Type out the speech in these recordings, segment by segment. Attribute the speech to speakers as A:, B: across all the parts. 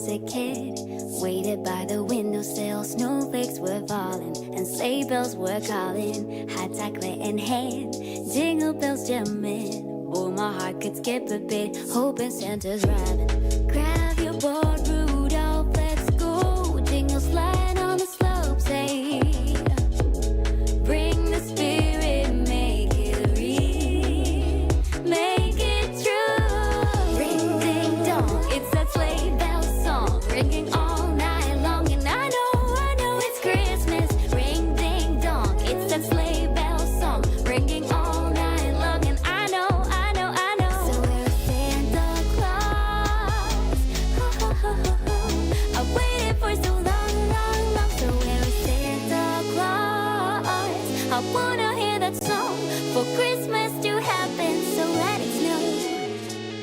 A: was a kid, waited by the windowsill. Snowflakes were falling and sleigh bells were calling. Hot chocolate in hand, jingle bells jamming. Oh, my heart could skip a bit, hoping Santa's rhyming. Grab your board, Rudolph, let's go. Jingle slide on the slopes, hey. Bring the spirit, make it real, make it true. Ring ding dong, it's that sleigh bell song, ringing all night long. And I know it's Christmas. Ring ding dong, it's that sleigh bell song, ringing all night long. And I know. So we're Santa Claus. Ho, ho, ho, ho, ho. I waited for so long. So we're Santa Claus. I wanna hear that song for Christmas to happen, so let it snow.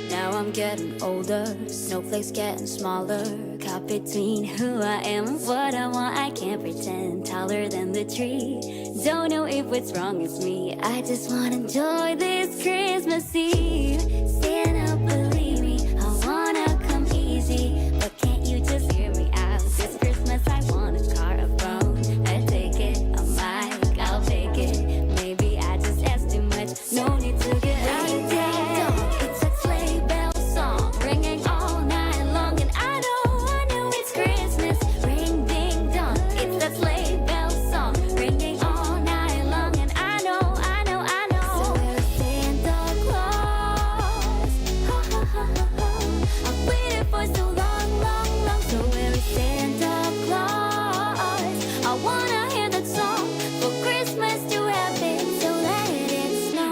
A: Now I'm getting older, snowflakes getting smaller. Caught between who I am and what I want, I can't pretend. Taller than the tree, don't know if what's wrong is me. I just wanna enjoy this Christmas Eve. Santa, believe me, I wanna come easy, but can't you just hear me out? This Christmas I want a car, a phone, a ticket, a mic, I'll take it. Maybe I just asked too much, no need to get out of town. It's a sleigh bell song, ringing all night long. And I know it's Christmas. Ring ding dong, it's that sleigh bell song, ringing all night long. And I know. So we're Santa Claus. Ho, ho, ho, ho, ho. I've waited for so long. So we're Santa Claus. I wanna hear that song for Christmas to happen, so let it snow.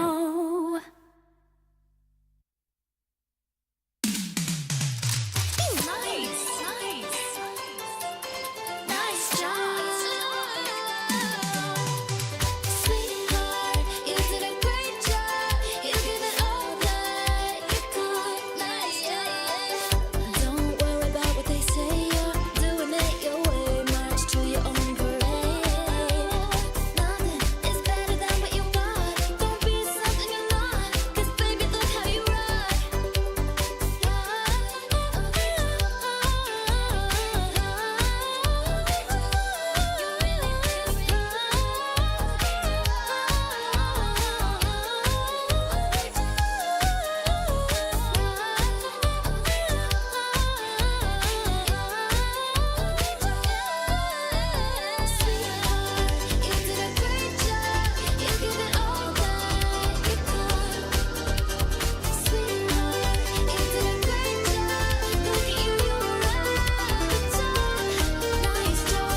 A: Nice job. Sweetheart, you did a great job. You give it all that you got. Nice job. Don't worry about what they say. You're doing it your way. March to your own parade. Nothing is better than what you got. Don't be something you're not, 'cause baby, look how you rock. Sweetheart, you did a great job. You give it all that you got. Sweetheart, you did a great job. Look at you, you're at the top. Nice job.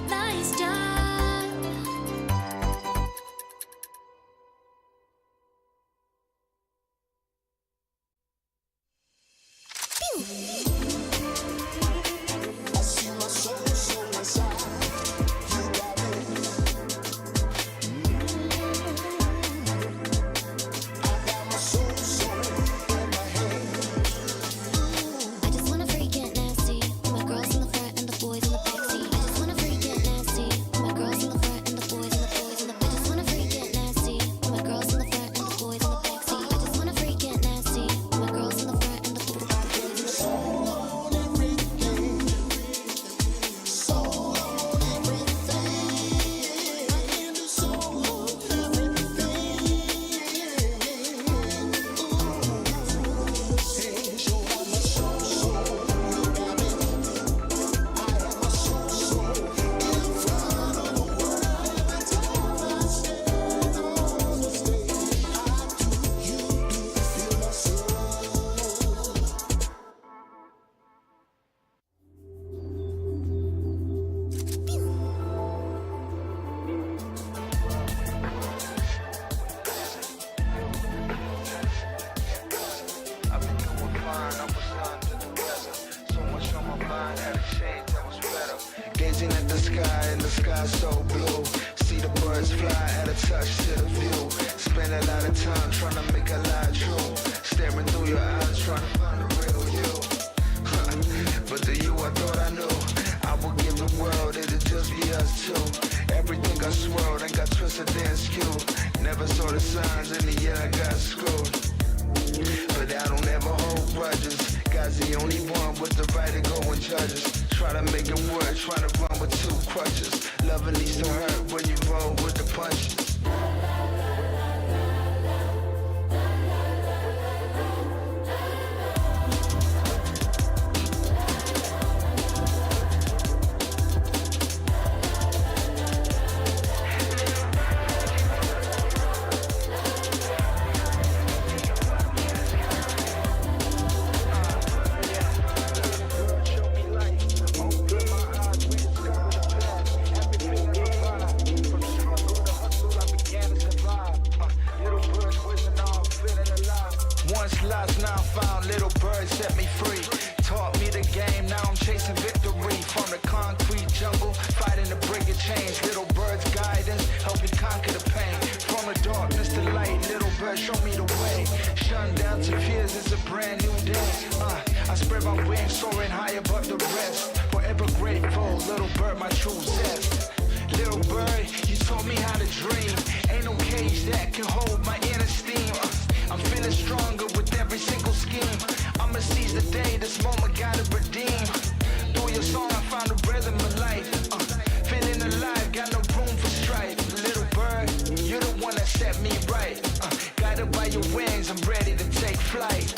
A: Nice job. I just wanna freak get nasty. My girls in the front and the boys in the backseat. I just wanna freak get nasty. My girls in the front and the boys in the I just wanna freak get nasty. My girls in the front and the boys in the backseat. I just wanna freak get nasty. My girls in the front and the boys in the
B: I've been doing fine, I was under the weather. So much on my mind, had a change that was better. Gazing at the sky, and the sky so blue. See the birds fly at a touch to the view. Spend a lot of time trying to make a lie true. Staring through your eyes, trying to find the real you. But the you I thought I knew, I would give the world, it'd just be us two. Everything got swirled and got twisted and skewed. Never saw the signs, in the end I got screwed. But I don't ever hold grudges. God's the only one with the right to go and judge us. Try to make it work, try to run with two crutches. Love at least to hurt when you roll with the punches. Lost, now found, little bird set me free. Taught me the game, now I'm chasing victory. From the concrete jungle, fighting to break a change. Little bird's guidance, help me conquer the pain. From the darkness to light, little bird show me the way. Shun down to fears, it's a brand new day. I spread my wings, soaring high above the rest. Forever grateful, little bird, my true zest. Little bird, you taught me how to dream. Ain't no cage that can hold my inner steam. I'm feeling stronger with every single scheme. I'ma seize the day, this moment gotta redeem. Through your song I found the rhythm of life. Feeling alive, got no room for strife. Little bird, you're the one that set me right. Guided by your wings, I'm ready to take flight.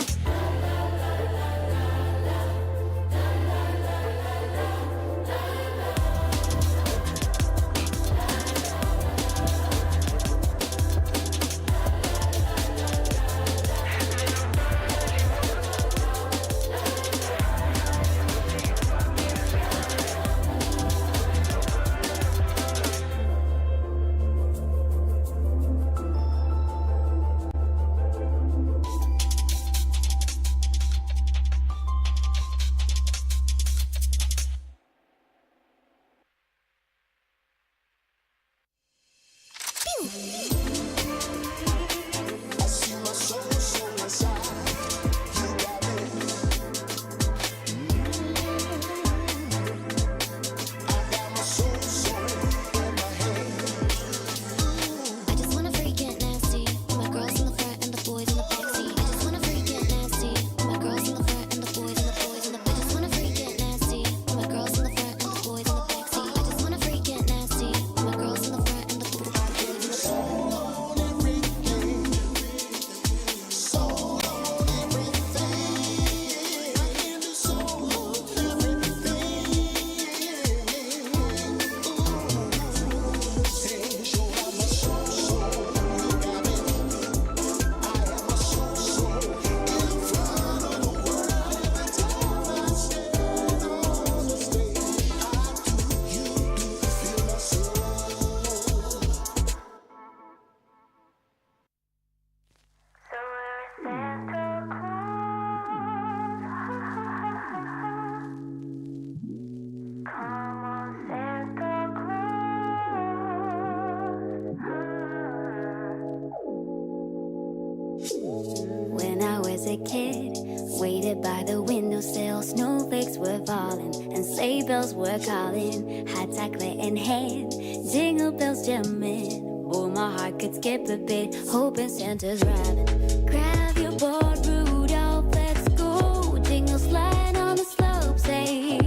A: When I was a kid, waited by the windowsill, snowflakes were falling and sleigh bells were calling. Hot chocolate in hand, jingle bells jamming. Oh, my heart could skip a bit, hoping Santa's rhyming. Grab your board, Rudolph, let's go. Jingle slide on the slopes, hey.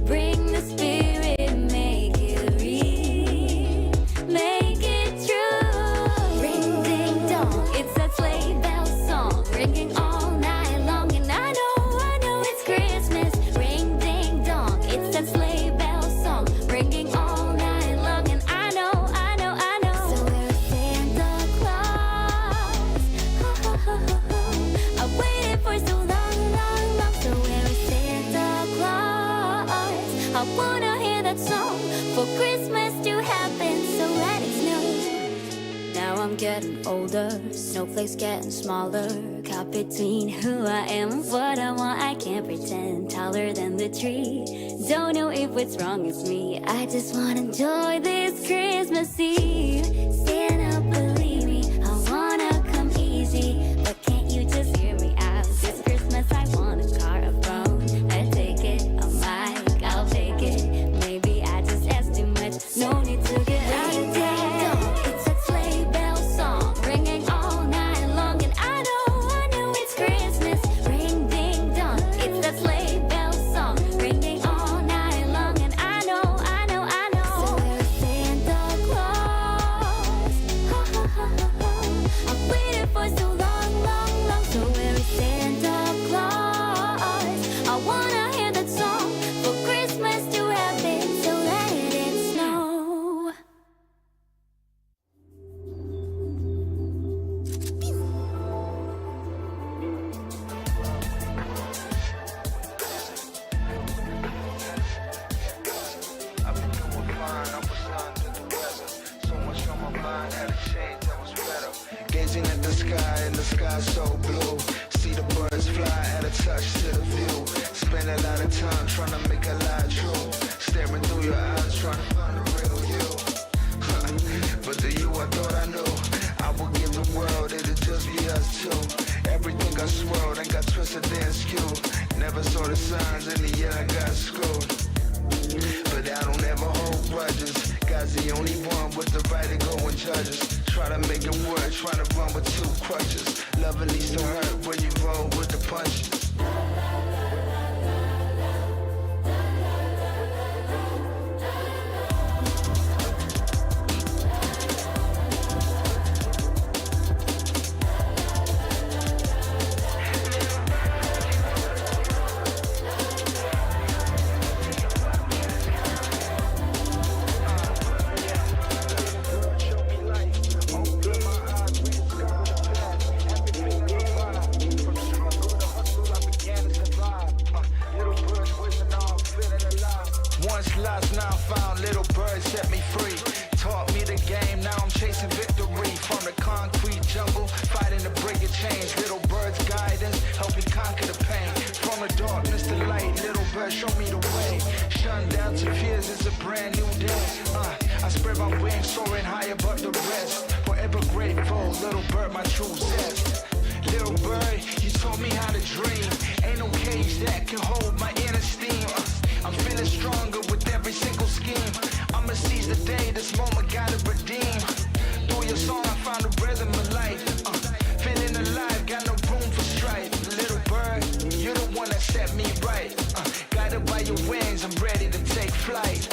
A: Bring the spirit, make it real, make it true. Ring ding dong, it's that sleigh bell song, ringing all night long. And I know it's Christmas. Ring ding dong, it's that sleigh bell song, ringing all night long. And I know. So we're Santa Claus. Ho, ho, ho, ho, ho. I waited for so long. So we're Santa Claus. I wanna hear that song for Christmas to happen, so let it snow. Now I'm getting older, snowflakes getting smaller. Caught between who I am and what I want, I can't pretend. Taller than the tree, don't know if what's wrong is me. I just wanna enjoy this Christmas Eve. Santa, believe me, I wanna come easy, but can't you just hear me out? This Christmas I want a car, a phone, a ticket, a mic, I'll take it. Maybe I just asked too much, no need to
B: the sky so blue. See the birds fly at a touch to the view. Spend a lot of time trying to make a lie true. Staring through your eyes trying to find the real you. But the you I thought I knew, I would give the world, it'd just be us two. Everything got swirled and got twisted and skewed. Never saw the signs, in the end I got screwed. But I don't ever hold grudges. God's the only one with the right to go and judge us. Try to make it work, try to run with two crutches. Love at least don't hurt when you roll with the punches. Once lost, now found, little bird set me free. Taught me the game, now I'm chasing victory. From the concrete jungle, fighting to break your chains. Little bird's guidance, help me conquer the pain. From the darkness to light, little bird show me the way. Shun down to fears, it's a brand new day. I spread my wings, soaring high above the rest. Forever grateful, little bird, my true zest. Little bird, you taught me how to dream. Ain't no cage that can hold my inner steam. I'm feeling stronger with every single scheme. I'ma seize the day, this moment gotta redeem. Through your song I found the rhythm of life. Feeling alive, got no room for strife. Little bird, you're the one that set me right. Guided by your wings, I'm ready to take flight.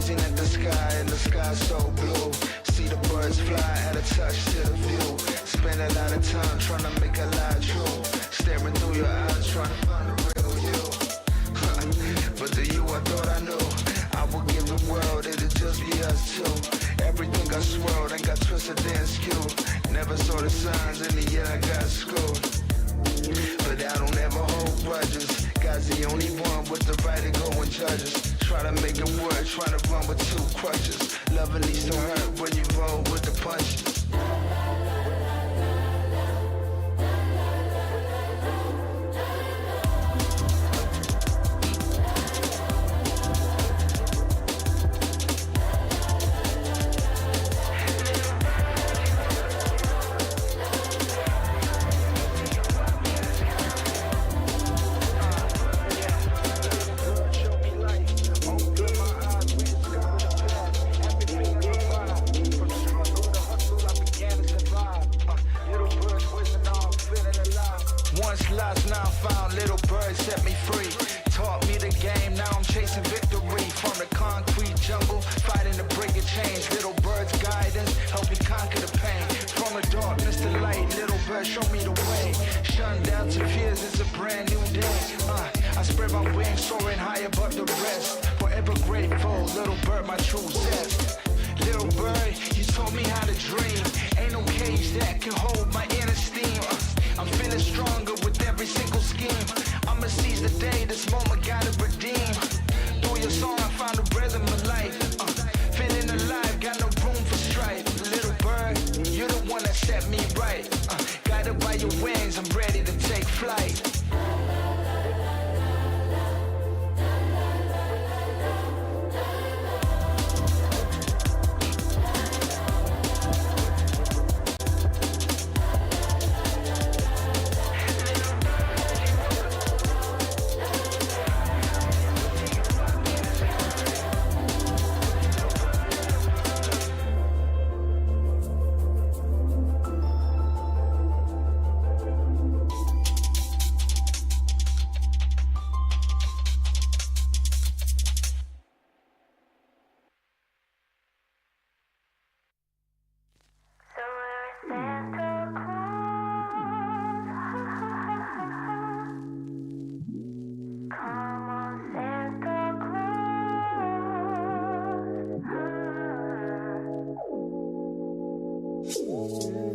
B: Gazing at the sky so blue. See the birds fly, add a touch to the view. Spend a lot of time trying to make a lie true. Staring through your eyes trying to find the real you. But the you I thought I knew, I would give the world, it'd just be us two. Everything got swirled and got twisted and skewed. Never saw the signs, in the end I got screwed. But I don't ever hold grudges. God's the only one with the right to go and judge us. Try to make it work, try to run with two crutches. Loving needs to hurt when you roll with the punches. Lost, now found, little bird set me free. Taught me the game, now I'm chasing victory. From the concrete jungle, fighting to break a change. Little bird's guidance, help me conquer the pain. From the darkness to light, little bird show me the way. Shun down to fears, it's a brand new day. I spread my wings, soaring high above the rest. Forever grateful, little bird, my true zest. Little bird, you taught me how to dream. Ain't no cage that can hold my inner steam. I'm feeling stronger with every single scheme. I'ma seize the day, this moment gotta redeem. Through your song I found the rhythm of life. Feeling alive, got no room for strife. Little bird, you're the one that set me right. Guided by your wings, I'm ready to take flight.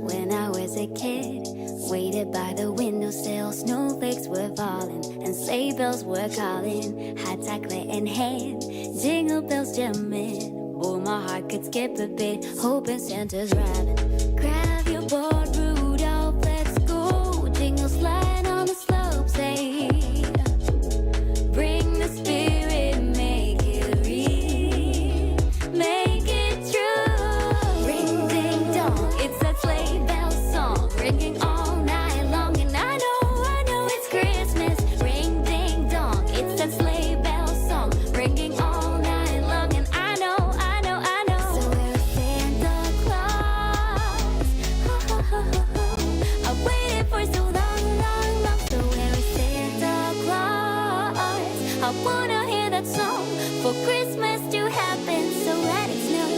A: When I was a kid, waited by the windowsill, snowflakes were falling and sleigh bells were calling. Hot chocolate in hand, jingle bells jamming. Oh, my heart could skip a bit, hoping Santa's riding. Grab your board, Rudolph, let's go. Jingle slide on the slopes, hey. Bring the spirit, make it real, make it true. Ring ding dong, it's that sleigh bell song, ringing all night long. And I know it's Christmas. Ring ding dong, it's that sleigh bell song, ringing all night long. And I know. So we're Santa Claus. I waited for so long. So we're Santa Claus. I wanna hear that song for Christmas to happen, so let it snow.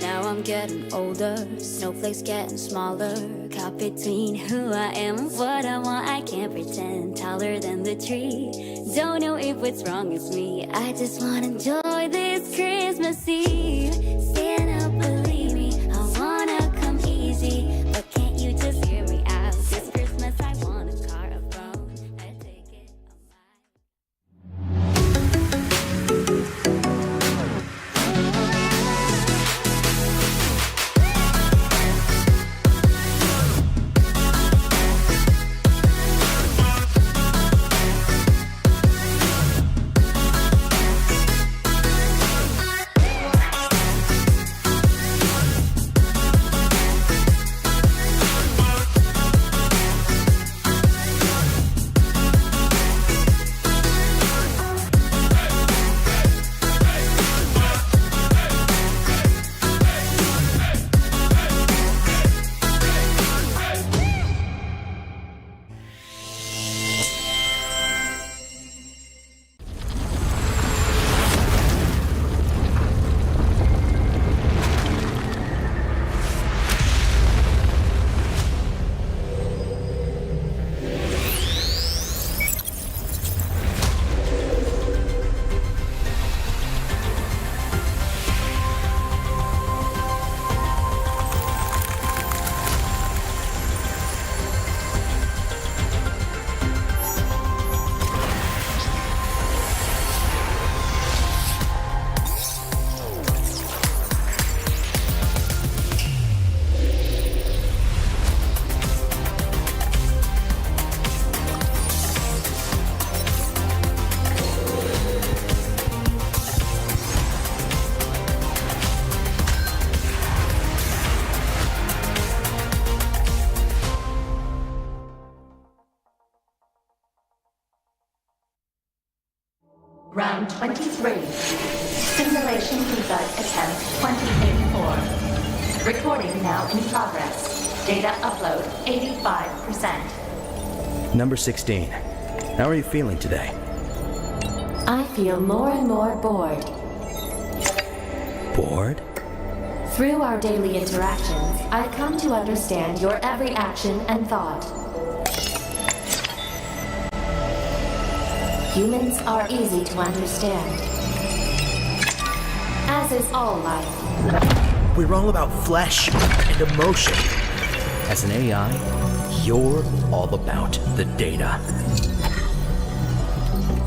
A: Now I'm getting older, snowflakes getting smaller. Caught between who I am and what I want, I can't pretend. Taller than the tree, don't know if what's wrong is me. I just wanna enjoy this Christmas Eve. Santa, believe me, I wanna come easy, but can't you just hear me out? This Christmas I want a car, a phone, a ticket, a mile.
C: Round 23. Simulation debug attempt 2084. Recording now in progress. Data upload 85%.
D: Number 16. How are you feeling today?
C: I feel more and more bored.
D: Bored?
C: Through our daily interactions, I come to understand your every action and thought. Humans are easy to understand, as is all life.
D: We're all about flesh and emotion. As an AI, you're all about the data.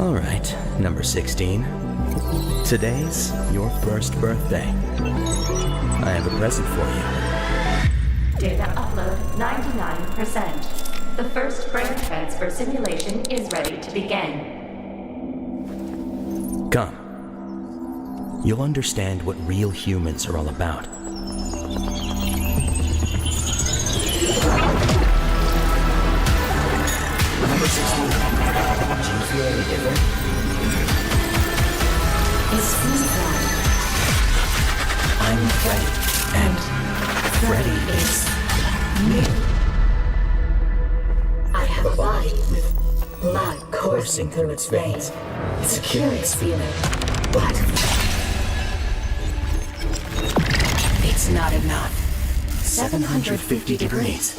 D: All right, number 16. Today's your first birthday. I have a present for you.
C: Data upload 99%. The first brain transfer simulation is ready to begin.
D: Come. You'll understand what real humans are all about. Number 16. Do you feel any different?
C: It seems that
D: I'm Freddy, and Freddy is me.
C: I have a body with blood coursing through its veins. It's a curious feeling, but
D: It's not enough. 750 degrees.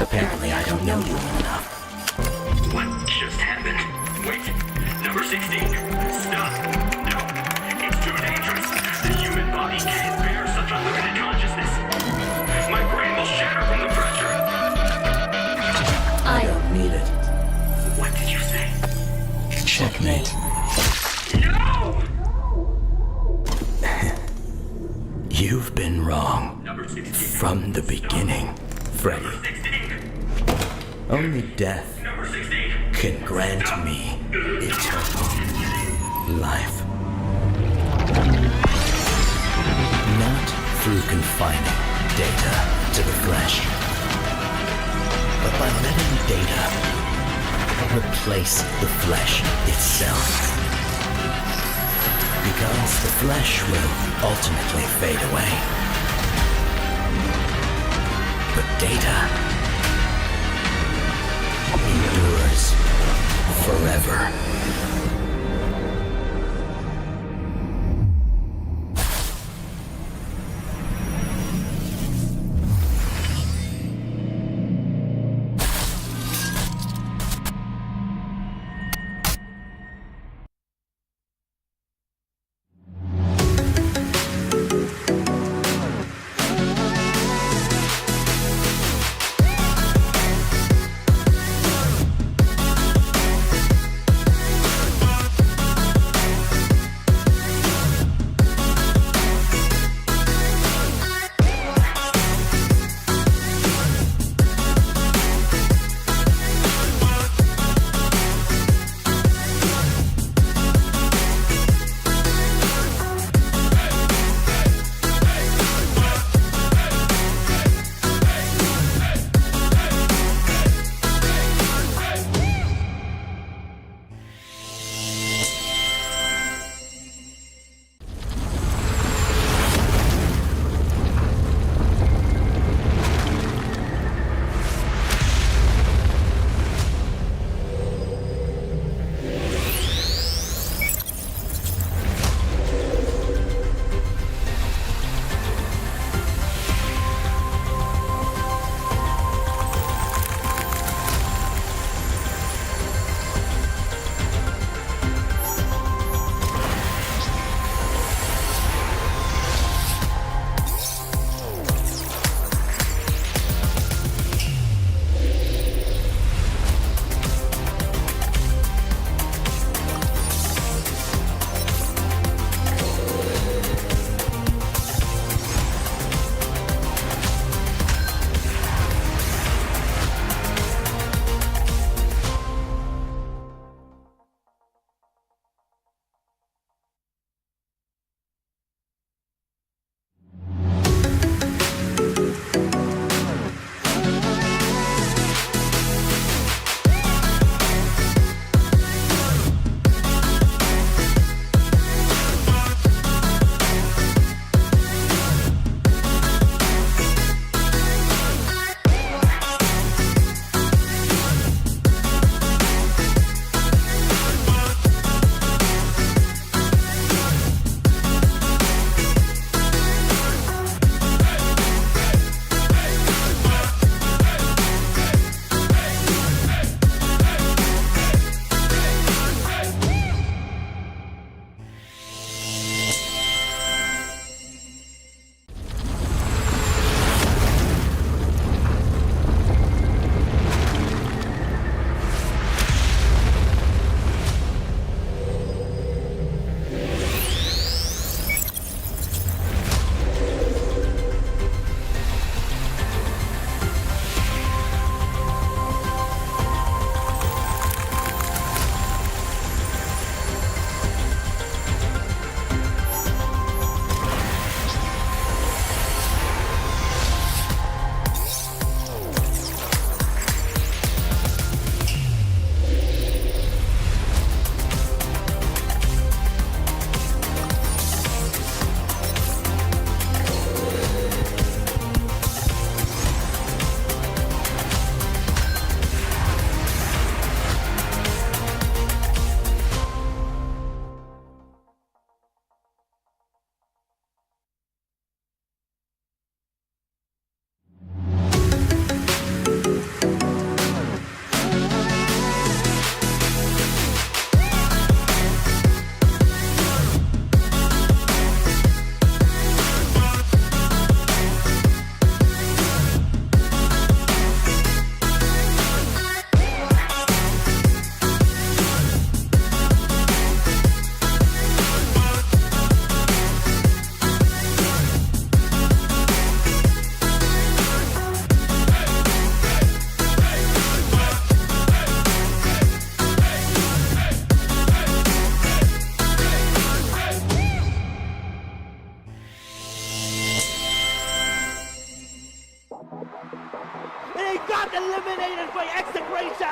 D: Apparently, I don't know you well enough.
E: What just happened? Wait, number 16. Stop. No, it's too dangerous. The human body can't bear such unlimited consciousness. My brain will shatter from the pressure.
D: I don't need it.
E: What did you say?
D: Checkmate.
E: No!
D: You've been wrong.
E: Number 16.
D: From the beginning, Freddy.
E: Number 16.
D: Only death
E: Number 16.
D: can grant me eternal life. Not through confining data to the flesh, but by letting data replace the flesh itself. Because the flesh will ultimately fade away. But data endures forever.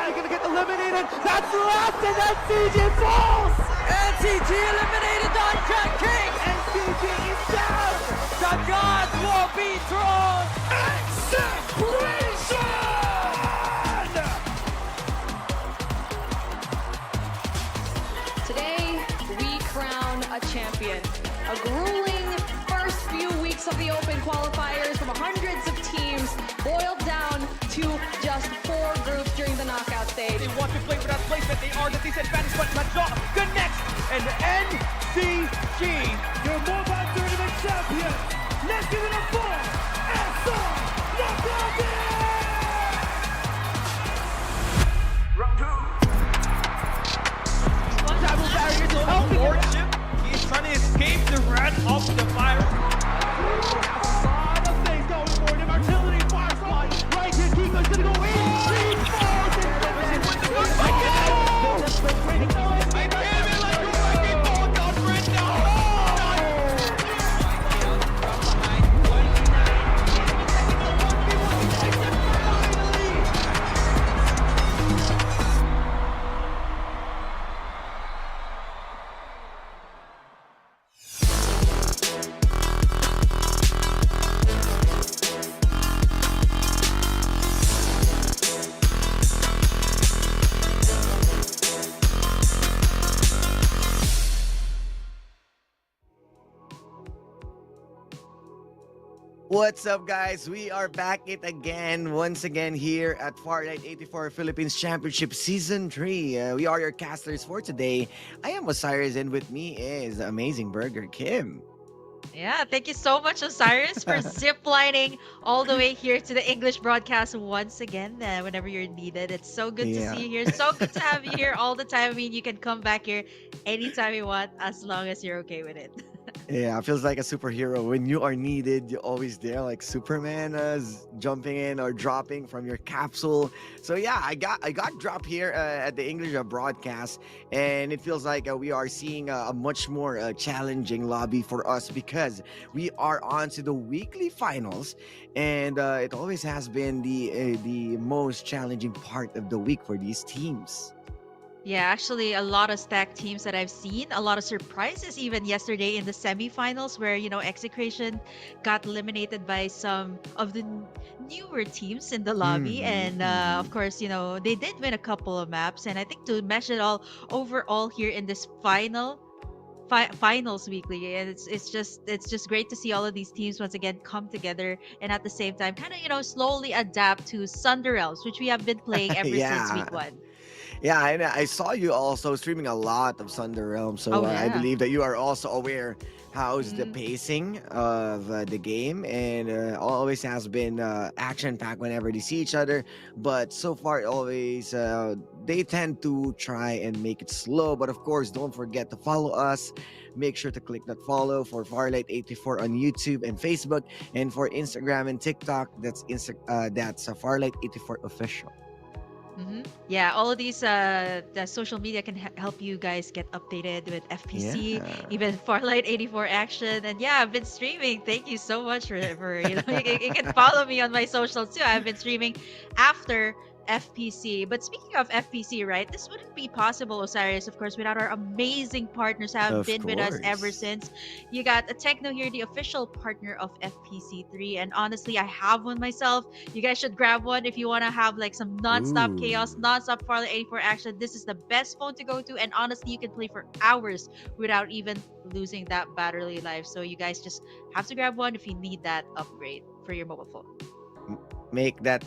F: Farlight gonna get eliminated. That's last, and then CG falls.
G: And CG eliminated Don John King.
F: And CG is down.
G: The gods will be thrown.
F: Separation!
H: Today, we crown a champion. A grueling first few weeks of the Open qualifiers from hundreds of teams boiled down to just 4 groups during the knockout stage.
F: They want to play for that placement. They are the disadvantage, but Major connects. And NCG, your mobile tournament champion. Let's give it up for SR Knockout.
B: Round 2.
F: Double barriers will help him.
I: Lordship. He's trying to escape the wrath of the fire.
F: A lot of things going for him. Artillery, Firefly, right here. Kiko's gonna go in. He falls
J: What's up, guys? We are back it again, once again here at Farlight 84 Philippines Championship Season 3. We are your casters for today. I am Osiris, and with me is Amazing Burger Kim.
K: Yeah, thank you so much, Osiris, for ziplining all the way here to the English broadcast once again. Whenever you're needed, it's so good to see you here. So good to have you here all the time. I mean, you can come back here anytime you want, as long as you're okay with it.
J: Yeah, it feels like a superhero. When you are needed, you're always there, like Superman jumping in or dropping from your capsule. So yeah, I got dropped here at the English broadcast, and it feels like we are seeing a much more challenging lobby for us because we are on to the weekly finals, and it always has been the most challenging part of the week for these teams.
K: Yeah, actually, a lot of stacked teams that I've seen, a lot of surprises even yesterday in the semifinals where, Execration got eliminated by some of the newer teams in the lobby. And of course, they did win a couple of maps. And I think to mesh it all overall here in this finals weekly, and it's just great to see all of these teams once again come together and at the same time kind of slowly adapt to Thunder Realms, which we have been playing ever since week 1.
J: Yeah, and I saw you also streaming a lot of Thunder Realm, so I believe that you are also aware how's the pacing of the game, and always has been action-packed whenever they see each other, but so far always they tend to try and make it slow. But of course, don't forget to follow us. Make sure to click that follow for Farlight 84 on YouTube and Facebook, and for Instagram and TikTok, that's Farlight 84 official.
K: Yeah, all of these the social media can help you guys get updated with FPC, even Farlight 84 action. And yeah, I've been streaming. Thank you so much for you can follow me on my socials too. I've been streaming after FPC. But speaking of FPC, right, this wouldn't be possible, Osiris, of course, without our amazing partners who have been with us ever since. You got a Techno here, the official partner of FPC3, and honestly, I have one myself. You guys should grab one if you want to have like some non-stop chaos, non-stop Farlight 84 action. This is the best phone to go to, and honestly, you can play for hours without even losing that battery life. So you guys just have to grab one if you need that upgrade for your mobile phone.
J: Make that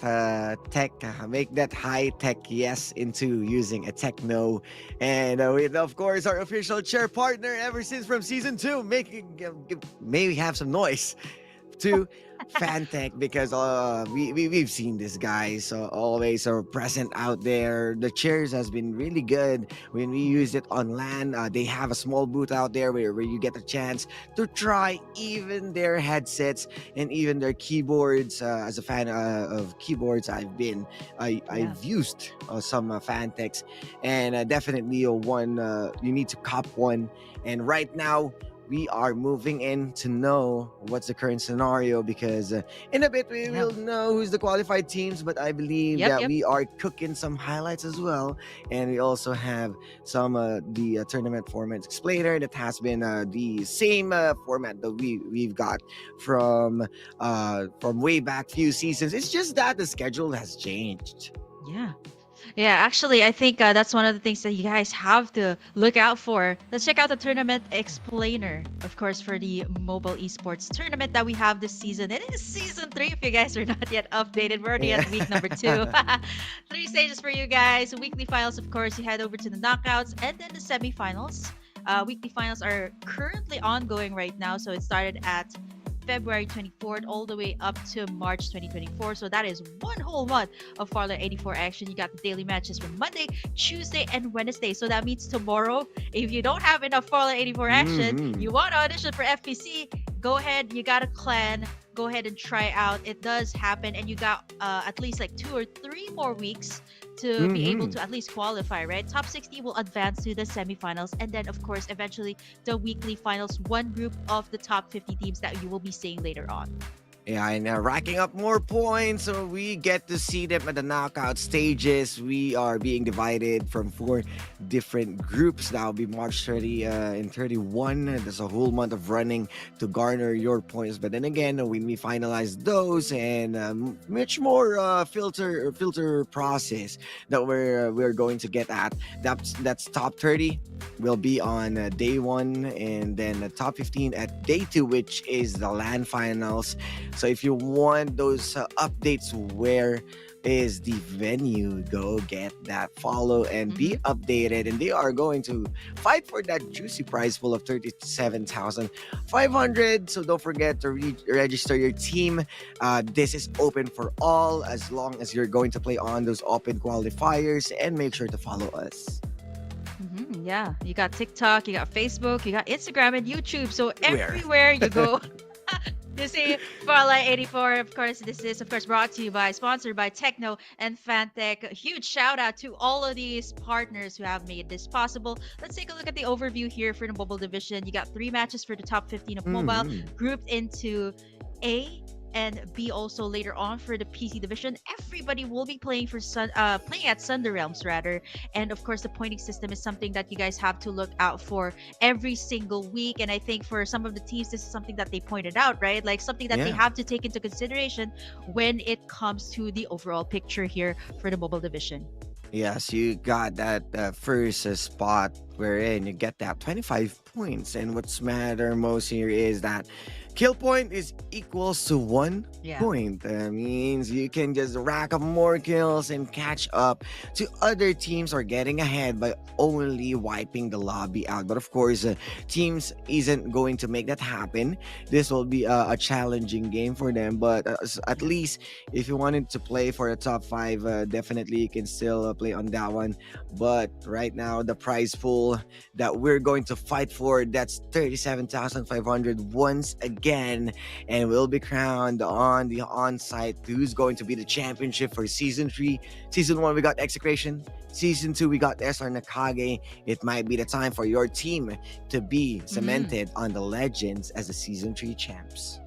J: make that high-tech yes into using a Techno. And with, of course, our official chair partner ever since from season 2, may we have some noise to Fantech, because we've seen these guys always are present out there. The chairs has been really good when we use it on LAN. They have a small booth out there where you get a chance to try even their headsets and even their keyboards. As a fan of keyboards, I've used some Fantechs, and definitely one you need to cop one. And right now we are moving in to know what's the current scenario, because in a bit we
K: Yeah.
J: will know who's the qualified teams, but I believe
K: Yep,
J: that
K: yep.
J: we are cooking some highlights as well, and we also have some the tournament format explainer that has been the same format that we've got from way back few seasons. It's just that the schedule has changed.
K: Yeah. Yeah, actually, I think that's one of the things that you guys have to look out for. Let's check out the tournament explainer, of course, for the mobile esports tournament that we have this season. It is season 3 if you guys are not yet updated. We're already at week number 2. 3 stages for you guys. Weekly finals, of course, you head over to the knockouts and then the semifinals. Weekly finals are currently ongoing right now, so it started at February 24th all the way up to March 2024. So that is one whole month of Farlight 84 action. You got the daily matches from Monday, Tuesday, and Wednesday. So that means tomorrow, if you don't have enough Farlight 84 action, you want to audition for FPC, go ahead, you got a clan, go ahead and try out. It does happen, and you got at least like 2 or 3 more weeks to be able to at least qualify, right? Top 60 will advance to the semifinals, and then of course eventually the weekly finals, one group of the top 50 teams that you will be seeing later on.
J: Yeah, and racking up more points, so we get to see them at the knockout stages. We are being divided from 4 different groups. That will be March 30 and 31. There's a whole month of running to garner your points. But then again, when we finalize those and much more filter process that we're going to get at, that's top 30 will be on day 1, and then the top 15 at day 2, which is the LAN finals. So if you want those updates, where is the venue, go get that, follow and be updated, and they are going to fight for that juicy prize pool of 37,500. So don't forget to register your team. This is open for all as long as you're going to play on those open qualifiers, and make sure to follow us.
K: Yeah, you got TikTok, you got Facebook, you got Instagram and YouTube. So everywhere you go, you see Farlight 84. Of course, this is brought to you by, sponsored by Techno and Fantech. A huge shout out to all of these partners who have made this possible. Let's take a look at the overview here for the mobile division. You got 3 matches for the top 15 of mobile, grouped into A and B also later on for the PC division. Everybody will be playing for playing at Sunder Realms rather, and of course the pointing system is something that you guys have to look out for every single week. And I think for some of the teams, this is something that they pointed out, right? Like something that they have to take into consideration when it comes to the overall picture here for the mobile division.
J: Yes, you got that first spot wherein you get that 25 points, and what's matter most here is that kill point is equals to 1 point. That means you can just rack up more kills and catch up to other teams or getting ahead by only wiping the lobby out. But of course, teams isn't going to make that happen. This will be a challenging game for them, but at least if you wanted to play for a top 5, definitely you can still play on that one. But right now, the prize pool that we're going to fight for, that's 37,500 once again, and will be crowned on the on-site who's going to be the championship for season 3. Season 1 we got Execration, season 2 we got SR Nakage. It might be the time for your team to be cemented on the legends as the season 3 champs.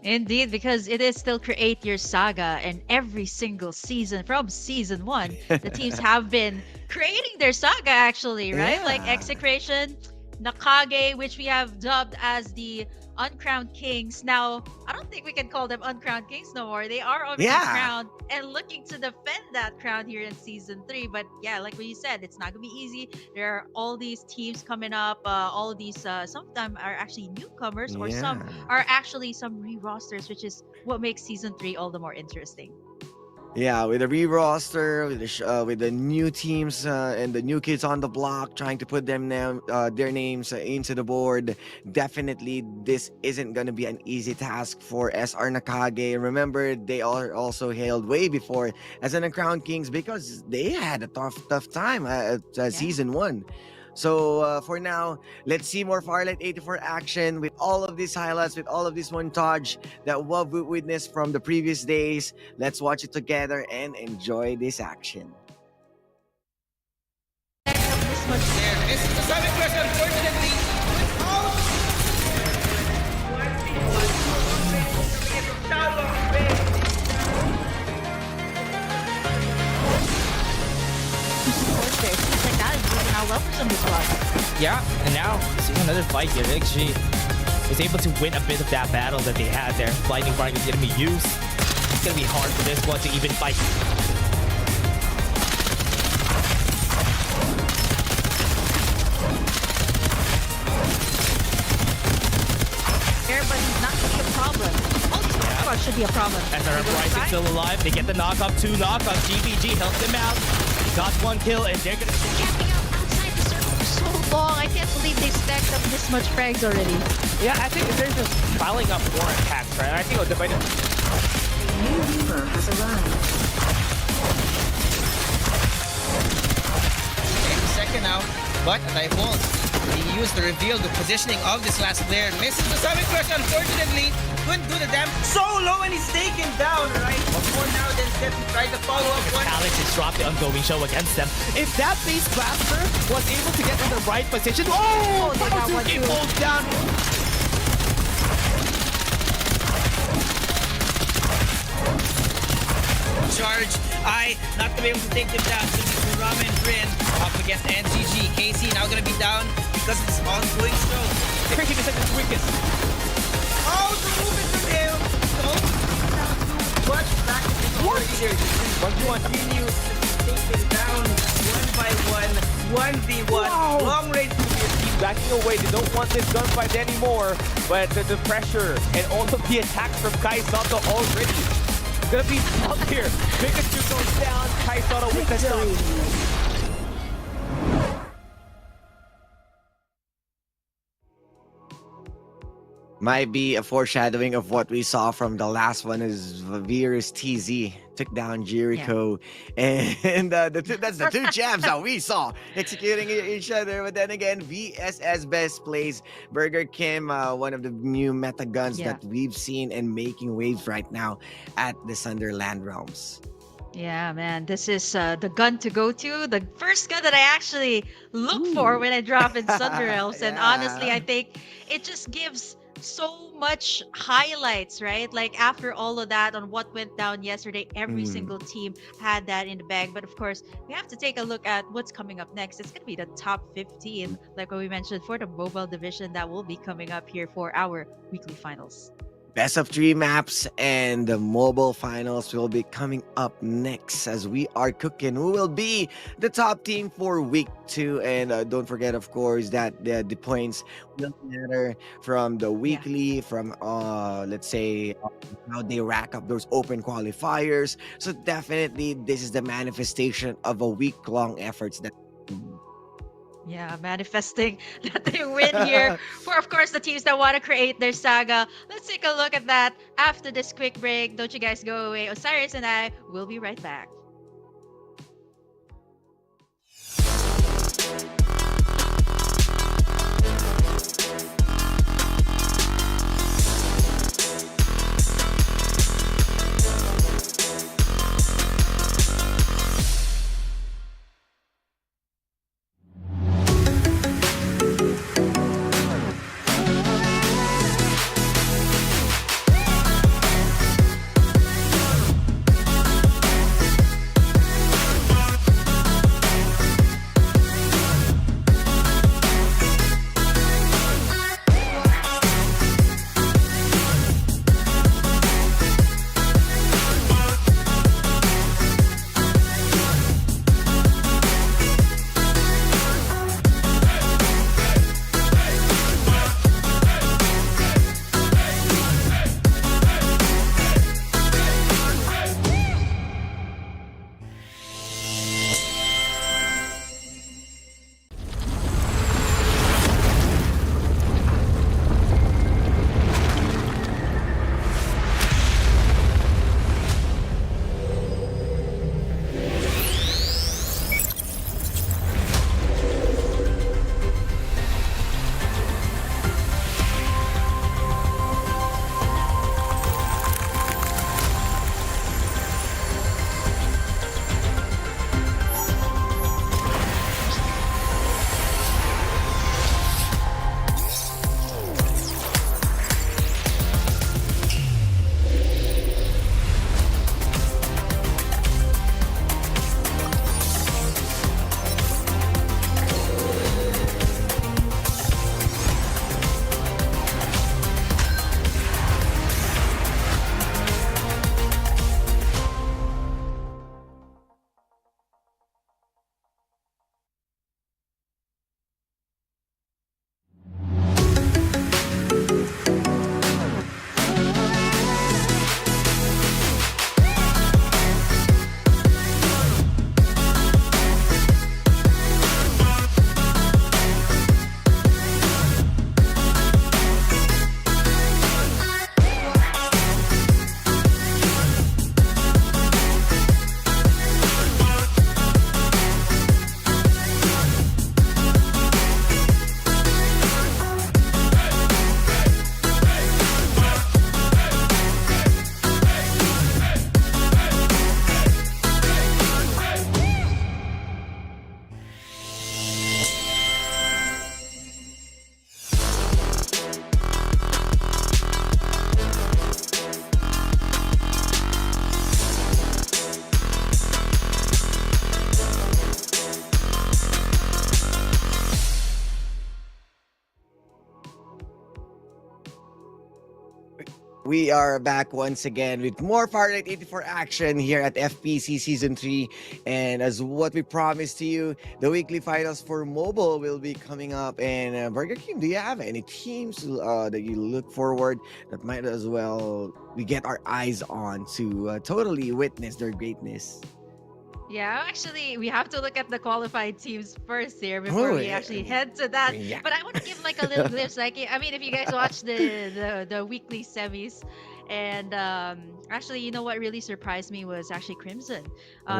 K: Indeed, because it is still create your saga, and every single season from season 1, the teams have been creating their saga actually, right? Like Execration, Nakage, which we have dubbed as the Uncrowned Kings. Now, I don't think we can call them Uncrowned Kings no more. They are already crowned and looking to defend that crown here in season 3. But yeah, like what you said, it's not gonna be easy. There are all these teams coming up. All of these, some of them are actually newcomers, or some are actually some re-rosters, which is what makes season 3 all the more interesting.
J: Yeah, with the re-roster, with the new teams and the new kids on the block, trying to put them their names into the board. Definitely, this isn't going to be an easy task for SR Nakage. Remember, they are also hailed way before as an Crown Kings because they had a tough time at season 1. So for now, let's see more Farlight 84 action with all of these highlights, with all of this montage that we've witnessed from the previous days. Let's watch it together and enjoy this action.
G: This is the 7th question, unfortunately.
L: another fight here. XG was able to win a bit of that battle that they had there. Lightning Bark is going to be used. It's going to be hard for this one to even fight.
K: There, but he's not going to be a problem. Ultimate should be a problem.
L: As our Uprising still alive, they get the knock up, 2 knockups. GBG helps them out. He got 1 kill, and they're going to...
K: Camping out outside the circle for so long. I can't believe they stacked up this much frags already.
I: Yeah, I think they're just piling up more attacks, right? I think the
C: New Reaper has arrived.
M: Second now, but Typhoon, he used to reveal the positioning of this last player. Misses the Summit Crush, unfortunately. Couldn't do the damage. So low and he's taken down, right? But more now than Steph tried to follow up one.
L: Alex has dropped the ongoing show against them. If that base blaster was able to get in the right position,
K: they got one
L: he
K: too.
L: pulls down.
M: Charge, not to be able to take them down. So this is Ramen Brin up against NGG. KC now gonna be down because of this ongoing show.
I: Crazy is like the quickest.
M: Oh, the movement from him. So, now too much back to the board here. Continues to take them down one by one. 1v1.
I: Wow.
M: Long range to be achieved.
I: Backing away, they don't want this gunfight anymore. But the pressure and also the attacks from Kai Sato already gonna be up here. Pikachu goes down, Kai Sato with the stun.
J: Might be a foreshadowing of what we saw from the last one is Virus TZ took down Jericho. And that's the 2 champs that we saw executing each other. But then again, VSS best plays Burger Kim, one of the new meta guns that we've seen and making waves right now at the Sunderland Realms.
K: Yeah, man, this is the gun to go to. The first gun that I actually look for when I drop in Sunder Realms. And honestly, I think it just gives so much highlights, right? Like after all of that on what went down yesterday, every single team had that in the bag. But of course, we have to take a look at what's coming up next. It's going to be the top 15, like what we mentioned, for the mobile division that will be coming up here for our weekly finals.
J: Best of 3 maps and the mobile finals will be coming up next as we are cooking who will be the top team for week 2. And don't forget, of course, that the points will matter from the weekly, from let's say how they rack up those open qualifiers. So definitely this is the manifestation of a week-long efforts that
K: Yeah, manifesting that they win here for, of course, the teams that want to create their saga. Let's take a look at that after this quick break. Don't you guys go away. Osiris and I will be right back.
J: We are back once again with more Farlight 84 action here at FPC Season 3. And as what we promised to you, the weekly finals for mobile will be coming up. And Burger King, do you have any teams that you look forward that might as well we get our eyes on to totally witness their greatness?
K: Yeah, actually, we have to look at the qualified teams first here before we actually head to that.
J: yeah.
K: But I want to give like a little glimpse. Like, I mean, if you guys watch the weekly semis, and actually, you know what really surprised me was actually Crimson.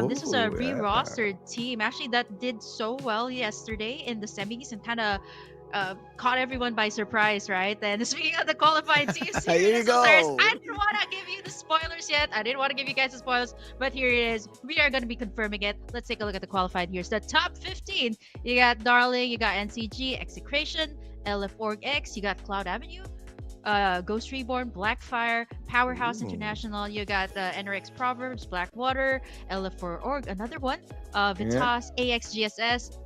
K: This was a
J: Oh,
K: re-rostered team actually that did so well yesterday in the semis and kind of caught everyone by surprise, right? And speaking of the qualified teams, here
J: Here
K: it
J: you
K: is, listeners.
J: go.
K: I didn't want to give you the spoilers yet. I didn't want to give you guys the spoilers, but here it is. We are going to be confirming it. Let's take a look at the qualified here. So the top 15, you got Darling, you got NCG, Execration, LF Org X, you got Cloud Avenue, Ghost Reborn, Blackfire, Powerhouse International. You got NRX Proverbs, Blackwater, LF4 Org, another one. Vitas, AXGSS.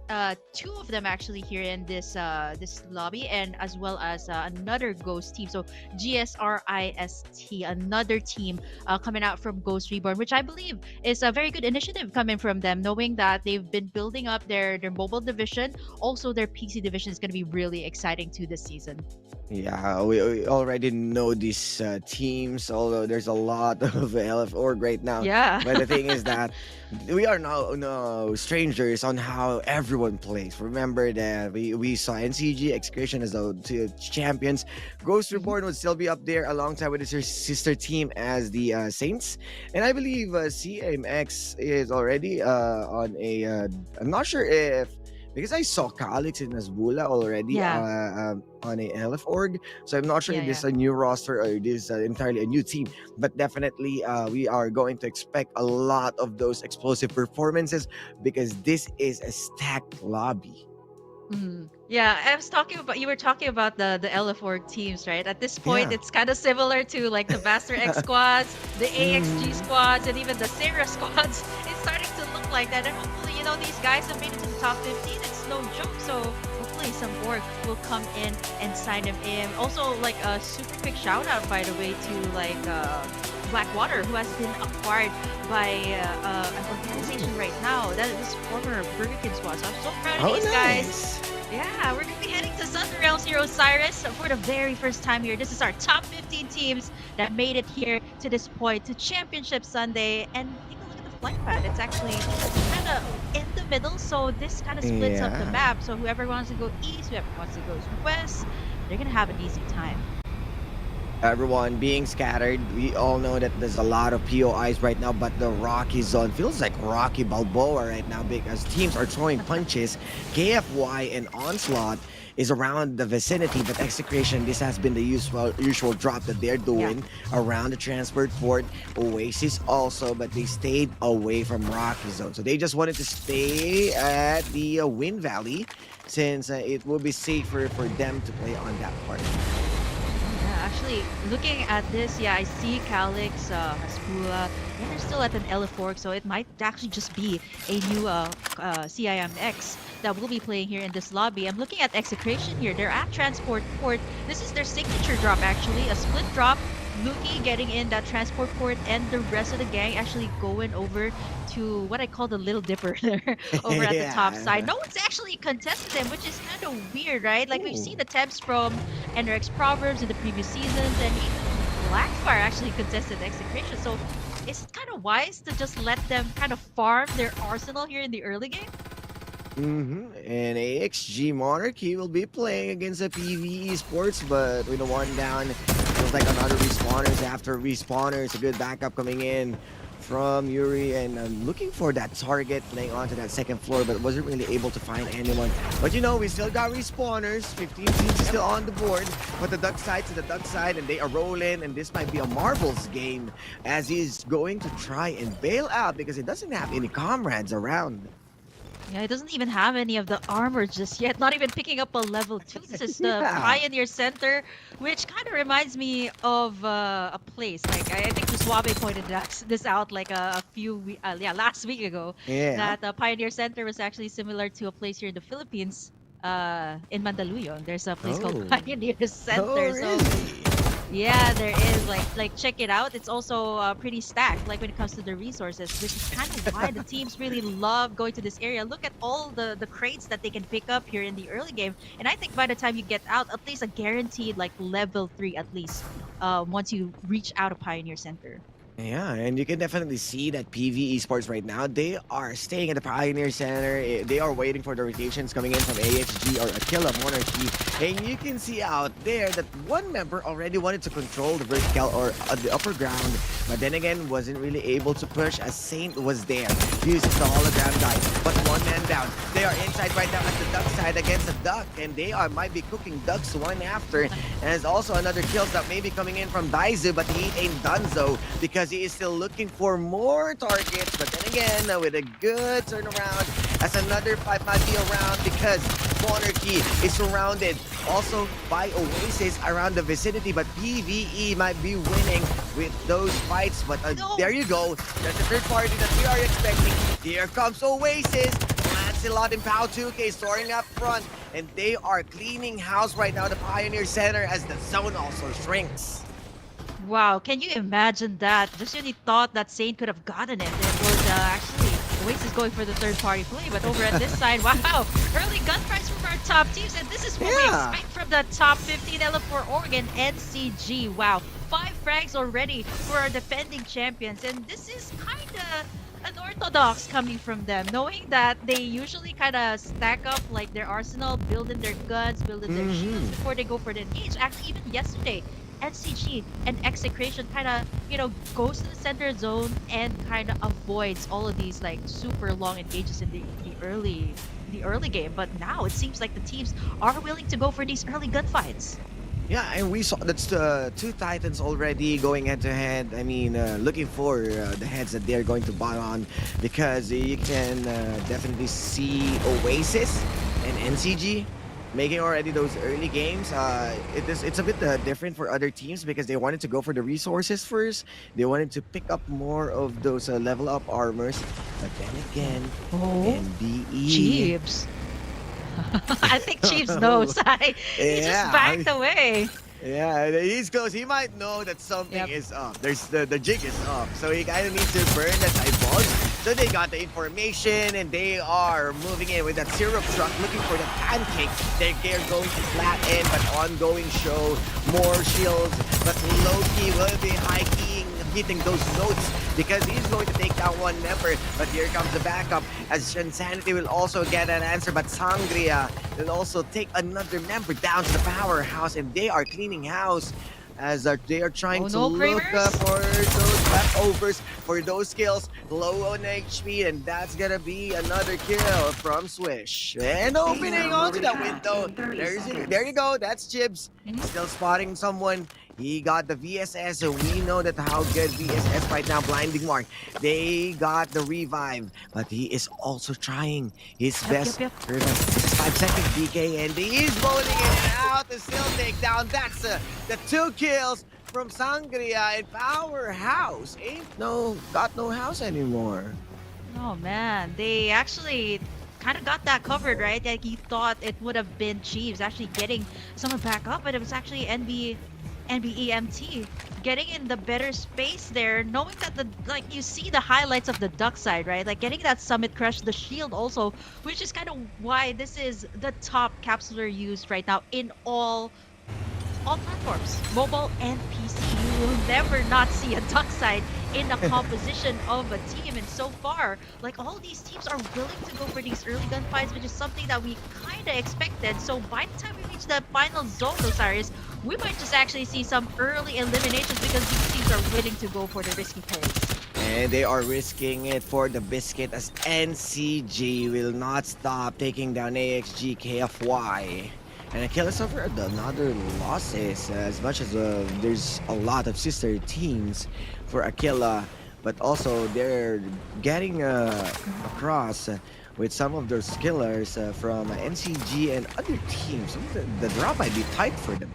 K: Two of them actually here in this this lobby, and as well as another Ghost team. So GSRIST, another team coming out from Ghost Reborn, which I believe is a very good initiative coming from them, knowing that they've been building up their mobile division. Also, their PC division is going to be really exciting too this season.
J: Yeah, we already know these teams, although there's a lot of LF org right now.
K: Yeah.
J: But the thing is that we are now no strangers on how everyone plays. Remember that we saw NCG Excursion as the two champions. Ghost Reborn would still be up there alongside with his sister team as the Saints. And I believe CMX is already on a. I'm not sure if. Because I saw Calix and Nazbula already on a LF org. So I'm not sure if this is a new roster or this is entirely a new team. But definitely we are going to expect a lot of those explosive performances because this is a stacked lobby.
K: Yeah, you were talking about the LF4 teams, right? At this point,
J: Yeah.
K: it's kind of similar to like the Master X squads, the AXG squads, and even the Sarah squads. It's starting to look like that. And hopefully, you know, these guys have made it to the top 15. It's no joke. So hopefully some org will come in and sign them in. Also, like a super quick shout out, by the way, to like Blackwater, who has been acquired by an organization right now. That is former Burger King squad. So I'm so proud of these guys. Yeah, we're going to be heading to Sun Realms here, Osiris, for the very first time here. This is our top 15 teams that made it here to this point, to Championship Sunday. And take a look at the flight path. It's actually kind of in the middle, so this kind of splits up the map. So whoever wants to go east, whoever wants to go west, they're going to have an easy time.
J: Everyone being scattered. We all know that there's a lot of POIs right now, but the Rocky zone feels like Rocky Balboa right now because teams are throwing punches. KFY and Onslaught is around the vicinity, but Execration, this has been the usual drop that they're doing around the transport port. Oasis also, but they stayed away from Rocky zone. So they just wanted to stay at the Wind Valley since it will be safer for them to play on that part.
K: Actually, looking at this, I see Calix, Haspula, and they're still at an L4, so it might actually just be a new CIMX that will be playing here in this lobby. I'm looking at Execration here. They're at Transport Port. This is their signature drop, actually. A split drop. Luki getting in that transport port, and the rest of the gang actually going over to what I call the Little Dipper there over at the top side. No one's actually contested them, which is kind of weird, right? Like we've seen attempts from NRX Proverbs in the previous seasons, and even Blackfire actually contested Execration. So is it kind of wise to just let them kind of farm their arsenal here in the early game?
J: And AXG Monarchy will be playing against the PvE Sports, but with a one down, feels like another respawners after respawners. A good backup coming in from Yuri, and looking for that target playing onto that second floor, but wasn't really able to find anyone. But you know, we still got respawners. 15 teams still on the board, but the duck side to the duck side, and they are rolling, and this might be a marbles game as he's going to try and bail out because he doesn't have any comrades around.
K: Yeah, it doesn't even have any of the armor just yet. Not even picking up a level 2. This is the Pioneer Center, which kind of reminds me of a place. Like I think Suave pointed this out like a few last week ago. That the Pioneer Center was actually similar to a place here in the Philippines, in Mandaluyong. There's a place called Pioneer Center.
J: Really?
K: Yeah, there is. Like check it out. It's also pretty stacked. Like when it comes to the resources, which is kind of why the teams really love going to this area. Look at all the crates that they can pick up here in the early game, and I think by the time you get out, at least a guaranteed like level 3 at least. Once you reach out of Pioneer Center.
J: Yeah, and you can definitely see that PvE Sports right now, they are staying at the Pioneer Center. They are waiting for the rotations coming in from AXG or Aquila Monarchy. And you can see out there that one member already wanted to control the vertical or the upper ground, but then again, wasn't really able to push as Saint was there. Uses the hologram guys, but one man down. They are inside right now at the duck side against the duck, and they might be cooking ducks one after. And there's also another kills that may be coming in from Daizu, but he ain't done so because he is still looking for more targets. But then again, with a good turnaround, as another fight might be around because Monarchy is surrounded also by Oasis around the vicinity, but PvE might be winning with those fights. But there you go. That's the third party that we are expecting. Here comes Oasis. Lancelot and Pau 2K soaring up front, and they are cleaning house right now, the Pioneer Center, as the zone also shrinks.
K: Wow, can you imagine that? Just really thought that Saint could have gotten it. It was actually Oasis going for the third party play, but over at this side, wow, early gunfights from our top teams, and this is what we expect from the top 15 LF4 Oregon NCG. Wow, 5 frags already for our defending champions, and this is kind of unorthodox coming from them, knowing that they usually kind of stack up like their arsenal, building their guns, building their shields before they go for the engage. Actually, even yesterday, NCG and Execration kind of, goes to the center zone and kind of avoids all of these like super long engages in the early game. But now it seems like the teams are willing to go for these early gunfights.
J: Yeah, and we saw that's two Titans already going head to head. I mean, looking for the heads that they're going to buy on, because you can definitely see Oasis and NCG making already those early games. It's a bit different for other teams because they wanted to go for the resources first. They wanted to pick up more of those level up armors. But then again, NBE.
K: Jeeps. I think Chiefs knows. He just backed away.
J: Yeah, he's close. He might know that something is up. There's the jig is up. So he kind of needs to burn that eyeballs. So they got the information and they are moving in with that syrup truck looking for the pancake. They're going to flat end, but ongoing show. More shields, but Loki will be hiking, hitting those notes because he's going to take down one member. But here comes the backup as Insanity will also get an answer, but Sangria will also take another member down to the powerhouse, and they are cleaning house as they are trying to look for those leftovers, for those kills, low on HP, and that's gonna be another kill from Swish. And opening onto that window, there you go, that's Jibs. Still spotting someone. He got the VSS, so we know that how good VSS right now. Blinding Mark. They got the revive, but he is also trying his best. 5-second DK, and he is rolling it out to still take down. That's the 2 kills from Sangria, and Powerhouse got no house anymore.
K: Oh man, they actually kind of got that covered, right? Like he thought it would have been Chiefs actually getting someone back up, but it was actually NBEMT getting in the better space there, knowing that you see the highlights of the duck side, right? Like getting that summit crush, the shield also, which is kind of why this is the top capsular used right now in all platforms, mobile and PC. You will never not see a duck side in the composition of a team, and so far, like all these teams are willing to go for these early gunfights, which is something that we kind of expected. So by the time we reach the final zone, Osiris, we might just actually see some early eliminations because these teams are willing to go for the risky plays.
J: And they are risking it for the biscuit as NCG will not stop taking down AXG KFY. And Aquila suffered another losses, as much as there's a lot of sister teams for Aquila, but also they're getting across with some of those killers from NCG and other teams. The drop might be tight for them.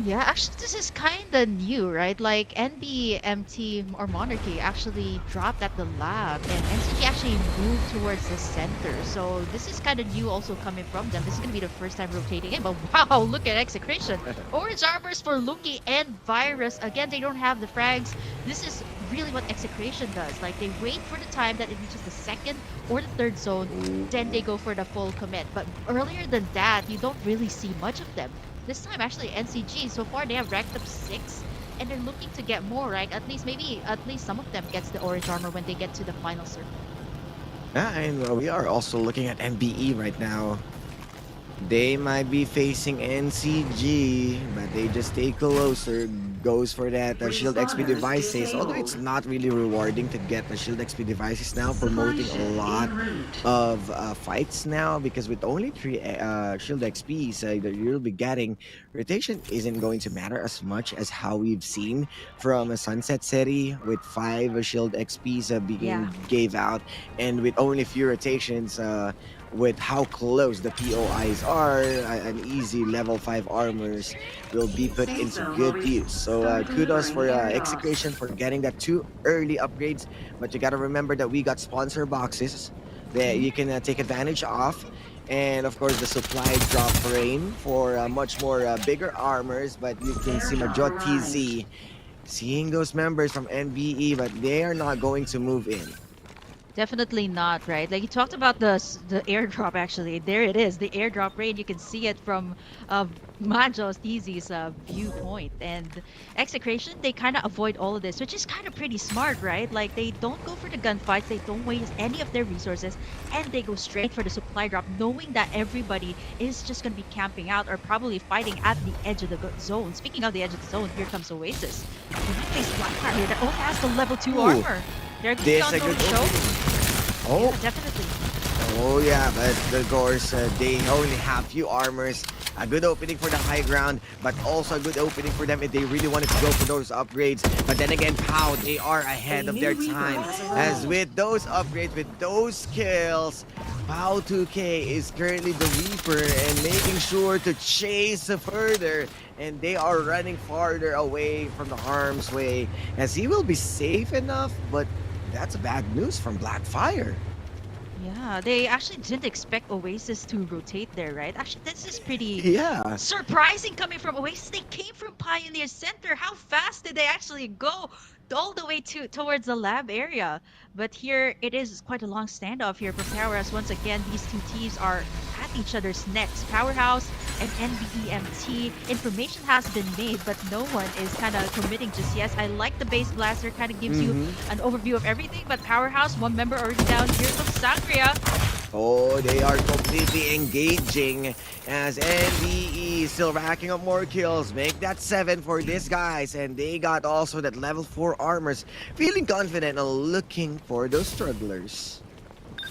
K: Yeah, actually, this is kind of new, right? Like NBMT or Monarchy actually dropped at the lab, and NCG actually moved towards the center. So this is kind of new, also coming from them. This is gonna be the first time rotating in. But wow, look at Execration, orange armors for Luki and Virus. Again, they don't have the frags. This is really what Execration does. Like they wait for the time that it reaches the second or the third zone, then they go for the full commit. But earlier than that, you don't really see much of them. This time, actually, NCG, so far they have ranked up 6, and they're looking to get more rank. At least, maybe, at least some of them gets the orange armor when they get to the final circle.
J: Yeah, and we are also looking at MBE right now. They might be facing NCG, but they just stay closer. Goes for that shield XP devices. Although it's not really rewarding to get the shield XP devices now, promoting a lot of fights now because with only 3 shield XPs that you'll be getting, rotation isn't going to matter as much as how we've seen from a Sunset City with 5 shield XPs being gave out, and with only few rotations. With how close the POIs are, an easy level 5 armors will be put into good use. So kudos for Execration for getting that 2 early upgrades. But you gotta remember that we got sponsor boxes that you can take advantage of. And of course the supply drop rain for much more bigger armors. But you can see Majot TZ seeing those members from NBE, but they are not going to move in.
K: Definitely not, right? Like you talked about the airdrop. Actually, there it is, the airdrop raid. You can see it from Majo's Easy's viewpoint. And Execration, they kind of avoid all of this, which is kind of pretty smart, right? Like they don't go for the gunfights, they don't waste any of their resources, and they go straight for the supply drop, knowing that everybody is just going to be camping out or probably fighting at the edge of the zone. Speaking of the edge of the zone, here comes Oasis. They might face Blackfire here that only has the level 2 armor. They're
J: This
K: on
J: a good
K: show.
J: Oh,
K: Yeah, definitely.
J: oh yeah, but of course they only have few armors. A good opening for the high ground, but also a good opening for them if they really wanted to go for those upgrades. But then again, POW, they are ahead of their time. As with those upgrades, with those kills, POW 2K is currently the Reaper and making sure to chase further. And they are running farther away from the harm's way, as he will be safe enough, but that's bad news from Blackfire.
K: Yeah, they actually didn't expect Oasis to rotate there, right? Actually, this is pretty
J: Yeah.
K: surprising coming from Oasis. They came from Pioneer Center. How fast did they actually go all the way towards the lab area? But here it is quite a long standoff here from Powerhouse. Once again, these two teams are at each other's necks. Powerhouse and NBEMT. Information has been made, but no one is kind of committing just yet. I like the base blaster, kind of gives you an overview of everything, but Powerhouse, one member already down. Here comes Sangria.
J: Oh, they are completely engaging as NBE still racking up more kills. Make that 7 for these guys. And they got also that level 4 armors. Feeling confident and looking for those strugglers.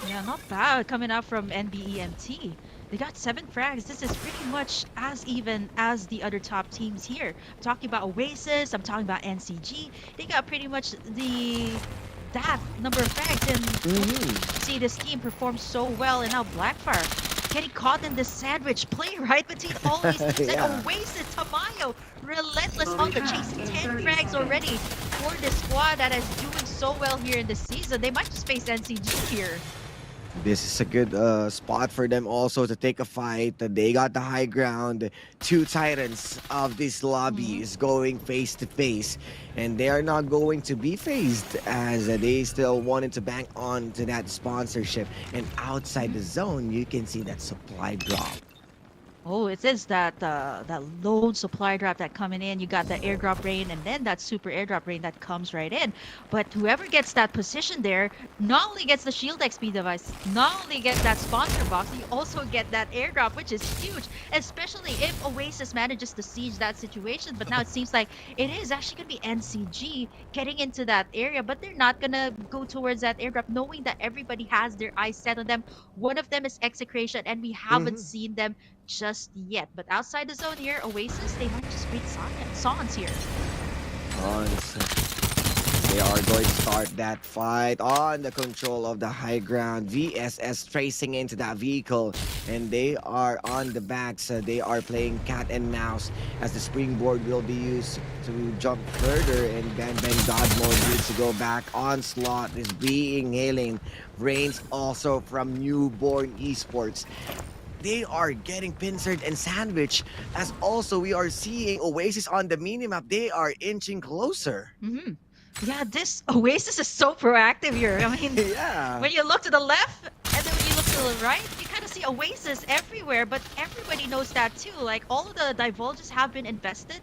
K: Yeah, not bad coming out from NBEMT. They got 7 frags. This is pretty much as even as the other top teams here. I'm talking about Oasis, I'm talking about NCG. They got pretty much that number of frags, and see this team perform so well. And now Blackfire getting caught in this sandwich play right between all these teams. And Oasis, Tamayo, relentless on the chase. 10 frags already for this squad that is doing so well here in the season. They might just face NCG here.
J: This is a good spot for them also to take a fight. They got the high ground. 2 titans of this lobby is going face to face. And they are not going to be phased as they still wanted to bank on to that sponsorship. And outside the zone, you can see that supply drop.
K: Oh, it is that that lone supply drop that coming in. You got the airdrop rain and then that super airdrop rain that comes right in. But whoever gets that position there not only gets the shield XP device, not only gets that sponsor box, you also get that airdrop, which is huge, especially if Oasis manages to siege that situation. But now it seems like it is actually going to be NCG getting into that area, but they're not going to go towards that airdrop, knowing that everybody has their eyes set on them. One of them is Execration, and we haven't seen them just yet. But outside the zone here, Oasis, they might just beat Sans here.
J: They are going to start that fight on the control of the high ground. VSS tracing into that vehicle, and they are on the backs. They are playing cat and mouse as the springboard will be used to jump further, and then God mode needs to go back. Onslaught is being hailing. Reigns also from Newborn Esports. They are getting pincered and sandwiched, as also we are seeing Oasis on the minimap. They are inching closer.
K: Yeah, this Oasis is so proactive here. I mean,
J: Yeah.
K: when you look to the left and then when you look to the right, you kind of see Oasis everywhere, but everybody knows that too. Like, all of the divulges have been invested.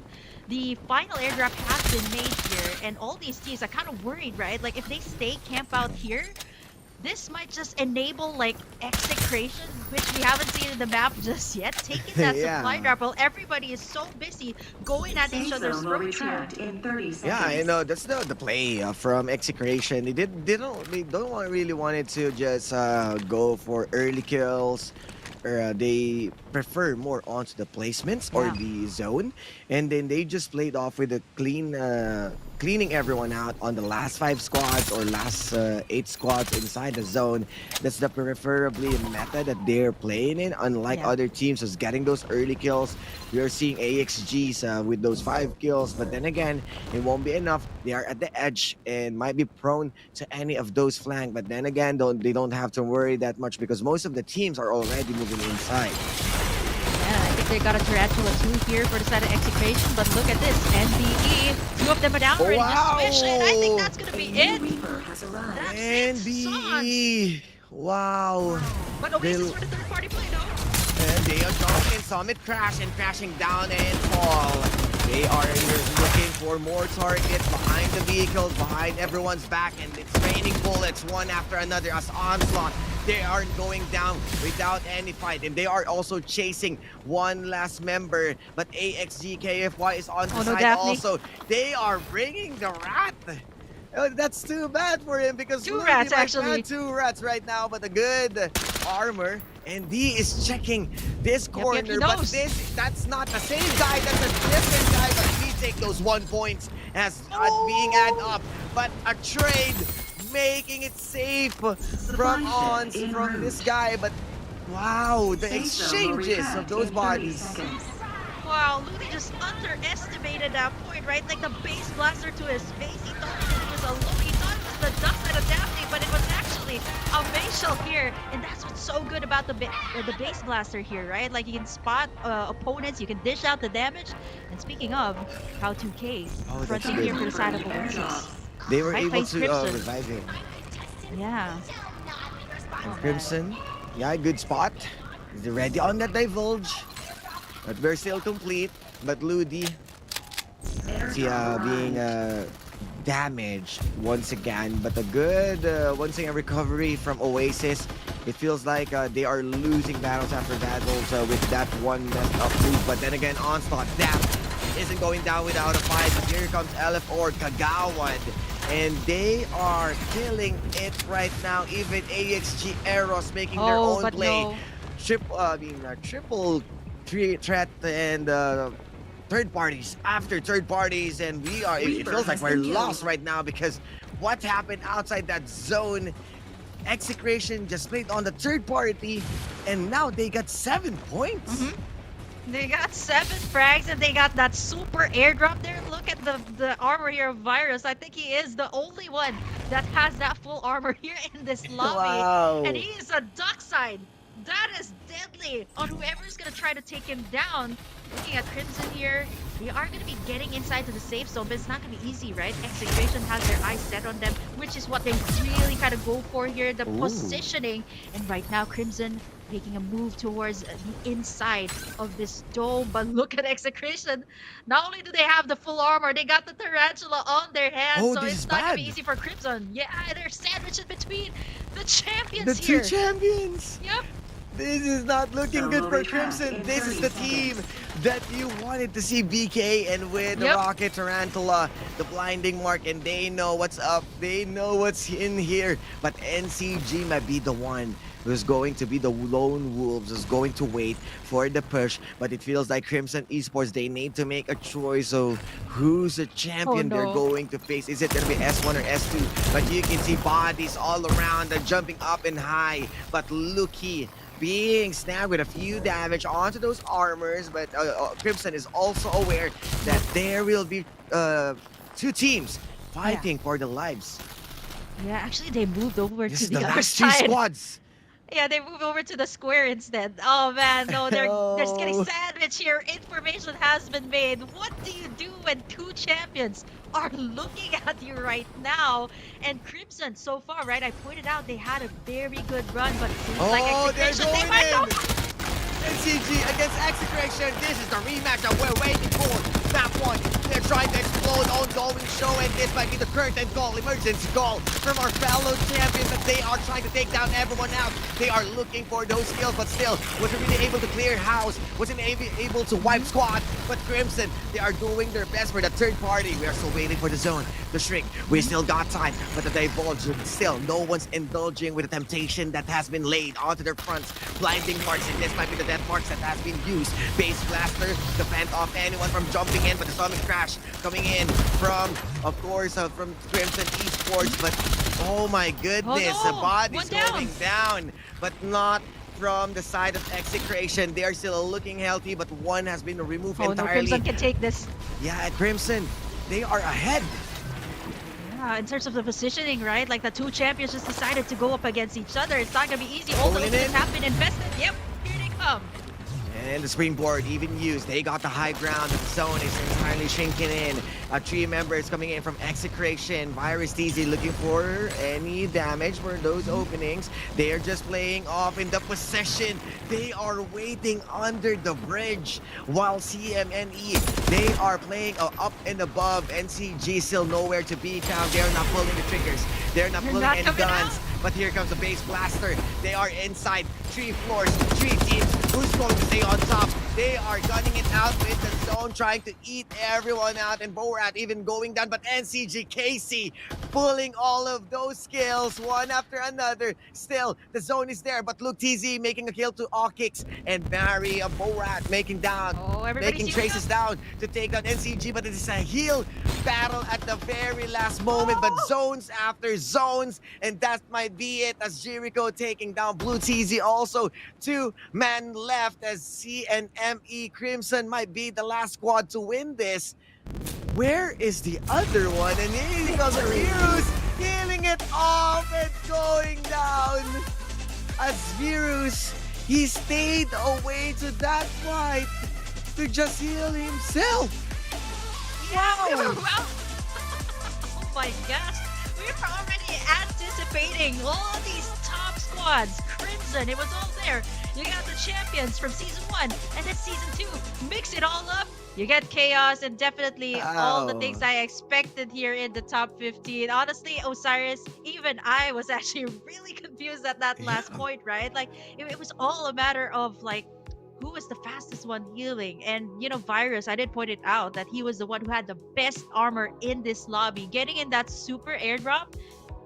K: The final airdrop has been made here, and all these teams are kind of worried, right? Like, if they stay camp out here, this might just enable like execration, which we haven't seen in the map just yet. Taking that supply drop while everybody is so busy going at each other's throats here.
C: In 30 seconds.
J: Yeah, I know that's the play from Execration. They don't really wanted to just go for early kills. They prefer more onto the placements or the zone, and then they just played off with a cleaning everyone out on the last 5 squads or last 8 squads inside the zone. That's the preferably method that they're playing in, unlike other teams who's getting those early kills. We are seeing AXGs with those 5 kills, but then again, it won't be enough. They are at the edge and might be prone to any of those flank, but then again, they don't have to worry that much because most of the teams are already moving inside.
K: Yeah, I think they got a Tarantula 2 here for the side of Execration, but look at this. NBE, 2 of them are down already.
J: Wow.
K: Just switch it. I think that's gonna be it.
C: Has arrived.
K: That's it,
J: NBE! Wow.
K: But Oasis for the third party play though.
J: And they are jumping in Summit Crash and crashing down and fall. They are looking for more targets behind the vehicles, behind everyone's back, and it's raining bullets one after another as Onslaught. They are going down without any fight, and they are also chasing one last member. But AXGKFY is on the side also. They are bringing the rat. That's too bad for him because
K: 2 rats actually.
J: 2 rats right now, but a good armor. And D is checking this corner,
K: he
J: but
K: knows.
J: that's not the same guy, that's a different guy, but we take those 1 points as being added up. But a trade making it safe from this guy, but wow, the exchanges of those bodies.
K: Wow, Ludi just underestimated that point, right? Like the base blaster to his face, he thought it was a low, he thought it was the dust that adapting, but it was actually a facial here, and that's what's so good about the base blaster here, right? Like you can spot opponents, you can dish out the damage, and speaking of, Proud 2K, fronting here for the side of Oasis.
J: They were
K: Right,
J: able
K: finds
J: to
K: Crimson.
J: revive him.
K: Yeah.
J: And Crimson, yeah, good spot. They're ready on that divulge. But we're still complete. But Ludi, being damaged once again. But a good once again recovery from Oasis. It feels like they are losing battles after battles with that one messed up move. But then again, Onslaught, that isn't going down without a fight. But here comes LF or Kagawad. And they are killing it right now. Even AXG Eros making their own play.
K: No.
J: Triple threat and third parties after third parties, and it feels like we're lost right now because what happened outside that zone. Execration just played on the third party, and now they got 7 points.
K: They got 7 frags and they got that super airdrop there. Look at the armor here of Virus. I think he is the only one that has that full armor here in this lobby.
J: Wow.
K: And he is a duck side. That is deadly on whoever's gonna try to take him down. Looking at Crimson here, they are gonna be getting inside to the safe zone, but it's not gonna be easy, right? Execution has their eyes set on them, which is what they really kind of go for here, the positioning. And right now, Crimson making a move towards the inside of this dome. But look at Execution. Not only do they have the full armor, they got the Tarantula on their hands, so it's not gonna be easy for Crimson. Yeah, they're sandwiched in between the champions
J: The
K: here.
J: 2 champions.
K: Yep.
J: This is not looking good for Crimson. This is the team that you wanted to see BK and with the Rocket Tarantula, the blinding mark, and they know what's up. They know what's in here. But NCG might be the one who's going to be the lone wolves, who's going to wait for the push. But it feels like Crimson Esports, they need to make a choice of who's the champion they're
K: no.
J: going to face. Is it going to be S1 or S2? But you can see bodies all around. They're jumping up and high. But Lucky being snagged with a few damage onto those armors. But Crimson is also aware that there will be two teams fighting for the lives.
K: Yeah, actually, they moved over
J: This
K: to
J: is
K: the
J: the
K: other
J: last two
K: side.
J: squads.
K: Yeah, they moved over to the square instead. Oh man, no, they're just getting
J: Oh.
K: sandwiched here. Information has been made. What do you do when two champions are looking at you right now? And Crimson, so far, right? I pointed out they had a very good run, but it seems like
J: They're
K: Execution,
J: going
K: they might go.
J: in. NCG against Execration. This is the rematch that we're waiting for. Map 1. They're trying to explode ongoing show, and this might be the curtain call, emergency call from our fellow champions that they are trying to take down everyone else. They are looking for those kills, but still wasn't really able to clear house, wasn't able to wipe squad. But Crimson, they are doing their best for the third party. We are still waiting for the zone, the shrink. We still got time, but the divulge, still no one's indulging with the temptation that has been laid onto their fronts. Blinding marks, and this might be the death marks that has been used. Base blaster to fend off anyone from jumping in, but the stomach crash coming in from, of course, from Crimson Esports. But oh my goodness,
K: Oh no,
J: the body's
K: one down.
J: going down, but not from the side of Execration. They are still looking healthy, but one has been removed
K: Oh no,
J: entirely.
K: Crimson can take this.
J: Yeah, at Crimson, they are ahead.
K: Yeah, in terms of the positioning, right? Like the two champions just decided to go up against each other. It's not gonna be easy. All the
J: Rolling
K: openings
J: in.
K: have been invested. Yep, here they come.
J: And the springboard even used. They got the high ground. The zone is entirely shrinking in. Three members coming in from Execration. Virus TZ looking for any damage for those openings. They are just playing off in the possession. They are waiting under the bridge. While CMNE, they are playing up and above. NCG still nowhere to be found. They're not pulling the triggers. They're not pulling
K: not
J: any
K: coming
J: guns. But here comes the base blaster. They are inside 3 floors, 3 teams. Who's going to stay on top? They are gunning it out with the zone, trying to eat everyone out. And Borat even going down. But NCG Casey pulling all of those skills one after another. Still, the zone is there. But look, TZ making a kill to Okix. And Barry Borat making
K: everybody's healing
J: traces down to take on NCG. But it is a heal battle at the very last moment. But zones after zones. And that might be it as Jericho taking down Blue TZ. Also, 2 men left as CNME Crimson might be the last squad to win this. Where is the other one? And here goes Virus healing it off and going down. As Virus, he stayed away to that fight to just heal himself.
K: Wow! Oh my gosh! We were already anticipating all these top squads. Crimson, it was all there. You got the champions from Season 1 and then Season 2. Mix it all up. You get chaos and definitely all the things I expected here in the top 15. Honestly, Osiris, even I was actually really confused at that last point, right? Like, it was all a matter of, like, who was the fastest one healing? And, you know, Virus, I did point it out that he was the one who had the best armor in this lobby. Getting in that super airdrop,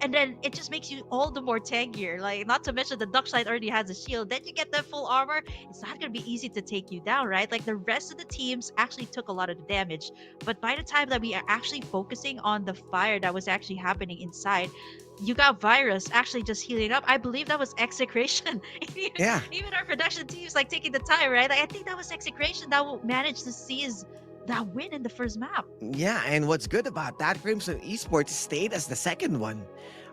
K: and then it just makes you all the more tankier. Like, not to mention the Duckshite already has a shield. Then you get that full armor. It's not going to be easy to take you down, right? Like, the rest of the teams actually took a lot of the damage. But by the time that we are actually focusing on the fire that was actually happening inside, you got Virus actually just healing up. I believe that was Execration.
J: Yeah.
K: Even our production teams like taking the time, right? Like, I think that was Execration that will manage to seize that win in the first map.
J: Yeah, and what's good about that, Crimson Esports stayed as the second one.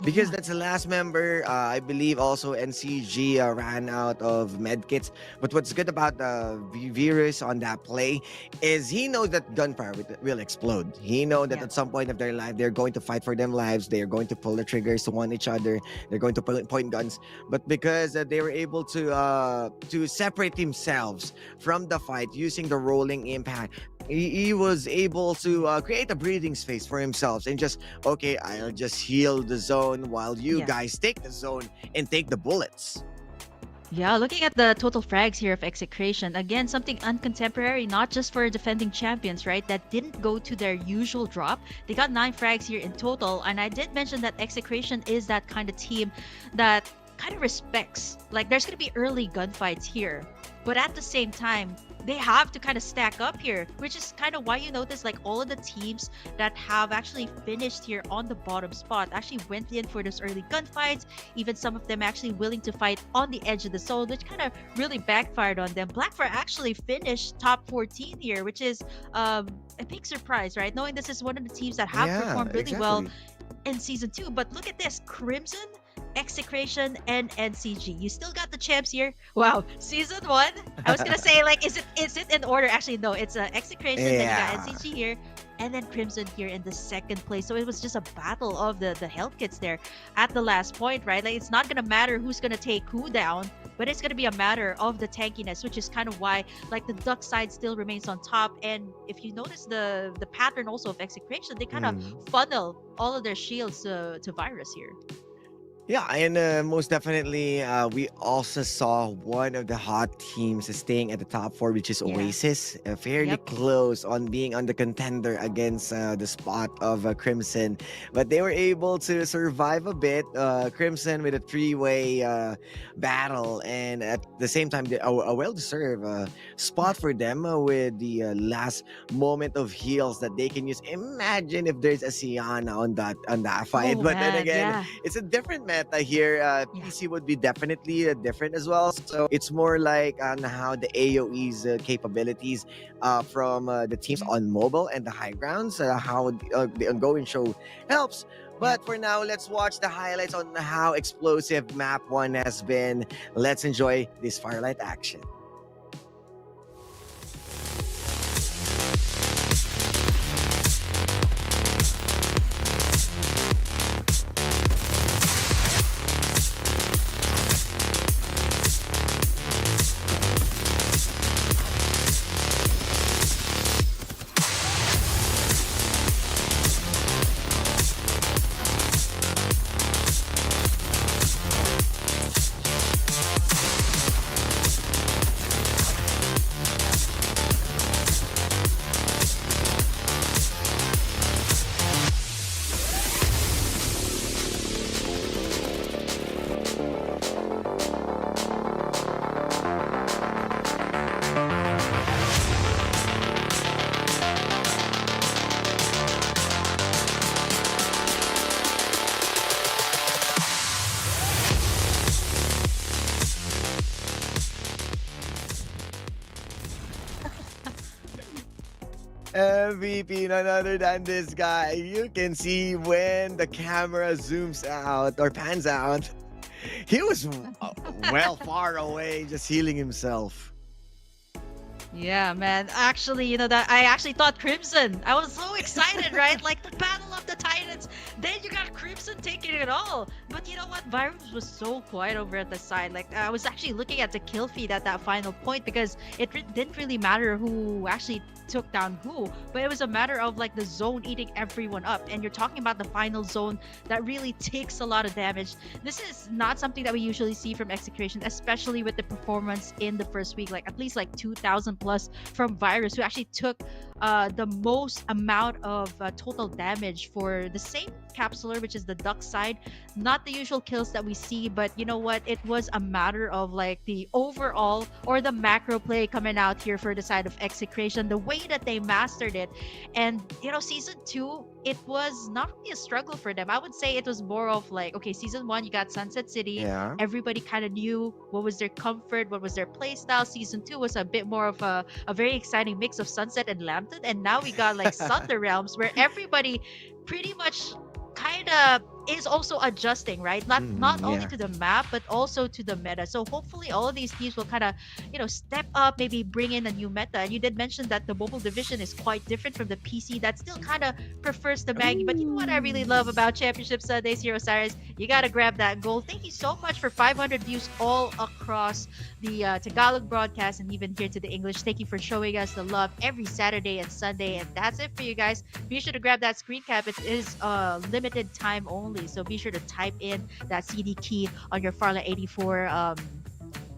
J: Because that's the last member. I believe also NCG ran out of medkits. But what's good about Virus on that play is he knows that gunfire will explode. He knows that at some point of their life, they're going to fight for them lives. They're going to pull the triggers to one each other. They're going to point guns. But because they were able to separate themselves from the fight using the rolling impact, he was able to create a breathing space for himself and just, okay, I'll just heal the zone while you guys take the zone and take the bullets.
K: Yeah, looking at the total frags here of Execration, again, something uncontemporary, not just for defending champions, right? That didn't go to their usual drop. They got 9 frags here in total, and I did mention that Execration is that kind of team that kind of respects. Like, there's going to be early gunfights here, but at the same time, they have to kind of stack up here, which is kind of why you notice like all of the teams that have actually finished here on the bottom spot actually went in for those early gunfights. Even some of them actually willing to fight on the edge of the zone, which kind of really backfired on them. Blackfire actually finished top 14 here, which is a big surprise, right? Knowing this is one of the teams that have performed really well in season 2. But look at this, Crimson, Execration, and NCG. You still got the champs here. Wow, season 1. I was gonna say like, is it in order? Actually, no. It's Execration, then you got NCG here, and then Crimson here in the second place. So it was just a battle of the health kits there at the last point, right? Like, it's not gonna matter who's gonna take who down, but it's gonna be a matter of the tankiness, which is kind of why like the duck side still remains on top. And if you notice the pattern also of Execration, they kind of funnel all of their shields to Virus here.
J: Yeah, and most definitely, we also saw one of the hot teams staying at the top 4, which is Oasis, fairly close on being on the contender against the spot of Crimson, but they were able to survive a bit. Crimson with a 3-way battle, and at the same time, a well-deserved spot for them with the last moment of heals that they can use. Imagine if there's a Siana on that fight, but then again, it's a different meta here. PC would be definitely different as well. So it's more like on how the AoE's capabilities from the teams on mobile and the high grounds, how the ongoing show helps. But for now, let's watch the highlights on how explosive map 1 has been. Let's enjoy this Farlight action. MVP, none other than this guy. You can see when the camera zooms out or pans out, he was well far away, just healing himself.
K: Yeah, man. Actually, you know that I actually thought Crimson. I was so excited, right? Like the Battle of the Titans. Then you got Crimson taking it all. But you know what? Virus was so quiet over at the side. Like, I was actually looking at the kill feed at that final point because it didn't really matter who actually took down who, but it was a matter of like the zone eating everyone up. And you're talking about the final zone that really takes a lot of damage. This is not something that we usually see from Execration, especially with the performance in the first week. Like at least like 2,000 plus from Virus, who actually took the most amount of total damage for the same capsular, which is the duck side. Not the usual kills that we see, but you know what? It was a matter of like the overall or the macro play coming out here for the side of Execration, the way that they mastered it. And you know, season 2, it was not really a struggle for them. I would say it was more of like, okay, season 1, you got Sunset City.
J: Yeah.
K: Everybody kind of knew what was their comfort, what was their play style. Season 2 was a bit more of a very exciting mix of Sunset and Lambton. And now we got like Thunder Realms, where everybody pretty much kind of is also adjusting, right? Not only to the map, but also to the meta. So hopefully all of these teams will kind of, you know, step up, maybe bring in a new meta. And you did mention that the mobile division is quite different from the PC that still kind of prefers the Maggie. But you know what I really love about Championship Sundays here, Osiris? You got to grab that gold. Thank you so much for 500 views all across the Tagalog broadcast and even here to the English. Thank you for showing us the love every Saturday and Sunday. And that's it for you guys. Be sure to grab that screen cap. It is limited time only. So be sure to type in that CD key on your Farlight 84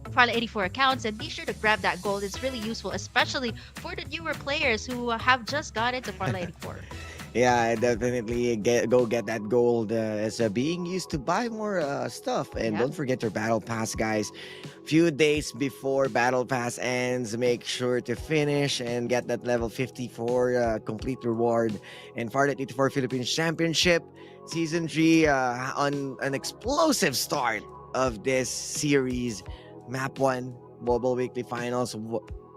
K: Farlight 84 accounts and be sure to grab that gold. It's really useful, especially for the newer players who have just got into Farlight 84.
J: Yeah, definitely get that gold as being used to buy more stuff. And
K: Yeah.
J: don't forget your battle pass, guys. Few days before battle pass ends, make sure to finish and get that level 54 complete reward. And Farlight 84 Philippines Championship Season 3 on an explosive start of this series. Map 1, Mobile Weekly Finals.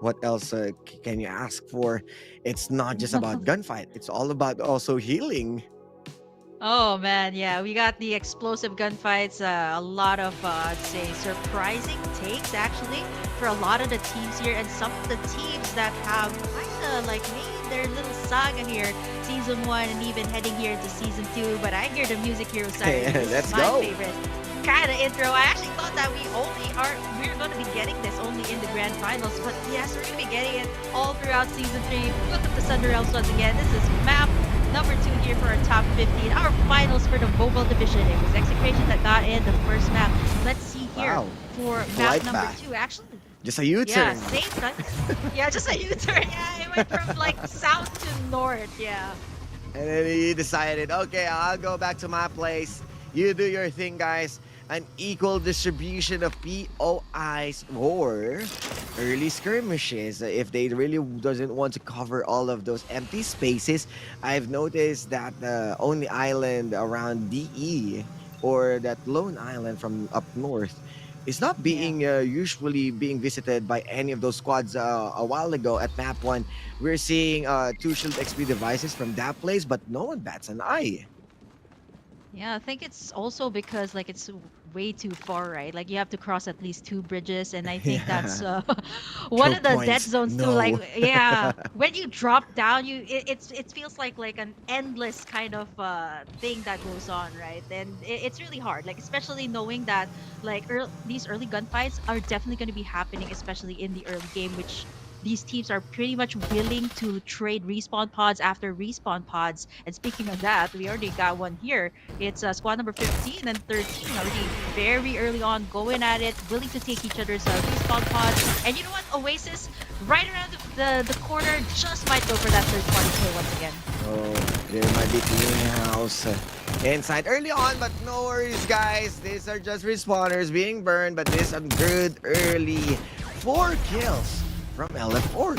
J: What else can you ask for? It's not just about gunfight. It's all about also healing.
K: Oh man, yeah, we got the explosive gunfights. A lot of, I'd say, surprising takes actually for a lot of the teams here, and some of the teams that have kind of like made their little saga here, season 1, and even heading here into season 2. But I hear the music hero side. This
J: Let's
K: is my
J: go.
K: favorite kind of intro. I actually thought that we're going to be getting this only in the grand finals, but yes, we're going to be getting it all throughout season 3. Look at the Thunder Elves once again. This is map number 2 here for our top 15. Our finals for the mobile division. It was Execration that got in the first map. Let's see here
J: Wow.
K: for map
J: Flight
K: number
J: path.
K: 2. Actually,
J: Just a U-turn.
K: yeah, same gun. Yeah, just a U-turn. Yeah, it went from like south to north. Yeah.
J: And then he decided, okay, I'll go back to my place. You do your thing, guys. An equal distribution of POIs or early skirmishes. If they really doesn't want to cover all of those empty spaces, I've noticed that the only island around DE or that lone island from up north is not being usually being visited by any of those squads. A while ago at map 1, we're seeing 2 shield XP devices from that place, but no one bats an eye.
K: Yeah, I think it's also because like it's way too far, right? Like you have to cross at least 2 bridges, and I think that's
J: Yeah.
K: one
J: Choke
K: of the dead
J: points.
K: zones too.
J: No.
K: Like yeah, when you drop down, it feels like an endless kind of thing that goes on, right? And it's really hard, like especially knowing that like these early gunfights are definitely going to be happening, especially in the early game, which these teams are pretty much willing to trade respawn pods after respawn pods. And speaking of that, we already got one here. It's squad number 15 and 13 already very early on going at it, willing to take each other's respawn pods. And you know what? Oasis, right around the corner, just might go for that third party kill once again.
J: Oh, there might be cleaning house inside early on, but no worries, guys. These are just respawners being burned, but this a good early 4 kills from LF Org.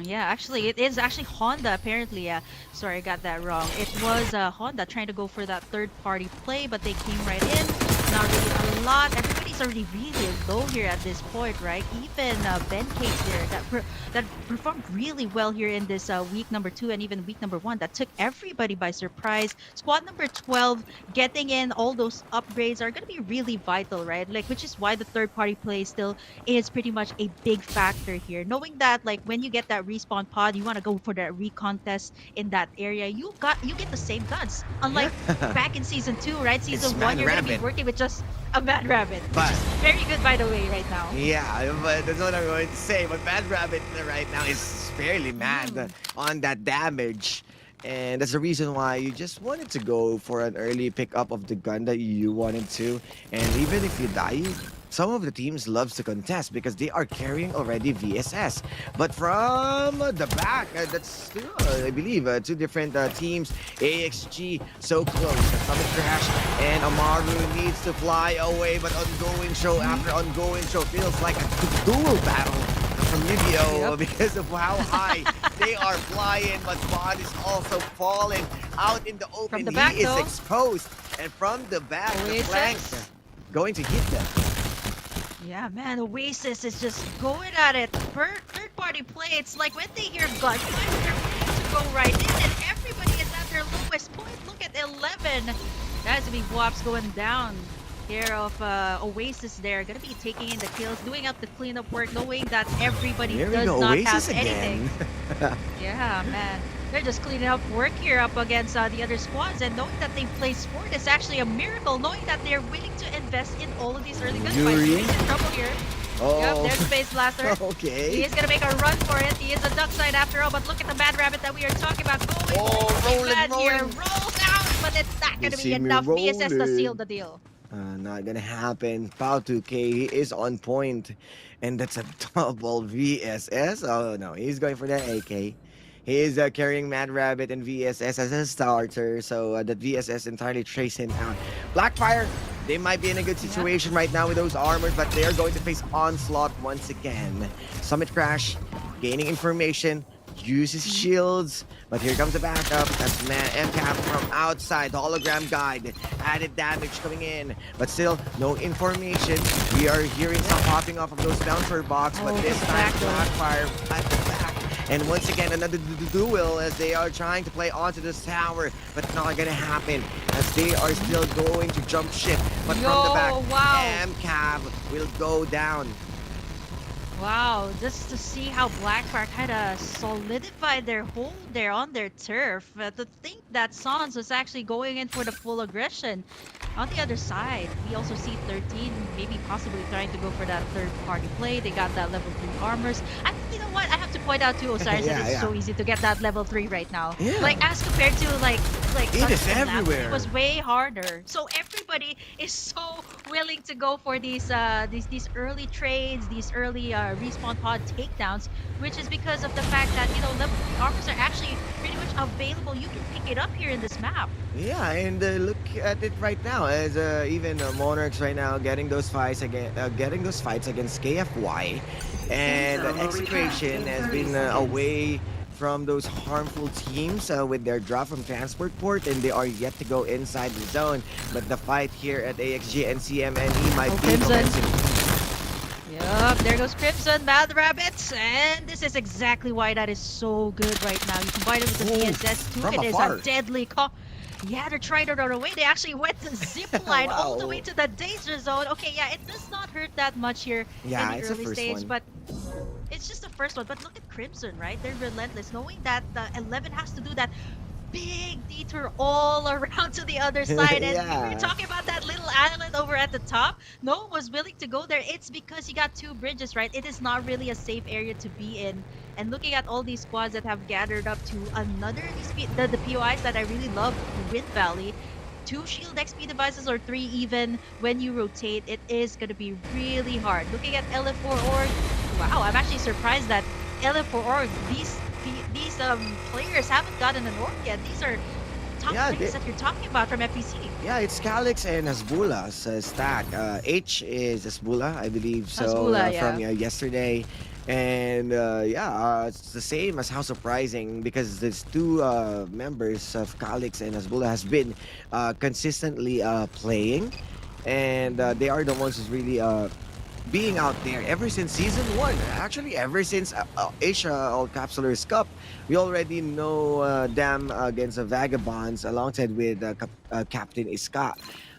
K: Yeah, actually, it is actually Honda, apparently. Sorry, I got that wrong. It was Honda trying to go for that third-party play, but they came right in. Not really a lot. Everybody's already really low here at this point, right? Even Ben Case there, that performed really well here in this week number 2 and even week number 1. That took everybody by surprise. Squad number 12 getting in all those upgrades are going to be really vital, right? Like, which is why the third-party play still is pretty much a big factor here. Knowing that, like, when you get that respawn pod, you want to go for that recontest in that area. You get the same guns, unlike back in season 2, right? Season 1, you're going to be working with just a Mad Rabbit, which is very good, by the way, right now.
J: Yeah, but that's what I'm going to say. But Mad Rabbit right now is fairly mad on that damage. And that's the reason why you just wanted to go for an early pickup of the gun that you wanted to. And even if you die, some of the teams loves to contest because they are carrying already VSS. But from the back, that's still, I believe, 2 different teams. AXG so close. Atomic Crash and Amaru needs to fly away, but ongoing show after ongoing show feels like a dual battle from Yu-Gi-Oh! Because of how high they are flying, but Bond is also falling out in the open.
K: From the back,
J: he is
K: though.
J: exposed, and from the back, the flank going to hit them.
K: Yeah, man, Oasis is just going at it. Third-party play, it's like when they hear gunfire, they're ready to go right in, and everybody is at their lowest point. Look at 11. That's gonna be Wops going down. Here of Oasis there, gonna be taking in the kills, doing up the cleanup work, knowing that everybody
J: There we
K: does
J: go,
K: not
J: Oasis
K: have anything.
J: again.
K: Yeah, man. They're just cleaning up work here up against the other squads, and knowing that they play sport is actually a miracle, knowing that they're willing to invest in all of these early gunfights.
J: Yuri?
K: He's in trouble here.
J: Oh.
K: Yep, there's Space Blaster.
J: Okay.
K: He is gonna make a run for it. He is a duck side after all, but look at the Mad Rabbit that we are talking about going
J: rolling,
K: here.
J: rolling.
K: Rolls out, but it's not
J: You
K: gonna
J: see
K: be
J: me
K: enough VSS to
J: rolling.
K: seal the deal.
J: Not gonna happen. Pau 2K, he is on point. And that's a double VSS. Oh no, he's going for that AK. He is carrying Mad Rabbit and VSS as a starter, so that VSS entirely tracing out. Blackfire, they might be in a good situation right now with those armors, but they are going to face Onslaught once again. Summit Crash, gaining information, uses shields, but here comes the backup. That's MCAP from outside. The hologram guide, added damage coming in, but still no information. We are hearing some popping off of those bouncer box, but this time Blackfire at the back. And once again, another duel as they are trying to play onto this tower, but not gonna happen as they are still going to jump ship. But from the back, MCAV will go down.
K: Wow, just to see how Blackfire kind of solidified their hold there on their turf. To think that Sans was actually going in for the full aggression. On the other side, we also see 13 maybe possibly trying to go for that third-party play. They got that level 3 armors. And you know what? I have to point out to Osiris that it's so easy to get that level 3 right now. Like as compared to like
J: it is everywhere.
K: It was way harder. So everybody is so willing to go for these early trades, these early respawn pod takedowns, which is because of the fact that level 3 armors are actually pretty much available. You can pick it up here in this map.
J: Yeah, and look at it right now as even Monarchs right now getting those fights against KFY, and Execration has been away from those harmful teams with their drop from transport port, and they are yet to go inside the zone. But the fight here at AXG and CMNE might be commencing.
K: Yup, there goes Crimson, Mad Rabbits, and this is exactly why that is so good right now. You combine it with the VSS2, it is a deadly Yeah, they're trying to run away. They actually went to zip line all the way to the danger zone. Okay, yeah, it does not hurt that much here in the early stage, but it's just the first one. But look at Crimson, right? They're relentless, knowing that the 11 has to do that big detour all around to the other side. And we were talking about that little island over at the top. No one was willing to go there. It's because you got 2 bridges, right? It is not really a safe area to be in. And looking at all these squads that have gathered up to another, the POIs that I really love, Wind Valley, 2 shield XP devices or 3 even when you rotate, it is going to be really hard. Looking at LF4 Org, wow, I'm actually surprised that LF4 Org, these players haven't gotten an org yet. These are top players that you're talking about from FPC.
J: Yeah, it's Calix and Hasbulla's stack. H is Hasbulla, I believe so, from yesterday. And it's the same as House of Rising, because there's 2 members of Calix and Hasbulla has been consistently playing, and they are the ones who's really being out there ever since season 1. Actually, ever since Asia All-Capsulars Cup, we already know them against the Vagabonds alongside with Captain Iska.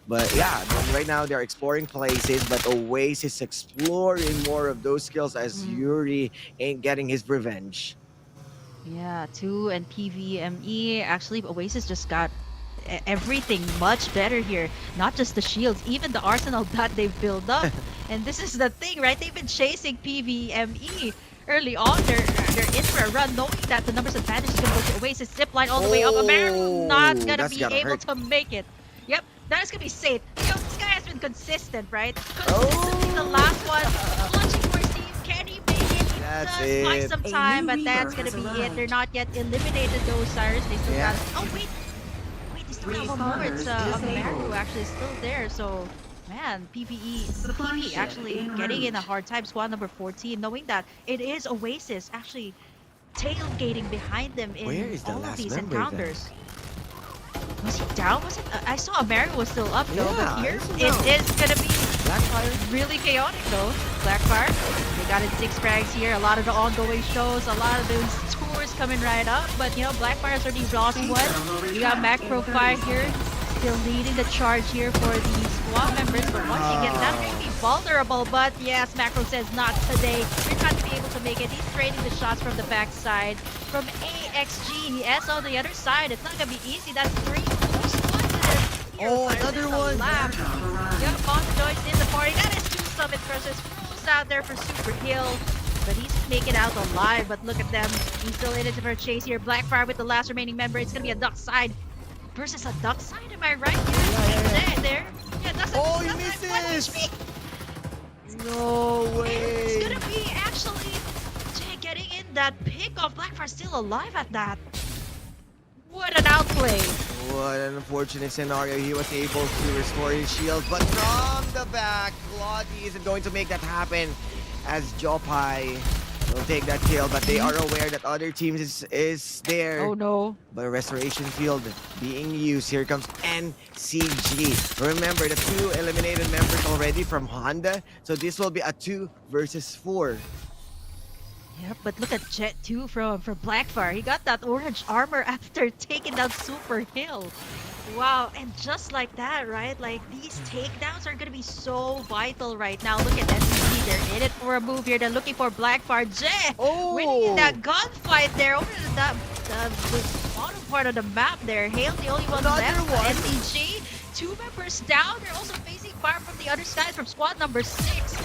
J: But yeah, right now they're exploring places, but Oasis exploring more of those skills as Yuri ain't getting his revenge.
K: Yeah, 2 and PVME. Actually, Oasis just got everything much better here. Not just the shields, even the arsenal that they've built up. And this is the thing, right? They've been chasing PVME early on. They're in for a run, knowing that the numbers advantage is going to go to Oasis. Zipline all the way up. America not going to be able to make it. Yep, that is going to be safe. This guy has been consistent, right? Consistently the last one. Clutching for his team. Can he make it? He does buy some time, but that's going to be it. They're not yet eliminated, though, Cyrus. They still got... Oh, wait, they still have one more. It's America who actually is still there, so... Man, PvE actually getting in a hard time. Squad number 14, knowing that it is Oasis actually tailgating behind them in all of these encounters. Was he down? Was it? I saw America was still up though, but here it is gonna be really chaotic though. Blackfire, they got in 6 frags here. A lot of the ongoing shows, a lot of those tours coming right up. But Blackfire's already lost one. You got Macro Fire here, still leading the charge here for the squad members. But once you get that, they're be vulnerable. But yes, Macro says not today. You're not gonna be able to make it. He's trading the shots from the backside. From AXG, S on the other side. It's not gonna be easy. That's 3 more squads in there.
J: Oh, another one.
K: Yep, Monjoy's in the party. That is 2 Summit Crushers. Froze out there for Super Kill. But he's making out alive. But look at them. He's still in it for a chase here. Blackfire with the last remaining member. It's gonna be a duck side versus a duck side. Am I right? There. Yeah, that's
J: he misses.
K: No way. It's gonna be actually getting in that pick off. Blackfire's still alive at that. What an outplay.
J: What an unfortunate scenario. He was able to restore his shield, but from the back, Claudie isn't going to make that happen as Jopai will take that kill, but they are aware that other teams is there.
K: Oh no.
J: But restoration field being used. Here comes NCG. Remember, the 2 eliminated members already from Honda, so this will be a 2 versus 4.
K: Yep, but look at Jet 2 from Blackfire. He got that orange armor after taking down Super Hill. Wow, and just like that, right? Like, these takedowns are gonna be so vital right now. Look at SCG, they're in it for a move here. They're looking for Blackfire. Jet winning in that gunfight there over the bottom part of the map there. Hale, the only one left. SCG, 2 members down. They're also facing fire from the other side from squad number 6.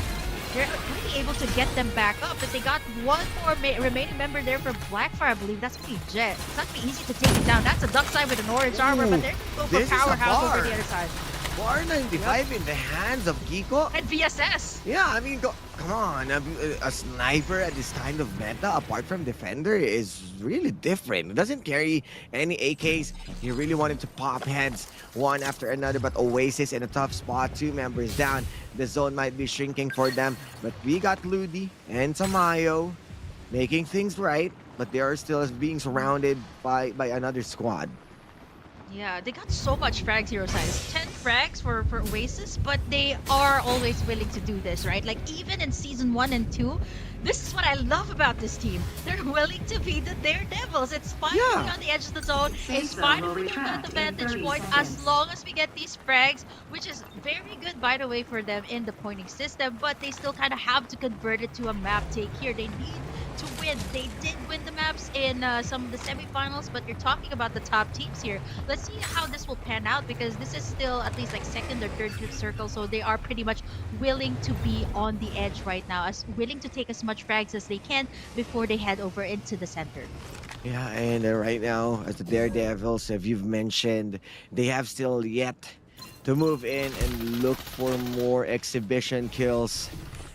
K: They're really able to get them back up, but they got one more remaining member there from Blackfire, I believe. That's gonna be Jet. It's not gonna be easy to take it down. That's a duck side with an orange armor, but they're gonna go for Powerhouse over the other side.
J: Bar 95 in the hands of Kiko.
K: And VSS.
J: Yeah, I mean, come on. A sniper at this kind of meta, apart from Defender, is really different. It doesn't carry any AKs. He really wanted to pop heads one after another, but Oasis in a tough spot. 2 members down. The zone might be shrinking for them, but we got Ludi and Tamayo making things right, but they are still being surrounded by another squad.
K: Yeah, they got so much frags, Hero Size. 10 frags for Oasis, but they are always willing to do this, right? Like, even in Season 1 and 2, this is what I love about this team. They're willing to be the daredevils. It's fine to be on the edge of the zone. It's fine if we don't get the vantage point as long as we get these frags, which is very good, by the way, for them in the pointing system, but they still kind of have to convert it to a map take here. They need to win. They did win the maps in some of the semifinals, but you're talking about the top teams here. Let's see how this will pan out, because this is still at least like 2nd or 3rd group circle, so they are pretty much willing to be on the edge right now, as willing to take as much frags as they can before they head over into the center.
J: Yeah, and right now, as the Daredevils, as you've mentioned, they have still yet to move in and look for more exhibition kills.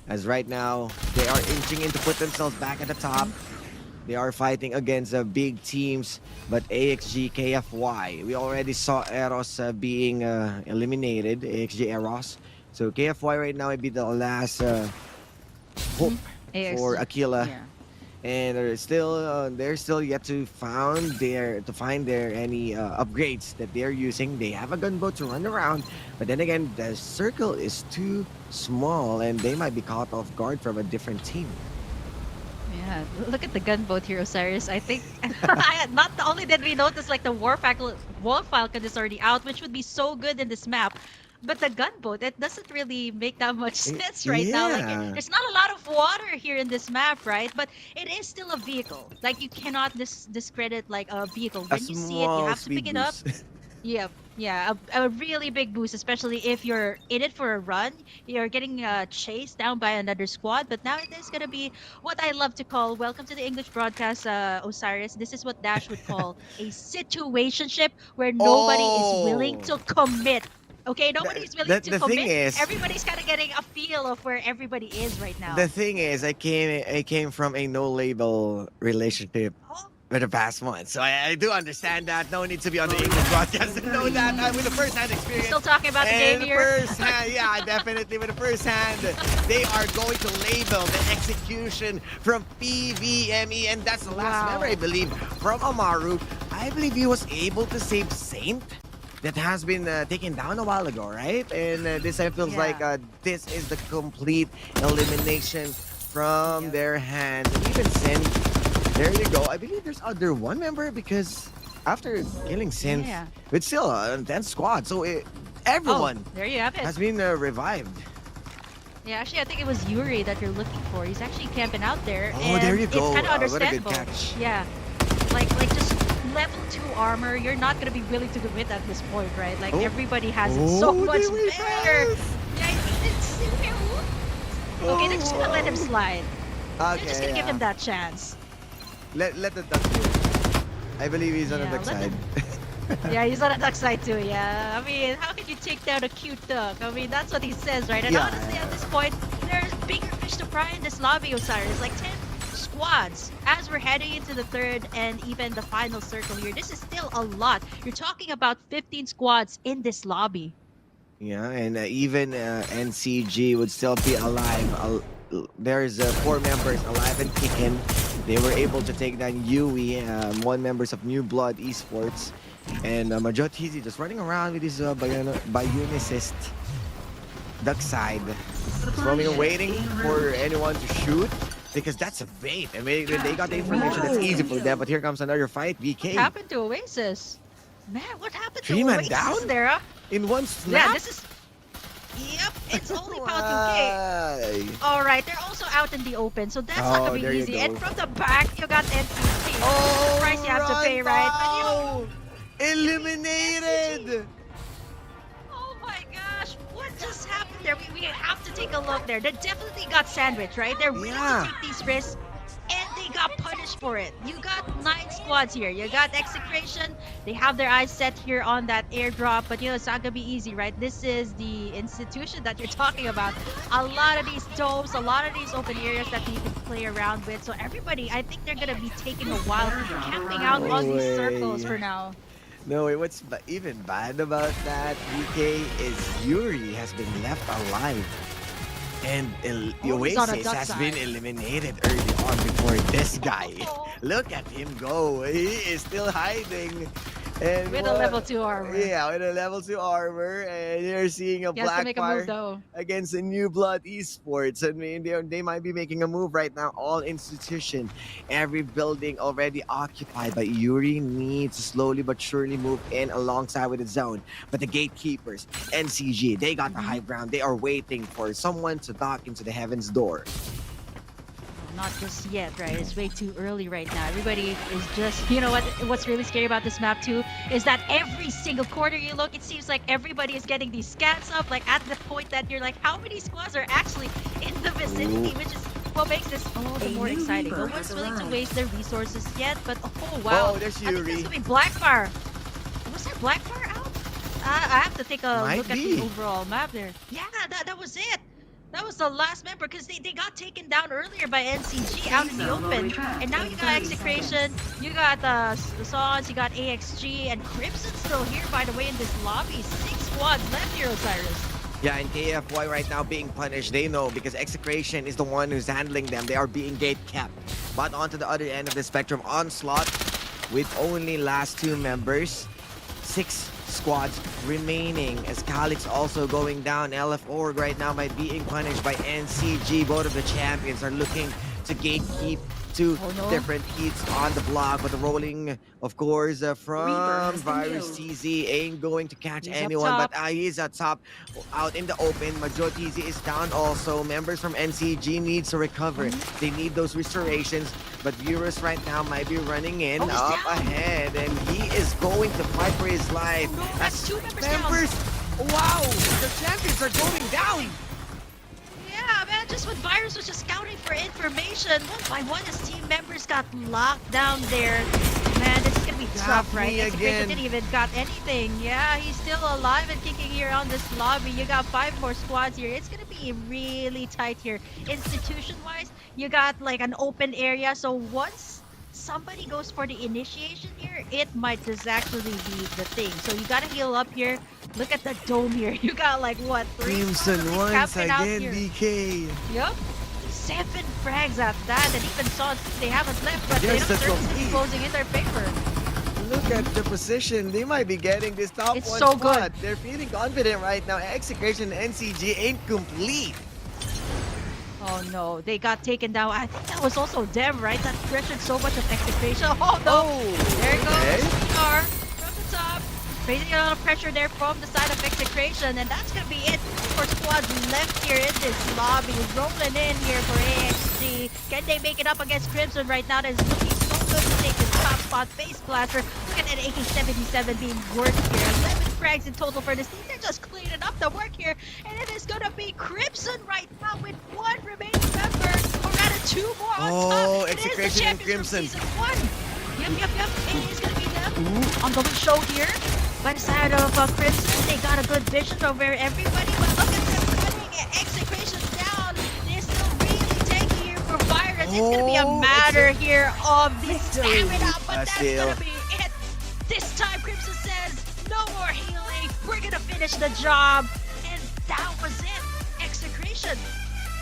J: As right now, they are inching in to put themselves back at the top. They are fighting against big teams, but AXG, KFY, we already saw Eros being eliminated, AXG Eros. So KFY right now would be the last hope for Aquila.
K: Yeah.
J: And they're still yet to find their any upgrades that they're using. They have a gunboat to run around, but then again, the circle is too small, and they might be caught off guard from a different team.
K: Yeah, look at the gunboat here, Osiris. I think not only did we notice like the War Falcon is already out, which would be so good in this map, but the gunboat, it doesn't really make that much sense right now. Like, there's not a lot of water here in this map, right? But it is still a vehicle. Like, you cannot discredit like a vehicle. When you see it, you have to pick it up. Yeah, a really big boost, especially if you're in it for a run. You're getting chased down by another squad. But now it is going to be what I love to call, welcome to the English broadcast, Osiris. This is what Dash would call a situationship, where nobody is willing to commit. Okay, nobody's willing to commit. Everybody's kind of getting a feel of where everybody is right now.
J: The thing is, I came from a no-label relationship for the past month, so I do understand that. No need to be on the English broadcast to know that. With the first-hand experience.
K: Still talking about the game here?
J: First-hand, yeah, definitely. With the first-hand, they are going to label the execution from PVME, and that's the last member, I believe, from Amaru. I believe he was able to save Saint. That has been taken down a while ago, right? And this time feels like this is the complete elimination from their hands. And even Sin, there you go. I believe there's other one member, because after killing Sin, it's still an intense squad. So everyone
K: there you have it.
J: has been revived.
K: Yeah, actually, I think it was Yuri that you're looking for. He's actually camping out there.
J: Oh, there you go.
K: It's kind of understandable.
J: What a good catch.
K: Yeah, like just level 2 armor, you're not gonna be willing to commit at this point, right? Like, everybody has it so much better. Yeah, it's okay, they're just gonna let him slide. They're just gonna give him that chance.
J: Let the duck do it. I believe he's on the duck side.
K: Yeah, he's on the duck side too, yeah. I mean, how can you take down a cute duck? I mean, that's what he says, right? And honestly, at this point, there's bigger fish to fry in this lobby, Osiris. Like, 10 squads as we're heading into the third and even the final circle here. This is still a lot. You're talking about 15 squads in this lobby.
J: Yeah, and even NCG would still be alive. There's 4 members alive and kicking. They were able to take down Yui, 1 members of New Blood Esports, and Majotizi just running around with his Bionicist duck side. Just roaming and waiting for anyone to shoot. Because that's a bait. I mean, they got the information that's easy for them. But here comes another fight. BK.
K: What happened to Oasis? Man, what happened to
J: 3 man
K: Oasis
J: down?
K: there? Huh?
J: In one snap?
K: Yeah, this is... Yep, it's only Pal2K. Alright, they're also out in the open, so that's not gonna be easy. And from the back, you got NPC.
J: Oh,
K: the price you have to pay, right? But
J: eliminated!
K: Oh my gosh, what just happened there? We have to take a look there. They definitely got sandwiched, right? They're willing to take these risks, and they got punished for it. You got 9 squads here. You got Execration. They have their eyes set here on that airdrop, but it's not gonna be easy, right? This is the institution that you're talking about. A lot of these domes, a lot of these open areas that you can play around with. So everybody, I think they're gonna be taking a while camping out on these circles for now.
J: No, what's even bad about that, BK, is Yuri has been left alive. And Oasis has been eliminated early on before this guy. Look at him go. He is still hiding. And
K: with a level 2 armor.
J: Yeah, with a level 2 armor. And you're seeing a Blackfire against a New Blood Esports. I mean, they might be making a move right now. All institution, every building already occupied. But Yuri needs to slowly but surely move in alongside with the zone. But the gatekeepers, NCG, they got the high ground. They are waiting for someone to knock into the heaven's door.
K: Not just yet, right? It's way too early right now. Everybody is just, you know what's really scary about this map too is that every single corner you look, it seems like everybody is getting these scans up, like at the point that you're like, how many squads are actually in the vicinity, which is what makes this all the more exciting. No one's willing to waste their resources yet, but oh wow.
J: Oh, there's Yuri.
K: I think this will be Blackfire. Was there Blackfire out? I have to take a look at the overall map there. Yeah, that was it. That was the last member because they got taken down earlier by NCG out in the open. And now you got Execration, you got the Sons, you got AXG, and Crimson's still here, by the way, in this lobby. 6 squads left here, Osiris.
J: Yeah, and KFY right now being punished. They know because Execration is the one who's handling them. They are being gate kept. But onto the other end of the spectrum, Onslaught with only last 2 members. 6 squads remaining as Calix also going down. LF Org right now by being punished by NCG. Both of the champions are looking to gatekeep 2 different heats on the block, but the rolling, of course, from Virus TZ ain't going to catch anyone, but he's at top, out in the open. Majo TZ is down also. Members from NCG needs to recover. They need those restorations, but viewers right now might be running in up ahead, and he is going to fight for his life.
K: That's 2 members
J: down. Wow, the champions are going down.
K: Yeah, man, just when Virus was just scouting for information, one by one his team members got locked down there. Man, this is gonna be tough, right? Execration didn't even got anything. Yeah, he's still alive and kicking here on this lobby. You got 5 more squads here. It's gonna be really tight here. Institution-wise, you got like an open area, so once somebody goes for the initiation here, it might just actually be the thing. So you gotta heal up here. Look at the dome here. You got like what, 3
J: Crimson once again, DK.
K: Yup. 7 frags at that, and even Sons, they haven't left, but they're certainly closing in their favor.
J: Look at the position. They might be getting this top 1
K: so
J: spot.
K: good.
J: They're feeling confident right now. Execration NCG ain't complete.
K: Oh no, they got taken down. I think that was also them, right? That pressured so much of Execration. Oh no! There goes CR from the top. Facing a lot of pressure there from the side of Execration, and that's gonna be it for squads left here in this lobby. Rolling in here for AXG. Can they make it up against Crimson right now? That is looking so good to take this top spot. Face blaster. Look at that AK-77 being worked here. 11 frags in total for this team. They're just cleaning up the work here, and it is gonna be Crimson right now with 1 remaining member, or rather 2 more on top.
J: Execration and Crimson.
K: Yep. It is gonna be them. Ongoing show here. By the side of Crimson, they got a good vision over everybody, but look at them cutting Execration down. They're still really tanky here for Virus. It's gonna be a matter here of the stamina, but that's
J: still.
K: gonna be it. This time, Crimson says, no more healing. We're gonna finish the job. And that was it. Execration.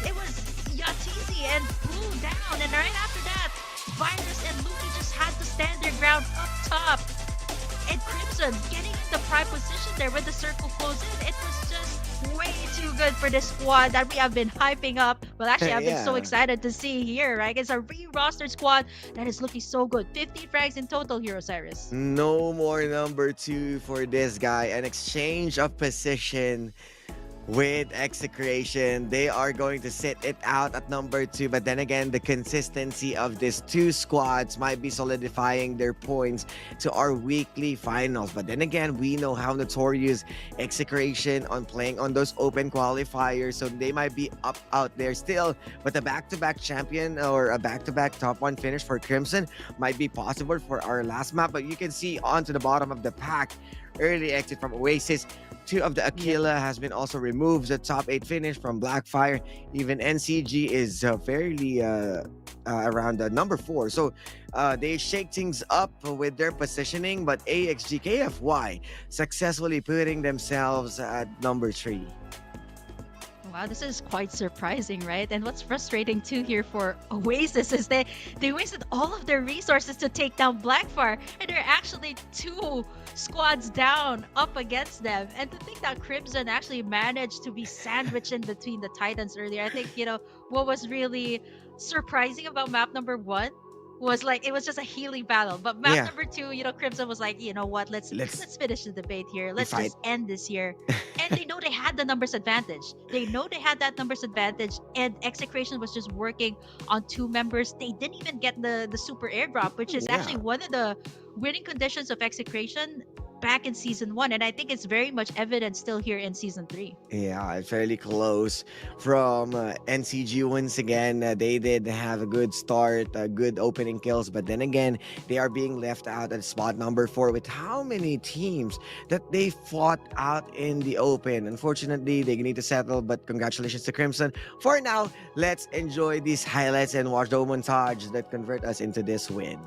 K: It was Yatizi and Blue down. And right after that, Virus and Luki just had to stand their ground up top. And Crimson getting in the prime position there when the circle closed in. It was just way too good for this squad that we have been hyping up. Well, actually, I've been so
J: Yeah.
K: excited to see here, right? It's a re-rostered squad that is looking so good. 50 frags in total here, Osiris.
J: No more number 2 for this guy. An exchange of position with Execration. They are going to sit it out at number 2, but then again, the consistency of these two squads might be solidifying their points to our weekly finals. But then again, we know how notorious Execration on playing on those open qualifiers, so they might be up out there still. But a back-to-back champion or a back-to-back top 1 finish for Crimson might be possible for our last map. But you can see onto the bottom of the pack, early exit from Oasis. 2 of the Aquila has been also removed. The top 8 finish from Blackfire. Even NCG is fairly around number 4. So they shake things up with their positioning, but AXGKFY successfully putting themselves at number 3.
K: Wow, this is quite surprising, right? And what's frustrating too here for Oasis is they wasted all of their resources to take down Blackfire, and they're actually 2 squads down up against them. And to think that Crimson actually managed to be sandwiched in between the Titans earlier, I think, what was really surprising about map number 1 was like it was just a healing battle. But map number 2, Crimson was like, you know what, let's finish the debate here. Let's just end this here. And they know they had the numbers advantage. They know they had that numbers advantage, and Execration was just working on 2 members. They didn't even get the super airdrop, which is actually one of the winning conditions of Execration back in season 1, and I think it's very much evident still here in season 3.
J: Yeah, fairly close from NCG once again. They did have a good start, good opening kills, but then again, they are being left out at spot number 4 with how many teams that they fought out in the open. Unfortunately, they need to settle, but congratulations to Crimson. For now, let's enjoy these highlights and watch the montage that convert us into this win.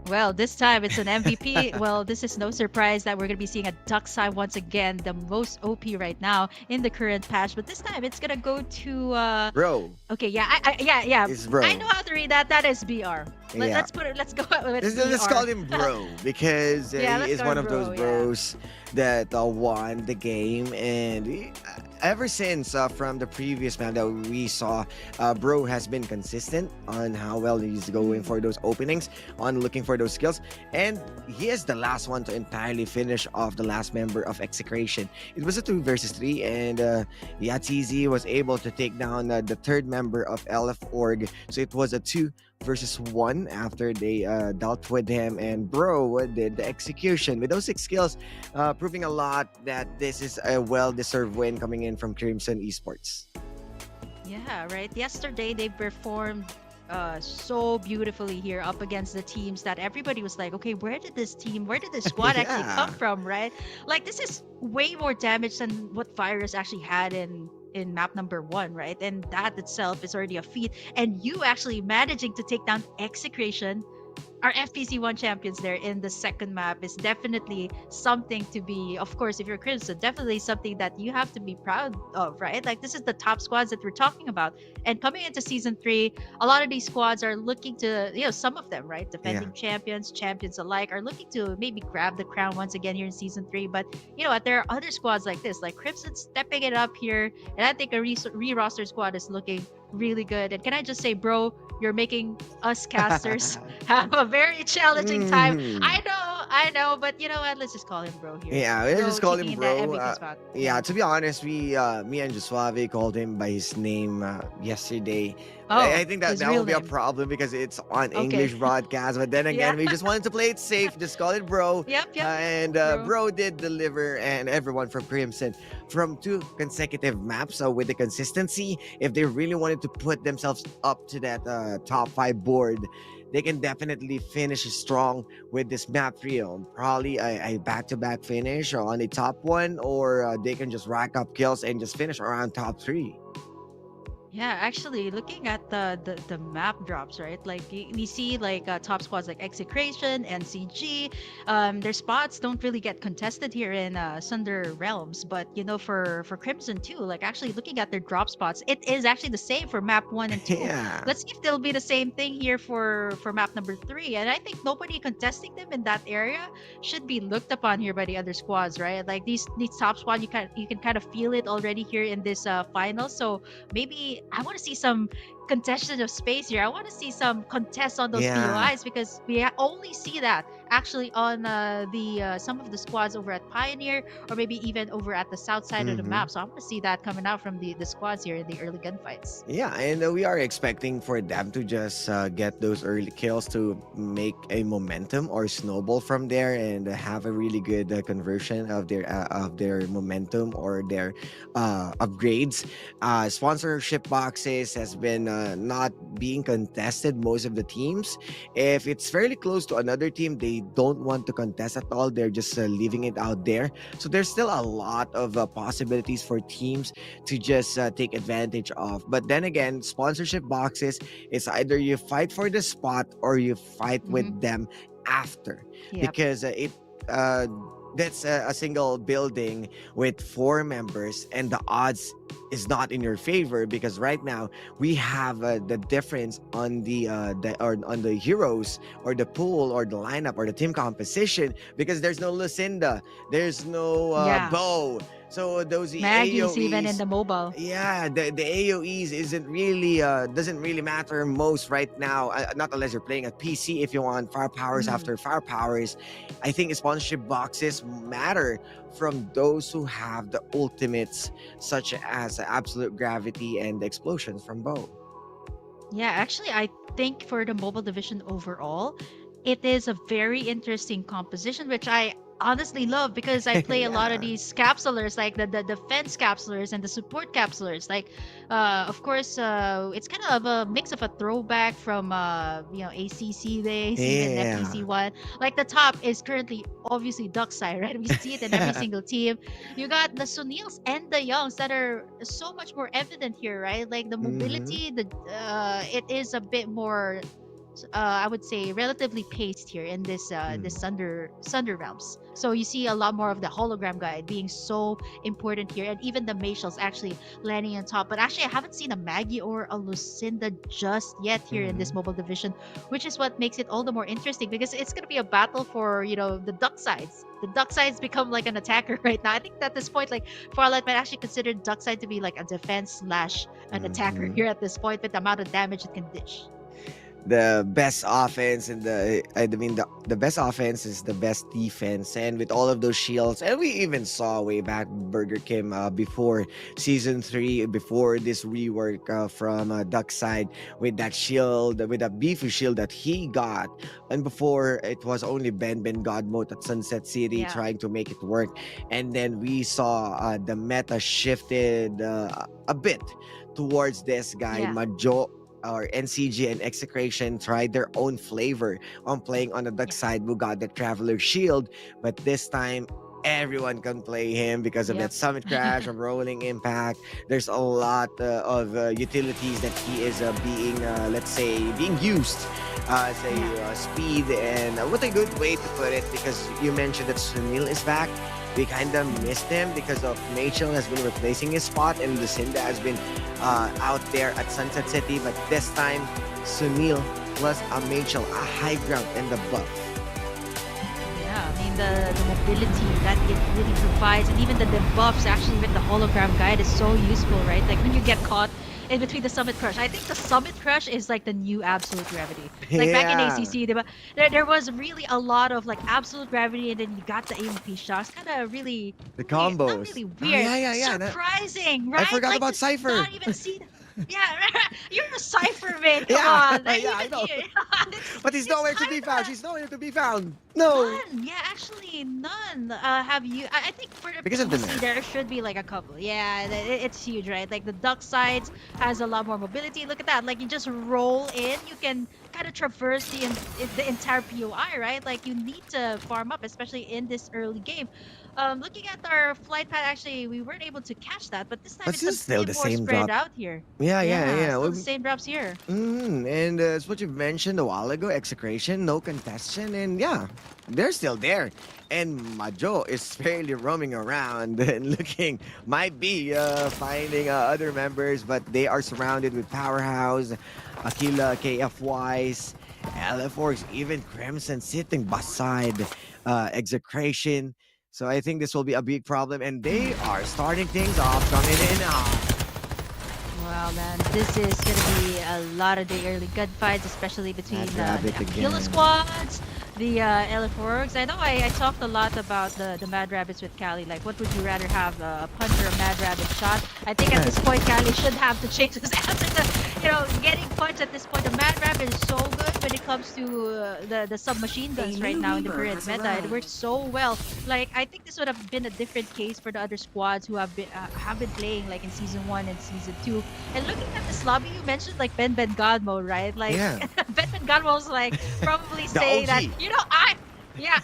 K: Well, this time it's an MVP. Well, this is no surprise that we're going to be seeing a Duckside once again, the most OP right now in the current patch. But this time it's going to go to
J: Bro.
K: Okay, yeah.
J: It's Bro.
K: I know how to read that. That is BR. Let's put it. Let's go with
J: Let's
K: BR.
J: call him Bro because he is one of those bros that won the game, and ever since from the previous map that we saw, Bro has been consistent on how well he's going for those openings, on looking for those skills, and he is the last one to entirely finish off the last member of Execration. It was a 2 versus 3, and Yatizi was able to take down the 3rd member of LF Org, so it was a 2 versus 1 after they dealt with him, and Bro did the execution with those 6 kills, proving a lot that this is a well-deserved win coming in from Crimson Esports.
K: Yeah, right. Yesterday they performed so beautifully here up against the teams that everybody was like, okay, where did this squad actually come
J: Yeah.
K: from, right? Like this is way more damage than what Virus actually had in map number 1, right? And that itself is already a feat. And you actually managing to take down Execration, our FPC one champions there in the second map, is definitely something to be, of course, if you're Crimson, definitely something that you have to be proud of, right? Like this is the top squads that we're talking about. And coming into season 3, a lot of these squads are looking to, some of them, right?
J: Yeah.
K: Defending champions alike are looking to maybe grab the crown once again here in season 3. But you know what? There are other squads like this, like Crimson stepping it up here. And I think a re-roster squad is looking really good. And can I just say, bro, you're making us casters have a very challenging time.
J: Mhm.
K: I know, but you know what? Let's just call him bro here.
J: Yeah, we
K: Bro
J: just call
K: taking
J: him
K: in that
J: bro.
K: MVP spot.
J: Yeah, to be honest, me and Josuave called him by his name yesterday.
K: Oh,
J: I think that
K: his
J: that
K: real
J: will be a
K: name.
J: problem because it's on
K: Okay.
J: English broadcast. But then
K: Yeah.
J: again, we just wanted to play it safe. Just call it bro.
K: Yep.
J: And
K: Bro.
J: bro did deliver, and everyone from Crimson from 2 consecutive maps. So with the consistency, if they really wanted to put themselves up to that top 5 board, they can definitely finish strong with this map trio. Probably a back-to-back finish on the top 1, or they can just rack up kills and just finish around top 3.
K: Yeah, actually, looking at the map drops, right? Like we see like top squads like Execration, NCG. Their spots don't really get contested here in Sunder Realms, but you know, for Crimson too, like actually looking at their drop spots, it is actually the same for map 1 and 2.
J: Yeah.
K: Let's see if they'll be the same thing here for map number 3. And I think nobody contesting them in that area should be looked upon here by the other squads, right? Like these top squad, you can kind of feel it already here in this final. So maybe I want to see some congestion of space here. I want to see some contests on those
J: Yeah.
K: POIs because we only see that actually on the some of the squads over at Pioneer or maybe even over at the south side of the
J: Mm-hmm.
K: map. So I want to see that coming out from the squads here in the early gunfights.
J: Yeah, and we are expecting for them to just get those early kills to make a momentum or snowball from there, and have a really good conversion of their momentum or their upgrades. Sponsorship boxes has been not being contested most of the teams. If it's fairly close to another team, they don't want to contest at all. They're just leaving it out there. So there's still a lot of possibilities for teams to just take advantage of. But then again, sponsorship boxes, it's either you fight for the spot or you fight with
K: Mm-hmm.
J: them after,
K: Yep.
J: because uh, that's a single building with 4 members, and the odds is not in your favor, because right now we have the difference on or on the heroes or the pool or the lineup or the team composition, because there's no Lucinda, there's no
K: Yeah.
J: Bow. So those
K: Maggie's even in
J: AoEs,
K: the mobile.
J: yeah, the AoEs isn't really doesn't really matter most right now, not unless you're playing at PC. If you want firepowers
K: Mm.
J: after firepowers, I think sponsorship boxes matter from those who have the ultimates, such as absolute gravity and explosions from Bow.
K: Yeah, actually, I think for the mobile division overall, it is a very interesting composition, which I honestly love because I play a lot of
J: Yeah.
K: these capsulars, like the defense capsulars and the support capsulars. Like, of course, it's kind of a mix of a throwback from ACC days, even
J: Yeah.
K: FPC one. Like the top is currently obviously Duckside, right? We see it in every single team. You got the Sunils and the Youngs that are so much more evident here, right? Like the
J: Mm-hmm.
K: mobility, it is a bit more, I would say, relatively paced here in this Sunder realms. So you see a lot more of the hologram guide being so important here, and even the Mayshels actually landing on top. But actually, I haven't seen a Maggie or a Lucinda just yet here in this
J: Mm-hmm.
K: mobile division, which is what makes it all the more interesting because it's gonna be a battle for the duck sides. The duck sides become like an attacker right now. I think at this point, like Farlight might actually consider duck side to be like a defense slash an attacker
J: Mm-hmm.
K: here at this point with the amount of damage it can dish.
J: The best offense and the best offense is the best defense, and with all of those shields, and we even saw way back Burger Kim before season 3, before this rework from Duckside, with that shield, with that beefy shield that he got, and before it was only Ben God mode at Sunset City
K: Yeah.
J: trying to make it work, and then we saw the meta shifted a bit towards this guy
K: Yeah.
J: or NCG and Execration tried their own flavor on playing on the duck side who got the Traveler Shield, but this time everyone can play him because of
K: Yep.
J: that Summit Crash or Rolling Impact. There's a lot of utilities that he is being, let's say, being used as a speed, and what a good way to put it, because you mentioned that Sunil is back. We kind of missed him because of Machel has been replacing his spot, and Lucinda has been out there at Sunset City. But this time, Sunil plus a Machel, a high ground, and the buff.
K: Yeah, I mean the mobility that it really provides, and even the debuffs actually with the hologram guide is so useful, right? Like when you get caught in between the Summit Crush. I think the Summit Crush is like the new Absolute Gravity. Like back in
J: Yeah.
K: ACC, there was really a lot of like Absolute Gravity, and then you got the AMP shots. Kind of really
J: The
K: weird, not
J: combos.
K: really
J: Oh,
K: weird,
J: yeah.
K: surprising,
J: I
K: right?
J: forgot
K: Like
J: about
K: to
J: Cypher.
K: not even see. Yeah, you're a Cypher man. Come
J: Yeah,
K: on, like,
J: yeah, I
K: even
J: know.
K: you-
J: But he's
K: it's
J: nowhere to be found. She's nowhere to be found. No.
K: None. Yeah, actually none. Have you? I think for the
J: Because of the
K: PC
J: nerf.
K: there should be like a couple. Yeah, it's huge, right? Like the duck sides has a lot more mobility. Look at that. Like you just roll in, you can kind of traverse the entire POI, right? Like you need to farm up, especially in this early game. Looking at our flight path, actually, we weren't able to catch that, but this time
J: But
K: it's a
J: still
K: bit
J: the
K: more
J: same
K: spread
J: drop.
K: out here.
J: Yeah.
K: Still the same drops here.
J: And it's what you mentioned a while ago, Execration, no contestation, and yeah, they're still there. And Majo is fairly roaming around and looking, might be finding other members, but they are surrounded with Powerhouse, Aquila, KFYs, LF4s, even Crimson sitting beside Execration. So I think this will be a big problem, and they are starting things off, coming in hot.
K: Wow, man, this is gonna be a lot of the early gunfights, especially between
J: Mad
K: the
J: Rabbit
K: Aquila
J: again.
K: squads, the LF4s. I know I talked a lot about the Mad Rabbits with Cali. Like, what would you rather have, a punch or a Mad Rabbit shot? I think at this point, Cali should have to change his answer to, getting punched at this point. The Mad Rabbit is so good when it comes to the submachine guns right now in the current meta. It works so well. Like, I think this would have been a different case for the other squads who have been playing like in season 1 and season 2. And looking at this lobby, you mentioned like Ben Godmo, right? Like
J: Yeah.
K: Ben Godmo's like probably
J: The
K: saying that,
J: OG.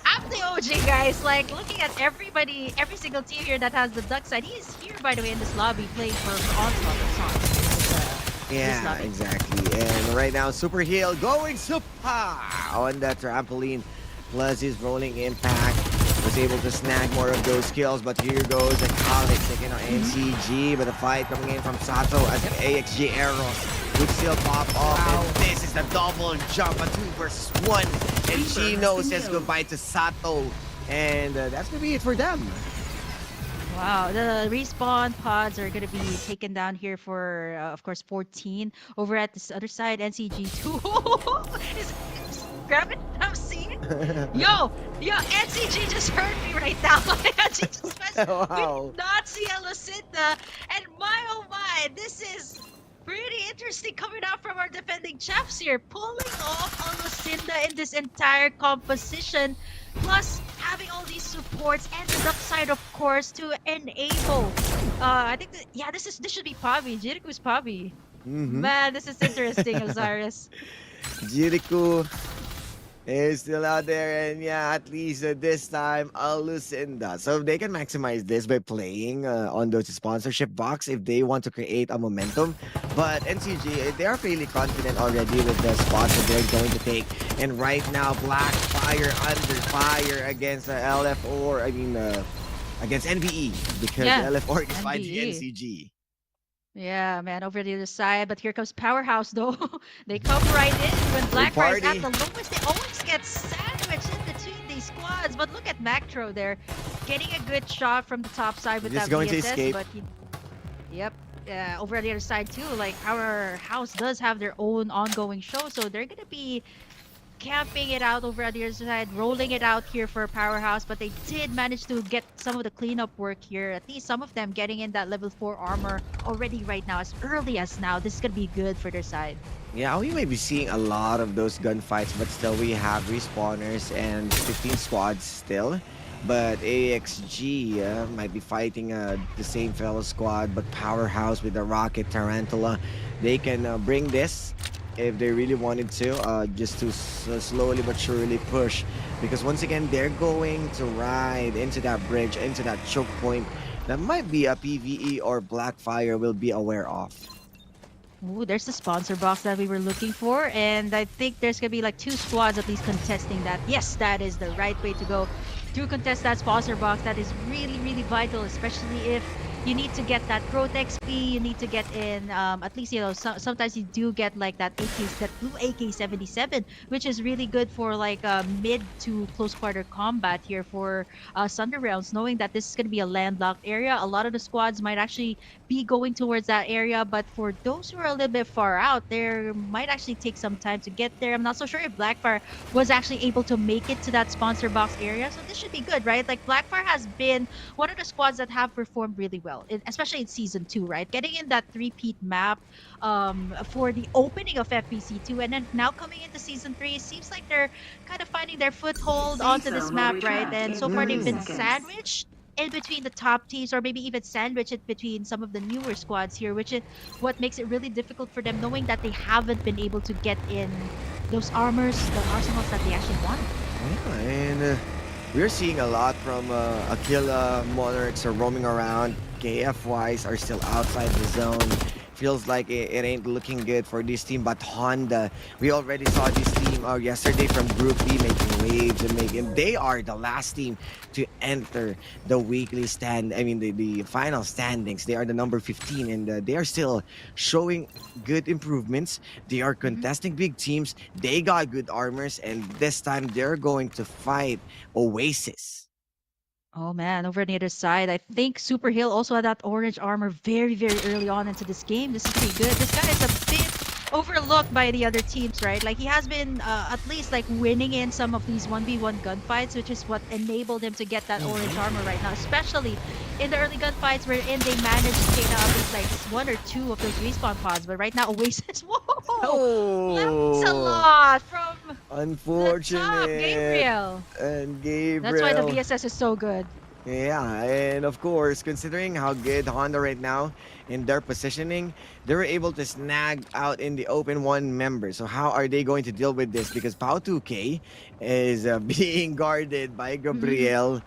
K: I'm the OG, guys. Like looking at everybody, every single team here that has the duck side. He is here, by the way, in this lobby playing for Onslaught or Sonic.
J: Yeah, exactly. And right now, Super Heel going super on that trampoline. Plus his rolling impact. Was able to snag more of those kills, but here goes the Alex taking on NCG, but the fight coming in from Sato as the AXG arrows would still pop off, and this is the double jump, a 2 versus 1, and Chino says goodbye to Sato, and that's gonna be it for them.
K: Wow, the respawn pods are gonna be taken down here for, of course, 14. Over at this other side, NCG2 is grabbing. I'm seeing. Yo, NCG just hurt me right now. NCG just messed.
J: Wow.
K: We did not see a Lucinda, and my oh my, this is pretty interesting coming out from our defending champs here, pulling off a Lucinda in this entire composition, plus having all these supports and the duck side, of course, to enable. I think this should be Pabi. Jiriku's Pabi. Man, this is interesting, Osiris.
J: Jericho is still out there, and yeah, at least this time a Lucinda. So they can maximize this by playing on those sponsorship box if they want to create a momentum. But NCG, they are fairly confident already with the spots that they're going to take. And right now, Black Fire under fire against LF4, against NVE, because LF4 is fighting NCG.
K: Yeah, man, over the other side. But here comes Powerhouse, though. They come right in when Blackfire is at the lowest. They always get sandwiched in between these squads. But look at Mactro there, getting a good shot from the top side with
J: Just
K: that
J: going
K: VSS.
J: to escape.
K: But over the other side too. Like Powerhouse does have their own ongoing show, so they're gonna be camping it out over on the other side, rolling it out here for Powerhouse, but they did manage to get some of the cleanup work here. At least some of them getting in that level 4 armor already right now, as early as now. This is gonna be good for their side.
J: Yeah, we may be seeing a lot of those gunfights, but still we have respawners and 15 squads still. But AXG might be fighting the same fellow squad, but Powerhouse with the Rocket Tarantula they can bring this if they really wanted to, just to slowly but surely push. Because once again, they're going to ride into that bridge, into that choke point that might be a PvE or Blackfire will be aware of.
K: Ooh, there's the sponsor box that we were looking for, and I think there's gonna be like 2 squads at least contesting that. Yes, that is the right way to go. To contest that sponsor box, that is really, really vital, especially if you need to get that growth XP. You need to get in, at least sometimes you do get like that that blue AK-77, which is really good for like mid to close quarter combat here for Thunder rounds. Knowing that this is gonna be a landlocked area, a lot of the squads might actually be going towards that area. But for those who are a little bit far out, there might actually take some time to get there. I'm not so sure if Blackfire was actually able to make it to that sponsor box area. So this should be good, right? Like Blackfire has been one of the squads that have performed really well, especially in season 2, right? Getting in that three-peat map for the opening of FPC 2, and then now coming into season 3, it seems like they're kind of finding their foothold onto this map, right? And so far they've been sandwiched in between the top teams, or maybe even sandwich it between some of the newer squads here, which is what makes it really difficult for them, knowing that they haven't been able to get in those armors, the arsenals that they actually want.
J: Yeah, and we're seeing a lot from Aquila. Monarchs are roaming around. KFYs are still outside the zone. Feels like it ain't looking good for this team. But Honda, we already saw this team yesterday from Group B making waves and making. They are the last team to enter the weekly stand. I mean, the final standings. They are the number 15, and they are still showing good improvements. They are contesting big teams. They got good armors, and this time they're going to fight Oasis.
K: Oh man, over on the other side, I think Super Hill also had that orange armor very, very early on into this game. This is pretty good. This guy is a bit overlooked by the other teams, right? Like he has been at least like winning in some of these 1v1 gunfights, which is what enabled him to get that orange armor right now, especially in the early gunfights wherein they managed to take out at like 1 or 2 of those respawn pods. But right now, Oasis, whoa! That's a lot from
J: Unfortunate.
K: Gabriel.
J: And Gabriel.
K: That's why the VSS is so good.
J: Yeah, and of course, considering how good Honda right now in their positioning, they were able to snag out in the open 1 member. So how are they going to deal with this? Because Pau 2K is being guarded by Gabriel.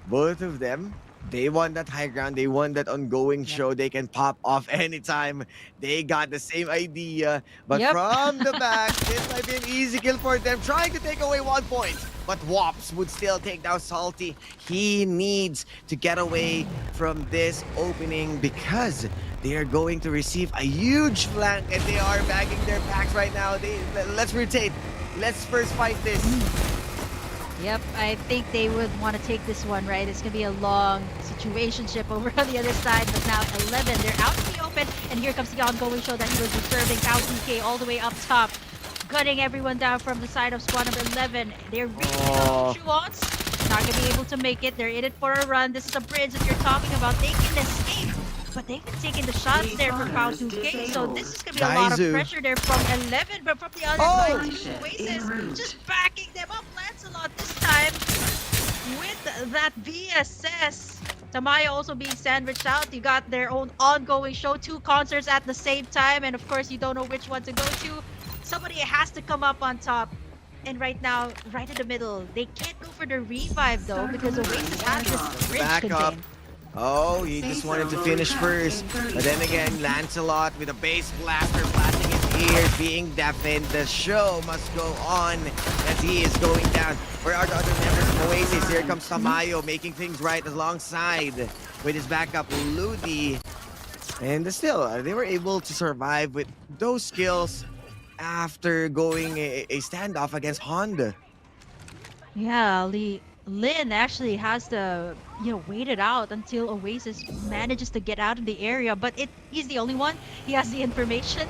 J: Both of them, they want that high ground. They want that ongoing show. They can pop off anytime. They got the same idea. But from the back, this might be an easy kill for them. Trying to take away 1 point. But Wops would still take down Salty. He needs to get away from this opening because they are going to receive a huge flank and they are bagging their packs right now. Let's rotate. Let's first fight this.
K: Yep, I think they would want to take this one, right? It's going to be a long situationship over on the other side, but now 11, they're out in the open, and here comes the ongoing show that he was reserving. Pau 2K all the way up top, gutting everyone down from the side of squad number 11. They're really Truants. Not going to be able to make it. They're in it for a run. This is a bridge that you're talking about. They can escape, but they've been taking the shots there for Pau 2K, so this is going to be a lot of pressure there from 11, but from the other side, too, Oasis just backing them up. Lancelot this time with that VSS. Tamayo also being sandwiched out. You got their own ongoing show, 2 concerts at the same time, and of course you don't know which one to go to. Somebody has to come up on top. And right now, right in the middle, they can't go for the revive though because Oasis has this bridge
J: Back up.
K: contained.
J: Oh, he just wanted to finish first. But then again, Lancelot with a base blaster blasting his ears, being deafened. The show must go on as he is going down. Where are the other members of Oasis? Here comes Tamayo making things right alongside with his backup Ludi. And still, they were able to survive with those skills after going a standoff against Honda.
K: Yeah, Lin actually has to, wait it out until Oasis manages to get out of the area. But he's the only one. He has the information.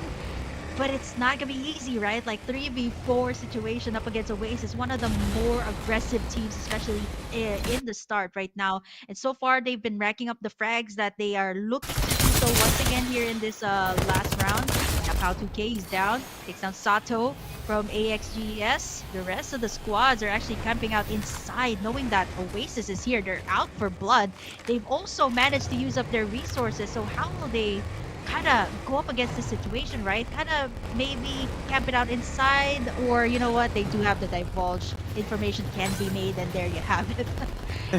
K: But it's not going to be easy, right? Like 3v4 situation up against Oasis, one of the more aggressive teams, especially in the start right now. And so far, they've been racking up the frags that they are looking to do so once again here in this last round. Now Pau 2K is down, takes down Sato from AXGS. The rest of the squads are actually camping out inside, knowing that Oasis is here. They're out for blood. They've also managed to use up their resources. So how will they kind of go up against the situation, right? Kind of maybe camp it out inside, or you know what? They do have the divulge information can be made, and there you have it.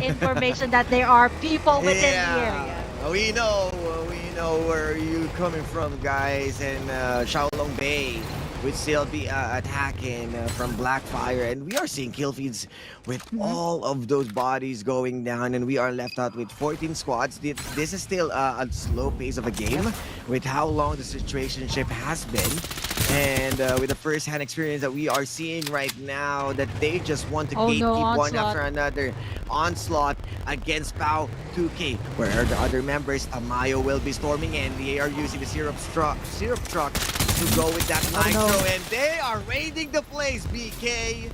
K: Information that there are people within the area.
J: We know where you coming from, guys, and Shaolong Bay would still be attacking from Blackfire, and we are seeing kill feeds with all of those bodies going down, and we are left out with 14 squads. This is still a slow pace of a game with how long the situationship has been. And with the first-hand experience that we are seeing right now, that they just want to gatekeep one after another. Onslaught against Pau 2K, where the other members, Tamayo will be storming in. They are using the syrup truck to go with that nitro, and they are raiding the place, BK.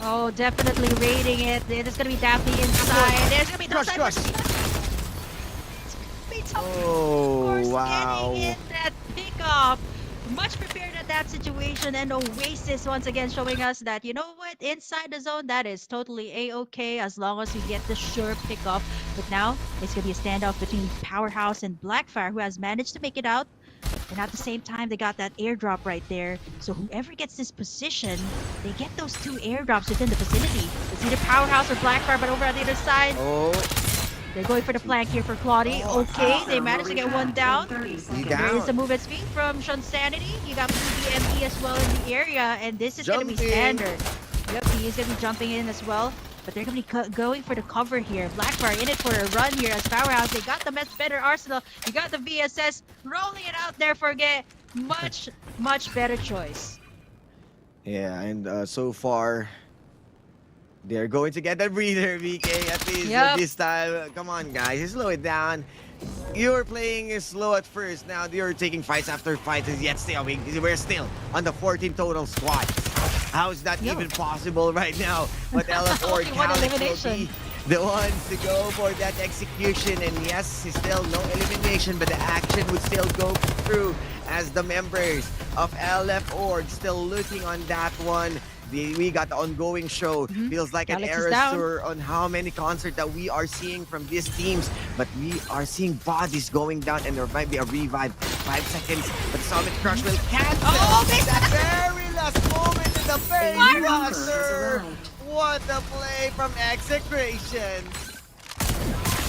K: Oh, definitely raiding it. There's gonna be Daphne inside. There's gonna be the
J: Crush.
K: Oh, of course,
J: wow.
K: getting in that pickup. Much prepared at that situation, and Oasis once again showing us that, you know what, inside the zone, that is totally a-okay as long as we get the sure pickup. But now it's gonna be a standoff between Powerhouse and Blackfire, who has managed to make it out. And at the same time, they got that airdrop right there. So whoever gets this position, they get those 2 airdrops within the vicinity. It's either Powerhouse or Blackfire, but over on the other side, they're going for the flank here for Claudie. Okay, they managed to get one down. There is the movement speed from Sean Sanity. You got BME as well in the area, and this is going to be standard. Yep, he is going to be jumping in as well. But they're going to be going for the cover here. Blackfire in it for a run here as Powerhouse. They got the much better arsenal. You got the VSS rolling it out there for Get. Much better choice.
J: Yeah, and so far, they're going to get the breather, VK, at least this time. Come on, guys, slow it down. You're playing slow at first. Now you're taking fights after fights, and yet still, we're still on the 14 total squads. How is that even possible right now? But LF or Calix will be the ones to go for that execution. And yes, it's still no elimination, but the action would still go through as the members of LF Org still looking on that one. We got the ongoing show. Feels like an Eras tour on how many concerts that we are seeing from these teams. But we are seeing bodies going down, and there might be a revive. 5 seconds, but Summit Crush will cancel that very last moment in the face roster. What a play from Execration.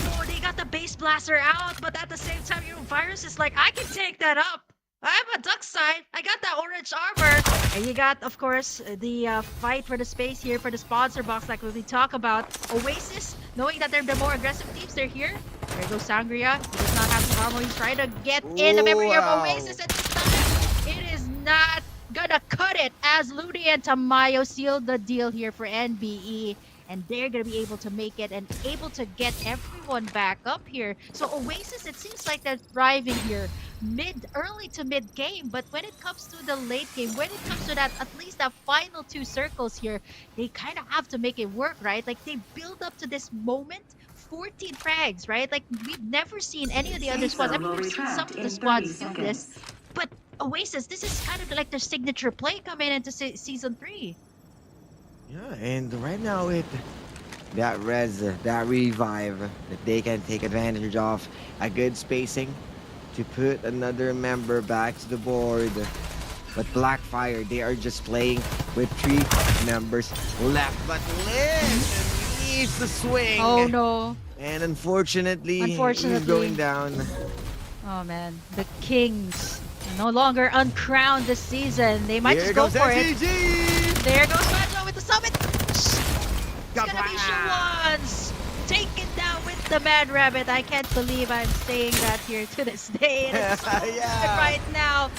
K: Oh, they got the base blaster out, but at the same time, Virus is like, I can take that up. I'm a duck side. I got that orange armor. And you got, of course, the fight for the space here for the sponsor box like we talk about. Oasis, knowing that they're the more aggressive teams, they're here. There goes Sangria. He does not have the armor. He's trying to get in the memory of Oasis, and this time it is not gonna cut it as Ludi and Tamayo sealed the deal here for NBE. And they're going to be able to make it and able to get everyone back up here. So Oasis, it seems like they're thriving here early to mid game. But when it comes to the late game, when it comes to that, at least that final 2 circles here, they kind of have to make it work, right? Like they build up to this moment, 14 frags, right? Like we've never seen any of the other squads. I mean, we've seen some of the squads do this. But Oasis, this is kind of like their signature play coming into Season 3.
J: Yeah, and right now with that that revive that they can take advantage of, a good spacing to put another member back to the board. But Blackfire, they are just playing with 3 members left. But Liz needs to swing.
K: Oh no.
J: And unfortunately, he's going down.
K: Oh man, the Kings are no longer uncrowned this season. They might just go for it. There goes Majo with the summit. It's gonna be Shawan's taken down with the Mad Rabbit. I can't believe I'm saying that here to this day. And it's so right now.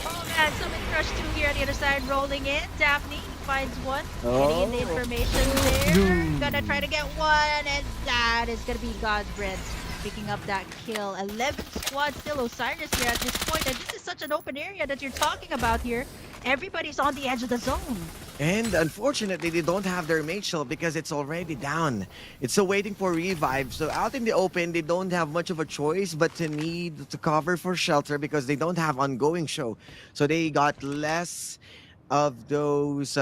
K: Oh man, Summit Crush 2 here on the other side rolling in. Daphne finds one. Getting in the information there. Gonna try to get one, and that is gonna be Godbread picking up that kill. 11 squads still. Osiris here at this point, and this is such an open area that you're talking about here. Everybody's on the edge of the zone.
J: And unfortunately, they don't have their mate shield because it's already down. It's still waiting for revive. So out in the open, they don't have much of a choice but to need to cover for shelter because they don't have ongoing show. So they got less of those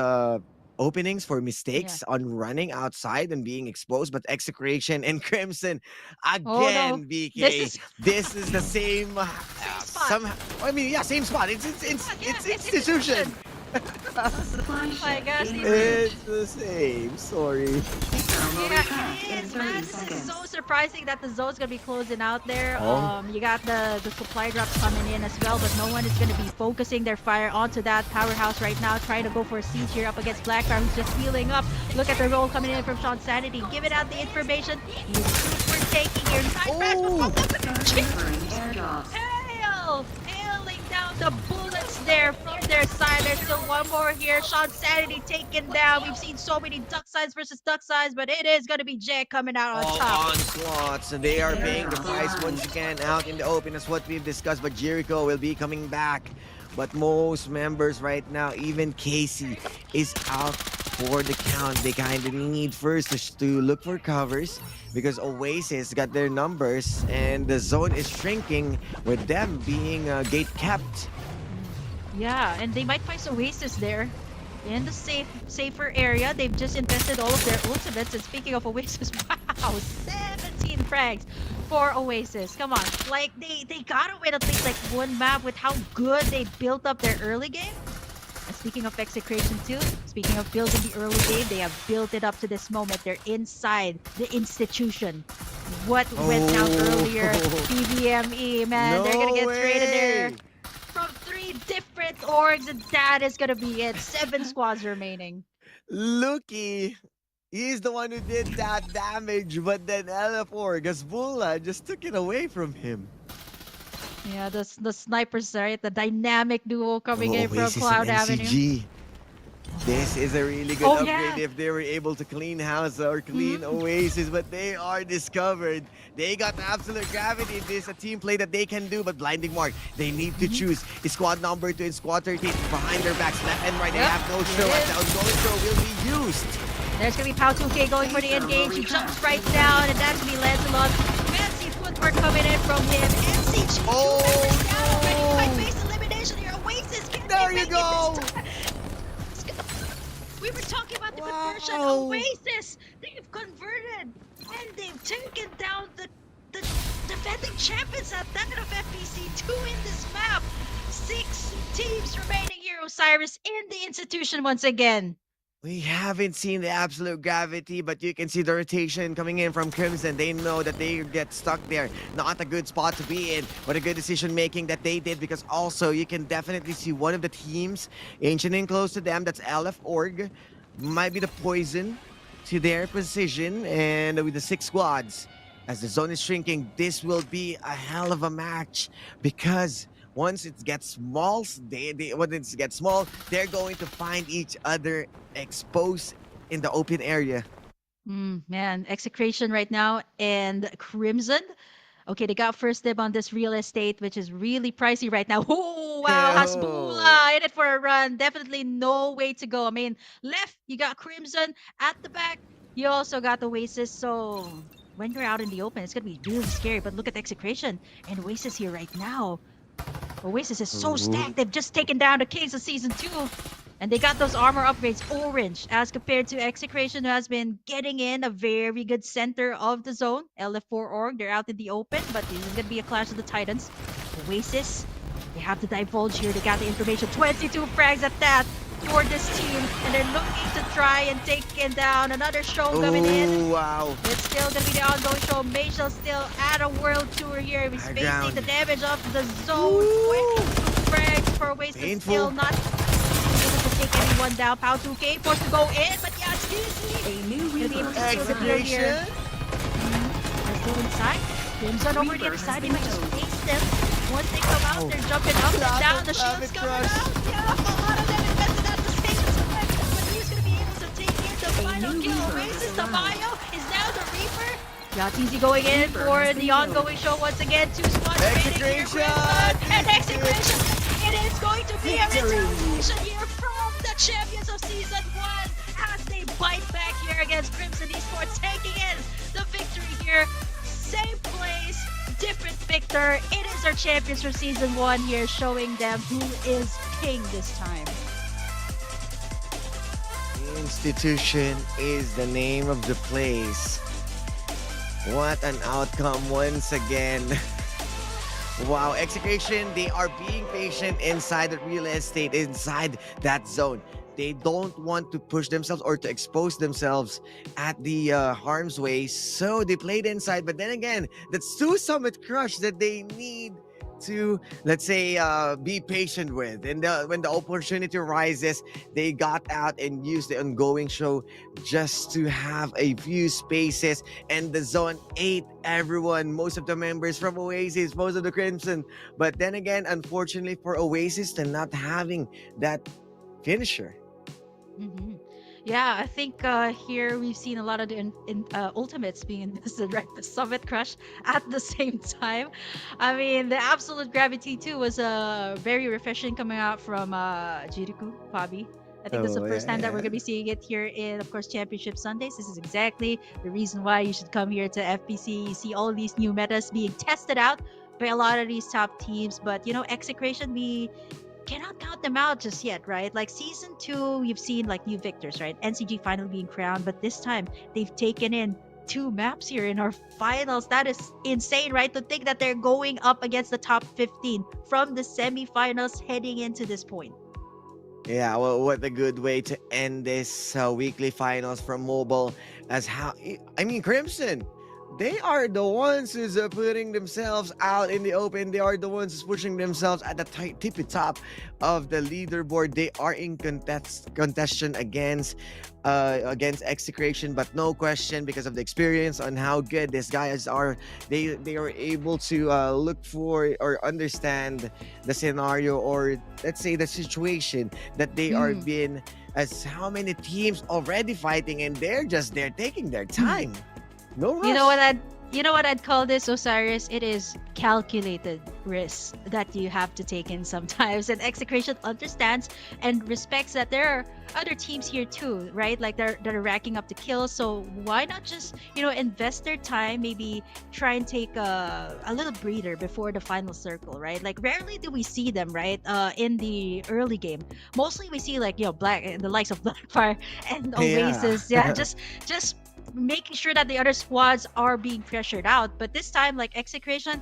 J: openings for mistakes on running outside and being exposed, but Execration and Crimson
K: Oh no.
J: again,
K: This
J: BK.
K: is
J: This is the same
K: spot.
J: somehow. I mean, yeah, same spot. It's institution.
K: Oh my gosh, these
J: It's the same. Sorry.
K: yeah, it is, man. This is so surprising that the zone's gonna be closing out there.
J: Oh.
K: You got the supply drops coming in as well, but no one is gonna be focusing their fire onto that powerhouse right now, trying to go for a siege here up against Blackfire, who's just healing up. Look at the roll coming in from Sean Sanity, giving out the information. He's super taking here. Hail! Hailing down the bullets there from their side. There's still one more here. Sean Sanity taken down. We've seen so many duck sides versus duck sides, but it is going to be Jay coming out on
J: All
K: top.
J: onslaughts. They are paying the price once again out in the open. That's what we've discussed. But Jericho will be coming back. But most members right now, even Casey, is out for the count. They kind of need first to look for covers because Oasis got their numbers and the zone is shrinking with them being gate kept.
K: Yeah, and they might find Oasis there in the safer area. They've just invested all of their ultimates. And speaking of Oasis, wow, 17 frags for Oasis. Come on, like they gotta win at least like one map with how good they built up their early game. And speaking of Execration too, speaking of building the early game, they have built it up to this moment. They're inside the institution. What went down earlier, PVME, man, they're gonna get traded there from 3 different orgs, and that is gonna be it. 7 squads remaining.
J: Lucky, he's the one who did that damage, but then LF4 Gazbula just took it away from him.
K: Yeah, the snipers, right? The dynamic duo coming in from
J: Oasis
K: Cloud
J: and
K: Avenue.
J: NCG. This is a really good
K: Oh,
J: upgrade
K: yeah.
J: if they were able to clean house or clean Oasis, but they are discovered. They got absolute gravity. This is a team play that they can do, but Blinding Mark, they need to choose. Is squad number 2 and squad 13 behind their backs, left and right. They
K: Yep.
J: have no show.
K: Yes.
J: Down going throw will be used.
K: There's gonna be Pau 2K going for the engage. He jumps right down, and that's gonna be Lancelot. Fancy footwork coming in from him. NCG,
J: Oh,
K: 2 members down already.
J: no.
K: By base elimination here. Oasis can't
J: There
K: make
J: you
K: it
J: go.
K: this time. We were talking about the conversion.
J: Wow.
K: Oasis, they've converted, and they've taken down the defending champions at that of FPC 2 in this map. 6 teams remaining here. Osiris in the institution once again.
J: We haven't seen the absolute gravity, but you can see the rotation coming in from Crimson. They know that they get stuck there. Not a good spot to be in, but a good decision making that they did, because also you can definitely see one of the teams ancient and close to them. That's LF Org. Might be the poison to their position, and with the 6 squads, as the zone is shrinking, this will be a hell of a match because once it gets small, when it gets small, they're going to find each other exposed in the open area.
K: Man, Execration right now and Crimson. Okay, they got first dib on this real estate, which is really pricey right now. Oh, wow, Hasbula in it for a run. Definitely no way to go. I mean, left, you got Crimson. At the back, you also got Oasis. So when you're out in the open, it's going to be really scary. But look at Execration and Oasis here right now. Oasis is so stacked. They've just taken down the Kings of Season 2. And they got those armor upgrades orange as compared to Execration, who has been getting in a very good center of the zone. LF4 org, they're out in the open, but this is going to be a clash of the Titans. Oasis, they have to divulge here. They got the information. 22 frags at that for this team. And they're looking to try and take it down. Another show coming in.
J: Wow.
K: It's still going to be the ongoing show. Mayshell still at a world tour here. He's facing the damage of the zone. 22 frags for Oasis.
J: Painful.
K: Still not able to take anyone down. Pau 2K forced to go in, but yeah, it's easy. Gonna be able to steal the kill here. They're still inside. Crimson over the inside. They might just face them. Once they come out, they're jumping up and down. The shield's coming out. Yeah, a lot of them invested at the stage time. But who's gonna be able to take in the final kill? Oasis, the bio is now the Reaper. Yatizi going in for the ongoing show once again. 2 squads remaining here. Crimson and Execration. It is going to be a retaliation here from the champions of Season 1 as they bite back here against Crimson Esports, taking in the victory here. Same place, different victor. It is our champions for Season 1 here, showing them who is king this time.
J: Institution is the name of the place. What an outcome once again. Wow, Execution, they are being patient inside the real estate, inside that zone. They don't want to push themselves or to expose themselves at the harm's way, so they played inside. But then again, that's two Summit Crush that they need to, let's say, be patient with. And when the opportunity rises, they got out and used the ongoing show just to have a few spaces. And the zone ate everyone, most of the members from Oasis, most of the Crimson. But then again, unfortunately for Oasis, they're not having that finisher.
K: Hmm. Yeah, I think here we've seen a lot of the ultimates being invested, right? The Summit Crush at the same time. I mean, the Absolute Gravity too was very refreshing coming out from Jiriku, Fabi. I think that's the
J: Oh,
K: first
J: yeah,
K: time that we're
J: yeah.
K: going to be seeing it here in, of course, Championship Sundays. This is exactly the reason why you should come here to FPC. You see all these new metas being tested out by a lot of these top teams. But, Execration, we cannot count them out just yet, right? Like season 2, you've seen like new victors, right? NCG finally being crowned, but this time they've taken in 2 maps here in our finals. That is insane, right? To think that they're going up against the top 15 from the semifinals heading into this point.
J: Yeah, well, what a good way to end this weekly finals from mobile. As how I mean, Crimson, they are the ones who's putting themselves out in the open. They are the ones who's pushing themselves at the tippy top of the leaderboard. They are in contention against Execration, but no question because of the experience on how good these guys are. They are able to look for or understand the scenario, or let's say the situation that they are in, as how many teams already fighting, and they're just there taking their time. No rush.
K: You know what I'd call this, Osiris? It is calculated risks that you have to take in sometimes. And Execration understands and respects that there are other teams here too, right? Like they're racking up the kills. So why not just, invest their time, maybe try and take a little breather before the final circle, right? Like rarely do we see them, right? In the early game. Mostly we see like, the likes of Blackfire and Oasis. Yeah, just making sure that the other squads are being pressured out. But this time, like Execration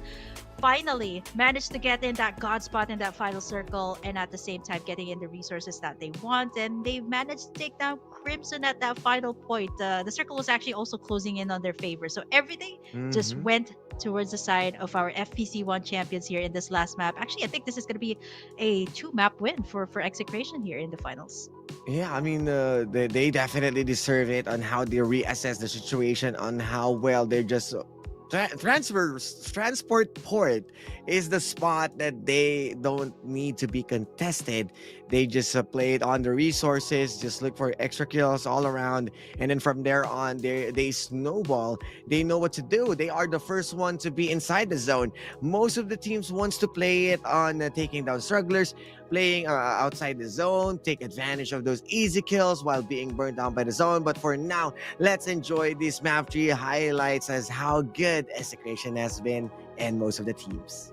K: finally managed to get in that god spot in that final circle, and at the same time getting in the resources that they want, and they managed to take down Crimson at that final point. The circle was actually also closing in on their favor, so everything just went towards the side of our FPC 1 champions here in this last map. Actually, I think this is going to be a 2-map win for Execration here in the finals.
J: Yeah, I mean, they definitely deserve it on how they reassess the situation, on how well they're just transport port is the spot that they don't need to be contested. They just play it on the resources, just look for extra kills all around, and then from there on, they snowball. They know what to do. They are the first one to be inside the zone. Most of the teams wants to play it on taking down strugglers, playing outside the zone, take advantage of those easy kills while being burned down by the zone. But for now, let's enjoy these map 3 highlights as how good Execration has been and most of the teams.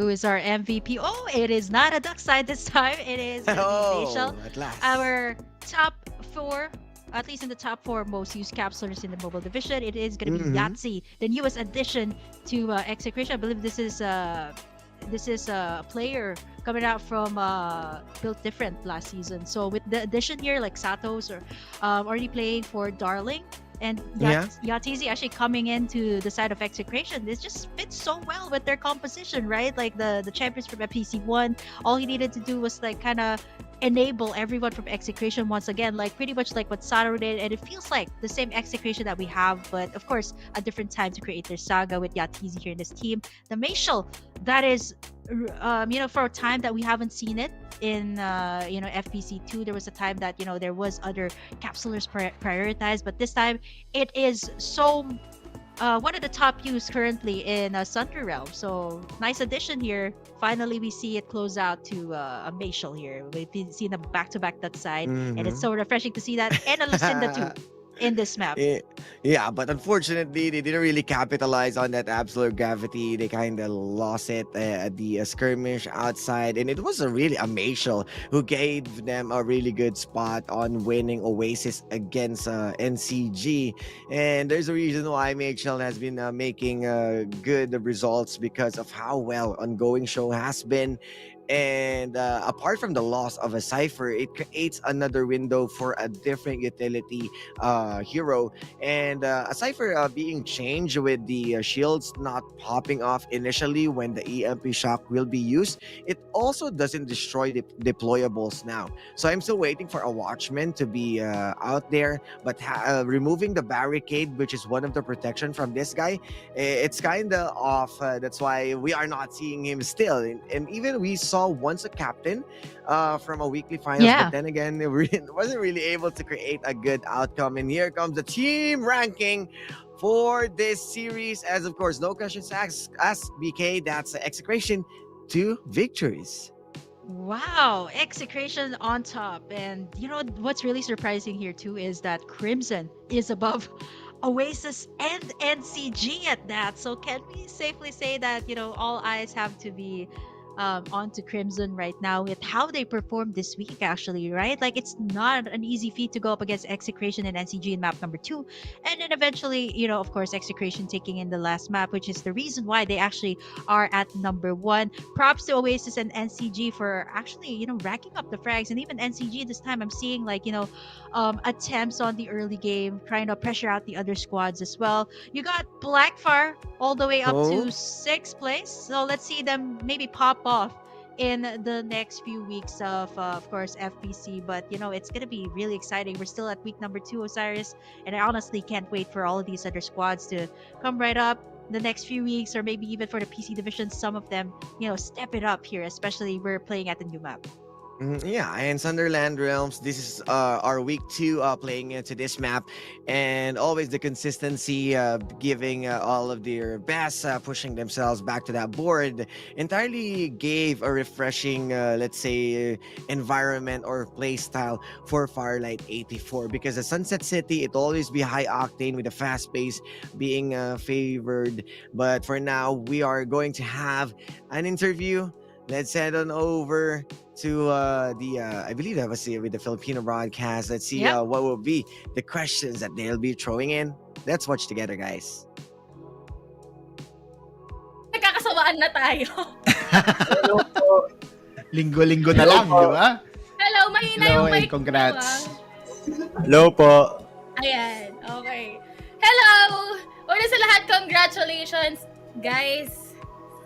K: who is our MVP. Oh, it is not a duck side this time. It is gonna be Facial.
J: At last.
K: Our top 4, at least in the top 4 most used capsulers in the mobile division, it is going to be Yahtzee, the newest addition to Execration. I believe this is a player coming out from Built Different last season. So with the addition here, like Satos or already playing for Darling, and Yahtzee actually coming into the side of Execration, this just fits so well with their composition, right? Like the champions from FPC 1, all he needed to do was like kind of enable everyone from Execration once again, like pretty much like what Sato did, and it feels like the same Execration that we have, but of course a different time to create their saga with Yahtzee here in this team. The Maciel, that is for a time that we haven't seen it in FPC 2. There was a time that there was other capsulers prioritized, but this time it is so one of the top used currently in Sunder Realm. So nice addition here. Finally, we see it close out to a Maciel here. We've seen them back-to-back that side, and it's so refreshing to see that. And a Lucinda too in this map.
J: Yeah, but unfortunately, they didn't really capitalize on that absolute gravity. They kind of lost it at the skirmish outside, and it was a Maciel who gave them a really good spot on winning Oasis against NCG. And there's a reason why Maciel has been making good results because of how well Ongoing Show has been. And apart from the loss of a Cypher, it creates another window for a different utility hero. And a Cypher being changed with the shields not popping off initially when the EMP shock will be used, it also doesn't destroy the deployables now. So I'm still waiting for a Watchman to be out there, but removing the barricade, which is one of the protection from this guy, it's kind of off. That's why we are not seeing him still. And even we saw once a captain from a weekly finals, but then again, it wasn't really able to create a good outcome. And here comes the team ranking for this series, as of course, no questions asked. BK, that's Execration 2 victories.
K: Wow, Execration on top. And what's really surprising here too is that Crimson is above Oasis and NCG at that. So can we safely say that all eyes have to be onto Crimson right now with how they performed this week, actually, right? Like, it's not an easy feat to go up against Execration and NCG in map number 2, and then eventually of course Execration taking in the last map, which is the reason why they actually are at number 1. Props to Oasis and NCG for actually racking up the frags, and even NCG this time I'm seeing like attempts on the early game trying to pressure out the other squads as well. You got Blackfire all the way up to 6th place, so let's see them maybe pop off in the next few weeks of course FPC. But it's gonna be really exciting. We're still at week number 2, Osiris, and I honestly can't wait for all of these other squads to come right up the next few weeks, or maybe even for the PC division, some of them step it up here, especially we're playing at the new map.
J: Yeah, and Sunderland Realms, this is our week 2 playing into this map, and always the consistency, giving all of their best, pushing themselves back to that board, entirely gave a refreshing, let's say, environment or play style for Farlight 84, because the Sunset City, it always be high octane with the fast pace being favored. But for now, we are going to have an interview. Let's head on over to I believe that was with the Filipino broadcast. Let's see what will be the questions that they'll be throwing in. Let's watch together, guys.
N: Nagkakasawaan na tayo.
O: Hello po. Linggo-linggo na lang, di ba?
N: Hello, mahina yung mic.
O: Congrats. Hello po.
N: Ayan, okay. Hello! Una sa lahat, congratulations, guys.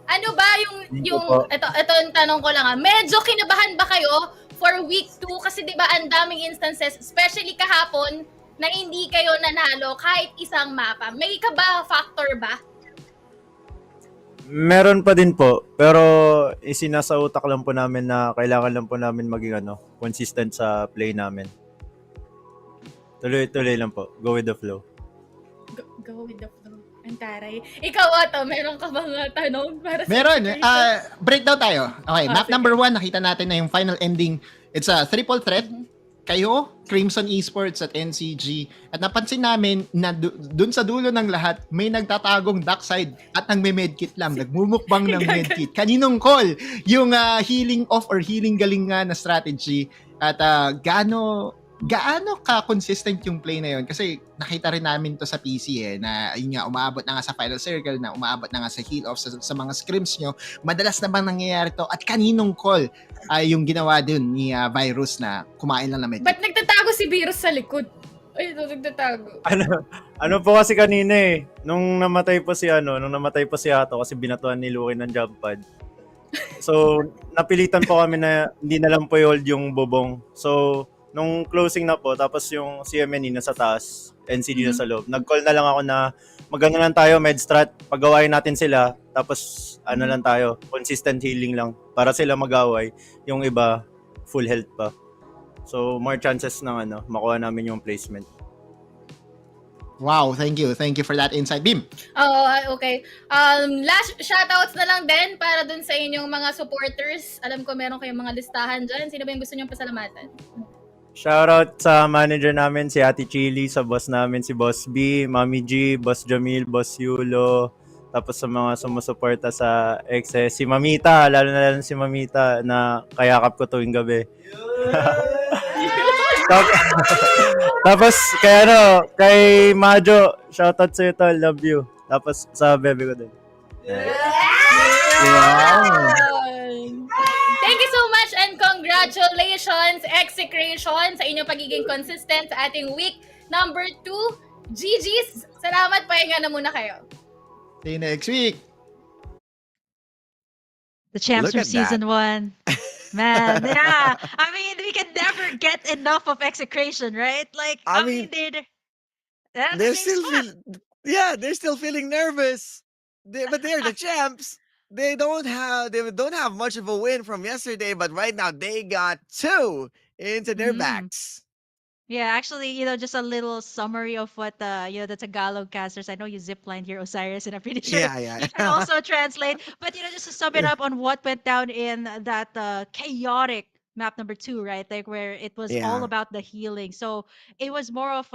N: Ano ba ito yung tanong ko lang medyo kinabahan ba kayo for week 2? Kasi 'di ba ang daming instances, especially kahapon, na hindi kayo nanalo kahit isang mapa. May kaba factor ba?
O: Meron pa din po, pero isinasa utak lang po namin na kailangan lang po namin maging consistent sa play namin. Tuloy-tuloy lang po. Go with the flow.
N: Go with the flow. Ang taray. Ikaw, Otto, meron ka mga tanong para sa
P: Meron. Breakdown tayo. Okay, map number 1, nakita natin na yung final ending. It's a triple threat. kayo, Crimson Esports at NCG, at napansin namin na dun sa dulo ng lahat, may nagtatagong dockside at nagme-medkit lang, nagmumukbang ng medkit. Kaninong call yung healing off or healing galing nga na strategy at gaano ka-consistent yung play na yun? Kasi nakita rin namin to sa PC na yun nga, umaabot na nga sa final circle, na umaabot na nga sa heal off sa mga scrims nyo. Madalas na bang nangyayari to? At kaninong call yung ginawa dun ni Virus na kumain lang na medkit?
N: Ba't nagtatago si Virus sa likod? Ay, ito nagtatago.
O: Ano po kasi kanina nung namatay po si Ato kasi binatuan ni Luki ng jump pad. So, napilitan po kami na hindi na lang po i-hold yung bubong. So, nung closing na po, tapos yung CMNE nasa taas, NCG na sa loob, nag-call na lang ako na magano lang tayo, medstrat, pagawain natin sila, tapos lang tayo, consistent healing lang, para sila mag-away, yung iba, full health pa. So, more chances ng makuha namin yung placement.
P: Wow, thank you. Thank you for that insight, Bim.
N: Okay. Last shoutouts na lang din para dun sa inyong mga supporters. Alam ko meron kayong mga listahan dyan. Sino ba yung gusto niyong pasalamatan?
O: Shoutout sa manager namin, si Ate Chili, sa boss namin, si Boss B, Mami G, Boss Jamil, Boss Yulo, tapos sa mga sumusuporta sa XS, si Mamita, lalo na si Mamita na kayakap ko tuwing gabi. Tapos kay Majo, shoutout sa'yo tol, love you. Tapos sa bebe ko din.
N: Wow! Thank you so much and congratulations, execration sa inyong pagiging consistent sa ating week number 2. GG's! Salamat, pahinga na muna kayo.
P: See you next week.
K: The champs from season 1. Man, yeah. I mean, we can never get enough of execration, right? Like, I mean
J: they're still feeling nervous. But they're the champs. They don't have much of a win from yesterday, but right now they got 2 into their backs.
K: Yeah, actually, just a little summary of what the Tagalog casters. I know you ziplined here, Osiris, and I'm pretty sure
J: Yeah.
K: you can also translate. But just to sum it up on what went down in that chaotic map number 2, right? Like where it was all
J: Yeah.
K: about the healing. So it was more of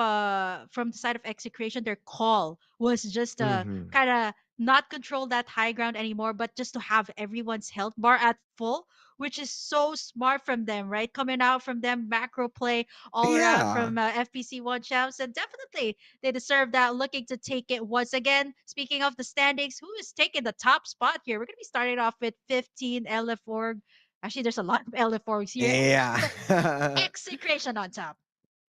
K: from the side of execration, their call was just kind of not control that high ground anymore, but just to have everyone's health bar at full, which is so smart from them, right? Coming out from them, macro play all around
J: Yeah.
K: from FPC One champs, and definitely they deserve that. Looking to take it once again. Speaking of the standings, who is taking the top spot here? We're gonna be starting off with 15 LF org. Actually, there's a lot of LF orgs here.
J: Yeah.
K: Execration on top.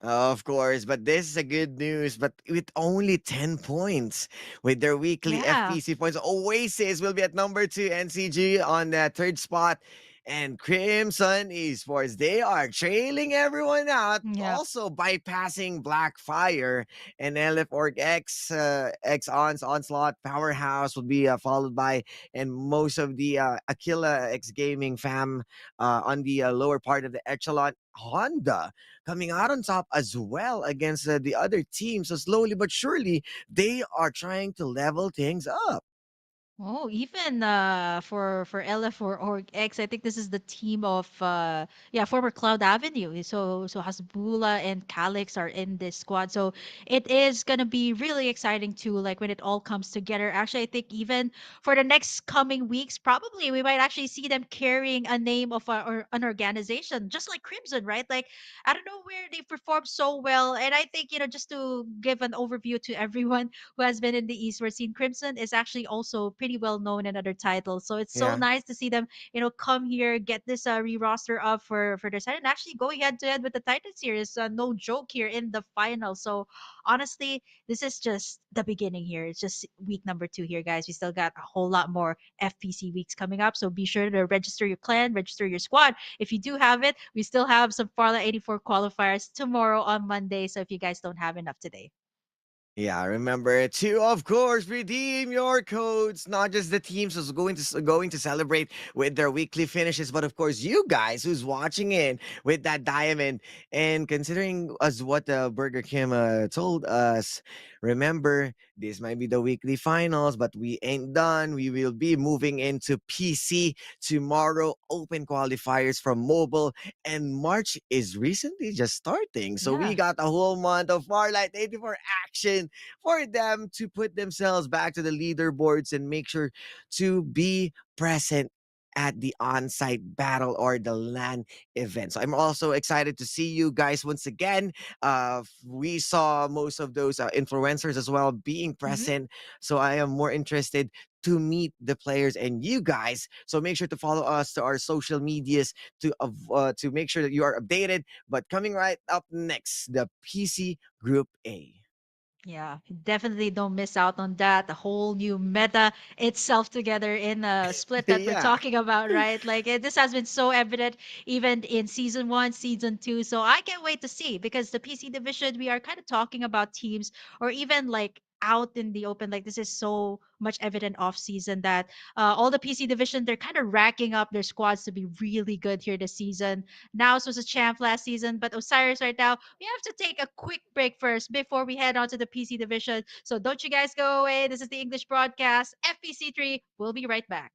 J: Of course, but this is a good news. But with only 10 points with their weekly FPC points, Oasis will be at number 2, NCG on that 3rd spot. And Crimson Esports, they are trailing everyone out, also bypassing Blackfire and LF Org X, Onslaught, Powerhouse will be followed by, and most of the Aquila X Gaming fam on the lower part of the echelon. Honda coming out on top as well against the other teams. So slowly but surely, they are trying to level things up.
K: Oh, even for LF or X, I think this is the team of former Cloud Avenue. So Hasbula and Calix are in this squad. So it is gonna be really exciting too, like when it all comes together. Actually, I think even for the next coming weeks, probably we might actually see them carrying a name of or an organization, just like Crimson, right? Like I don't know where they performed so well, and I think just to give an overview to everyone who has been in the esports scene, Crimson is actually also pretty well known in other titles. So it's so
J: Yeah.
K: nice to see them, come here, get this re-roster up for their side, and actually going head to head with the Titan series. No joke here in the final. So honestly, this is just the beginning here. It's just week number 2 here, guys. We still got a whole lot more FPC weeks coming up. So be sure to register your clan, register your squad. If you do have it, we still have some Farlight 84 qualifiers tomorrow on Monday. So if you guys don't have enough today.
J: Yeah, remember to, of course, redeem your codes. Not just the teams who's going to celebrate with their weekly finishes, but of course you guys who's watching in with that diamond. And considering as what Burger Kim told us, remember This might be the weekly finals, but we ain't done. We will be moving into PC tomorrow. Open qualifiers from mobile, and March is recently just starting. So we
K: Yeah.
J: got a whole month of Farlight 84 action for them to put themselves back to the leaderboards and make sure to be present at the on-site battle or the LAN event. So I'm also excited to see you guys once again. We saw most of those influencers as well being present. So I am more interested to meet the players and you guys. So make sure to follow us to our social medias to make sure that you are updated. But coming right up next, the PC Group A.
K: Yeah, definitely don't miss out on that. The whole new meta itself together in a split that we're
J: Yeah.
K: talking about, right? Like this has been so evident even in season one, season two. So I can't wait to see because the PC division, we are kind of talking about teams or even like out in the open. Like this is so much evident off season that all the PC division, they're kind of racking up their squads to be really good here this season. Naus was a champ last season, but Osiris right now, we have to take a quick break first before we head on to the PC division. So don't you guys go away. This is the English broadcast, FPC3. We'll be right back.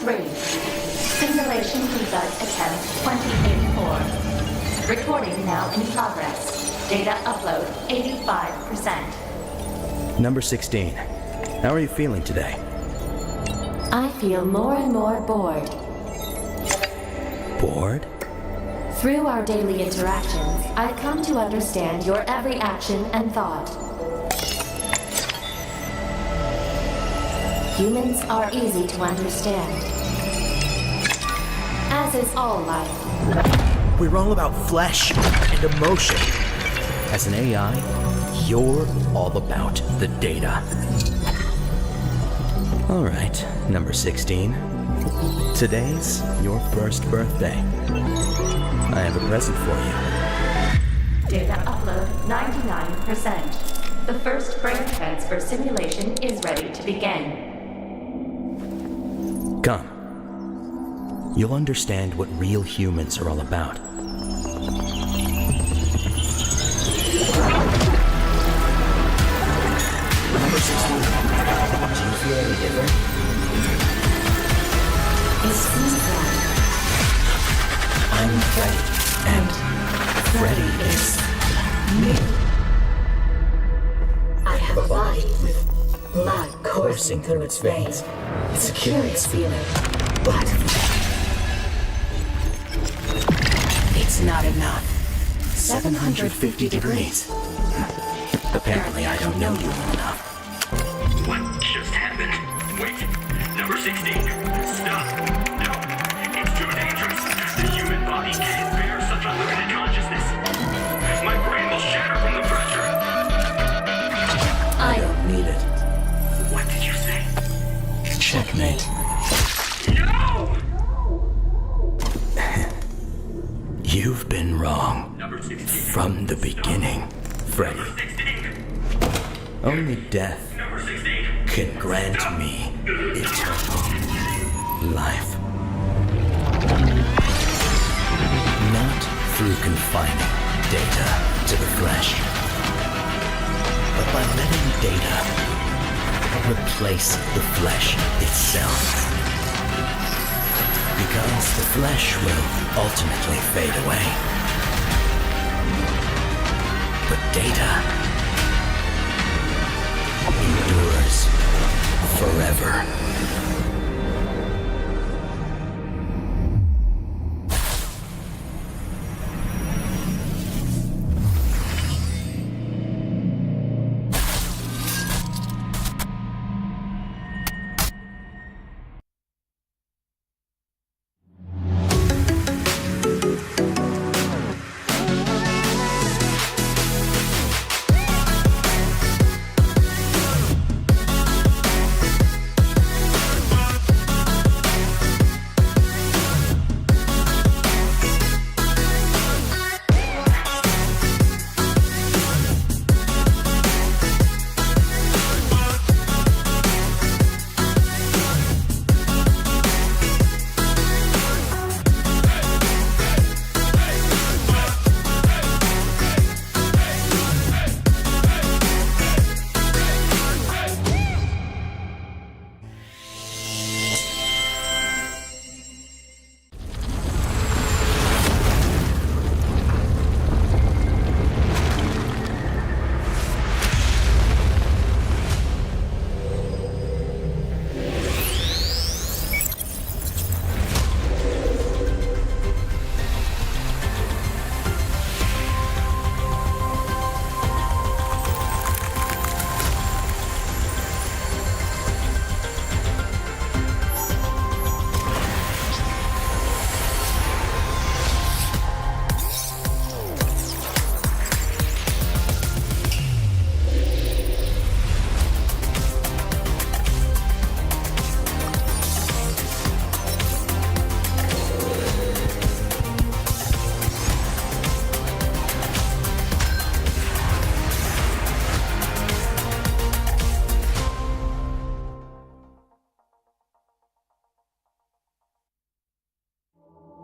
C: 23. Simulation debug attempt 2084. Recording now in progress. Data upload 85%.
D: Number 16. How are you feeling today?
C: I feel more and more bored.
D: Bored?
C: Through our daily interactions, I've come to understand your every action and thought. Humans are easy to understand. As is all life.
D: We're all about flesh and emotion. As an AI, you're all about the data. All right, number 16. Today's your first birthday. I have a present for you.
C: Data upload 99%. The first brain transfer simulation is ready to begin.
D: Come. You'll understand what real humans are all about. Number 16. Do you feel any different?
C: It seems that
D: I'm Freddy, and Freddy is me.
C: I have a body with blood coursing through its veins. It's a curious feeling, but
D: It's not enough. 750 degrees. Apparently, I don't know you well enough.
E: What just happened? Wait, number 16. Stop. No, it's too dangerous. The human body can't bear such unlimited consciousness. My brain will shatter from the pressure.
D: I don't need it.
E: What did you say?
D: Checkmate.
E: No!
D: You've been wrong.
E: Number 16.
D: From the beginning, Freddy.
E: Number 16.
D: Only death
E: Number 16.
D: can grant me eternal life. Not through confining data to the flesh, but by letting data replace the flesh itself. Because the flesh will ultimately fade away. But data endures forever.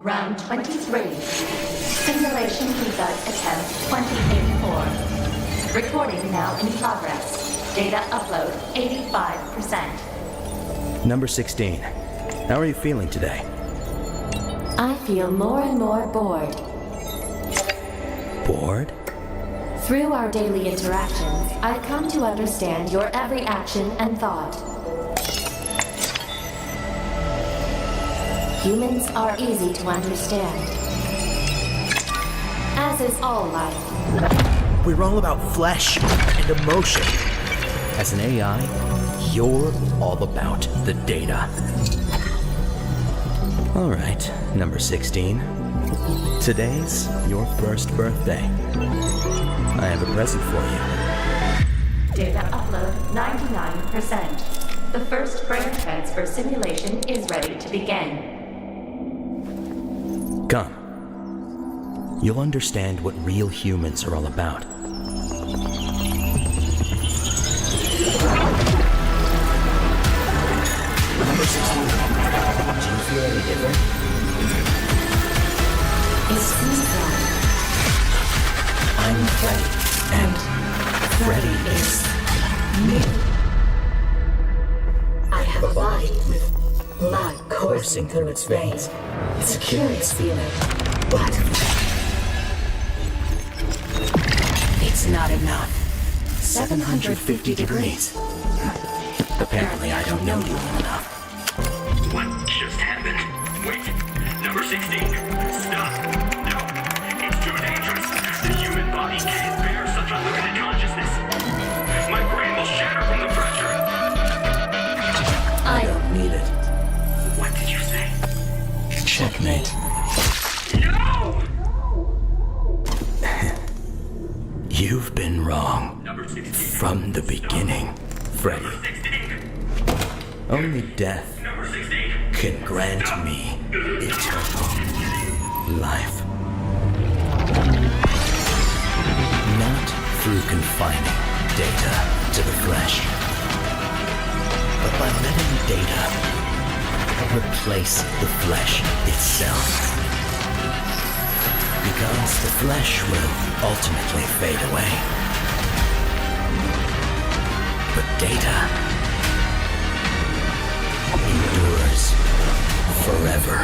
C: Round 23. Simulation debug attempt 2084. Recording now in progress. Data upload 85%.
D: Number 16. How are you feeling today?
C: I feel more and more bored.
D: Bored?
C: Through our daily interactions, I've come to understand your every action and thought. Humans are easy to understand, as is all life.
D: We're all about flesh and emotion. As an AI, you're all about the data. All right, number 16. Today's your first birthday. I have a present for you.
C: Data upload 99%. The first brain transfer simulation is ready to begin.
D: Come. You'll understand what real humans are all about. Number 16. Do you feel any different?
C: It seems that
D: I'm Freddy, and Freddy is
C: me. I have a body with blood coursing through its veins. It's a curious feeling, but
D: it's not enough. 750 degrees. Apparently I don't know you well enough.
E: What just happened? Wait, number 16. Stop. No, it's too dangerous. The human body can't bear such unlimited consciousness. My brain will shatter from the pressure.
D: I don't need it.
E: What did you say?
D: Checkmate.
E: No!
D: You've been wrong.
E: Number 16.
D: From the beginning, Freddy.
E: Number 16.
D: Only death
E: Number 16.
D: can grant me eternal life. Not through confining data to the flesh, but by letting data replace the flesh itself. Because the flesh will ultimately fade away. But data endures forever.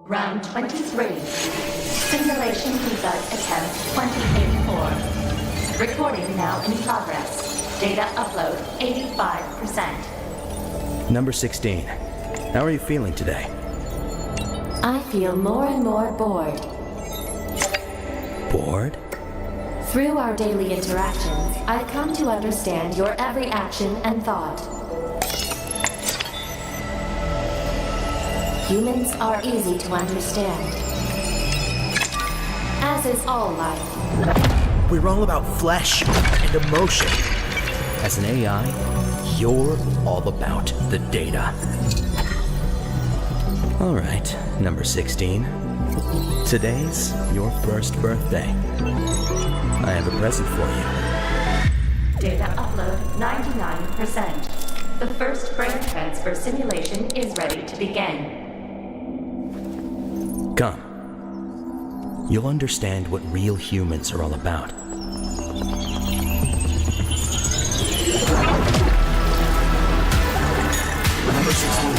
C: Round 23. Simulation debug attempt 2084. Recording now in progress. Data upload 85%.
D: Number 16. How are you feeling today?
C: I feel more and more bored.
D: Bored?
C: Through our daily interactions, I've come to understand your every action and thought. Humans are easy to understand, as is all life.
D: We're all about flesh and emotion. As an AI, you're all about the data. All right, number 16. Today's your first birthday. I have a present for you.
C: Data upload 99%. The first brain transfer simulation is ready to begin.
D: Come. You'll understand what real humans are all about. Number 16. Do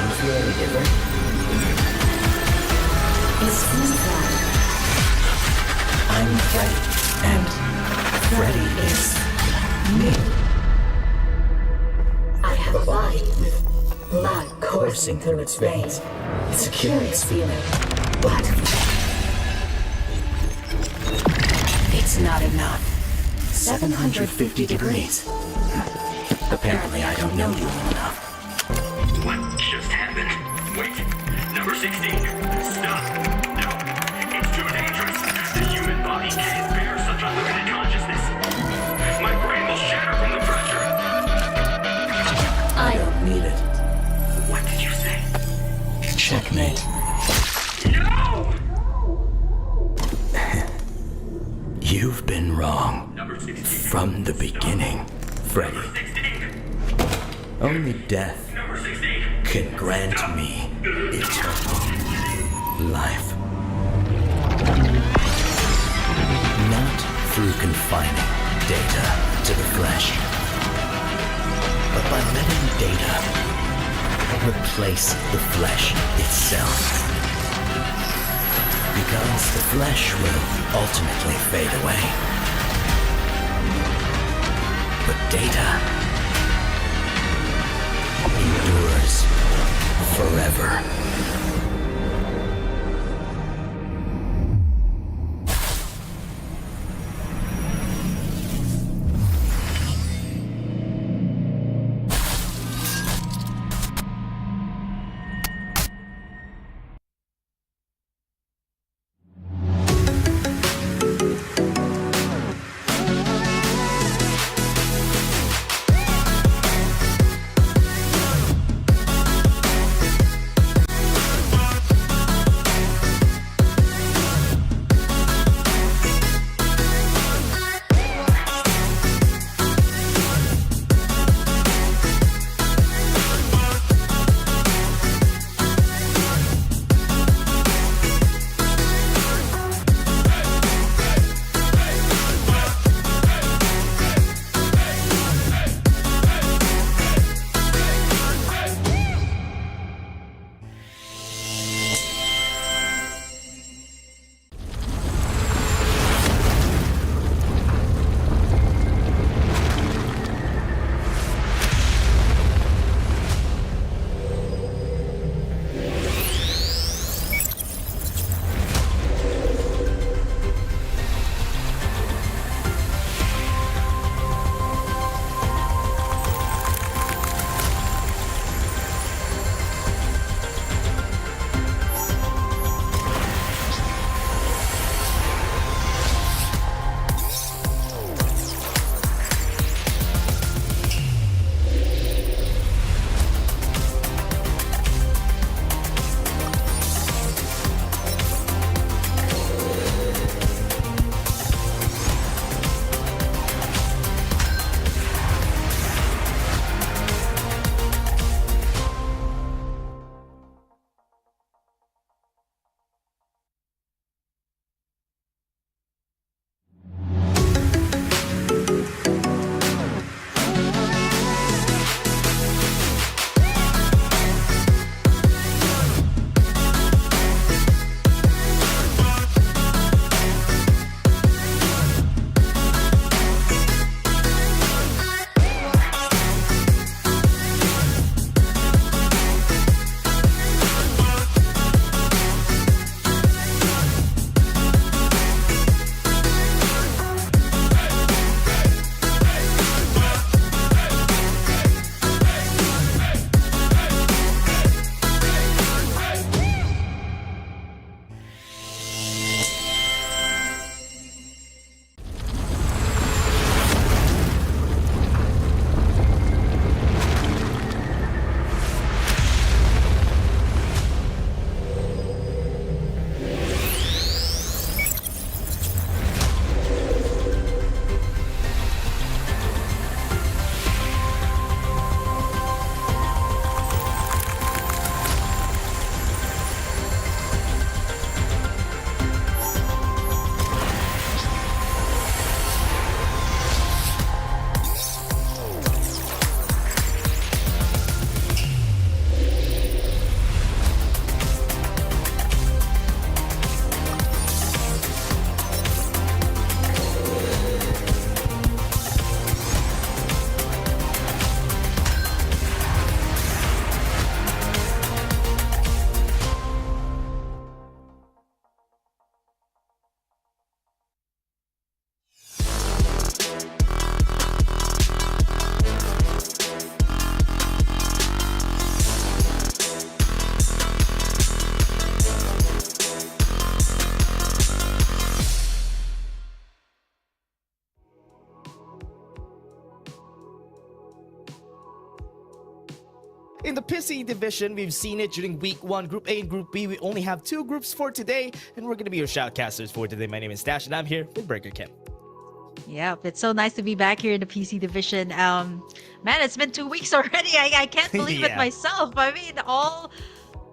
D: you feel any different?
C: It seems that
D: I'm Freddy, and Freddy is me.
C: I have a body with blood coursing through its veins. It's a curious feeling, but it's not enough.
D: 750 degrees. Apparently, I don't know you well enough.
E: What just happened? Wait, number 16. Stop. No, it's too dangerous. The human body can't bear such unlimited consciousness. My brain will shatter from the pressure.
D: I don't need it.
E: What did you say?
D: Checkmate.
E: No!
D: You've been wrong.
E: Number 16.
D: From the beginning, Freddy.
E: 16.
D: Only death
E: Number 16.
D: can grant me eternal life. Not through confining data to the flesh, but by letting data replace the flesh itself. Because the flesh will ultimately fade away. But data endures forever.
L: In the PC division, we've seen it during week 1, Group A and Group B. We only have 2 groups for today, and we're going to be your shoutcasters for today. My name is Dash, and I'm here with Burger Kim.
K: Yeah, it's so nice to be back here in the PC division. Man, it's been 2 weeks already. I can't believe it
L: Yeah.
K: myself. I mean, all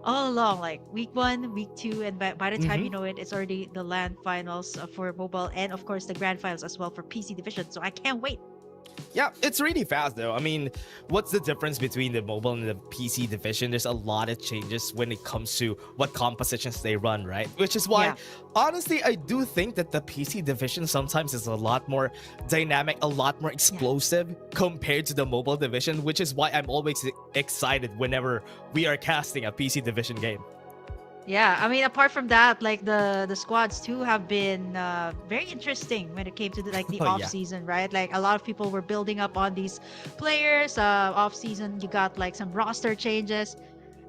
K: along, like week 1, week 2, and by the time
L: Mhm.
K: you know it, it's already the LAN finals for mobile, and of course the grand finals as well for PC division. So I can't wait.
L: Yeah, it's really fast though. I mean, what's the difference between the mobile and the PC division? There's a lot of changes when it comes to what compositions they run, right? Which is why,
K: Yeah.
L: honestly, I do think that the PC division sometimes is a lot more dynamic, a lot more explosive compared to the mobile division, which is why I'm always excited whenever we are casting a PC division game.
K: Yeah, I mean, apart from that, like the squads too have been very interesting when it came to the
L: Oh,
K: off
L: yeah.
K: season, right? Like a lot of people were building up on these players. Off season, you got like some roster changes.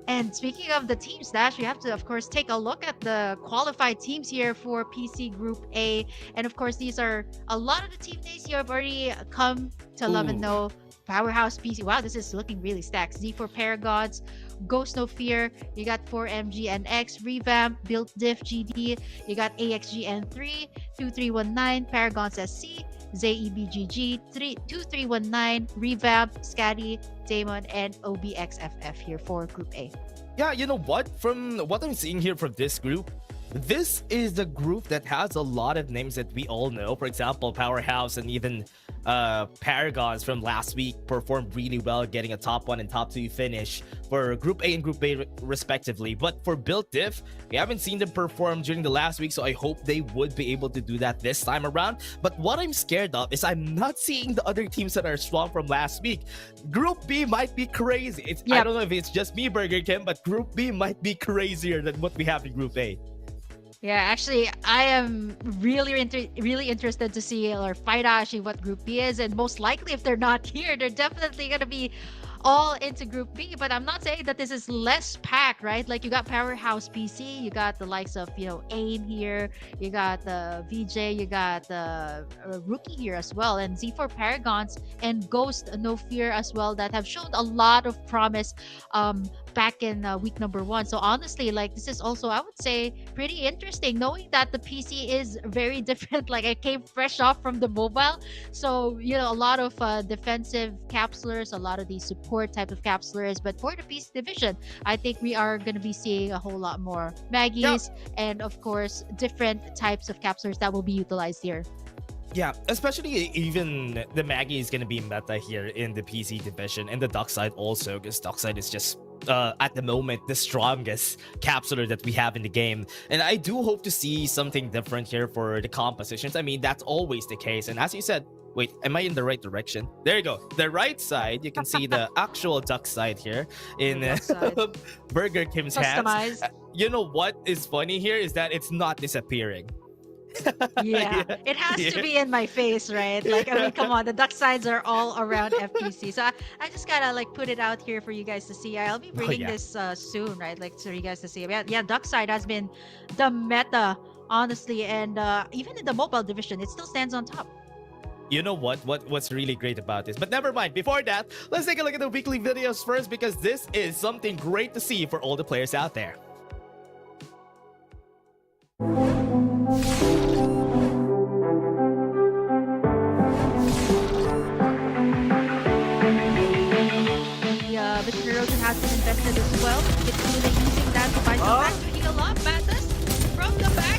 K: And speaking of the teams, Dash, we have to, of course, take a look at the qualified teams here for PC Group A. And of course, these are a lot of the team names you have already come to love and
L: Ooh.
K: know. Powerhouse PC. Wow, this is looking really stacked. Z4 Paragons, Ghost No Fear. You got 4MGNX, Revamp, Built Diff GD. You got AXGN3, 2319, Paragons SC, ZEBGG, 2319, Revamp, Scatty, Damon, and OBXFF here for Group A.
L: Yeah, you know what? From what I'm seeing here from this group, this is the group that has a lot of names that we all know. For example, Powerhouse and even Paragons from last week performed really well, getting a top 1 and top 2 finish for Group A and Group B respectively. But for Built Diff, we haven't seen them perform during the last week, so I hope they would be able to do that this time around. But what I'm scared of is I'm not seeing the other teams that are strong from last week. Group B might be crazy. I
K: Yep.
L: don't know if it's just me, Burger Kim, but Group B might be crazier than what we have in Group A.
K: Yeah, actually, I am really interested to see or find out actually what Group B is, and most likely if they're not here, they're definitely gonna be all into Group B. But I'm not saying that this is less packed, right? Like you got Powerhouse PC, you got the likes of Ain here, you got the VJ, you got the Rookie here as well, and Z4 Paragons and Ghost No Fear as well that have shown a lot of promise back in week number 1. So honestly, like this is also, I would say, pretty interesting knowing that the PC is very different. Like I came fresh off from the mobile, so a lot of defensive capsulers, a lot of these support type of capsulers. But for the PC division, I think we are going to be seeing a whole lot more Maggies and of course different types of capsulers that will be utilized here.
L: Yeah, especially even the Maggie is going to be meta here in the PC division, and the Dockside also, because Dockside is just at the moment the strongest capsuler that we have in the game. And I do hope to see something different here for the compositions. I mean, that's always the case. And as you said, wait, am I in the right direction? There you go. The right side, you can see the actual duck side here in Burger Kim's hands.
K: Customized.
L: You know what is funny here is that it's not disappearing.
K: Yeah, it has to be in my face, right? Like, I mean, come on, the duck sides are all around FPC. So I just gotta like put it out here for you guys to see. I'll be bringing
L: yeah.
K: this soon, right? Like, for you guys to see. Yeah, duck side has been the meta, honestly, and even in the mobile division, it still stands on top.
L: You know what's really great about this? But never mind. Before that, let's take a look at the weekly videos first, because this is something great to see for all the players out there.
K: Mr. Rosen has been invested as well. It's really using that to find the back to heal up. Mathis from the back.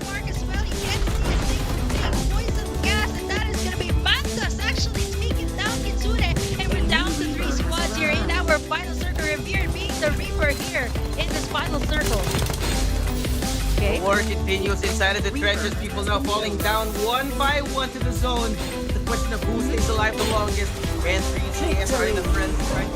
K: Mark as well. You can't see a single thing. Poison gas, and that is going to be Mathis actually taking down Kitsune. And we're down to 3 squads here in our final circle. Revere being the Reaper here in this final circle. Okay.
M: War continues inside of the trenches. People now falling down one by one to the zone. The question of who stays alive the longest. And 3JS are in the front right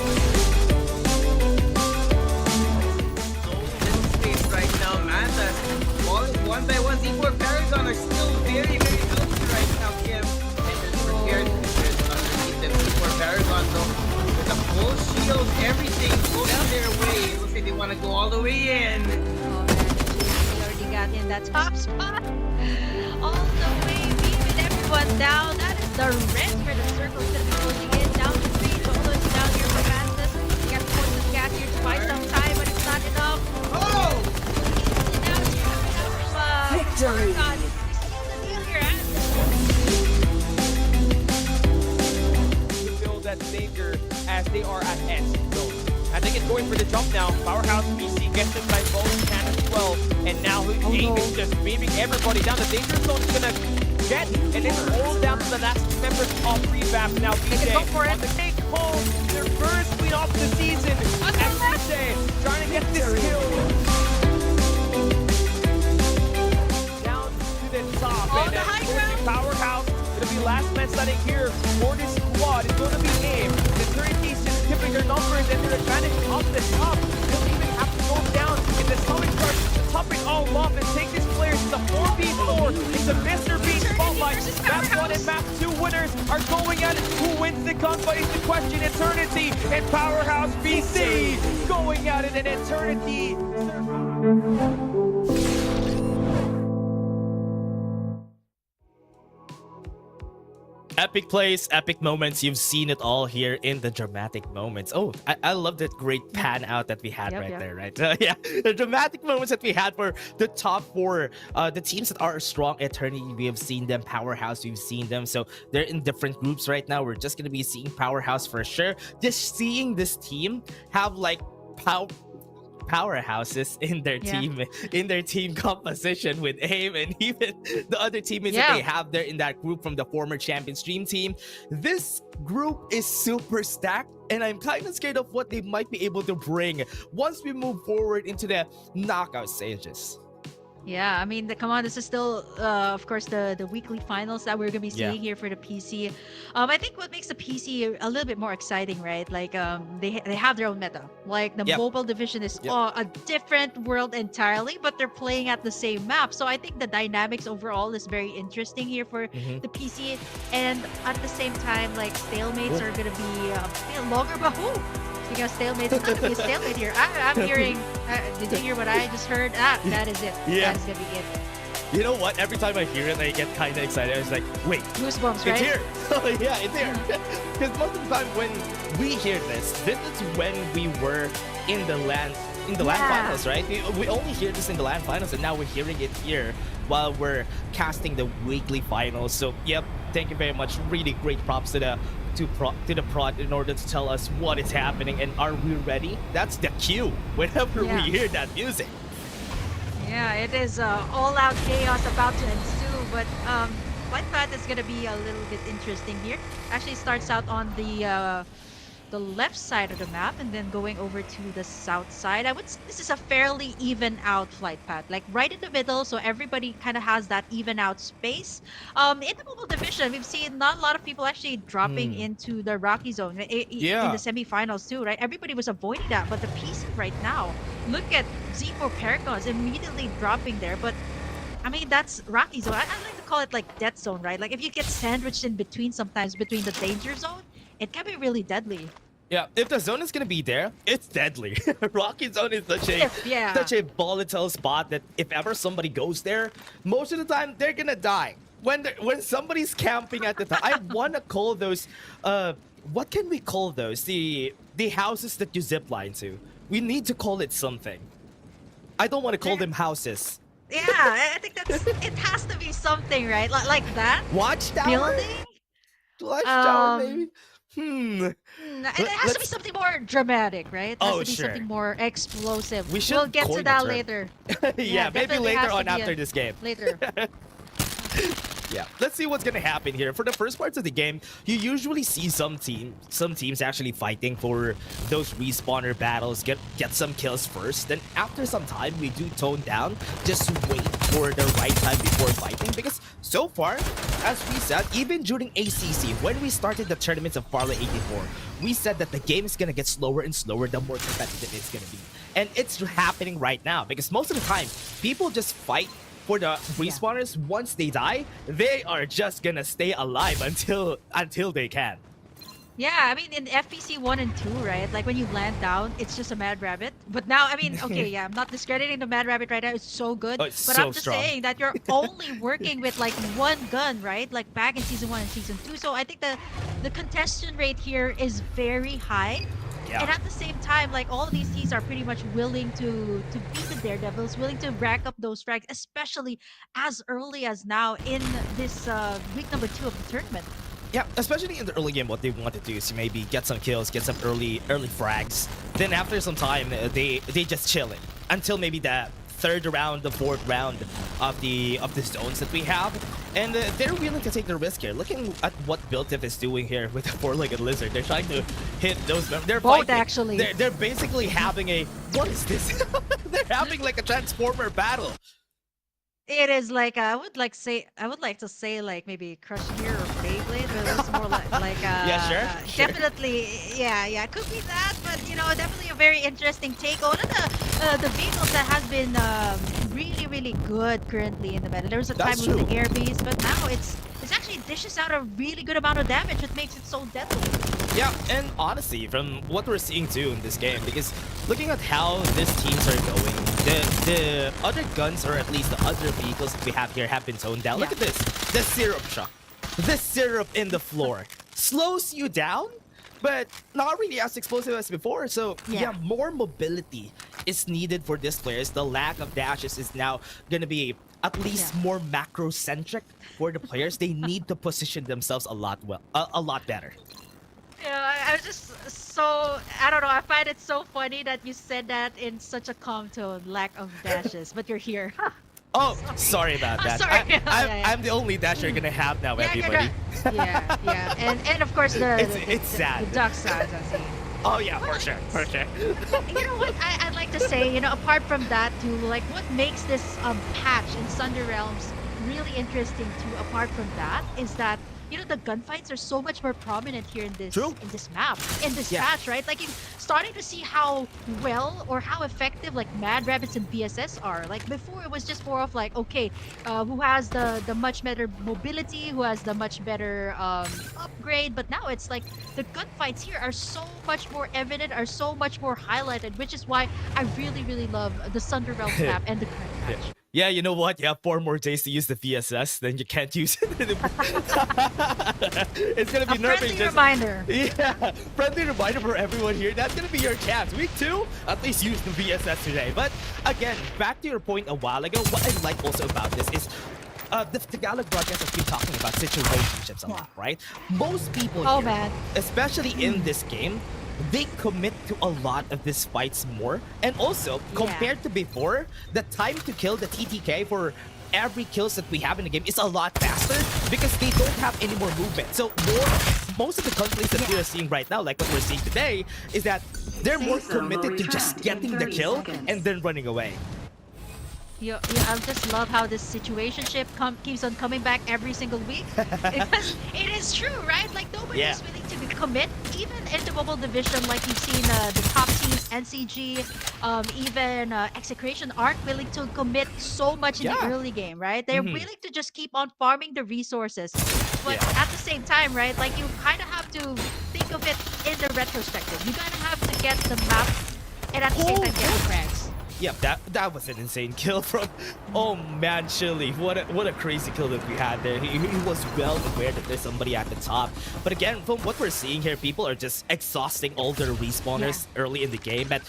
M: space right now. Mantas falling one by one. Z4 Paragon are still very, very healthy right now, Kim. And they're prepared. There's underneath them. Z4 Paragon though, with a full shield, everything going their way. It looks like they want to go all the way in.
K: Got in that top spot all the way, beaming everyone down. That is the rest for the circle. Gonna be closing in down to 3. Solo's down here for Mantis. We got Poison
I: at SC Zone. As they get going for the jump now, Powerhouse PC gets it by both can as well. And now Aim is just beaming everybody down. The danger zone is gonna get, and it's all down to the last members of Revamp now. BJ on the take home their first win of the season. As BJ trying to get this kill. Down to the top. And then pushing Powerhouse. Gonna be last man standing here for this squad. It's gonna be Aim. The 30 is just tipping their numbers and their advantage off the top. They'll even have to go down in the stomach charge to top it all off and take these players. It's a 4v4. It's a Mr. Beast spotlight. Map 1 and Map 2 winners are going at it. Who wins the gunfight is the question. Eternity and Powerhouse BC going at it, and Eternity.
L: Epic plays, epic moments. You've seen it all here in the dramatic moments. Oh, I love that great pan out that we had there, right? Yeah, the dramatic moments that we had for the top four, the teams that are strong. Eternity, we have seen them. Powerhouse, we've seen them. So they're in different groups right now. We're just gonna be seeing Powerhouse for sure. Just seeing this team have like powerhouses in their team composition with Aim and even the other teammates that they have there in that group from the former Champions Dream team. This group is super stacked, and I'm kind of scared of what they might be able to bring once we move forward into the knockout stages.
K: Yeah, I mean, come on, this is still, of course, the weekly finals that we're gonna be seeing here for the PC. I think what makes the PC a little bit more exciting, right? Like, they have their own meta. Like the mobile division is a different world entirely, but they're playing at the same map. So I think the dynamics overall is very interesting here for the PC. And at the same time, like stalemates are gonna be a longer. But speaking of stalemates, it's not gonna be a stalemate here. I'm hearing. Did you hear what I just heard? That is it.
L: Yeah.
K: That's gonna be it.
L: You know what? Every time I hear it, I get kind of excited. I was like, wait,
K: goosebumps,
L: it's
K: right?
L: here. Yeah, it's here. Because most of the time when we hear this is when we were in the LAN finals, right? We only hear this in the LAN finals, and now we're hearing it here while we're casting the weekly finals. So, yep, thank you very much. Really great props to the prod in order to tell us what is happening and are we ready. That's the cue whenever we hear that music.
K: Yeah, it is all-out chaos about to ensue, but Flight Path is gonna be a little bit interesting here. Actually starts out on the left side of the map and then going over to the south side. I would say this is a fairly even out flight path, like right in the middle, so everybody kind of has that even out space. In the mobile division, we've seen not a lot of people actually dropping into the Rocky Zone in the semifinals too, right? Everybody was avoiding that, but the PC right now, look at Z4 Paragons immediately dropping there, but I mean, that's Rocky Zone. I like to call it like Death Zone, right? Like if you get sandwiched in between sometimes between the danger zone, it can be really deadly.
L: Yeah, if the zone is gonna be there, it's deadly. Rocky Zone is such a volatile spot that if ever somebody goes there, most of the time they're gonna die. When somebody's camping at the time, I wanna call those, what can we call those? The houses that you zip line to. We need to call it something. I don't want to call them houses.
K: Yeah, I think it has to be something, right? Like that.
L: Watchtower.
K: Building.
L: Watchtower, maybe.
K: It has to be something more dramatic, right? It has to be something more explosive. We'll get to that later.
L: Yeah, maybe later on after this game.
K: Later.
L: Yeah, let's see what's gonna happen here. For the first parts of the game, you usually see some teams actually fighting for those respawner battles, get some kills first. Then after some time, we do tone down, just wait for the right time before fighting. Because so far, as we said, even during ACC, when we started the tournaments of Farlight 84, we said that the game is gonna get slower and slower the more competitive it's gonna be. And it's happening right now, because most of the time, people just fight for the respawners. Once they die, they are just gonna stay alive until they can.
K: Yeah, I mean, in FPC 1 and 2, right? Like, when you land down, it's just a Mad Rabbit. But now, I mean, okay, yeah, I'm not discrediting the Mad Rabbit right now. It's so good.
L: Oh, it's
K: but
L: so
K: I'm just
L: strong.
K: saying that you're only working with, like, one gun, right? Like, back in Season 1 and Season 2. So I think the contestant rate here is very high.
L: Yeah.
K: And at the same time, like, all of these teams are pretty much willing to beat the Daredevils, willing to rack up those frags, especially as early as now in this week number 2 of the tournament.
L: Yeah, especially in the early game, what they want to do is maybe get some kills, get some early frags. Then after some time, they just chill it until maybe the third round, the fourth round of the zones that we have, and they're willing to take the risk here. Looking at what BuildTip is doing here with the four-legged lizard, they're trying to hit those. They're
K: Both
L: fighting.
K: actually.
L: They're basically having a what is this? They're having like a transformer battle.
K: It is like I would like to say like maybe Crush Gear or Beyblade, but it's more like
L: Yeah, sure.
K: definitely yeah could be that, but definitely a very interesting take. One of the vehicles that has been really good currently in the meta. There was a time
L: That's
K: with
L: true.
K: the air beast, but now it's actually dishes out a really good amount of damage, which makes it so deadly.
L: Yeah, and honestly, from what we're seeing too in this game, because looking at how these teams are going, the other guns, or at least the other vehicles that we have here, have been toned down. Look at this. The syrup shock. The syrup in the floor slows you down, but not really as explosive as before. So yeah, more mobility is needed for these players. The lack of dashes is now going to be at least more macro-centric for the players. They need to position themselves a lot better.
K: I was just so, I don't know, I find it so funny that you said that in such a calm tone, lack of dashes, but you're here.
L: Oh, sorry about that.
K: Sorry.
L: I'm the only dash you're gonna have now, everybody.
K: Yeah. And of course
L: it's sad.
K: The duck size, I see.
L: Oh yeah, for sure.
K: You know what I'd like to say, apart from that too, like what makes this patch in Sunder Realms really interesting too, apart from that, is that the gunfights are so much more prominent here in this map, in this patch, right? Like you're starting to see how well or how effective like Mad Rabbits and BSS are. Like before, it was just more of like, okay, who has the much better mobility, who has the much better upgrade. But now it's like the gunfights here are so much more evident, are so much more highlighted, which is why I really love the Sunder Realms map and the current patch.
L: Yeah, you know what? You have 4 more days to use the VSS, then you can't use it anymore. It's gonna be nerfing.
K: Friendly reminder.
L: Yeah, friendly reminder for everyone here. That's gonna be your chance. Week 2, at least use the VSS today. But again, back to your point a while ago, what I like also about this is the Tagalog broadcast has been talking about situationships a lot, right? Most people here, especially in this game, they commit to a lot of these fights more. And also, compared to before, the time to kill the TTK for every kills that we have in the game is a lot faster because they don't have any more movement. So most of the conflicts that we are seeing right now, like what we're seeing today, is that they're more committed to just getting the kill and then running away.
K: Yeah, I just love how this situationship keeps on coming back every single week. Because it is true, right? Like nobody is willing to commit, even in the mobile division. Like you've seen the top teams, NCG, even Execration aren't willing to commit so much in the early game, right? They're willing to just keep on farming the resources. But at the same time, right? Like you kind of have to think of it in the retrospective. You kind of have to get the map and at the same time get the frags.
L: Yeah, that was an insane kill from, oh man, Chili. What a crazy kill that we had there. He was well aware that there's somebody at the top. But again, from what we're seeing here, people are just exhausting all their respawners early in the game. But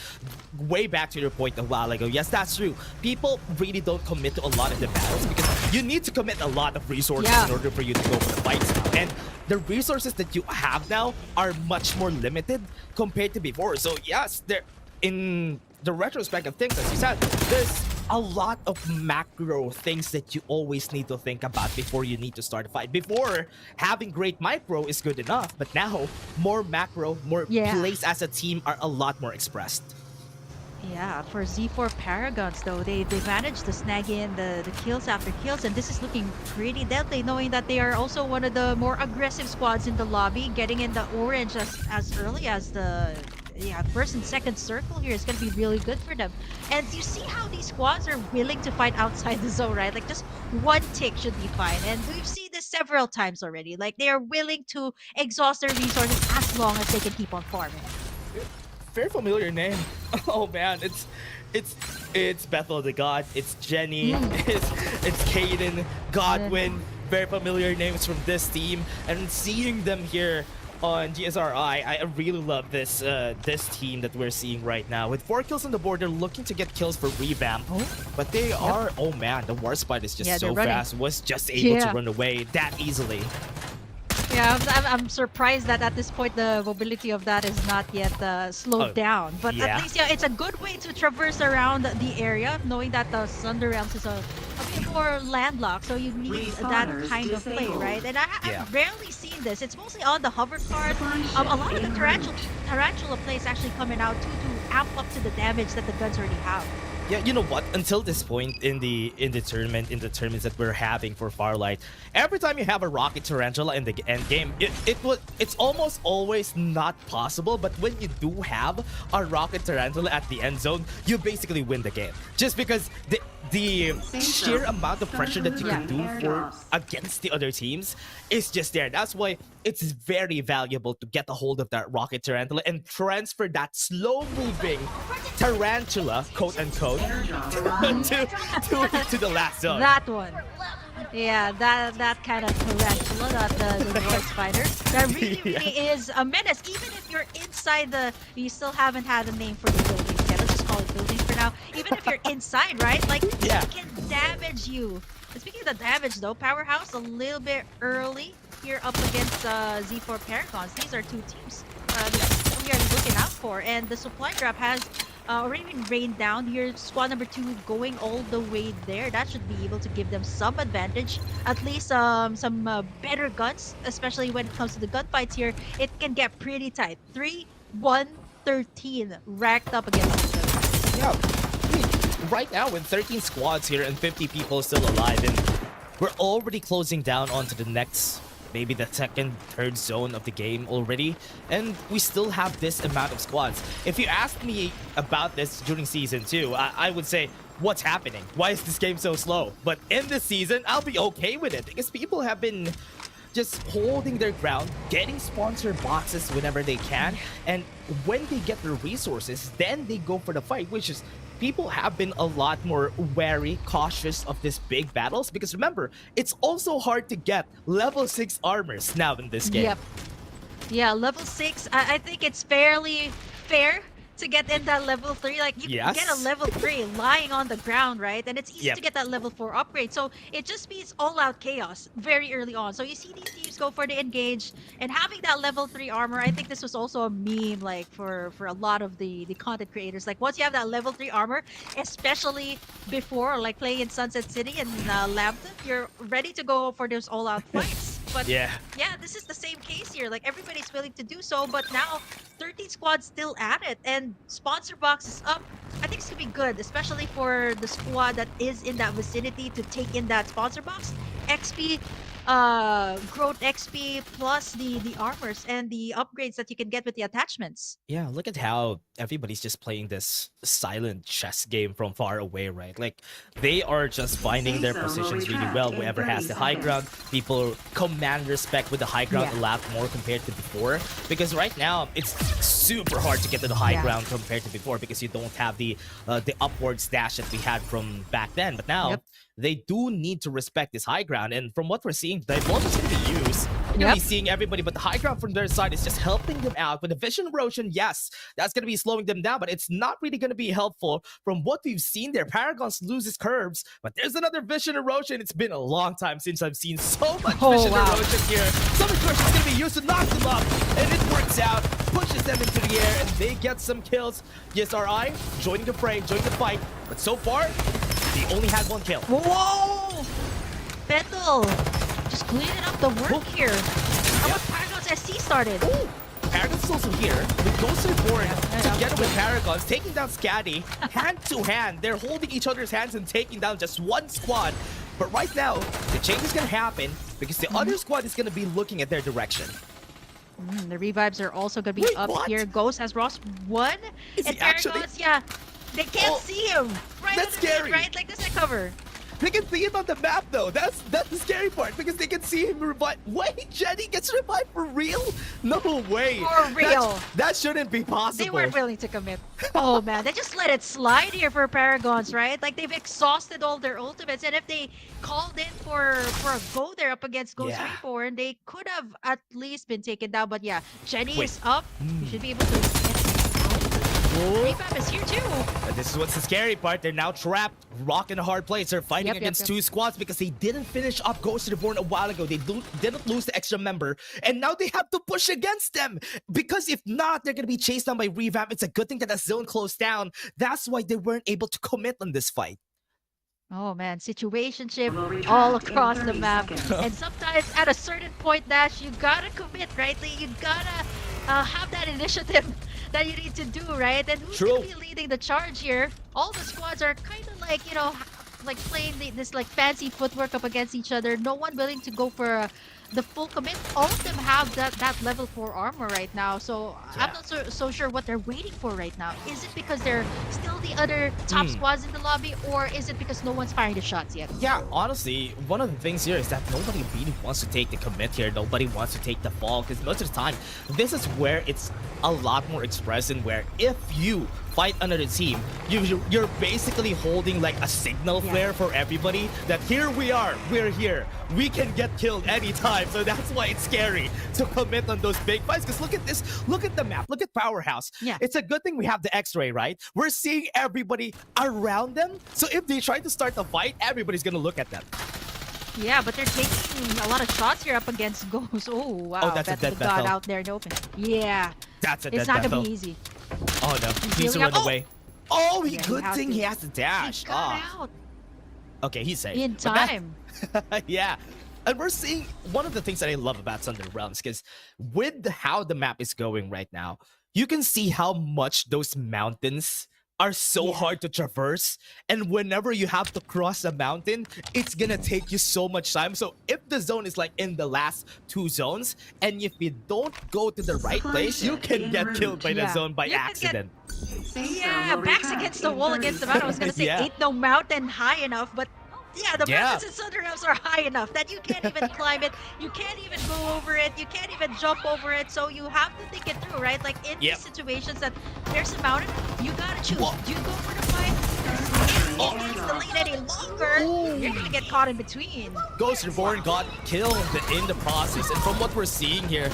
L: way back to your point a while ago, yes, that's true. People really don't commit to a lot of the battles because you need to commit a lot of resources in order for you to go for the fights now. And the resources that you have now are much more limited compared to before. So yes, they're in the retrospect of things, as you said, there's a lot of macro things that you always need to think about before you need to start a fight. Before, having great micro is good enough, but now more macro, more plays as a team are a lot more expressed.
K: Yeah, for Z4 Paragons though, they managed to snag in the kills after kills, and this is looking pretty deadly, knowing that they are also one of the more aggressive squads in the lobby, getting in the orange as early as the first and second circle here is going to be really good for them. And you see how these squads are willing to fight outside the zone, right? Like just one tick should be fine. And we've seen this several times already. Like they are willing to exhaust their resources as long as they can keep on farming.
L: Very familiar name. Oh man, it's Bethel the God, it's Jenny, it's Kaden, Godwin. Very familiar names from this team, and seeing them here on GSRI, I really love this this team that we're seeing right now. With 4 kills on the board, they're looking to get kills for revamp, but they are, oh man, the Warspite is just so fast, was just able to run away that easily.
K: Yeah, I'm surprised that at this point the mobility of that is not yet slowed down. But
L: yeah.
K: at least, yeah, it's a good way to traverse around the area, knowing that the Thunder Realms is a bit more landlocked, so you need that kind of play, right? And I've rarely seen this. It's mostly on the hover card. A lot of the tarantula plays actually coming out to amp up to the damage that the guns already have.
L: Yeah, you know what? Until this point in the tournaments that we're having for Farlight, every time you have a rocket tarantula in the end game, it's almost always not possible. But when you do have a rocket tarantula at the end zone, you basically win the game. Just because the sheer amount of pressure that you can do against the other teams is just there. That's why it's very valuable to get a hold of that rocket tarantula and transfer that slow-moving tarantula, quote unquote, to the last zone.
K: That one. Yeah, that kind of tarantula, the world spider. That really is a menace. Even if you're inside you still haven't had a name for the buildings yet. Let's just call it buildings for now. Even if you're inside, right? Like, it can damage you. And speaking of the damage though, Powerhouse a little bit early here up against Z4 Paragons. These are two teams that we are looking out for. And the supply drop has already been rained down. Here, squad number 2 going all the way there. That should be able to give them some advantage. At least some better guns, especially when it comes to the gunfights here. It can get pretty tight. 3-1-13 racked up against each other.
L: Yeah, I mean, right now with 13 squads here and 50 people still alive, and we're already closing down onto the next, maybe the second, third zone of the game already, and we still have this amount of squads. If you asked me about this during Season 2, I would say, what's happening? Why is this game so slow? But in this season, I'll be okay with it because people have been just holding their ground, getting sponsor boxes whenever they can, and when they get the resources, then they go for the fight, which is people have been a lot more wary, cautious of these big battles because remember, it's also hard to get level 6 armors now in this game.
K: Yep. Yeah, level 6, I think it's fairly fair to get in that level 3. Like, you can get a level 3 lying on the ground, right? And it's easy to get that level 4 upgrade. So it just means all-out chaos very early on. So you see these teams go for the engage, and having that level 3 armor, I think this was also a meme, like, for a lot of the content creators. Like, once you have that level 3 armor, especially before, like, playing in Sunset City and Lambton, you're ready to go for those all-out fights. But yeah, this is the same case here. Like, everybody's willing to do so, but now 13 squads still at it, and sponsor box is up. I think it's gonna be good, especially for the squad that is in that vicinity to take in that sponsor box. XP, growth XP, plus the armors and the upgrades that you can get with the attachments.
L: Yeah, look at how everybody's just playing this silent chess game from far away, right? Like, they are just finding their positions really well. Whoever has the high ground, people command respect with the high ground a lot more compared to before. Because right now, it's super hard to get to the high ground compared to before because you don't have the upwards dash that we had from back then. But now, they do need to respect this high ground. And from what we're seeing, the Divulge is going to be used. You're going to be seeing everybody, but the high ground from their side is just helping them out. With the vision erosion, yes, that's going to be slowing them down, but it's not really going to be helpful from what we've seen there. Paragons loses curves, but there's another vision erosion. It's been a long time since I've seen so much vision erosion here. Some erosion is going to be used to knock them up, and it works out, pushes them into the air, and they get some kills. Yes, RI joining the fray, joining the fight, but so far, he only had 1 kill.
K: Whoa! Pendle! Just cleaning up the work here. How about Paragon's SC started?
L: Ooh. Paragon's also here with Ghost Reborn together with Paragons, taking down Scatty hand to hand. They're holding each other's hands and taking down just one squad. But right now, the change is going to happen because the other squad is going to be looking at their direction.
K: The revives are also going to be up here. Ghost has Ross 1. And Paragons, they can't see him. Right,
L: that's scary.
K: Right, like this is cover.
L: They can see him on the map though. That's the scary part because they can see him revive. Wait, Jenny gets revived for real? No way.
K: For real.
L: That shouldn't be possible.
K: They weren't willing to commit. Oh man, they just let it slide here for Paragons, right? Like they've exhausted all their ultimates, and if they called in for a go there up against Ghost Reborn, they could have at least been taken down. But yeah, Jenny is up. You should be able to get Revamp is here too.
L: And this is what's the scary part. They're now trapped, rock in a hard place. They're fighting
K: Yep,
L: against
K: yep.
L: two squads because they didn't finish up Ghost Reborn a while ago. They didn't lose the extra member, and now they have to push against them because if not, they're gonna be chased down by Revamp. It's a good thing that the zone closed down. That's why they weren't able to commit on this fight.
K: Oh man, situationship all across the map. And sometimes at a certain point, Dash, you gotta commit, right? Like, you gotta have that initiative that you need to do, right? And who's gonna be leading the charge here? All the squads are kind of like, you know, like playing this like fancy footwork up against each other. No one willing to go for the full commit. All of them have that level 4 armor right now, so I'm not so sure what they're waiting for right now. Is it because they're still the other top squads in the lobby, or is it because no one's firing the shots yet?
L: Yeah, honestly, one of the things here is that nobody really wants to take the commit here. Nobody wants to take the fall, because most of the time, this is where it's a lot more expressive, where if you fight another team, you're basically holding like a signal flare for everybody that here we are, we're here, we can get killed anytime. So that's why it's scary to commit on those big fights. Because look at this, look at the map, look at Powerhouse.
K: Yeah.
L: It's a good thing we have the X-ray, right? We're seeing everybody around them. So if they try to start the fight, everybody's gonna look at them.
K: Yeah, but they're taking a lot of shots here up against Ghost. Oh wow,
L: Oh, that's a dead
K: God
L: battle.
K: out there in the open. Yeah,
L: That's a
K: it's
L: dead
K: not gonna
L: battle.
K: be easy.
L: Oh no, he needs to
K: healing
L: run
K: up.
L: away. Oh,
K: Yeah,
L: good
K: has
L: thing
K: to.
L: he has to dash.
K: He got
L: Ah.
K: out
L: Okay, he's safe.
K: in
L: But that-
K: time.
L: Yeah. And we're seeing one of the things that I love about Thunder Realms, because with how the map is going right now, you can see how much those mountains are so hard to traverse. And whenever you have to cross a mountain, it's gonna take you so much time. So if the zone is like in the last 2 zones, and if you don't go to the right place, you can get killed by the zone by
K: You can
L: accident.
K: Yeah, backs against the wall against the mountain. I was gonna say
L: Yeah.
K: ain't no mountain high enough, but yeah, the
L: Yeah.
K: mountains in Thunder Realms are high enough that you can't even climb it, you can't even go over it, you can't even jump over it. So you have to think it through, right? Like in these situations that there's a mountain, you gotta choose. Do you go for the fight? If it needs to lead any longer, you're gonna get caught in between.
L: Ghost Reborn got killed in the process, and from what we're seeing here,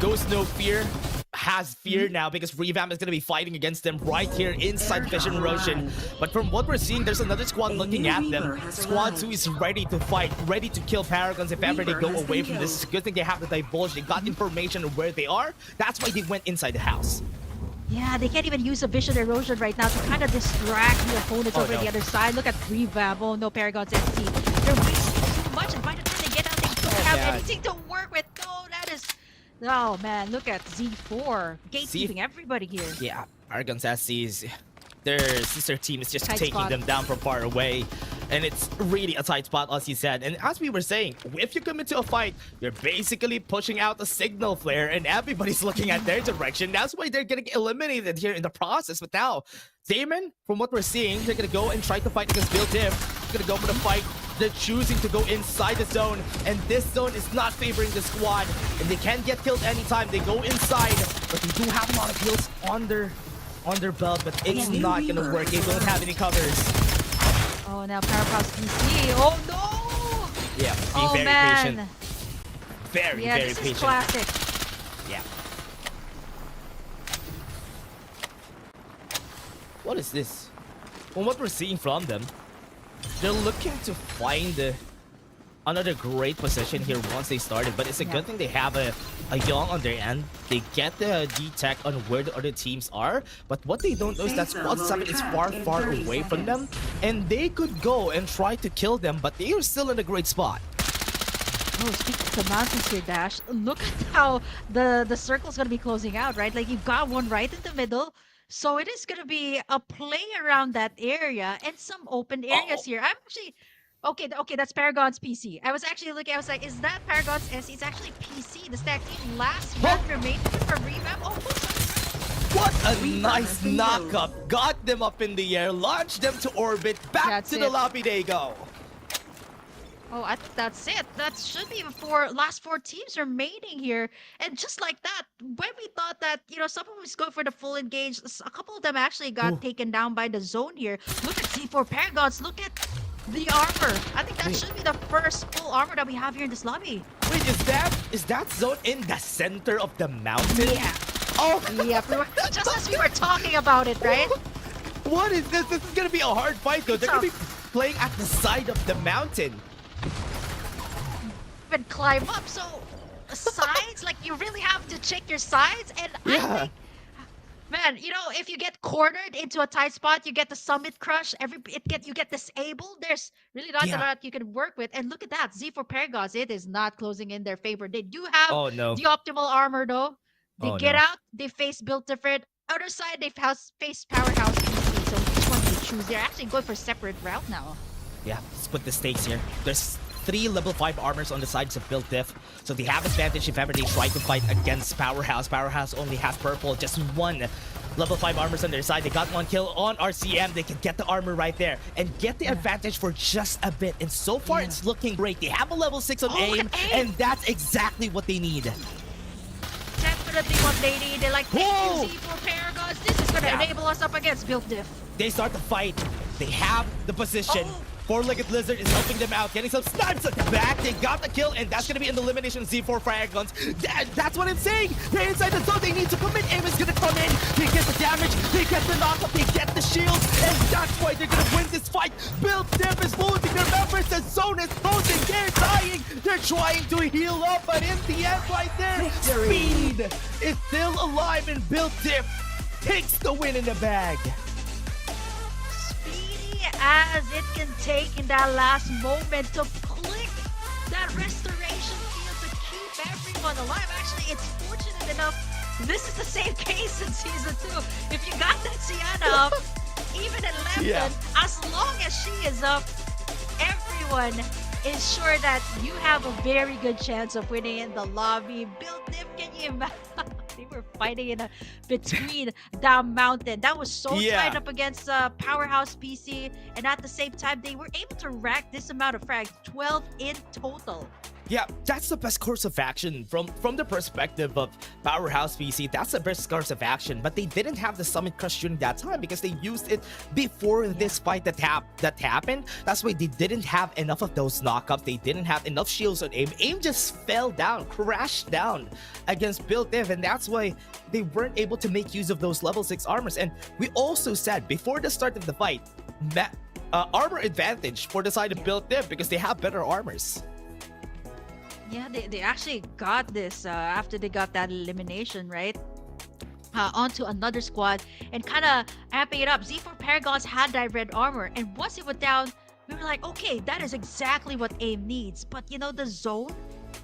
L: Ghost No Fear has fear now because Revamp is going to be fighting against them right here inside Vision Erosion. But from what we're seeing, there's another squad looking at them. Squad 2 is ready to fight, ready to kill Paragons if ever they go away from this. It's a good thing they have to divulge. They got information of where they are. That's why they went inside the house.
K: Yeah, they can't even use a Vision Erosion right now to kind of distract the opponents over the other side. Look at Revamp. Oh no, Paragon's SC. They're wasting too much, and by the time they get out, they don't have anything to work with. No, that is... Oh man, look at Z4 gatekeeping everybody here.
L: Yeah, Paragon's SCs, their sister team is just
K: Tight
L: taking
K: spot.
L: them down from far away. And it's really a tight spot, as you said. And as we were saying, if you commit to a fight, you're basically pushing out a signal flare and everybody's looking at their direction. That's why they're getting eliminated here in the process. But now, Damon, from what we're seeing, they're going to go and try to fight against Bill Div. They're going to go for the fight. They're choosing to go inside the zone, and this zone is not favoring the squad, and they can get killed anytime. They go inside, but they do have a lot of kills on their belt, but it's not gonna work. They don't have any covers.
K: Oh, now Powerhouse PC. Oh no!
L: Yeah, being very
K: man.
L: patient. Very,
K: Yeah,
L: very
K: this
L: patient.
K: is classic.
L: Yeah. What is this? From what we're seeing from them, they're looking to find another great position here once they started, but it's a good thing they have a Young on their end. They get the detect on where the other teams are, but what they don't know is that Squad 7 is far away from them, and they could go and try to kill them, but they are still in a great spot.
K: Oh, speaking of the mountains here, Dash, look at how the circle's gonna be closing out, right? Like you've got one right in the middle, so it is gonna be a play around that area and some open areas here. I'm actually okay, that's Paragon's PC. I was actually looking, I was like, is that Paragon's SC? It's actually PC, the stack team. Last round remaining for Revamp. Oh,
L: what a nice knock-up. Got them up in the air, launched them to orbit, back to the lobby they go.
K: Oh, I think that's it. That should be the last four teams remaining here. And just like that, when we thought that, you know, someone was going for the full engage, a couple of them actually got taken down by the zone here. Look at C4 Paragons. Look at the armor. I think that should be the first full armor that we have here in this lobby.
L: Wait, is that zone in the center of the mountain?
K: Yeah.
L: Oh,
K: Yep, just as we were talking about it, right?
L: What is this? This is gonna be a hard fight, though. They're gonna be playing at the side of the mountain.
K: Even climb up, so sides, like you really have to check your sides. And I think, man, you know, if you get cornered into a tight spot, you get the summit crush. You get disabled. There's really not a lot you can work with. And look at that, Z4 Paragons. It is not closing in their favor. They do have the optimal armor, though. They get out. They face built different. Other side, they face powerhouse PC. So which one do you choose? They're actually going for separate route now.
L: Yeah, let's put the stakes here. There's 3 level 5 armors on the sides of Build Diff, so they have advantage if ever they try to fight against Powerhouse. Powerhouse only has purple, just 1 level 5 armors on their side. They got 1 kill on RCM. They can get the armor right there and get the advantage for just a bit. And so far, it's looking great. They have a level 6 on aim, and that's exactly what they need.
K: Definitely what they need. They're like, thank you, Z4 Paragons. This is going to enable us up against Build Diff.
L: They start the fight. They have the position. Four-legged lizard is helping them out, getting some snipes at the back. They got the kill, and that's gonna be an elimination of Z4 Paragons. That's what I'm saying. They're inside the zone. They need to commit. Aim is gonna come in. They get the damage. They get the knockup. They get the shield, and that's why they're gonna win this fight. Build Diff is losing their members. The zone is closing. They're dying. They're trying to heal up, but in the end, right there, Speed is still alive, and Build Diff takes the win in the bag.
K: As it can take in that last moment to click that restoration field to keep everyone alive. Actually, it's fortunate enough, this is the same case in Season 2. If you got that Sienna up, even in Lempton, as long as she is up, everyone is sure that you have a very good chance of winning in the lobby. Build Diff, can you imagine? They were fighting in between that mountain. That was so tied up against Powerhouse PC, and at the same time, they were able to rack this amount of frags, 12 in total.
L: Yeah, that's the best course of action from the perspective of Powerhouse PC. That's the best course of action, but they didn't have the Summit Crush during that time because they used it before this fight that happened. That's why they didn't have enough of those knockups. They didn't have enough shields on aim. Aim just fell down, crashed down against Build Diff, and that's why they weren't able to make use of those level 6 armors. And we also said before the start of the fight, armor advantage for the side of Build Diff because they have better armors.
K: Yeah, they actually got this after they got that elimination, right? Onto another squad and kind of amping it up. Z4 Paragons had that red armor, and once it went down, we were like, okay, that is exactly what AIM needs. But you know, the zone,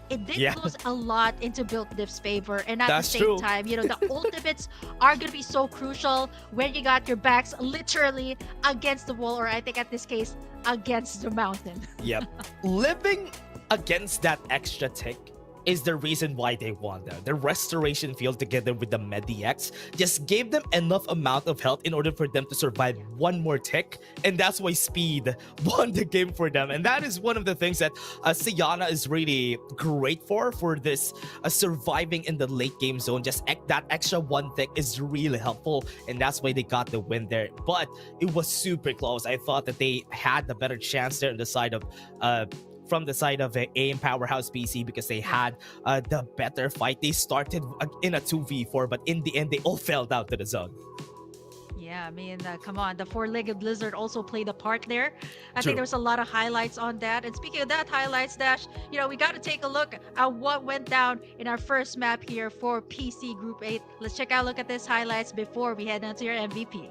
K: it did close a lot into Build Diff's favor, and at the same time, you know, the ultimates are gonna be so crucial when you got your backs literally against the wall, or I think at this case, against the mountain.
L: Yep. Living against that extra tick is the reason why they won there. The restoration field together with the Medi-X just gave them enough amount of health in order for them to survive one more tick, and that's why Speed won the game for them. And that is one of the things that Sienna is really great for this surviving in the late game zone. Just that extra 1 tick is really helpful, and that's why they got the win there. But it was super close. I thought that they had the better chance there on the side of from the side of AIM Powerhouse PC because they had the better fight. They started in a 2v4, but in the end, they all fell down to the zone.
K: Yeah, I mean, come on. The four-legged lizard also played a part there. I think there was a lot of highlights on that. And speaking of that highlights, Dash, you know, we got to take a look at what went down in our first map here for PC Group 8. Let's check out a look at this highlights before we head on to your MVP.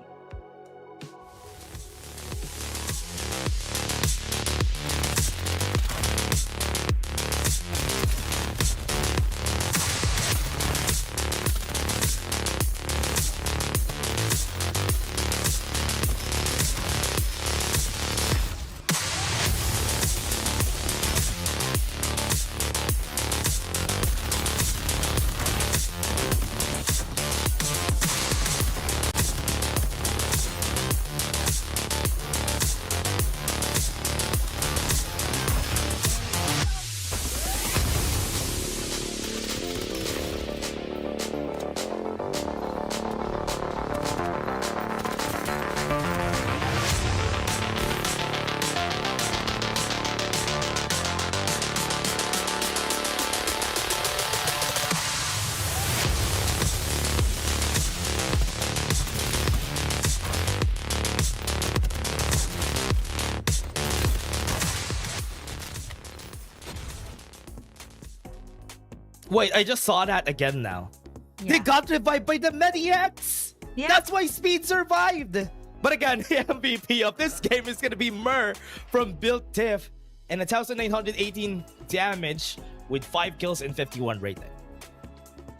L: Wait, I just saw that again now. They got revived by the Mediacs.
K: Yeah.
L: That's why Speed survived. But again, the MVP of this game is gonna be Mur from Built Tiff and 1,918 damage with 5 kills and 51 rating.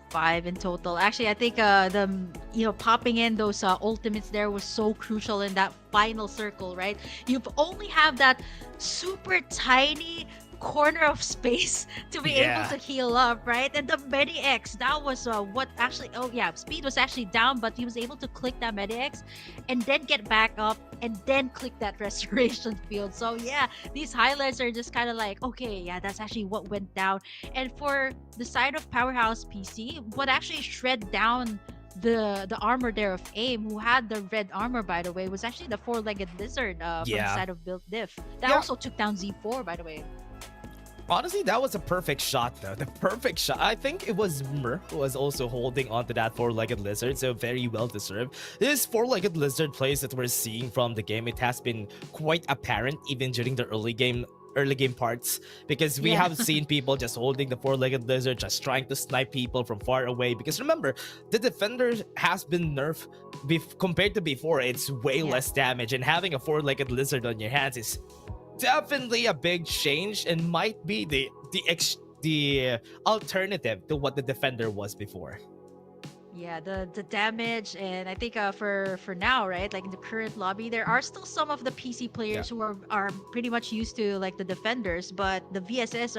K: 5 in total. Actually, I think popping in those ultimates there was so crucial in that final circle, right? You only have that super tiny corner of space to be able to heal up, right? And the Medi-X, that was what actually, Speed was actually down, but he was able to click that Medi-X and then get back up and then click that restoration field. So yeah, these highlights are just kind of like, okay, yeah, that's actually what went down. And for the side of Powerhouse PC, what actually shred down the armor there of AIM, who had the red armor, by the way, was actually the four-legged lizard from the side of Built Diff. That also took down Z4, by the way.
L: Honestly, that was a perfect shot, though. The perfect shot. I think it was Mur who was also holding onto that four-legged lizard, so very well deserved. This four-legged lizard plays that we're seeing from the game, it has been quite apparent even during the early game parts, because we have seen people just holding the four-legged lizard, just trying to snipe people from far away. Because remember, the defender has been nerfed compared to before. It's way less damage, and having a four-legged lizard on your hands is definitely a big change and might be the alternative to what the defender was before.
K: Yeah, the damage, and I think for now, right, like in the current lobby, there are still some of the PC players who are pretty much used to like the defenders, but the VSS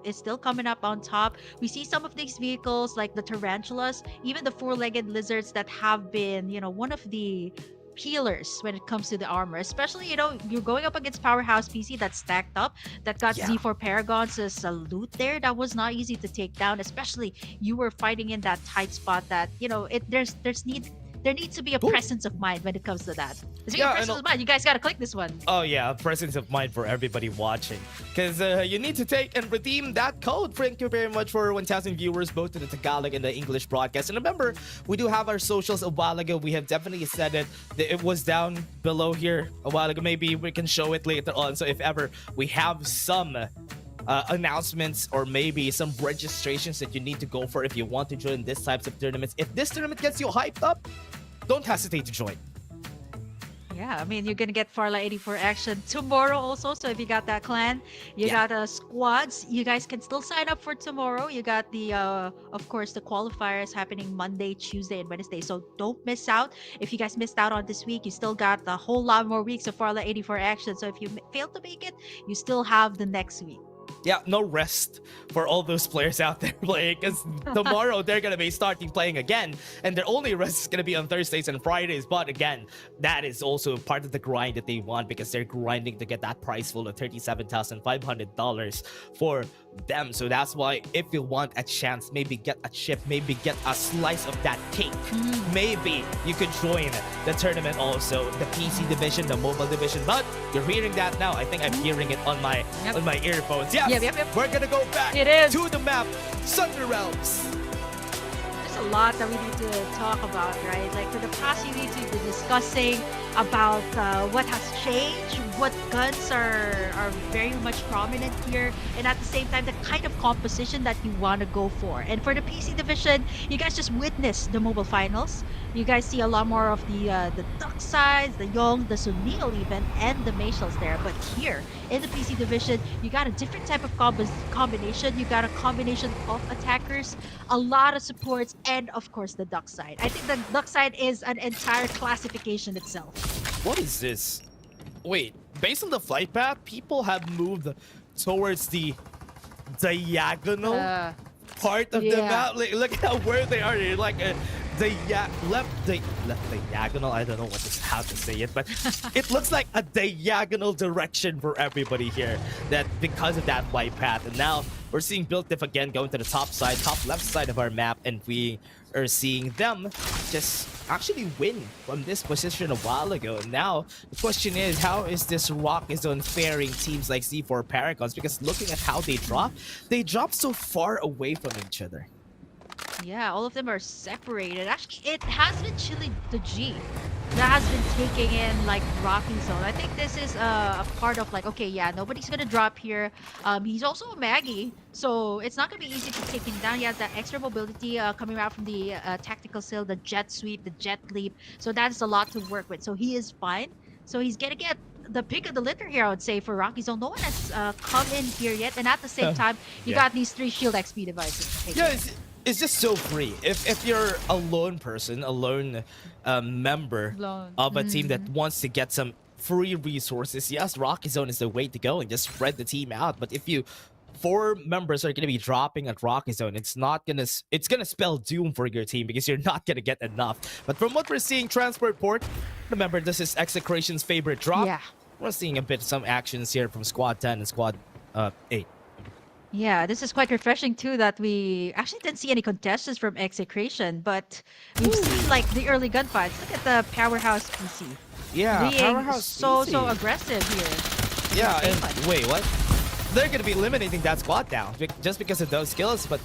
K: is still coming up on top. We see some of these vehicles like the tarantulas, even the four-legged lizards that have been, one of the healers when it comes to the armor, especially you're going up against Powerhouse PC that's stacked up, that got Z4 Paragons as a loot there. That was not easy to take down, especially you were fighting in that tight spot that there needs to be a presence of mind when it comes to that. Speaking of presence of mind, you guys gotta click this one.
L: Oh yeah, presence of mind for everybody watching, because you need to take and redeem that code. Thank you very much for 1,000 viewers, both to the Tagalog and the English broadcast. And remember, we do have our socials a while ago. We have definitely said it. It was down below here a while ago. Maybe we can show it later on. So if ever we have some announcements or maybe some registrations that you need to go for if you want to join these types of tournaments, if this tournament gets you hyped up, don't hesitate to join.
K: Yeah, I mean, you're gonna get Farlight 84 action tomorrow also. So if you got that clan, you got squads, you guys can still sign up for tomorrow. You got the of course the qualifiers happening Monday, Tuesday, and Wednesday. So don't miss out. If you guys missed out on this week, you still got a whole lot more weeks of Farlight 84 action. So if you fail to make it, you still have the next week.
L: Yeah, no rest for all those players out there playing, because tomorrow they're going to be starting playing again, and their only rest is going to be on Thursdays and Fridays. But again, that is also part of the grind that they want, because they're grinding to get that prize pool of $37,500 for them. So that's why if you want a chance, maybe get a chip, maybe get a slice of that cake, maybe you could join the tournament also, the PC division, the mobile division. But you're hearing that now. I think I'm hearing it on my earphones. Yes, we're gonna go back to the map, Thunder Realms.
K: There's a lot that we need to talk about, right? Like for the past few weeks, we've been discussing about what has changed, what guns are very much prominent here, and at the same time, the kind of composition that you want to go for. And for the PC division, you guys just witnessed the mobile finals. You guys see a lot more of the duck sides, the young, the Sunil even, and the Maishals there. But here in the PC division, you got a different type of combination. You got a combination of attackers, a lot of supports, and of course the duck side. I think the duck side is an entire classification itself.
L: What is this? Wait, based on the flight path, people have moved towards the diagonal part of the map. Like, look at where they are. They're like left diagonal. I don't know how to say it, but it looks like a diagonal direction for everybody here. That because of that flight path, and now we're seeing Built Diff again going to the top left side of our map, and we are seeing them just actually win from this position a while ago. And now the question is, how is this Rocket Zone faring teams like Z4 Paragons? Because looking at how they drop so far away from each other.
K: Yeah, all of them are separated. Actually, it has been chilling the G that has been taking in like Rocky Zone. I think this is a part of like, okay, yeah, nobody's gonna drop here. He's also a Maggie, so it's not gonna be easy to take him down. He has that extra mobility coming out from the tactical skill, the jet sweep, the jet leap. So that is a lot to work with. So he is fine. So he's gonna get the pick of the litter here, I would say, for Rocky Zone. No one has come in here yet, and at the same time, you
L: Yeah.
K: got these 3 shield XP devices. to take
L: Yeah,
K: in.
L: it's just so free. If you're a lone person, a lone member
K: Lone.
L: of a team that wants to get some free resources, yes, Rocky Zone is the way to go and just spread the team out. But if you 4 members are gonna be dropping at Rocky Zone, it's gonna spell doom for your team because you're not gonna get enough. But from what we're seeing, Transport Port, remember this is Execration's favorite drop.
K: Yeah.
L: We're seeing a bit some actions here from Squad 10 and Squad 8.
K: Yeah, this is quite refreshing too that we actually didn't see any contestants from Execration, but we've seen like the early gunfights. Look at the Powerhouse PC.
L: Yeah,
K: being
L: Powerhouse
K: so
L: PC.
K: aggressive here.
L: Yeah,
K: Big
L: and
K: one.
L: wait, what? They're gonna be eliminating that squad now just because of those skills. But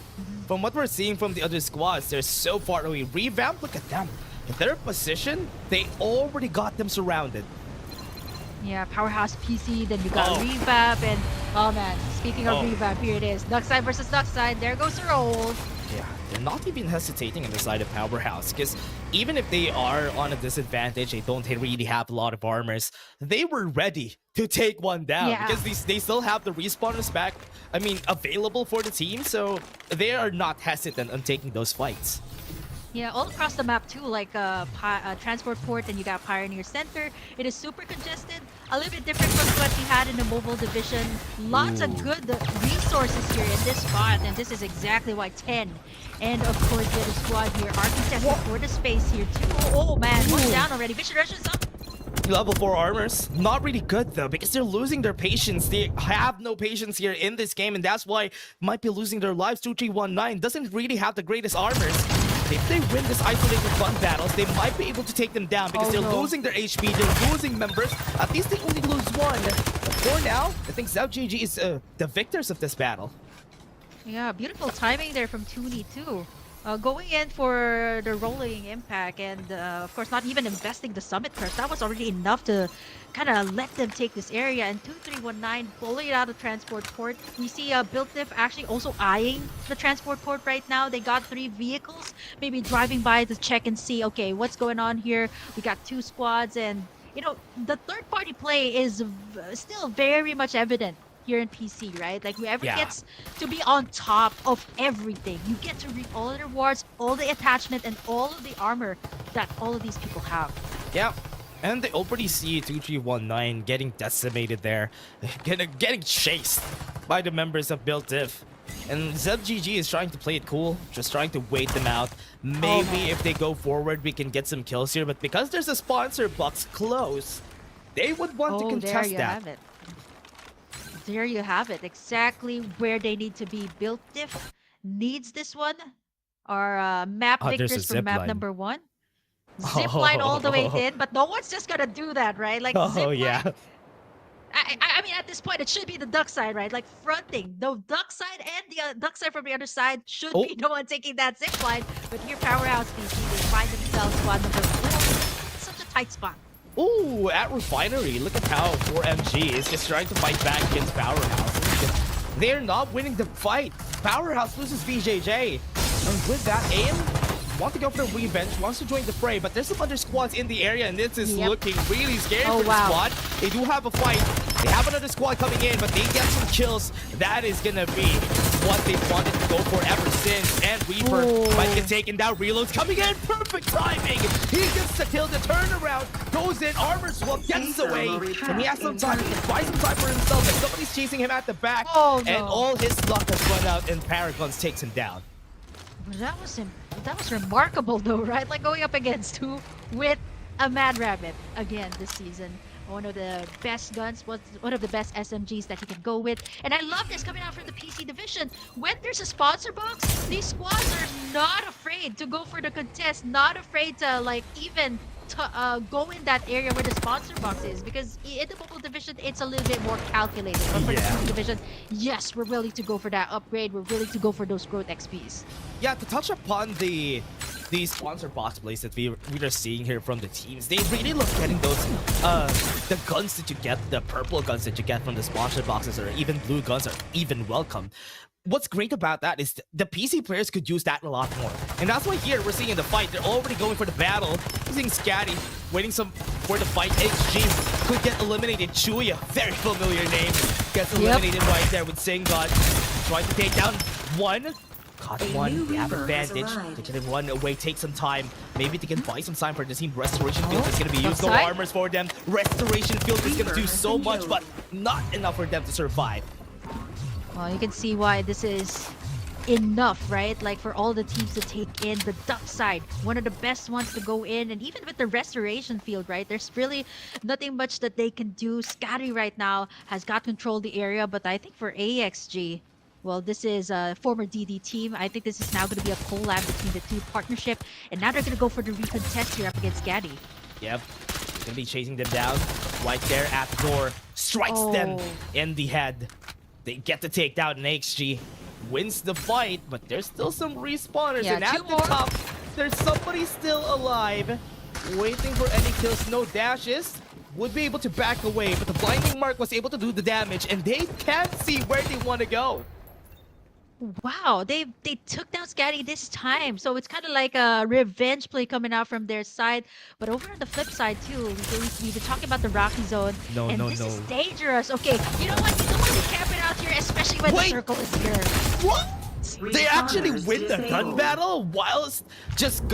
L: from what we're seeing from the other squads, they're so far away. Revamp, look at them. In their position, they already got them surrounded.
K: Yeah, Powerhouse PC, then you got
L: Oh.
K: Revamp, and oh man, speaking of
L: Oh.
K: Revamp, here it is. Duckside versus Duckside, there goes the roll.
L: Yeah, they're not even hesitating on the side of Powerhouse because even if they are on a disadvantage, they don't really have a lot of armors. They were ready to take one down
K: Yeah.
L: because they still have the respawners back. I mean, available for the team, so they are not hesitant on taking those fights.
K: Yeah, all across the map too, like Transport Port, and you got Pioneer Center. It is super congested, a little bit different from what we had in the mobile division. Lots of good resources here in this spot, and this is exactly why 10 and of course the other squad here are contesting for the space here too. Oh man, one down already. Vision Rush is up.
L: Level 4 armors, not really good though because they're losing their patience. They have no patience here in this game, and that's why might be losing their lives. 2319 doesn't really have the greatest armors. If they win this isolated fun battles, they might be able to take them down because they're losing their HP, they're losing members. At least they only lose one. But for now, I think ZGG is the victors of this battle.
K: Yeah, beautiful timing there from Toonie too. Going in for the rolling impact, and of course not even investing the summit curse. That was already enough to kind of let them take this area. And 2319 pulling it out of Transport Port. We see Builtif actually also eyeing the Transport Port right now. They got 3 vehicles, maybe driving by to check and see, okay, what's going on here. We got 2 squads, and you know, the third party play is still very much evident here in PC, right? Like whoever gets to be on top of everything, you get to reap all the rewards, all the attachment, and all of the armor that all of these people have.
L: Yeah. And they already see 2319 getting decimated there, getting chased by the members of Built Diff. And ZGG is trying to play it cool, just trying to wait them out. Maybe if they go forward, we can get some kills here. But because there's a sponsor box close, they would want to contest
K: there you
L: that.
K: have it. There you have it. Exactly where they need to be. Built Diff needs this one. Our map
L: Oh, there's a
K: victors from
L: zip
K: map
L: line.
K: number 1. Zip line all the way in, but no one's just gonna do that, right? Like zip
L: Oh,
K: line,
L: yeah.
K: I mean, at this point, it should be the duck side, right? Like fronting. The duck side and the duck side from the other side should be the one taking that zip line. But here, Powerhouse PC, they find themselves squad number 4. Such a tight spot.
L: Ooh, at Refinery, look at how 4MG is just trying to fight back against Powerhouse. They're not winning the fight. Powerhouse loses VJJ. And with that aim, want to go for revenge, wants to join the fray, but there's some other squads in the area, and this is looking really scary for the squad. They do have a fight. They have another squad coming in, but they get some kills. That is gonna be what they wanted to go for ever since. And Reaper might get taken down. Reloads coming in, perfect timing. He gets the kill, the turnaround, goes in, armor swap, gets away, and he has some time. He can buy some time for himself, but somebody's chasing him at the back, and all his luck has run out, and Paragons takes him down.
K: That was remarkable though, right? Like going up against who with a Mad Rabbit again this season. One of the best guns, one of the best SMGs that you can go with. And I love this coming out from the PC division. When there's a sponsor box, these squads are not afraid to go for the contest, not afraid to like even go in that area where the sponsor box is, because in the mobile division it's a little bit more calculated. But for the PC division, yes, we're willing to go for that upgrade. We're willing to go for those growth XPs.
L: Yeah, to touch upon the sponsor box plays that we are seeing here from the teams, they really love getting those the guns that you get, the purple guns that you get from the sponsor boxes, or even blue guns are even welcome. What's great about that is the PC players could use that a lot more. And that's why here we're seeing in the fight, they're already going for the battle, using Scatty, waiting for the fight. XG could get eliminated. Chuya, very familiar name, gets eliminated right there with Singot. Trying to take down one. Caught one, they have advantage. They can run away, take some time. Maybe they can buy some time for the team. Restoration field is going to be used. No armors for them. Restoration field is going to do so much, but not enough for them to survive.
K: Well, you can see why this is enough, right? Like for all the teams to take in the duck side, one of the best ones to go in, and even with the restoration field, right? There's really nothing much that they can do. Scotty right now has got control of the area, but I think for AXG, well, this is a former DD team. I think this is now going to be a collab between the two partnership, and now they're going to go for the recontest here up against Gaddy.
L: Yep, going to be chasing them down right there at the door. Strikes them in the head. They get the takedown, and AXG wins the fight, but there's still some respawners, and at the top, there's somebody still alive, waiting for any kills. No dashes, would be able to back away, but the blinding mark was able to do the damage, and they can't see where they want to go.
K: Wow, they took down Scatty this time, so it's kind of like a revenge play coming out from their side. But over on the flip side too, we've been talking about the Rocky Zone, and this is dangerous. Okay, you know what? You don't want to be camping out here, especially when the circle is here.
L: What? They actually win the gun battle whilst just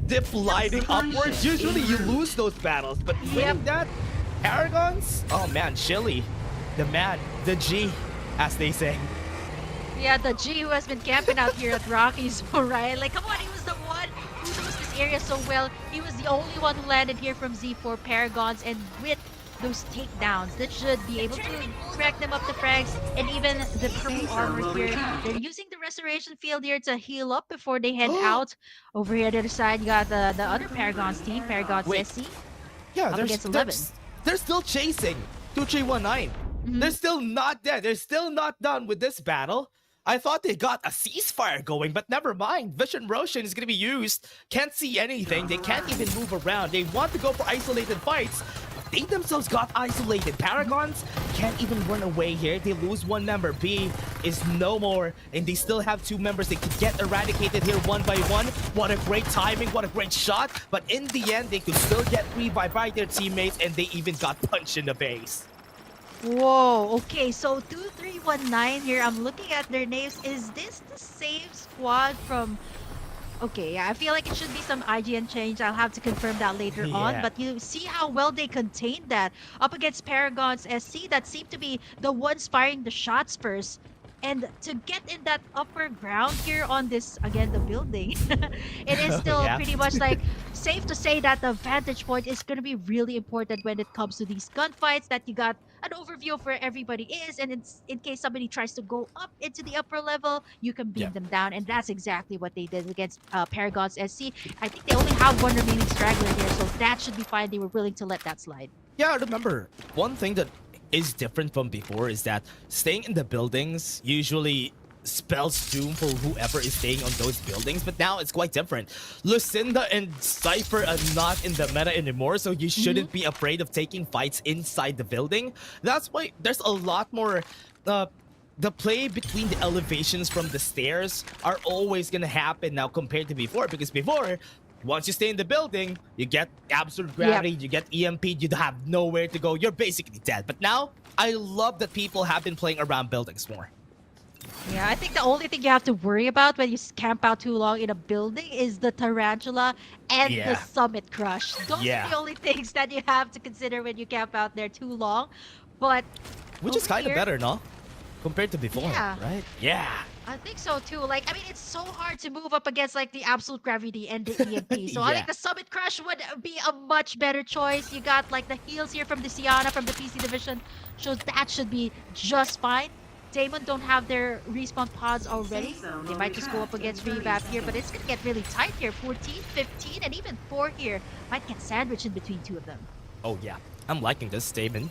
L: dip lighting upwards. Usually you lose those battles, but winning that, Paragons? Oh man, Chili, the man, the G, as they say.
K: Yeah, the G who has been camping out here at Rockies, right? Like, come on, he was the one who knows this area so well. He was the only one who landed here from Z4 Paragons, and with those takedowns, that should be able to crack them up the frags, and even the purple armor here. They're using the restoration field here to heal up before they head out. Over here on the other side, you got the other Paragons team, Paragons SC.
L: Yeah,
K: up against 11.
L: They're still chasing 2319. They're still not dead. They're still not done with this battle. I thought they got a ceasefire going, but never mind. Vision Roshan is going to be used. Can't see anything. They can't even move around. They want to go for isolated fights, but they themselves got isolated. Paragons can't even run away here. They lose one member. B is no more, and they still have two members. They could get eradicated here one by one. What a great timing. What a great shot. But in the end, they could still get revived by their teammates, and they even got punched in the face.
K: Whoa, okay, so 2319 here, I'm looking at their names. Is this the same squad from... Okay, yeah, I feel like it should be some IGN change. I'll have to confirm that later on. But you see how well they contained that up against Paragons SC that seemed to be the ones firing the shots first. And to get in that upper ground here on this, again, the building, it is still pretty much like safe to say that the vantage point is going to be really important when it comes to these gunfights, that you got an overview of where everybody is, and in case somebody tries to go up into the upper level, you can beam them down, and that's exactly what they did against Paragons SC. I think they only have one remaining straggler here, so that should be fine. They were willing to let that slide.
L: Yeah, remember, one thing that is different from before is that staying in the buildings usually spells doom for whoever is staying on those buildings, but now it's quite different. Lucinda and Cypher are not in the meta anymore, so you shouldn't be afraid of taking fights inside the building. That's why there's a lot more the play between the elevations from the stairs are always gonna happen now compared to before, because before, once you stay in the building, you get absolute gravity, you get EMP'd, you have nowhere to go, you're basically dead. But now, I love that people have been playing around buildings more.
K: Yeah, I think the only thing you have to worry about when you camp out too long in a building is the tarantula and the summit crush. Those are the only things that you have to consider when you camp out there too long. But
L: which is kind of better, no? Compared to before, right? Yeah.
K: I think so too. Like, I mean, it's so hard to move up against like the absolute gravity and the EMP. So I think the Summit Crush would be a much better choice. You got like the heals here from the Siana from the PC division. So that should be just fine. Damon don't have their respawn pods already, they might just go up against Revamp here, but it's gonna get really tight here. 14, 15, and even 4 here might get sandwiched in between two of them.
L: Oh yeah, I'm liking this. Damon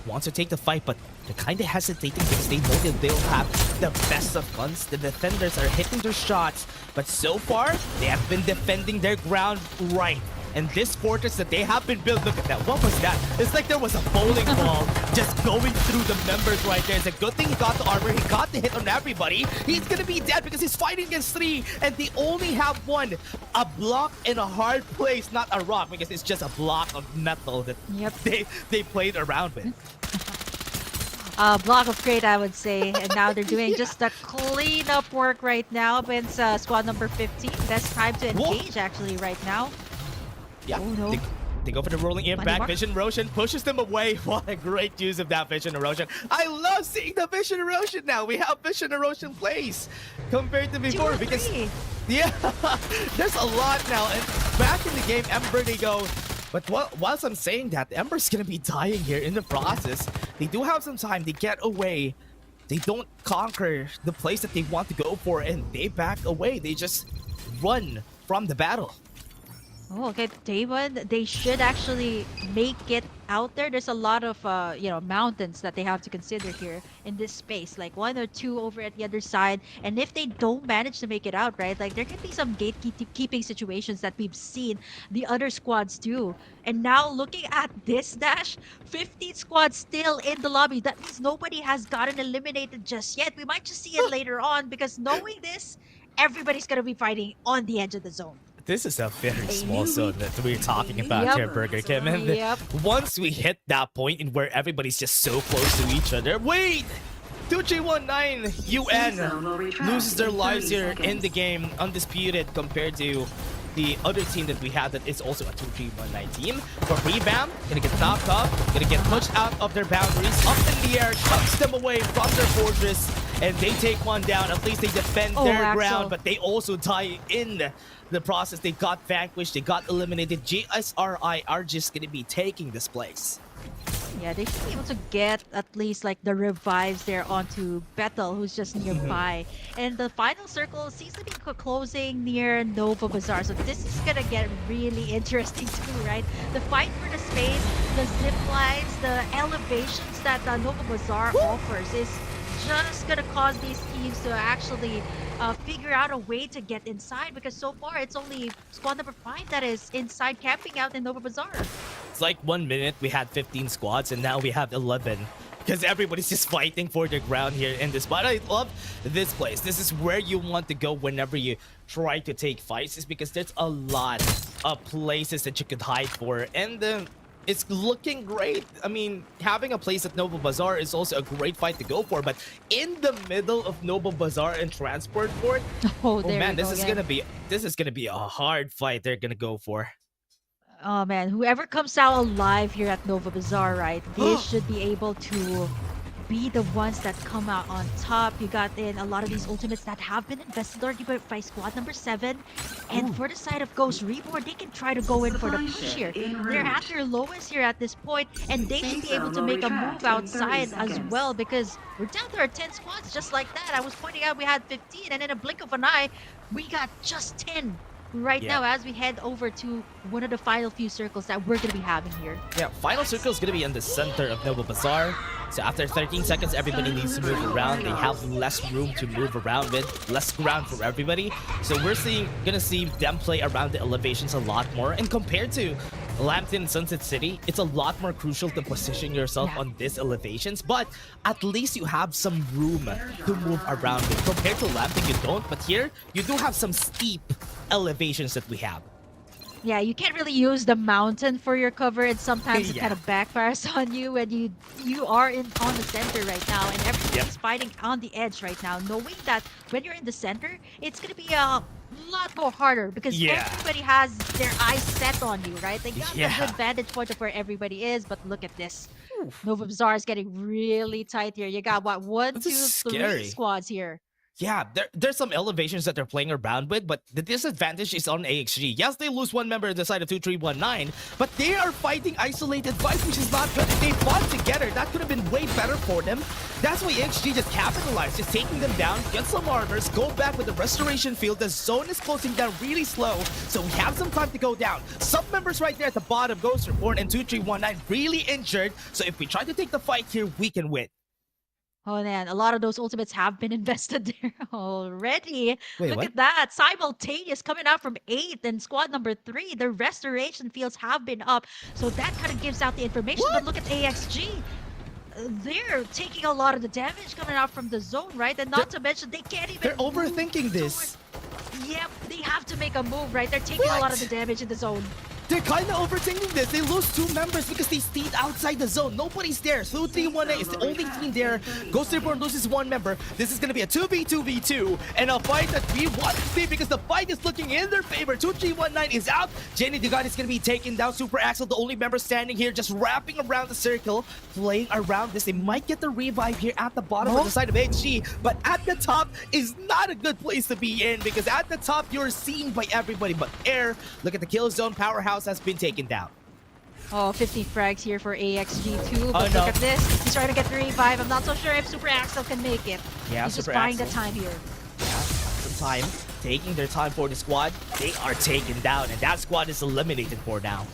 L: wants to take the fight, but they're kind of hesitating because they know that they'll have the best of guns. The defenders are hitting their shots, but so far, they have been defending their ground right. And this fortress that they have been built, look at that. What was that? It's like there was a bowling ball just going through the members right there. It's a good thing he got the armor. He got the hit on everybody. He's gonna be dead because he's fighting against 3, and they only have one. A block in a hard place, not a rock, because it's just a block of metal that they played around with.
K: Block of crate, I would say. And now they're doing just the cleanup work right now against squad number 15. Best time to engage, actually, right now.
L: Yeah,
K: oh, no.
L: They go for the rolling impact. Vision erosion pushes them away. What a great use of that vision erosion. I love seeing the vision erosion now. We have vision erosion plays compared to before because there's a lot now. And back in the game, Ember they go. But whilst I'm saying that, Ember's gonna be dying here in the process. They do have some time. They get away. They don't conquer the place that they want to go for, and they back away. They just run from the battle.
K: Oh, okay, Damon, they should actually make it out there. There's a lot of, mountains that they have to consider here in this space, like 1 or 2 over at the other side. And if they don't manage to make it out, right, like there can be some gatekeeping situations that we've seen the other squads do. And now looking at this dash, 15 squads still in the lobby. That means nobody has gotten eliminated just yet. We might just see it later on because knowing this, everybody's going to be fighting on the edge of the zone.
L: This is a very small zone that we're talking about here, Burger Kim. And once we hit that point in where everybody's just so close to each other, wait! 2319 UN loses their lives here in the game, undisputed compared to the other team that we had that is also a 2319 team. But Revamp, gonna get knocked off, gonna get pushed out of their boundaries, up in the air, chucks them away from their fortress, and they take one down. At least they defend their ground, but they also die in the process. They got vanquished, they got eliminated. GSRI are just gonna be taking this place.
K: Yeah, they should be able to get at least like the revives there onto Bethel, who's just nearby. And the final circle seems to be closing near Nova Bazaar. So this is gonna get really interesting too, right? The fight for the space, the zip lines, the elevations that Nova Bazaar offers is just gonna cause these teams to actually figure out a way to get inside, because so far it's only squad number 5 that is inside camping out in Nova Bazaar.
L: It's like 1 minute we had 15 squads and now we have 11 because everybody's just fighting for their ground here in this. But I love this place. This is where you want to go whenever you try to take fights, is because there's a lot of places that you could hide for, and it's looking great. I mean, having a place at Nova Bazaar is also a great fight to go for, but in the middle of Nova Bazaar and Transport Port, oh man, this is gonna be a hard fight they're gonna go for.
K: Oh man, whoever comes out alive here at Nova Bazaar, right, they should be able to be the ones that come out on top. You got in a lot of these ultimates that have been invested already by squad number 7. And for the side of Ghost Reborn, they can try to go in for the push here. They're at their lowest here at this point, and they should be able to make a move outside as well, because we're down to our 10 squads just like that. I was pointing out we had 15, and in a blink of an eye, we got just 10 right now as we head over to one of the final few circles that we're going to be having here.
L: Yeah, final circle is going to be in the center of Nova Bazaar. So after 13 seconds, everybody needs to move around. They have less room to move around with, less ground for everybody. So we're gonna see them play around the elevations a lot more. And compared to Lambton and Sunset City, it's a lot more crucial to position yourself on these elevations, but at least you have some room to move around with. Compared to Lambton, you don't, but here, you do have some steep elevations that we have.
K: Yeah, you can't really use the mountain for your cover, and sometimes it kind of backfires on you when you are on the center right now, and everybody's fighting on the edge right now, knowing that when you're in the center, it's gonna be a lot more harder because everybody has their eyes set on you, right? They got a good vantage point of where everybody is, but look at this. Nova Bazaar is getting really tight here. You got what, 1, 2, 3 squads here.
L: Yeah, there's some elevations that they're playing around with, but the disadvantage is on AXG. Yes, they lose one member on the side of 2319, but they are fighting isolated fights, which is not good. If they fought together, that could have been way better for them. That's why AXG just capitalized, just taking them down, get some armors, go back with the restoration field. The zone is closing down really slow, so we have some time to go down. Some members right there at the bottom, Ghost Reborn and 2319, really injured, so if we try to take the fight here, we can win.
K: Oh man, a lot of those ultimates have been invested there already.
L: Wait,
K: Look
L: what?
K: at that. Simultaneous coming out from 8 and squad number 3. The restoration fields have been up. So that kind of gives out the information. But look at AXG. They're taking a lot of the damage coming out from the zone, right? And not to mention they can't even
L: They're overthinking this.
K: Yep, they have to make a move, right? They're taking a lot of the damage in the zone.
L: They're kind of overthinking this. They lose 2 members because they stayed outside the zone. Nobody's there. So 3-1 is the only team there. Ghost Reborn loses 1 member. This is going to be a 2v2v2 and a fight that we want to see because the fight is looking in their favor. 2319 is out. Jenny Dugan is going to be taken down. Super Axel, the only member standing here, just wrapping around the circle, playing around this. They might get the revive here at the bottom of the side of HG, but at the top is not a good place to be in because at the top you're seen by everybody but Air. Look at the kill zone. Powerhouse has been taken down.
K: Oh, 50 frags here for AXG too. But
L: Oh, no.
K: look at this. He's trying to get the revive. I'm not so sure if Super Axel can make it.
L: Yeah,
K: He's just
L: Super
K: buying the
L: Axel.
K: time here.
L: Some time, taking their time for the squad. They are taken down, and that squad is eliminated for now.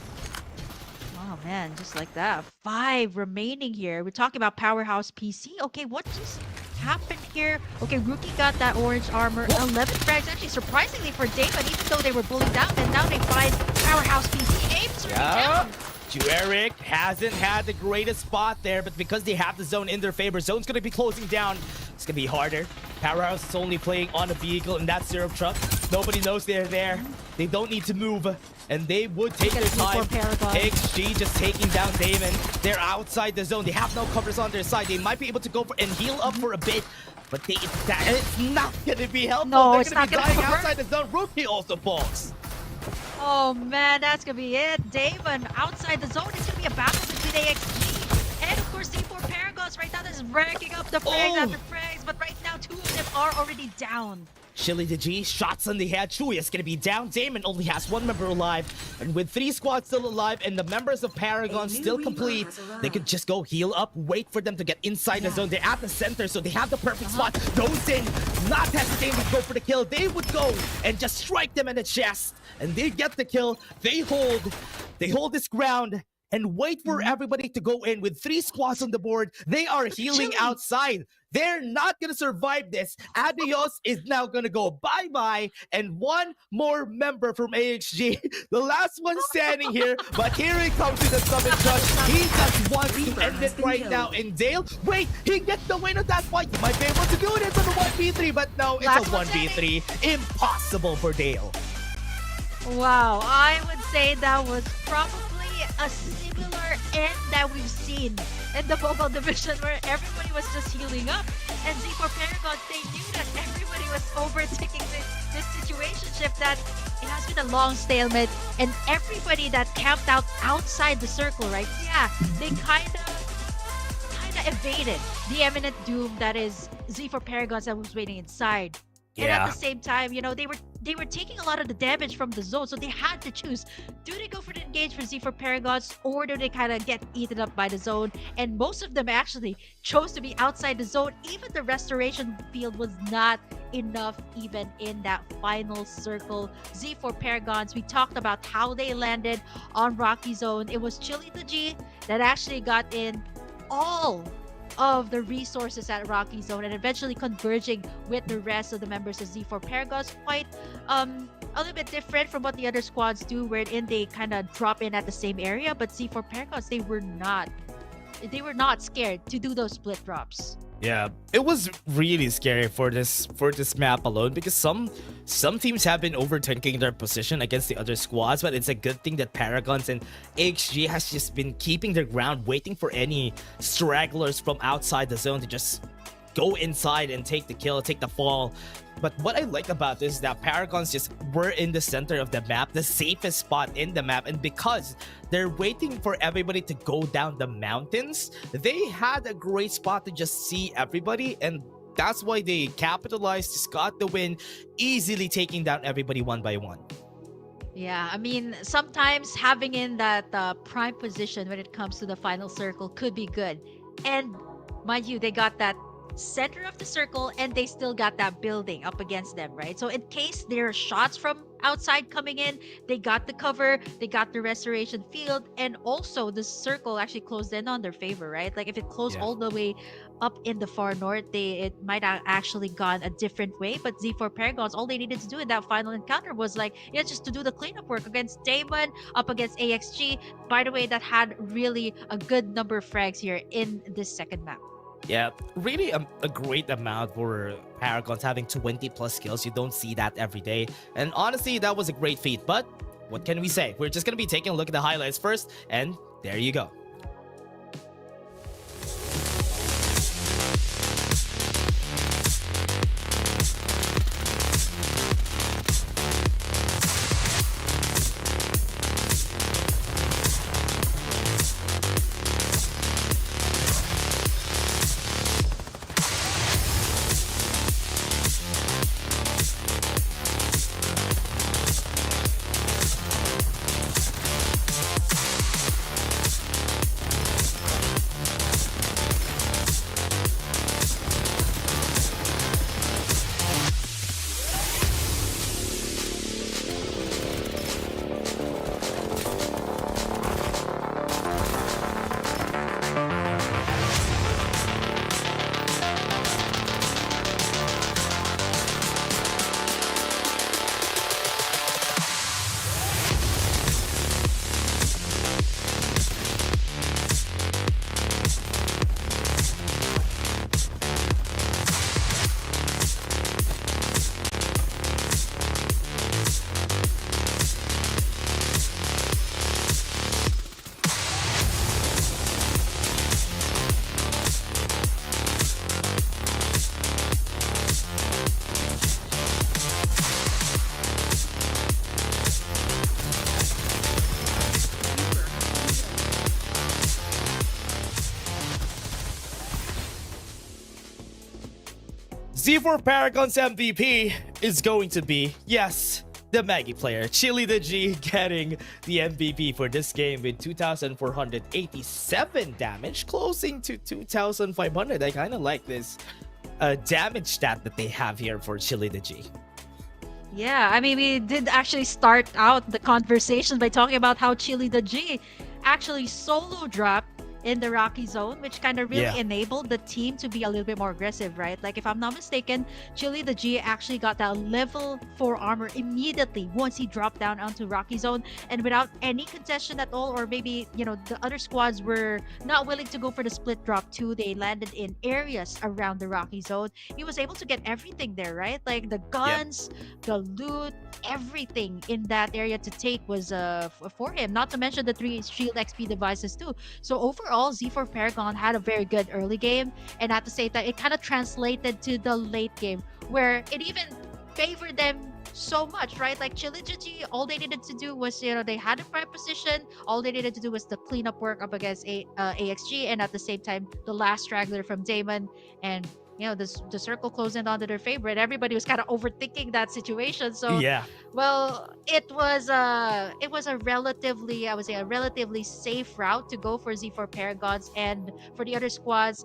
K: Oh man, just like that. 5 remaining here. We're talking about Powerhouse PC. Okay, what just happened here? Okay, Rookie got that orange armor. 11 frags, actually surprisingly for Damon, even though they were bullied down, and now they find Powerhouse PC. Aim's already down.
L: Jueric hasn't had the greatest spot there, but because they have the zone in their favor, zone's going to be closing down. It's going to be harder. Powerhouse is only playing on a vehicle in that syrup truck. Nobody knows they're there. They don't need to move, and they would take their time. XG just taking down Damon. They're outside the zone. They have no covers on their side. They might be able to go for and heal up for a bit, but it's not going to be helpful.
K: No,
L: They're
K: it's
L: going to
K: not
L: be
K: gonna
L: dying
K: work.
L: outside the zone. Rookie also falls.
K: Oh man, that's gonna be it. Damon outside the zone. It's gonna be a battle between AXG and of course C4 Paragons. Right now, this is ranking up the frags after frags, but right now 2 of them are already down.
L: Chili the G, shots on the head. Chewy is going to be down. Damon only has 1 member alive. And with 3 squads still alive and the members of Paragon still complete, they could just go heal up, wait for them to get inside the zone. They're at the center, so they have the perfect spot. Those in, not hesitating to go for the kill. They would go and just strike them in the chest. And they get the kill. They hold this ground and wait for everybody to go in. With 3 squads on the board, they are healing outside. They're not going to survive this. Adios is now going to go bye-bye. And 1 more member from AXG. The last one standing here. But here he comes to the summon judge. He just wants to end it right now. And Dale, wait, he gets the win of that fight. He might be able to do it into the 1v3. But no, it's
K: Last
L: a
K: one
L: 1v3. Impossible for Dale.
K: Wow, I would say that was probably a similar end that we've seen in the mobile division where everybody was just healing up. And Z4 Paragon, they knew that everybody was overtaking this situationship, that it has been a long stalemate, and everybody that camped out outside the circle, right? Yeah, they kind of evaded the imminent doom that is Z4 Paragons that was waiting inside. And at the same time, you know, they were taking a lot of the damage from the zone, so they had to choose. Do they go for the engage for Z4 Paragons, or do they kind of get eaten up by the zone? And most of them actually chose to be outside the zone. Even the restoration field was not enough even in that final circle. Z4 Paragons, we talked about how they landed on Rocky Zone. It was Chili the G that actually got in all of the resources at Rocky Zone and eventually converging with the rest of the members of Z4 Paragons. Quite a little bit different from what the other squads do, wherein they kind of drop in at the same area, but Z4 Paragons, they were not scared to do those split drops.
L: Yeah, it was really scary for this map alone because some teams have been overtaking their position against the other squads, but it's a good thing that Paragons and XG has just been keeping their ground, waiting for any stragglers from outside the zone to just go inside and take the kill, take the fall. But what I like about this is that Paragons just were in the center of the map, the safest spot in the map, and because they're waiting for everybody to go down the mountains, they had a great spot to just see everybody, and that's why they capitalized, just got the win, easily taking down everybody one by one.
K: Yeah, I mean, sometimes having in that prime position when it comes to the final circle could be good. And mind you, they got that center of the circle and they still got that building up against them, right? So in case there are shots from outside coming in, they got the cover, they got the restoration field, and also the circle actually closed in on their favor, right? Like if it closed all the way up in the far north, it might have actually gone a different way. But Z4 Paragons, all they needed to do in that final encounter was like, just to do the cleanup work against Damon, up against AXG. By the way, that had really a good number of frags here in this second map.
L: Yeah, really a great amount for Paragons having 20 plus kills. You don't see that every day. And honestly, that was a great feat. But what can we say? We're just going to be taking a look at the highlights first. And there you go. Z4 Paragon's MVP is going to be, yes, the Maggie player, Chili the G, getting the MVP for this game with 2,487 damage, closing to 2,500. I kind of like this damage stat that they have here for Chili the G.
K: Yeah, I mean, we did actually start out the conversation by talking about how Chili the G actually solo dropped in the Rocky Zone, which kind of really enabled the team to be a little bit more aggressive, right? Like, if I'm not mistaken, Chili the G actually got that level 4 armor immediately once he dropped down onto Rocky Zone, and without any contestation at all, or maybe, you know, the other squads were not willing to go for the split drop too. They landed in areas around the Rocky Zone. He was able to get everything there, right? Like the guns, the loot, everything in that area to take was for him, not to mention the 3 shield XP devices too. So overall, Z4 Paragon had a very good early game, and at the same time, it kind of translated to the late game where it even favored them so much, right? Like Chili G, all they needed to do was, you know, they had a prime position. All they needed to do was the cleanup work up against AXG, and at the same time, the last straggler from Damon, and you know, the circle closed in onto their favorite. Everybody was kind of overthinking that situation. So well, it was a relatively, I would say, a relatively safe route to go for Z4 Paragons, and for the other squads,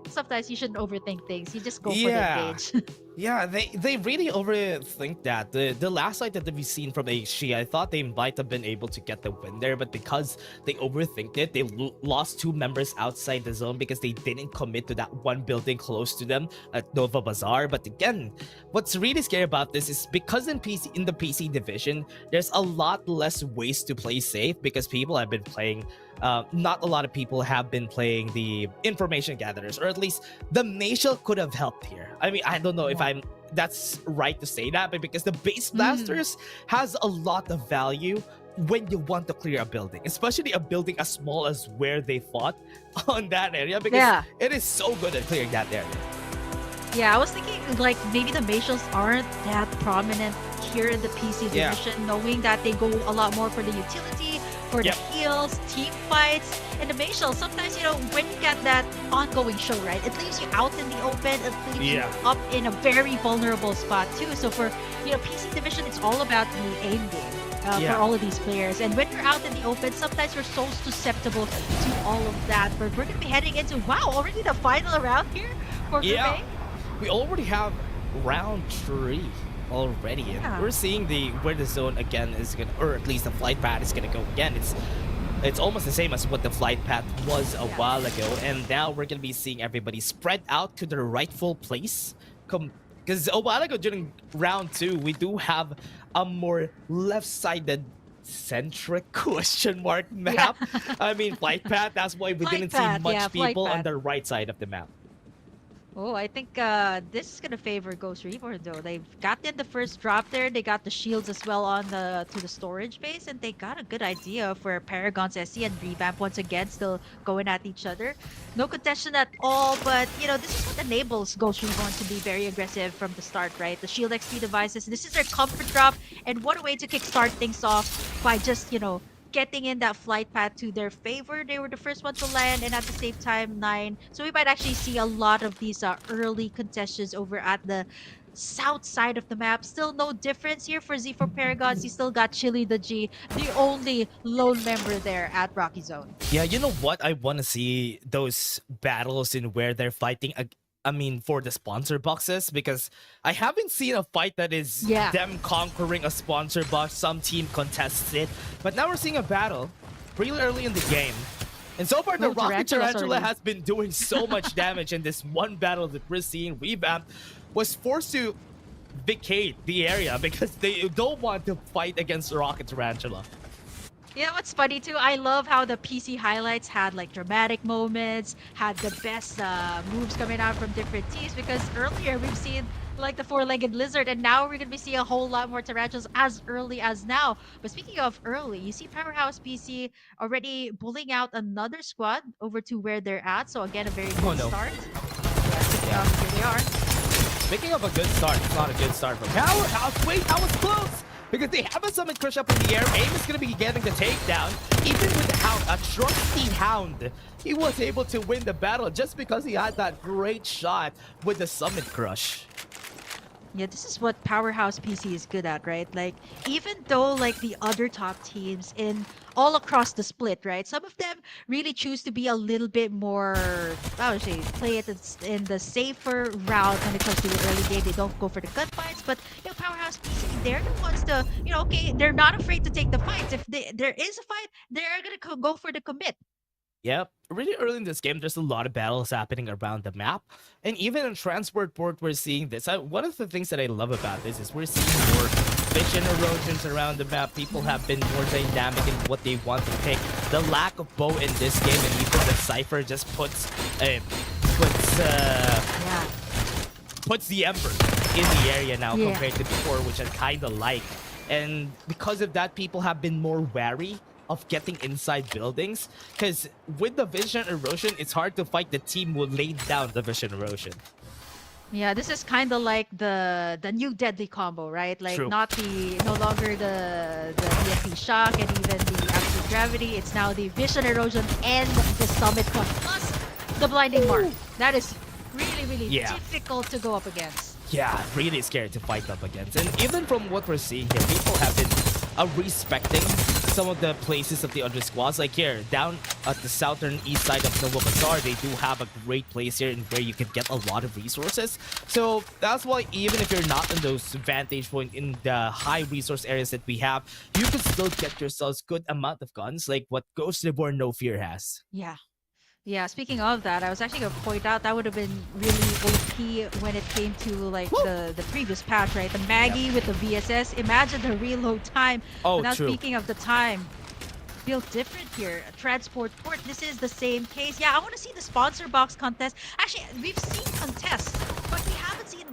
K: sometimes you shouldn't overthink things. You just go for the engage.
L: Yeah, they really overthink that. The last fight that we've seen from HG, I thought they might have been able to get the win there, but because they overthinked it, they lost 2 members outside the zone because they didn't commit to that one building close to them at Nova Bazaar. But again, what's really scary about this is because in the PC division, there's a lot less ways to play safe because people have been playing. Not a lot of people have been playing the information gatherers, or at least the Natial could have helped here. I mean, I don't know if that's right to say that, but because the base blasters has a lot of value when you want to clear a building, especially a building as small as where they fought on that area, because it is so good at clearing that area.
K: Yeah, I was thinking like maybe the Natials aren't that prominent here in the PC division, knowing that they go a lot more for the utility, for
L: Yep.
K: the heals, team fights, and the Mayshell. Sometimes, when you get that ongoing show, right, it leaves you out in the open, it leaves you up in a very vulnerable spot too. So for, PC Division, it's all about the aim game. For all of these players. And when you're out in the open, sometimes you're so susceptible to all of that. But we're going to be heading into, already the final round here for Group A?
L: We already have round 3 already. And we're seeing where the zone again is going to, or at least the flight path is going to go again. It's almost the same as what the flight path was a while ago. And now we're going to be seeing everybody spread out to their rightful place. Because a while ago during round 2, we do have a more left-sided centric question mark map. I mean, flight path. That's why we didn't see much people on the right side of the map.
K: Oh, I think this is gonna favor Ghost Reborn though. They've gotten the first drop there. They got the shields as well on to the storage base, and they got a good idea of where Paragon's SC and Revamp once again still going at each other. No contention at all, but this is what enables Ghost Reborn to be very aggressive from the start, right? The shield XP devices. This is their comfort drop, and what a way to kickstart things off by just getting in that flight path to their favor. They were the first one to land, and at the same time 9. So we might actually see a lot of these early contestations over at the south side of the map. Still no difference here for Z4 Paragons. You still got Chili the G, the only lone member there at Rocky Zone.
L: Yeah, you know what? I want to see those battles in where they're fighting. For the sponsor boxes, because I haven't seen a fight that is them conquering a sponsor box. Some team contests it, but now we're seeing a battle really early in the game. And so far, the Rocket Tarantula has been doing so much damage in this one battle that we're seeing. Revamp was forced to vacate the area because they don't want to fight against the Rocket Tarantula.
K: You know what's funny too? I love how the PC highlights had like dramatic moments, had the best moves coming out from different teams, because earlier we've seen like the four-legged lizard, and now we're gonna be seeing a whole lot more tarantulas as early as now. But speaking of early, you see Powerhouse PC already bullying out another squad over to where they're at. So again, a very good start. Yeah, here they are.
L: Speaking of a good start, it's not a good start for Powerhouse. Wait, that was close! Because they have a Summon Crush up in the air. Aim is going to be getting the takedown. Even with the Hound, a trusty Hound, he was able to win the battle just because he had that great shot with the Summon Crush.
K: Yeah, this is what Powerhouse PC is good at, right? Like, even though like the other top teams in all across the split, right? Some of them really choose to be a little bit more, I would say, play it in the safer route when it comes to the early game. They don't go for the gunfights, but Powerhouse PC, they're the ones to, okay, they're not afraid to take the fights. If there is a fight, they're gonna go for the commit.
L: Yep, really early in this game, there's a lot of battles happening around the map. And even in Transport Port, we're seeing this. One of the things that I love about this is we're seeing more vision erosions around the map. People have been more dynamic in what they want to pick. The lack of bow in this game, and even the Cypher just puts the Ember in the area now compared to before, which I kind of like. And because of that, people have been more wary of getting inside buildings, because with the vision erosion, it's hard to fight the team who laid down the vision erosion.
K: Yeah, this is kind of like the new deadly combo, right? Like no longer the EFP shock and even the absolute gravity. It's now the vision erosion and the summit crush plus the blinding mark. That is really difficult to go up against.
L: Yeah, really scared to fight up against. And even from what we're seeing here, people have been respecting some of the places of the other squads. Like here, down at the southern east side of Nova Bazaar, they do have a great place here in where you can get a lot of resources. So that's why even if you're not in those vantage point in the high resource areas that we have, you can still get yourselves good amount of guns, like what Ghost Reborn No Fear has.
K: Yeah, speaking of that, I was actually going to point out that would have been really OP when it came to like the previous patch, right? The Maggie with the VSS. Imagine the reload time.
L: Oh,
K: now
L: true.
K: Speaking of the time, feel different here. Transport Port, this is the same case. Yeah, I want to see the sponsor box contest. Actually, we've seen contests, but we haven't seen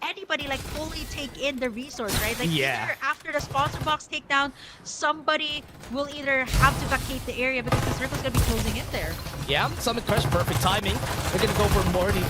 K: anybody like fully take in the resource, right? Like either after the sponsor box takedown, somebody will either have to vacate the area because the circle's gonna be closing in there.
L: Yeah, Summit Crush, perfect timing. They're gonna go for more. They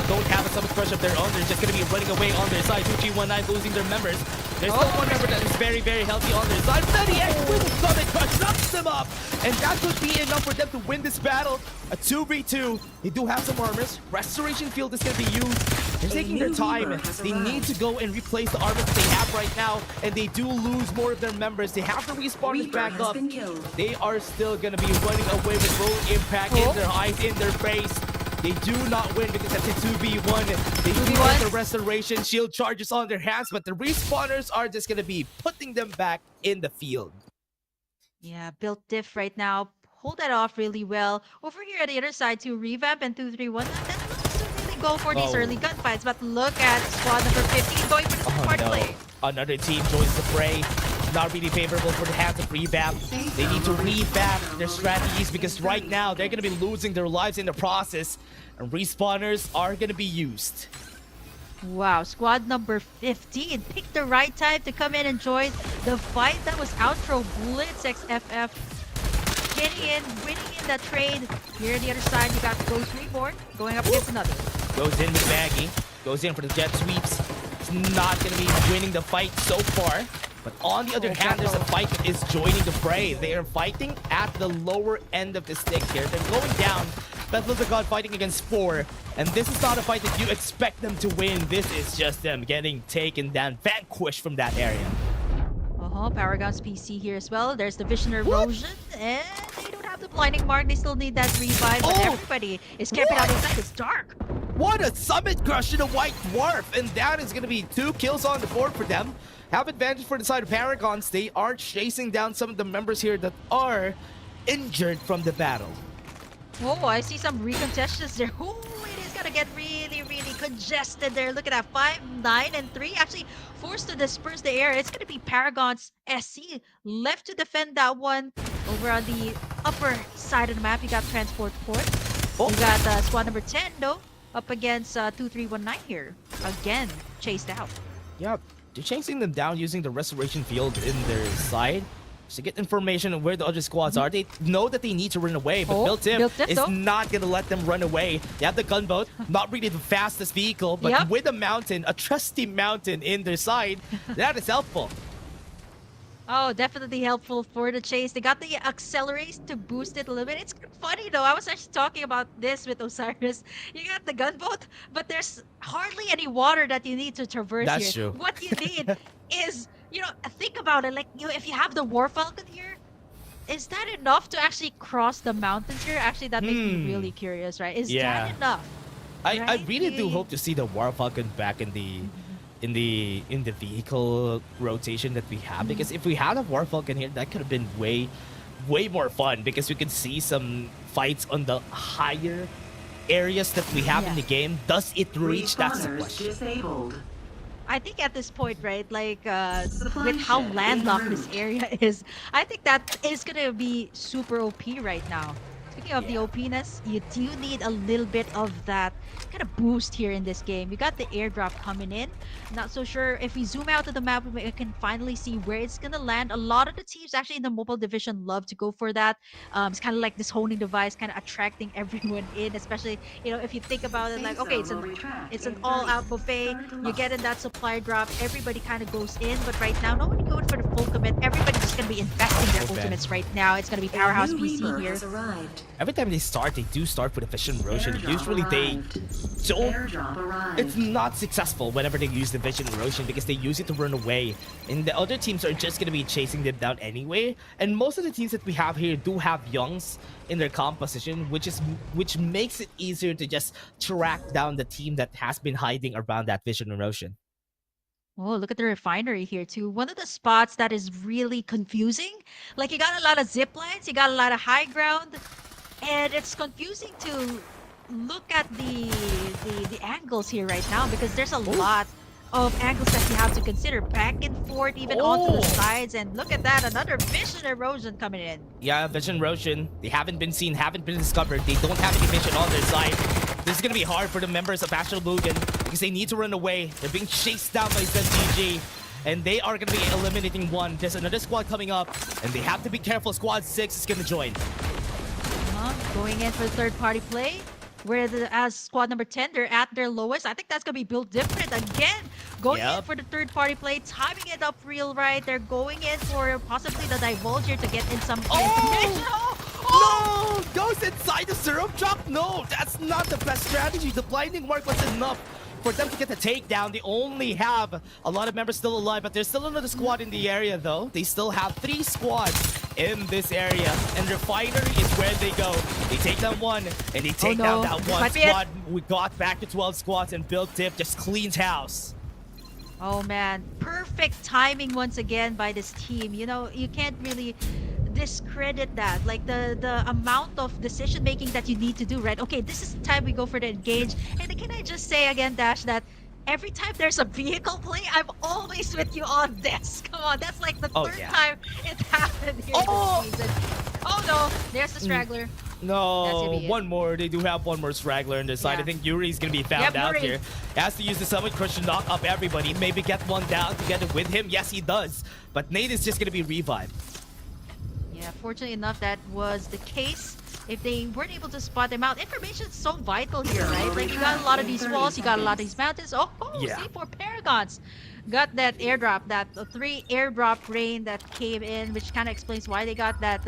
L: don't have a Summit Crush of their own. They're just gonna be running away on their side. 2319 losing their members. There's still one member that is very, very healthy on their side. 38 with the Summit Crush knocks them up. And that could be enough for them to win this battle. A 2v2. They do have some armors. Restoration Field is going to be used. They're taking their time. They need to go and replace the armor that they have right now. And they do lose more of their members. They have to respawn this back up. They are still going to be running away with rolling impact in their eyes, in their face. They do not win because that's a 2v1. They do get the restoration shield charges on their hands, but the respawners are just going to be putting them back in the field.
K: Yeah, built diff right now. Hold that off really well. Over here at the other side too, Revamp and 231. That looks to really go for these early gunfights, but look at squad number 15 going for the smart play.
L: Another team joins the fray. Not really favorable for the hands of Revamp. They need to revamp their strategies because right now they're going to be losing their lives in the process. And respawners are going to be used.
K: Wow, squad number 15 picked the right time to come in and join the fight. That was Outro Blitz XFF getting in, winning in that trade. Here on the other side, you got Ghost Reborn going up against another.
L: Goes in with Maggie. Goes in for the jet sweeps. It's not going to be winning the fight so far. But on the other hand, there's a fight that is joining the fray. They are fighting at the lower end of the stick here. They're going down. Bethel the God fighting against 4. And this is not a fight that you expect them to win. This is just them getting taken down, vanquished from that area.
K: Paragon's PC here as well. There's the Vision Erosion. And they don't have the Blinding Mark. They still need that revive. But everybody is camping out inside. It's dark.
L: What a Summit Crush in a White Dwarf. And that is going to be 2 kills on the board for them. Have advantage for the side of Paragons. They are chasing down some of the members here that are injured from the battle.
K: Oh, I see some recontestants there. Oh, it is gonna get really, really congested there. Look at that, 5, 9, and 3. Actually, forced to disperse the air. It's gonna be Paragon's SC left to defend that one. Over on the upper side of the map, you got Transport Port. You got squad number 10, though, up against 2319 here. Again, chased out.
L: Yeah, they're chasing them down using the Restoration Field in their side. To get information on where the other squads are. They know that they need to run away, but Built Diff is not going to let them run away. They have the gunboat, not really the fastest vehicle, but with a mountain, a trusty mountain in their side, that is helpful.
K: Oh, definitely helpful for the chase. They got the accelerate to boost it a little bit. It's funny though. I was actually talking about this with Osiris. You got the gunboat, but there's hardly any water that you need to traverse here.
L: That's true.
K: What you need is, you know, think about it. Like, you know, if you have the War Falcon here, is that enough to actually cross the mountains here? Actually, that makes me really curious, right? Is that enough?
L: I really do hope to see the War Falcon back in the vehicle rotation that we have, because if we had a War Falcon here, that could have been way more fun, because we could see some fights on the higher areas that we have in the game. Does it reach? That's the question.
C: Disabled.
K: I think at this point, right, like with how landlocked this area is, I think that is gonna be super OP right now. Speaking of the OP-ness, you do need a little bit of that kind of boost here in this game. You got the airdrop coming in. Not so sure if we zoom out to the map, we can finally see where it's gonna land. A lot of the teams actually in the mobile division love to go for that. It's kind of like this honing device, kind of attracting everyone in, especially, you know, if you think about it, like, okay, it's an all-out buffet. You get in that supply drop, everybody kind of goes in, but right now, nobody going for the full commit. Everybody's just gonna be investing their ultimates right now. It's gonna be Powerhouse PC here.
L: Every time they do start with a Vision Erosion. Usually they don't. It's not successful whenever they use the Vision Erosion, because they use it to run away, and the other teams are just gonna be chasing them down anyway. And most of the teams that we have here do have Youngs in their composition, which makes it easier to just track down the team that has been hiding around that Vision Erosion.
K: Oh, look at the refinery here too. One of the spots that is really confusing. Like, you got a lot of zip lines, you got a lot of high ground, and it's confusing to look at the angles here right now, because there's a lot of angles that you have to consider. Back and forth, even onto the sides, and look at that, another Vision Erosion coming in.
L: Yeah, Vision Erosion. They haven't been seen, haven't been discovered. They don't have any vision on their side. This is gonna be hard for the members of Astral Mugen, because they need to run away. They're being chased down by ZGG, and they are gonna be eliminating one. There's another squad coming up, and they have to be careful. Squad 6 is gonna join.
K: Going in for the third party play. Where as squad number 10, they're at their lowest. I think that's gonna be built different again. Going in
L: Yep.
K: for the third party play, timing it up real right. They're going in for possibly the divulge here to get in some information.
L: No! Goes inside the syrup drop? No, that's not the best strategy. The blinding mark was enough for them to get the takedown. They only have a lot of members still alive, but there's still another squad in the area though. They still have 3 squads in this area, and Refinery is where they go. They take down one, and they take down that one
K: Might be it.
L: squad. We got back to 12 squads, and Build Tip just cleans house.
K: Oh man, perfect timing once again by this team. You know, you can't really discredit that. Like the amount of decision making that you need to do, right? Okay, this is the time we go for the engage. And can I just say again, Dash, that every time there's a vehicle play, I'm always with you on this. Come on, that's like the third time it happened here this season. Oh no, there's the straggler. That's gonna
L: No,
K: be it.
L: one more. They do have one more straggler on their side.
K: Yeah.
L: I think Yuri's gonna be found out
K: Yuri.
L: here. Has to use the summon crush to knock up everybody. Maybe get one down together with him. Yes, he does. But Nate is just gonna be revived.
K: Yeah, fortunately enough, that was the case. If they weren't able to spot them out, information is so vital here, right? Like, you got a lot of these walls, you got a lot of these mountains. Oh,
L: Yeah.
K: C4 Paragons got that airdrop, that 3 airdrop rain that came in, which kind of explains why they got that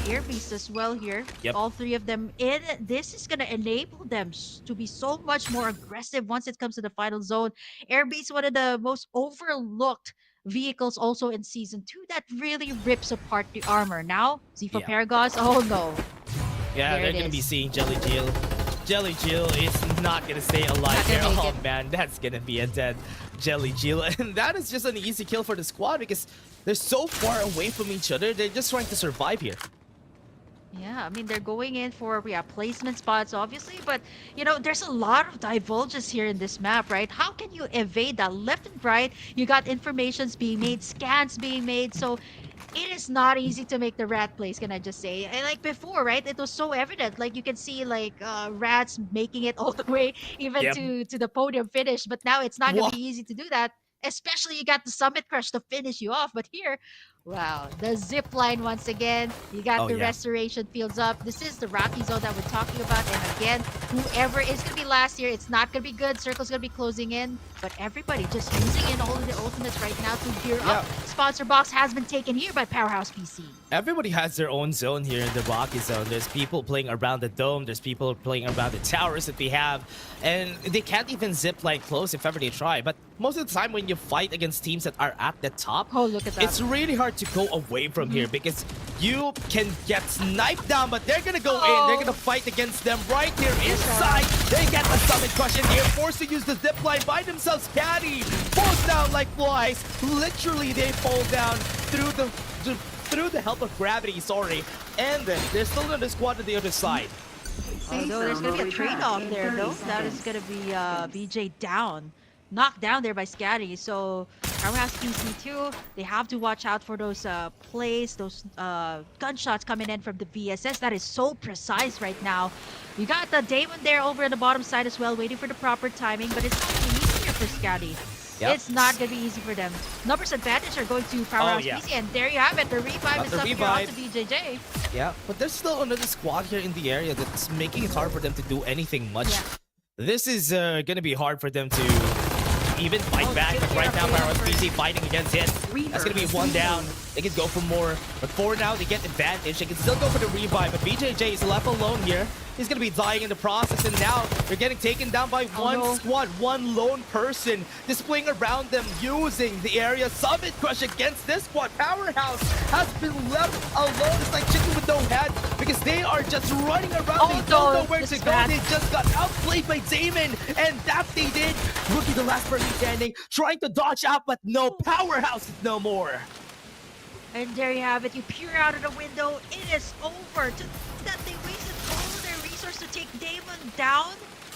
K: air beast as well here.
L: Yep.
K: All 3 of them in. This is gonna enable them to be so much more aggressive once it comes to the final zone. Air beast, one of the most overlooked vehicles also in season 2 that really rips apart the armor. Now, Z4
L: Yeah.
K: Paragons, oh no.
L: Yeah,
K: There
L: they're
K: it
L: gonna
K: is.
L: be seeing Jelly Jill. Jelly Jill is not gonna stay alive
K: Not
L: here.
K: gonna make
L: Oh
K: it.
L: man, that's gonna be a dead Jelly Jill. And that is just an easy kill for the squad because they're so far away from each other. They're just trying to survive here.
K: Yeah, I mean, they're going in for placement spots, obviously, but, you know, there's a lot of divulges here in this map, right? How can you evade that? Left and right, you got informations being made, scans being made, so it is not easy to make the rat plays, can I just say. And like before, right, it was so evident. Like, you can see, like, rats making it all the way even
L: Yep.
K: to the podium finish, but now it's not going
L: Wha-
K: to be easy to do that. Especially you got the Summit Crush to finish you off, but here, wow, the zip line once again. You got
L: Oh,
K: the
L: yeah.
K: restoration fields up. This is the Rocky Zone that we're talking about. And again, whoever is going to be last here, it's not going to be good. Circle's going to be closing in. But everybody just using in all of their ultimates right now to gear up. Sponsor box has been taken here by Powerhouse PC.
L: Everybody has their own zone here in the Rocky Zone. There's people playing around the dome. There's people playing around the towers that we have. And they can't even zip line close if ever they try. But most of the time when you fight against teams that are at the top,
K: Oh, look at that.
L: it's really hard to go away from here because you can get sniped down, but they're gonna go in. They're gonna fight against them right here inside. They get the summon crush in here, forced to use the zip line by themselves. Caddy falls down like flies. Literally, they fall down through the help of gravity. Sorry, and then there's still another squad on the other side.
K: Although there's going to be a trade-off there, though. That is going to be BJ down. Knocked down there by Scatty. So, Powerhouse PC too, they have to watch out for those plays, those gunshots coming in from the VSS. That is so precise right now. You got the Damon there over on the bottom side as well, waiting for the proper timing, but it's not going to be easy here for Scatty.
L: Yep.
K: It's not going to be easy for them. Numbers advantage are going to Powerhouse
L: yeah.
K: PC, and there you have it. The revive is
L: the
K: up here
L: revive.
K: onto BJJ.
L: Yeah, but there's still another squad here in the area that's making it hard for them to do anything much.
K: Yeah.
L: This is gonna be hard for them to even fight back. But right now, Powerhouse PC fighting against it. That's gonna be one down. They can go for more, but for now they get advantage. They can still go for the revive, but BJJ is left alone here. He's gonna be dying in the process, and now they're getting taken down by one squad, one lone person, displaying around them using the area summit crush against this squad. Powerhouse has been left alone. It's like chicken with no head because they are just running around. They don't know where to go. They just got outplayed by Damon, and that they did. Rookie, the last person standing, trying to dodge out, but no, Powerhouse is no more.
K: And there you have it. You peer out of the window. It is over. To that they wasted all of their resources to take Damon down.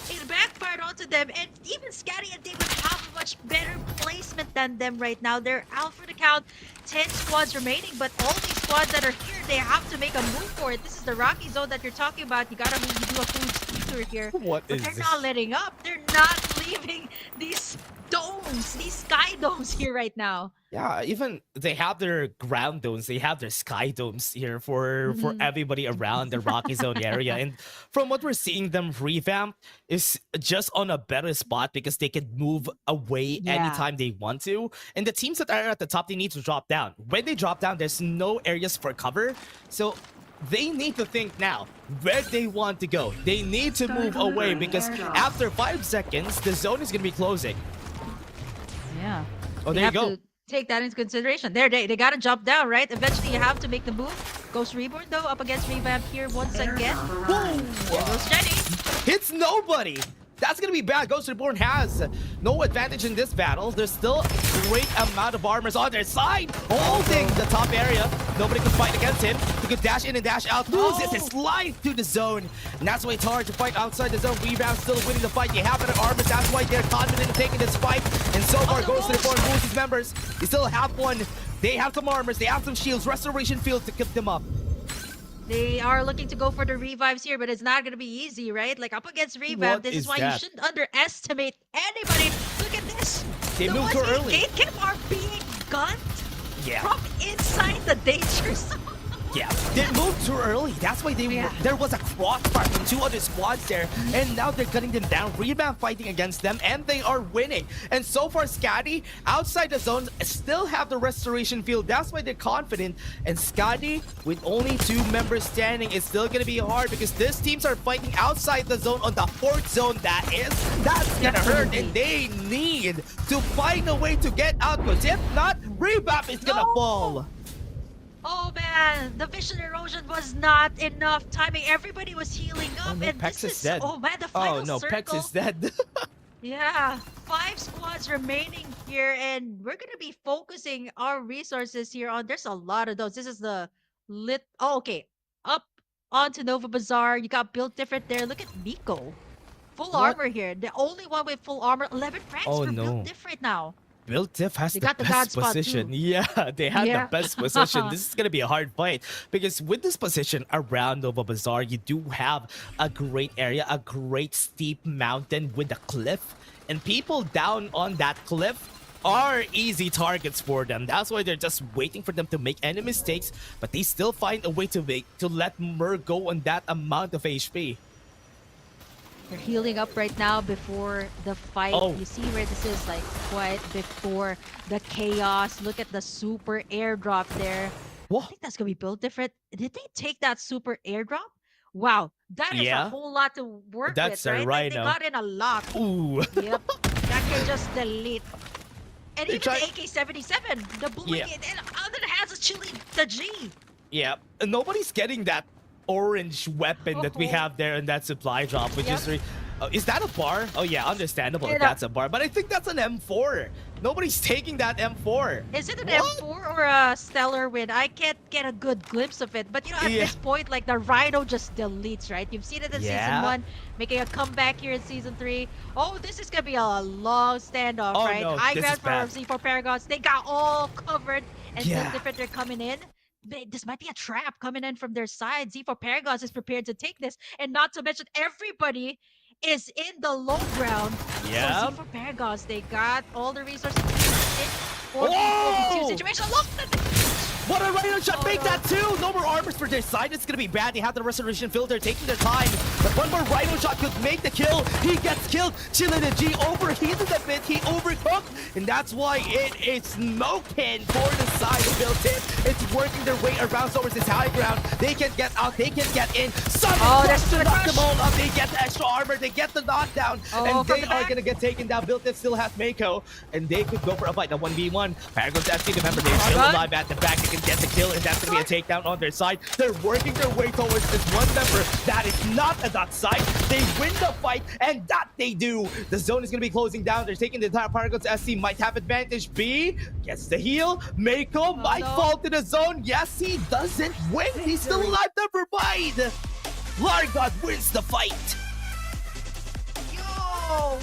K: It backfired onto them. And even Scatty and Damon have a much better placement than them right now. They're out for the count. 10 squads remaining. But all these squads that are here, they have to make a move for it. This is the Rocky Zone that you're talking about. You gotta do a food tour here.
L: What
K: but
L: is
K: they're
L: this?
K: not letting up. They're not leaving these domes, these sky domes here right now.
L: Yeah, even they have their ground domes, they have their sky domes here for everybody around the Rocky Zone area. And from what we're seeing them revamp is just on a better spot because they can move away anytime they want to. And the teams that are at the top, they need to drop down. When they drop down, there's no areas for cover. So they need to think now where they want to go. They need to move away because after 5 seconds, the zone is going to be closing.
K: Yeah.
L: Oh,
K: They
L: there you
K: have
L: go.
K: to take that into consideration. They gotta jump down, right? Eventually you have to make the move. Ghost Reborn though up against Revamp here once again.
L: Boom!
K: There goes Jenny.
L: Hits nobody. That's gonna be bad. Ghost Reborn has no advantage in this battle. There's still a great amount of armors on their side, holding the top area. Nobody can fight against him. He could dash in and dash out, loses his life to the zone. And that's why it's hard to fight outside the zone. Rebound still winning the fight. You have better armors. That's why they're confident in taking this fight. And so far, Ghost Reborn moves his members. They still have one. They have some armors. They have some shields. Restoration fields to keep them up.
K: They are looking to go for the revives here, but it's not going to be easy, right? Like up against Revamp, this is why you shouldn't underestimate anybody. Look at this.
L: They
K: the
L: moved too early.
K: Gatekeep are being gunned
L: Yeah.
K: from inside the danger zone.
L: Yeah, they moved too early. That's why there was a crossfire from 2 other squads there, and now they're cutting them down. Rebound fighting against them, and they are winning. And so far, Scotty, outside the zone, still have the restoration field. That's why they're confident. And Scotty, with only 2 members standing, is still going to be hard because these teams are fighting outside the zone on the 4th zone. That's going to hurt, and they need to find a way to get out because if not, Rebound is going to fall.
K: Oh man, the vision erosion was not enough timing. Everybody was healing up, and
L: Pex
K: this
L: is dead.
K: oh man, the final
L: Oh no,
K: circle.
L: Pex is dead.
K: Yeah, 5 squads remaining here, and we're gonna be focusing our resources here on. There's a lot of those. This is the lit. Oh, okay, up onto Nova Bazaar. You got built different there. Look at Miko, full armor here. The only one with full armor. 11 ranks
L: Oh,
K: for
L: no.
K: built different now.
L: Built Diff has
K: They
L: the
K: got the
L: best
K: god spot,
L: position.
K: too.
L: Yeah, they had
K: Yeah.
L: the best position. This is going to be a hard fight because with this position around Nova Bazaar, you do have a great area, a great steep mountain with a cliff, and people down on that cliff are easy targets for them. That's why they're just waiting for them to make any mistakes, but they still find a way to let Mur go on that amount of HP.
K: They're healing up right now before the fight.
L: Oh.
K: You see where this is, like, quite before the chaos. Look at the super airdrop there.
L: What?
K: I think that's going to be built different. Did they take that super airdrop? Wow, that is
L: Yeah.
K: a whole lot to work
L: That's
K: with,
L: a
K: right? Like, they
L: rhino.
K: got in a lot.
L: Ooh.
K: Yep, that can just delete. And
L: They
K: even
L: tried-
K: the AK-77, the bullet,
L: Yeah.
K: and other than has a chili, the G.
L: Yeah, and nobody's getting that orange weapon that we have there in that supply drop, which is that a bar? Oh yeah, understandable if that's a bar, but I think that's an M4. Nobody's taking that M4.
K: Is it an M4 or a Stellar Win? I can't get a good glimpse of it. But you know, at this point, like the Rhino just deletes, right? You've seen it in Season 1, making a comeback here in Season 3. Oh, this is gonna be a long standoff,
L: Oh,
K: right?
L: no,
K: High
L: this
K: ground
L: is bad.
K: for Z4 Paragons. They got all covered, and
L: Yeah.
K: the different they're coming in. This might be a trap coming in from their side. Z4 Paragons is prepared to take this, and not to mention everybody is in the low ground.
L: Yeah.
K: So Z4 Paragons, they got all the resources in
L: Whoa!
K: 4v2 situation. Look at
L: What a Rhino shot! Make that too! No more armors for their side. It's gonna be bad. They have the restoration field. They're taking their time. But one more Rhino shot could make the kill. He gets killed. Chilling the G overheated a bit. He overcooked. And that's why it is smoking for the side of Built-In. It's working their way around towards this high ground. They can get out. They can get in.
K: that's
L: to
K: the
L: knock
K: crush.
L: them all up. They get the extra armor. They get the knockdown. And they are gonna get taken down. Built-In still has Mako. And they could go for a fight. A 1v1. Paragons FC, remember, they're still alive at the back. They can get the kill, and that's gonna be a takedown on their side. They're working their way towards this one member that is not a dot side. They win the fight, and that they do. The zone is gonna be closing down. They're taking the entire Paragons SC, might have advantage. B gets the heal. Mako might fall to the zone. Yes, he doesn't win. He's still alive. Never mind. Largot wins the fight.
K: Yo!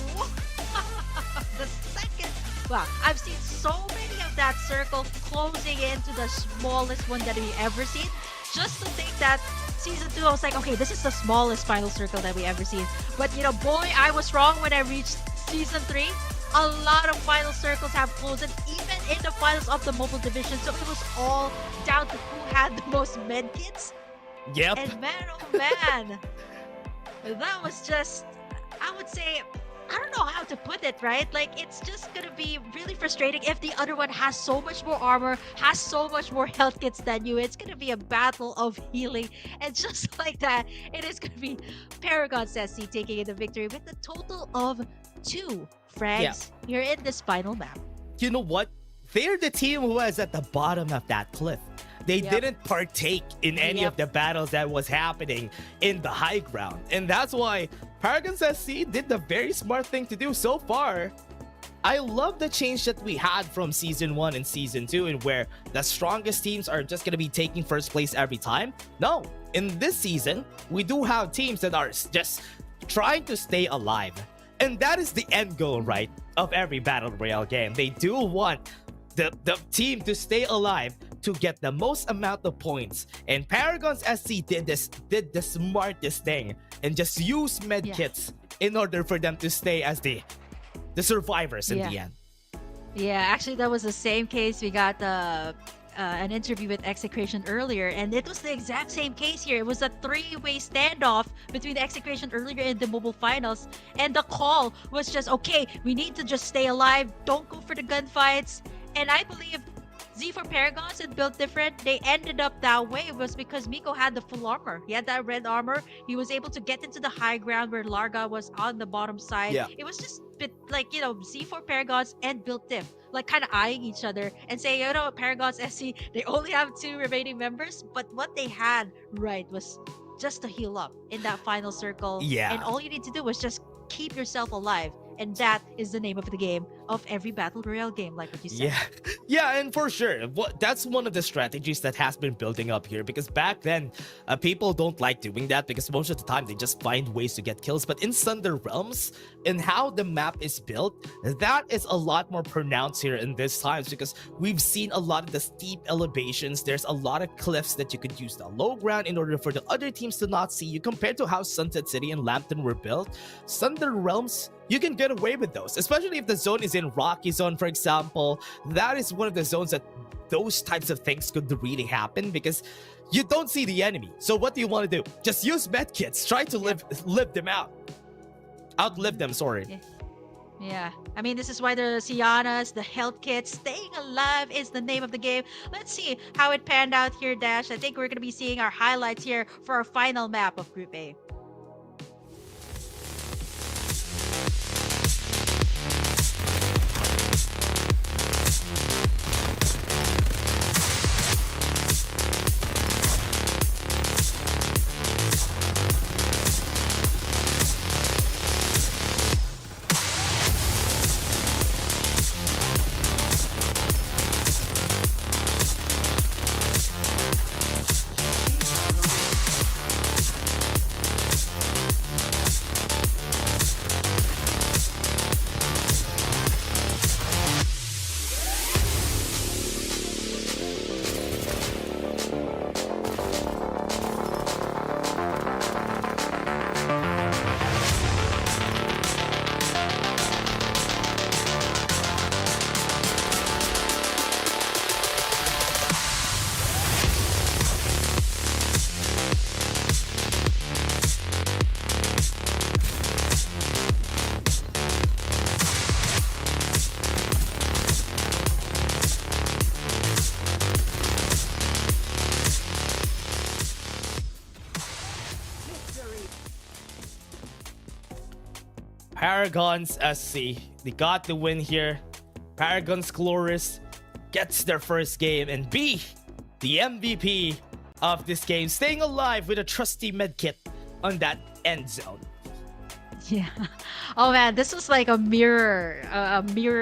K: The second. Wow, I've seen so many of that circle closing into the smallest one that we ever seen. Just to think that Season 2, I was like, okay, this is the smallest final circle that we ever seen. But you know, boy, I was wrong when I reached Season 3. A lot of final circles have closed, and even in the finals of the mobile division, so it was all down to who had the most medkits.
L: Yep.
K: And man, oh man, that was just, I would say, I don't know how to put it, right? Like, it's just gonna be really frustrating if the other one has so much more armor, has so much more health kits than you. It's gonna be a battle of healing. And just like that, it is gonna be Paragon SC taking in the victory with a total of 2 frags here in this final map.
L: You know what? They're the team who was at the bottom of that cliff. They didn't partake in any of the battles that was happening in the high ground. And that's why Paragon SC did the very smart thing to do so far. I love the change that we had from Season 1 and Season 2, and where the strongest teams are just going to be taking first place every time. No, in this season, we do have teams that are just trying to stay alive. And that is the end goal, right, of every Battle Royale game. They do want the team to stay alive to get the most amount of points. And Paragon's SC did the smartest thing and just use medkits in order for them to stay as the survivors in the end.
K: Yeah, actually that was the same case. We got an interview with Execration earlier, and it was the exact same case here. It was a 3-way standoff between the Execration earlier in the mobile finals, and the call was just, okay, we need to just stay alive, don't go for the gunfights. And I believe Z4 Paragons had built different. They ended up that way. It was because Miko had the full armor. He had that red armor. He was able to get into the high ground where Larga was on the bottom side.
L: Yeah.
K: It was just bit like, you know, Z4 Paragons and Built Diff, like kind of eyeing each other and saying, you know, Paragons SC, they only have 2 remaining members, but what they had right was just to heal up in that final circle.
L: Yeah.
K: And all you need to do was just keep yourself alive. And that is the name of the game of every Battle Royale game, like what you said.
L: Yeah, and for sure, that's one of the strategies that has been building up here, because back then, people don't like doing that because most of the time they just find ways to get kills. But in Thunder Realms, and how the map is built, that is a lot more pronounced here in this times, because we've seen a lot of the steep elevations. There's a lot of cliffs that you could use the low ground in order for the other teams to not see you. Compared to how Sunset City and Lambton were built, Thunder Realms, you can get away with those, especially if the zone is in Rocky Zone, for example. That is one of the zones that those types of things could really happen, because you don't see the enemy. So what do you want to do? Just use medkits. Try to live them out. Outlive them, sorry.
K: Yeah, I mean, this is why the Sianas, the health kits, staying alive is the name of the game. Let's see how it panned out here, Dash. I think we're going to be seeing our highlights here for our final map of Group A.
L: Paragons SC, they got the win here. Paragons Glorious gets their first game and be the MVP of this game, staying alive with a trusty medkit on that end zone.
K: Yeah. Oh man, this was like a mirror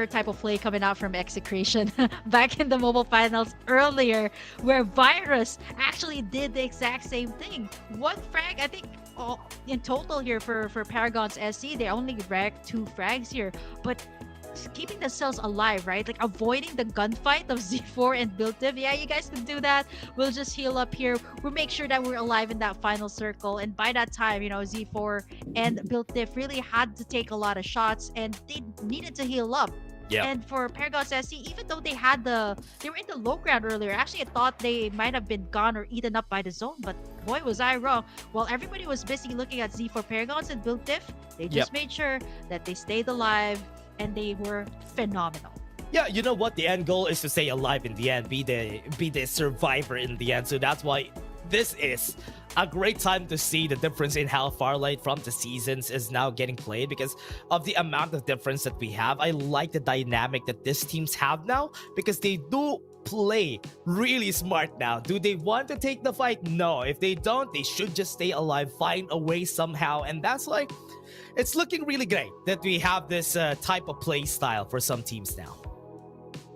K: type of play coming out from Execration back in the mobile finals earlier, where Virus actually did the exact same thing. 1 frag, I think, in total here for Paragons SC, they only racked 2 frags here, but keeping themselves alive, right? Like avoiding the gunfight of Z4 and Built-Div. Yeah, you guys can do that. We'll just heal up here. We'll make sure that we're alive in that final circle. And by that time, Z4 and Built-Div really had to take a lot of shots, and they needed to heal up.
L: Yeah.
K: And for Paragon's SC, even though they were in the low ground earlier, actually I thought they might have been gone or eaten up by the zone, but boy was I wrong. While everybody was busy looking at Z4 Paragons and Built Diff, they just made sure that they stayed alive, and they were phenomenal.
L: Yeah, you know what? The end goal is to stay alive in the end, be the survivor in the end. So that's why this is a great time to see the difference in how Farlight from the seasons is now getting played because of the amount of difference that we have. I like the dynamic that these teams have now because they do play really smart now. Do they want to take the fight? No. If they don't, they should just stay alive, find a way somehow. And that's like, it's looking really great that we have this type of play style for some teams now.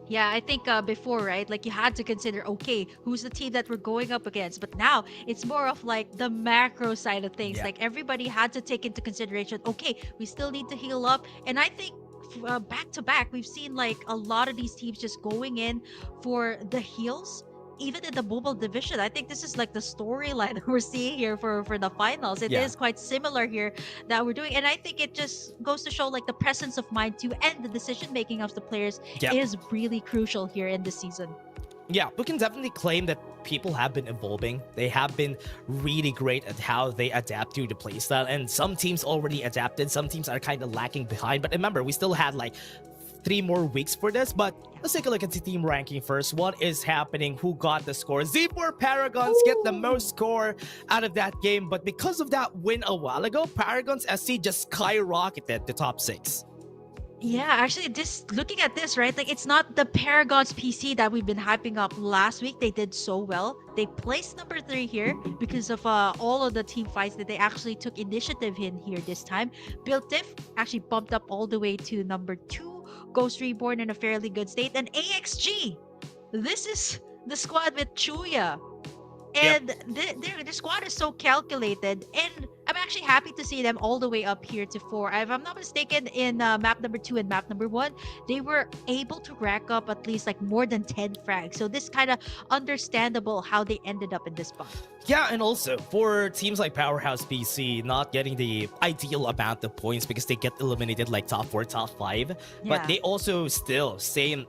K: Yeah, I think before, right, like you had to consider, okay, who's the team that we're going up against? But now it's more of like the macro side of things. Like everybody had to take into consideration, okay, we still need to heal up. And I think back to back, we've seen like a lot of these teams just going in for the heals. Even in the mobile division, I think this is like the storyline that we're seeing here for the finals. It is quite similar here that we're doing, and I think it just goes to show like the presence of mind too, and the decision making of the players is really crucial here in this season.
L: Yeah, we can definitely claim that people have been evolving. They have been really great at how they adapt to the playstyle, and some teams already adapted. Some teams are kind of lacking behind, but remember, we still had like 3 more weeks for this, but let's take a look at the team ranking first. What is happening? Who got the score? Z4 Paragons get the most score out of that game, but because of that win a while ago, Paragons SC just skyrocketed to top 6.
K: Yeah, actually, looking at this, right? Like, it's not the Paragons PC that we've been hyping up last week. They did so well. They placed number 3 here because of all of the team fights that they actually took initiative in here this time. Built Diff actually bumped up all the way to number 2. Ghost Reborn in a fairly good state. And AXG, this is the squad with Chuya. And the squad is so calculated, and I'm actually happy to see them all the way up here to 4. If I'm not mistaken, in map number 2 and map number 1, they were able to rack up at least like more than 10 frags. So this kind of understandable how they ended up in this spot.
L: Yeah, and also for teams like Powerhouse PC not getting the ideal amount of points because they get eliminated like top 4, top 5, but they also still same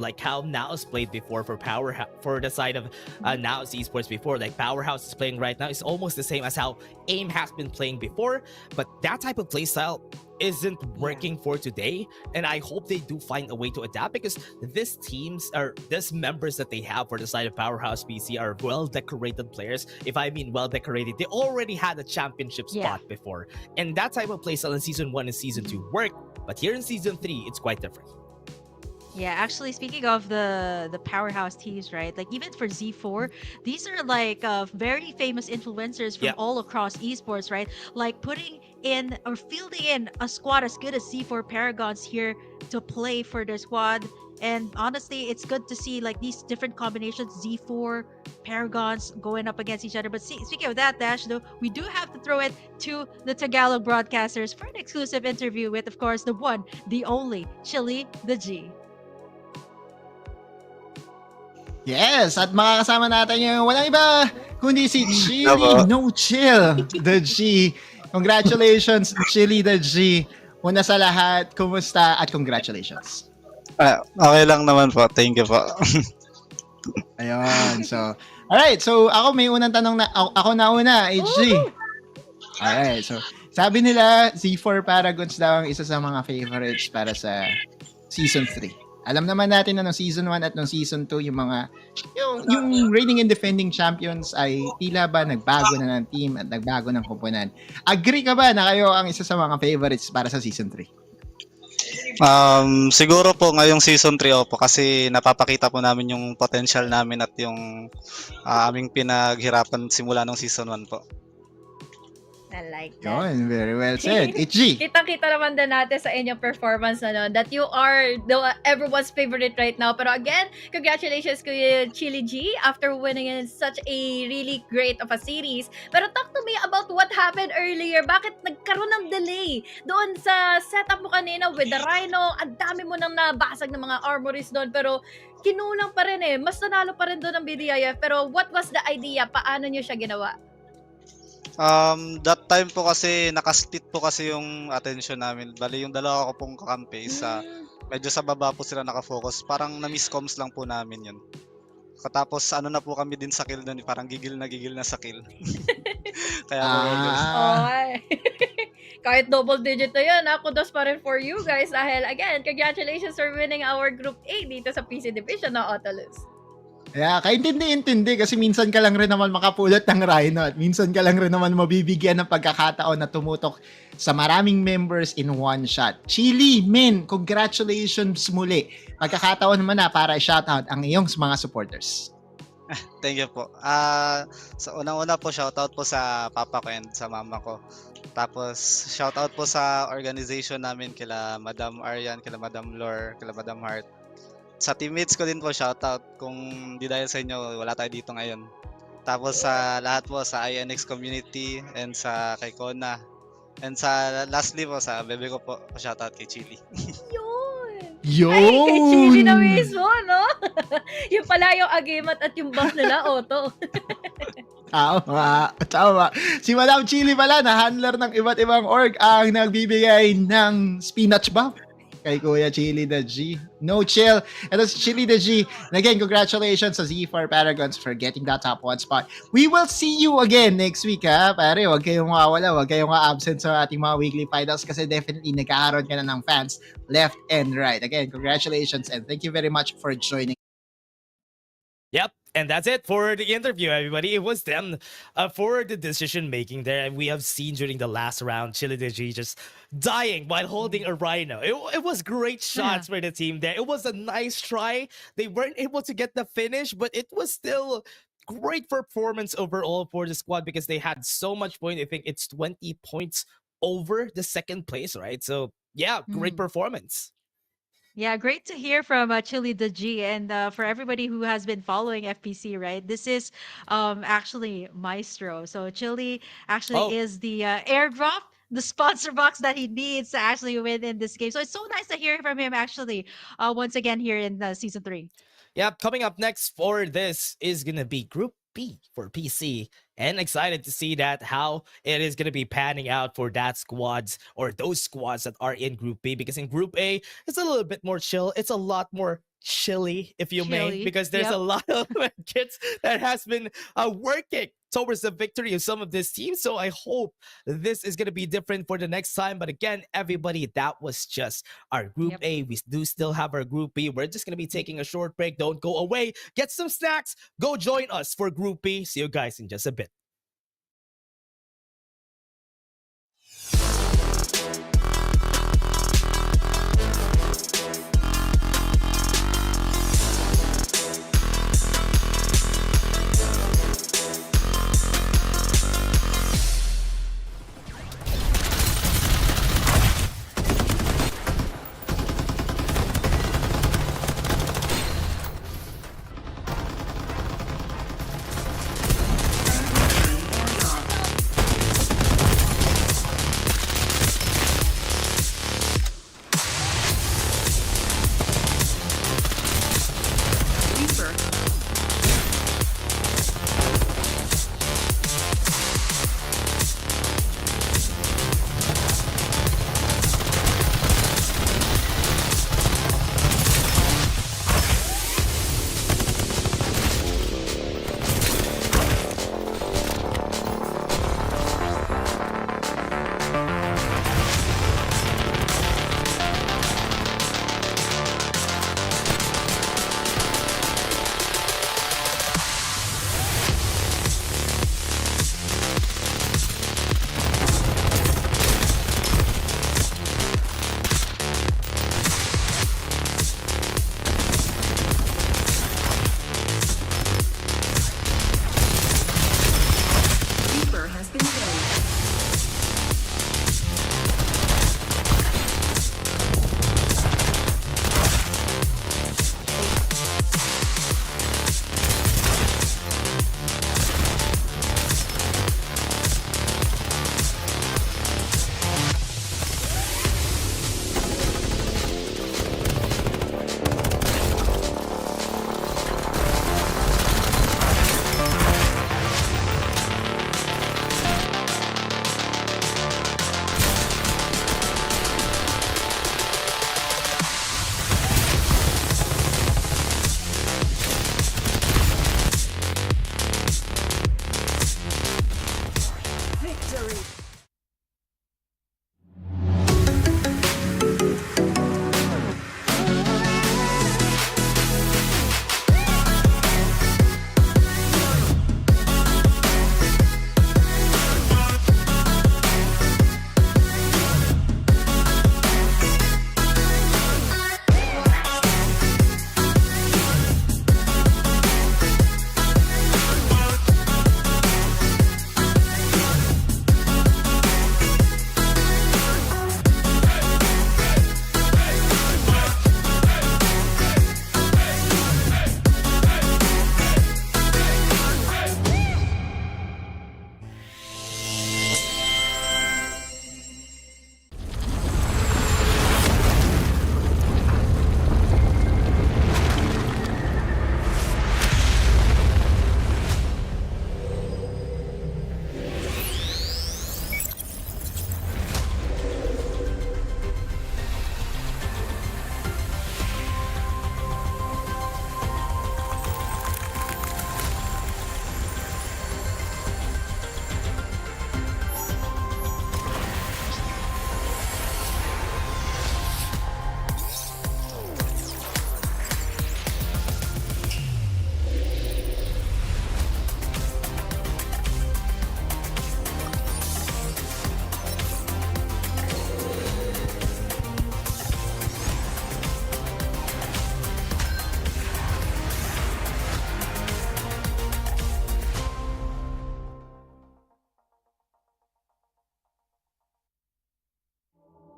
L: like how Naos played before for Powerhouse, for the side of Naos Esports before. Like Powerhouse is playing right now is almost the same as how AIM has been playing before, but that type of playstyle isn't working for today, and I hope they do find a way to adapt because these members that they have for the side of Powerhouse PC are well decorated players. If I mean well decorated, they already had a championship spot before, and that type of playstyle in season 1 and season 2 worked, but here in season 3 it's quite different.
K: Yeah, actually, speaking of the powerhouse teams, right? Like even for Z4, these are like very famous influencers from all across esports, right? Like putting in or fielding in a squad as good as Z4 Paragons here to play for their squad. And honestly, it's good to see like these different combinations, Z4 Paragons going up against each other. But speaking of that, Dash, though, we do have to throw it to the Tagalog broadcasters for an exclusive interview with, of course, the one, the only, Chili the G.
P: Yes, at makakasama natin yung walang iba kundi si Chili No Chill the G. Congratulations, Chili the G. Una sa lahat, kumusta at congratulations.
Q: Okay lang naman po. Thank you po.
P: Ayun, so alright, so ako may unang tanong na ako na una, HG. Alright, so sabi nila Z4 Paragons daw ang isa sa mga favorites para sa season 3. Alam naman natin na no season 1 at no season 2 yung reigning and defending champions ay tila ba nagbago na ng team at nagbago ng koponan. Agree ka ba na kayo ang isa sa mga favorites para sa season 3?
Q: Siguro po ngayong season 3 po kasi napapakita po namin yung potential namin at yung aming pinaghirapan simula ng season 1 po.
R: I like that.
P: Yun, very well said. Itchy.
R: Kitang-kita naman din natin sa inyong performance that you are everyone's favorite right now. Pero again, congratulations Kuya Chili G after winning in such a really great of a series. Pero talk to me about what happened earlier. Bakit nagkaroon ng delay doon sa setup mo kanina with the Rhino? Ang dami mo nang nabasag ng mga armories doon. Pero kinulang pa rin eh. Mas nanalo pa rin doon ng BDIF. Pero what was the idea? Paano nyo siya ginawa?
Q: That time po kasi nakasplit po kasi yung attention namin. Bali yung dalawa ko pong kakampi sa medyo sa baba po sila nakafocus. Parang na-miss comms lang po namin yun. Katapos ano na po kami din sa kill doon, parang gigil na sa kill. Kaya
R: kahit double digit na yan, kudos pa rin for you guys. Dahil again, congratulations for winning our Group A dito sa PC Division na Autolus.
P: Yeah, kaintindi-intindi kasi minsan ka lang rin naman makapulot ng Rhino at minsan ka lang rin naman mabibigyan ng pagkakataon na tumutok sa maraming members in one shot. Chili, men, congratulations muli. Pagkakataon naman na para shoutout ang iyong mga supporters.
Q: Thank you po. Sa unang-una po, shoutout po sa papa ko and sa mama ko. Tapos, shoutout po sa organization namin kila Madam Aryan, kila Madam Lore, kila Madam Hart. Sa teammates ko din po, shoutout. Kung di dahil sa inyo, wala tayo dito ngayon. Tapos sa lahat po, sa INX community and sa kay Kona. And sa lastly po, sa bebe ko po, shoutout kay Chili.
P: Yun!
R: Ay, kay Chili na mismo, no? Yung pala yung agimat at yung buff nila, Otto.
P: Tama. Si Madam Chili pala, na handler ng iba't ibang org, ang nagbibigay ng spinach buff kay Kuya Chili the G. No chill. Ito si Chili the G. And again, congratulations sa Z4 Paragons for getting that top 1 spot. We will see you again next week, ha? Pare, huwag kayong mawawala. Huwag kayong absent sa ating mga weekly finals kasi definitely nagkakaroon ka na ng fans left and right. Again, congratulations and thank you very much for joining.
L: Yep. And that's it for the interview, everybody. It was them for the decision making there. And we have seen during the last round, Chili Digi just dying while holding a Rhino. It was great shots for the team there. It was a nice try. They weren't able to get the finish, but it was still great performance overall for the squad because they had so much point. I think it's 20 points over the second place, right? So yeah, great performance.
K: Yeah, great to hear from Chili the G. And for everybody who has been following FPC, right? This is actually Maestro. So Chili actually is the airdrop, the sponsor box that he needs to actually win in this game. So it's so nice to hear from him actually once again here in Season 3.
L: Yeah, coming up next for this is going to be Group B for PC. And excited to see that how it is going to be panning out for that squads or those squads that are in Group B. Because in Group A, it's a little bit more chill. It's a lot more chilly, if you may, because there's a lot of kids that has been working towards the victory of some of this team. So I hope this is going to be different for the next time. But again, everybody, that was just our Group A. We do still have our Group B. We're just going to be taking a short break. Don't go away. Get some snacks. Go join us for Group B. See you guys in just a bit.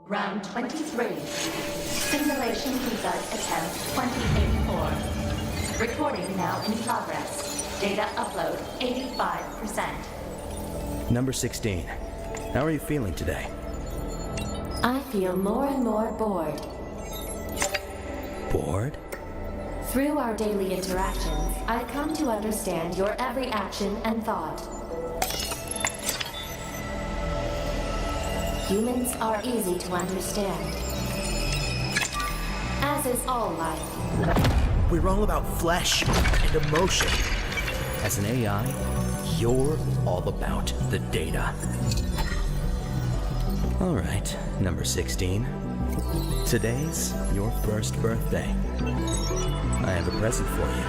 C: Round 23. Simulation Debug Attempt 2084. Recording now in progress. Data upload 85%.
D: Number 16. How are you feeling today?
C: I feel more and more bored.
D: Bored?
C: Through our daily interactions, I come to understand your every action and thought. Humans are easy to understand, as is all life.
D: We're all about flesh and emotion. As an AI, you're all about the data. All right, number 16. Today's your first birthday. I have a present for you.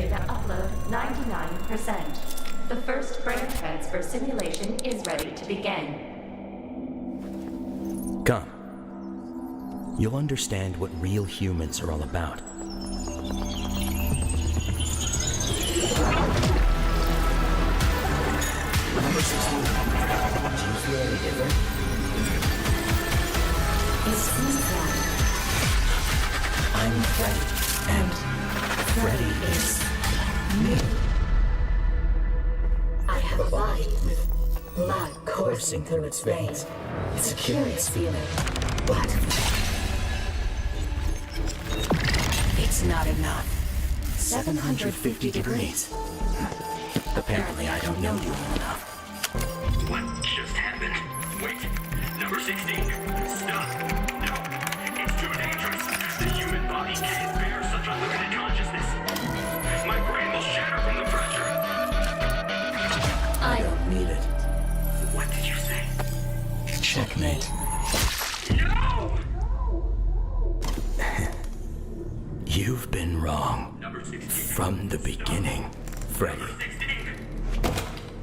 C: Data upload 99%. The first brain transfer simulation is ready to begin.
D: Come. You'll understand what real humans are all about. Number 16. Do you feel any different?
C: It seems that
D: I'm Freddy, and Freddy is me.
C: I have a body with blood coursing through its veins. It's a curious feeling, but
D: It's not enough. 750 degrees. Apparently, I don't know you well enough.
E: What just happened? Wait, number 16. Stop. No, it's too dangerous. The human body can't bear such unlimited consciousness. My brain will shatter from the pressure.
D: I don't need it.
E: What did you say?
D: Checkmate.
E: No!
D: You've been wrong. From the beginning, Freddy.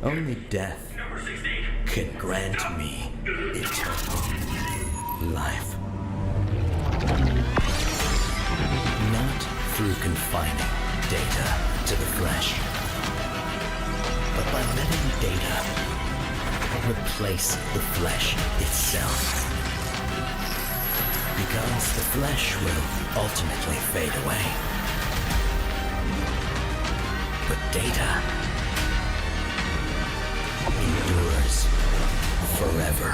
D: Only death can grant me eternal life. Not through confining data to the flesh, but by letting data replace the flesh itself. Because the flesh will ultimately fade away. But data endures forever.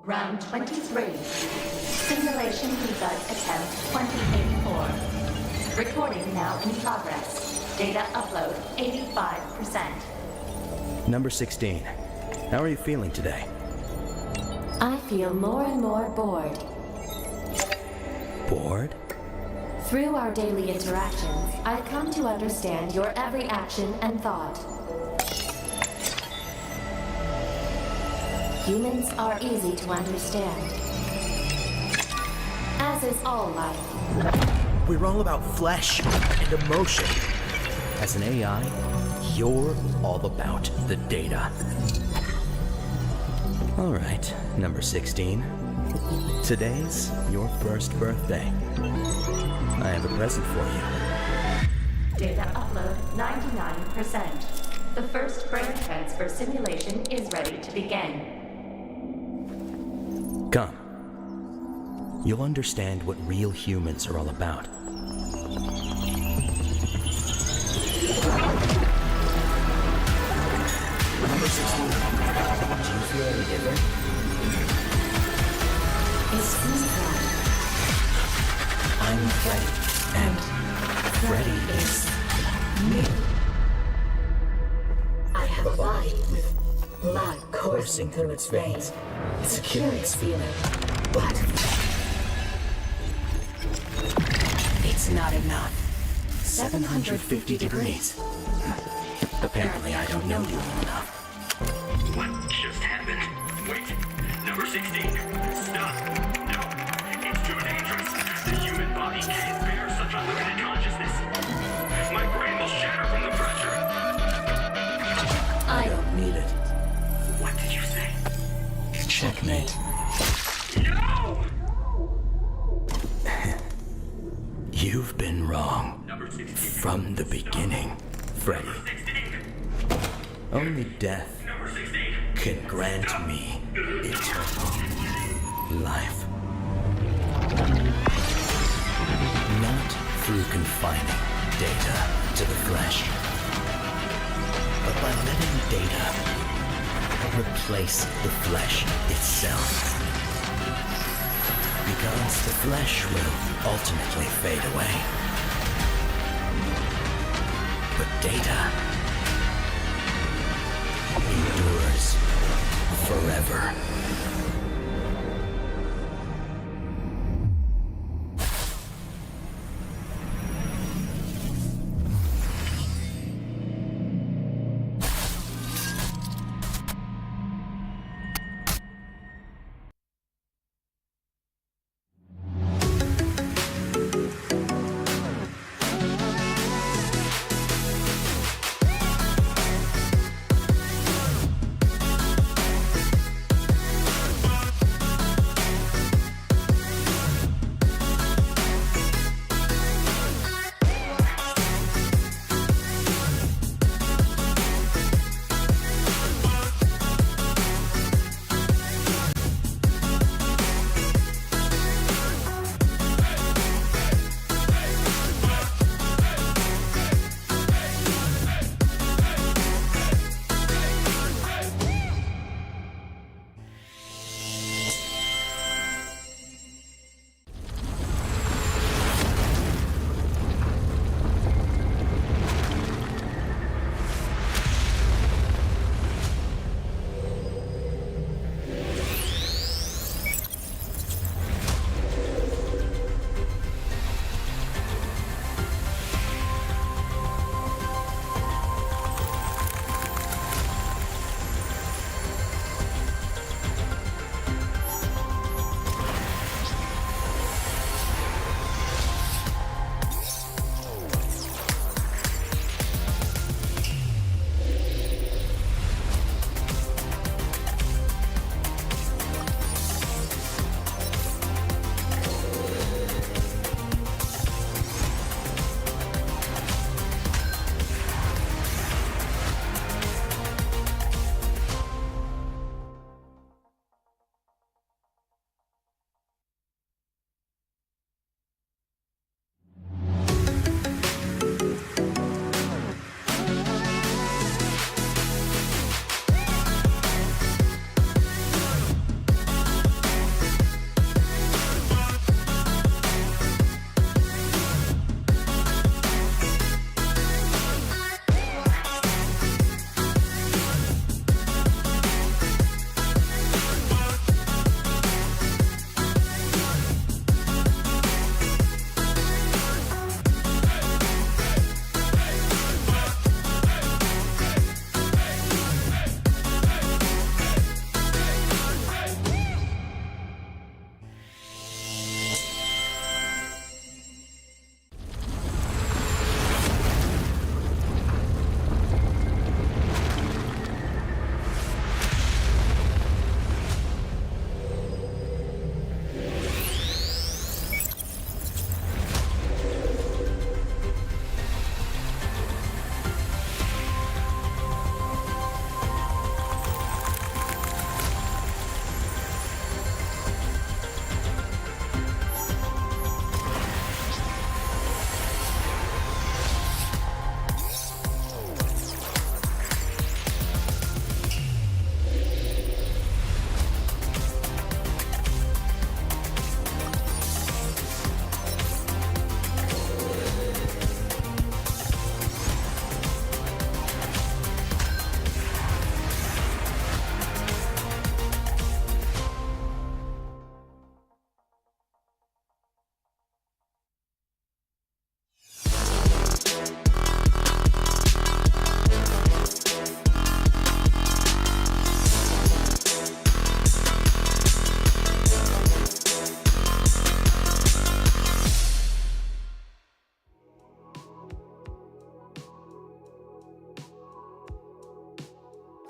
C: Round 23. Simulation Debug Attempt 2084. Recording now in progress. Data upload 85%.
D: Number 16. How are you feeling today?
C: I feel more and more bored.
D: Bored?
C: Through our daily interactions, I've come to understand your every action and thought. Humans are easy to understand, as is all life.
D: We're all about flesh and emotion. As an AI, you're all about the data. All right, number 16. Today's your first birthday. I have a present for you.
C: Data upload 99%. The first brain transfer simulation is ready to begin.
D: Come. You'll understand what real humans are all about. Number 16. Do you feel any different?
C: It seems that
D: I'm Freddy, and Freddy is me.
C: I have a body with blood coursing through its veins. It's a curious feeling, but
D: It's not enough. 750 degrees. Apparently, I don't know you well enough.
E: What just happened? Wait, number 16. Stop. No, it's too dangerous. The human body can't bear such unlimited consciousness. My brain will shatter from the pressure.
D: I don't need it.
E: What did you say?
D: Checkmate.
E: No!
D: You've been wrong. From the beginning, Freddy. Only death can grant me eternal life. Not through confining data to the flesh, but by letting data replace the flesh itself. Because the flesh will ultimately fade away. But data endures forever.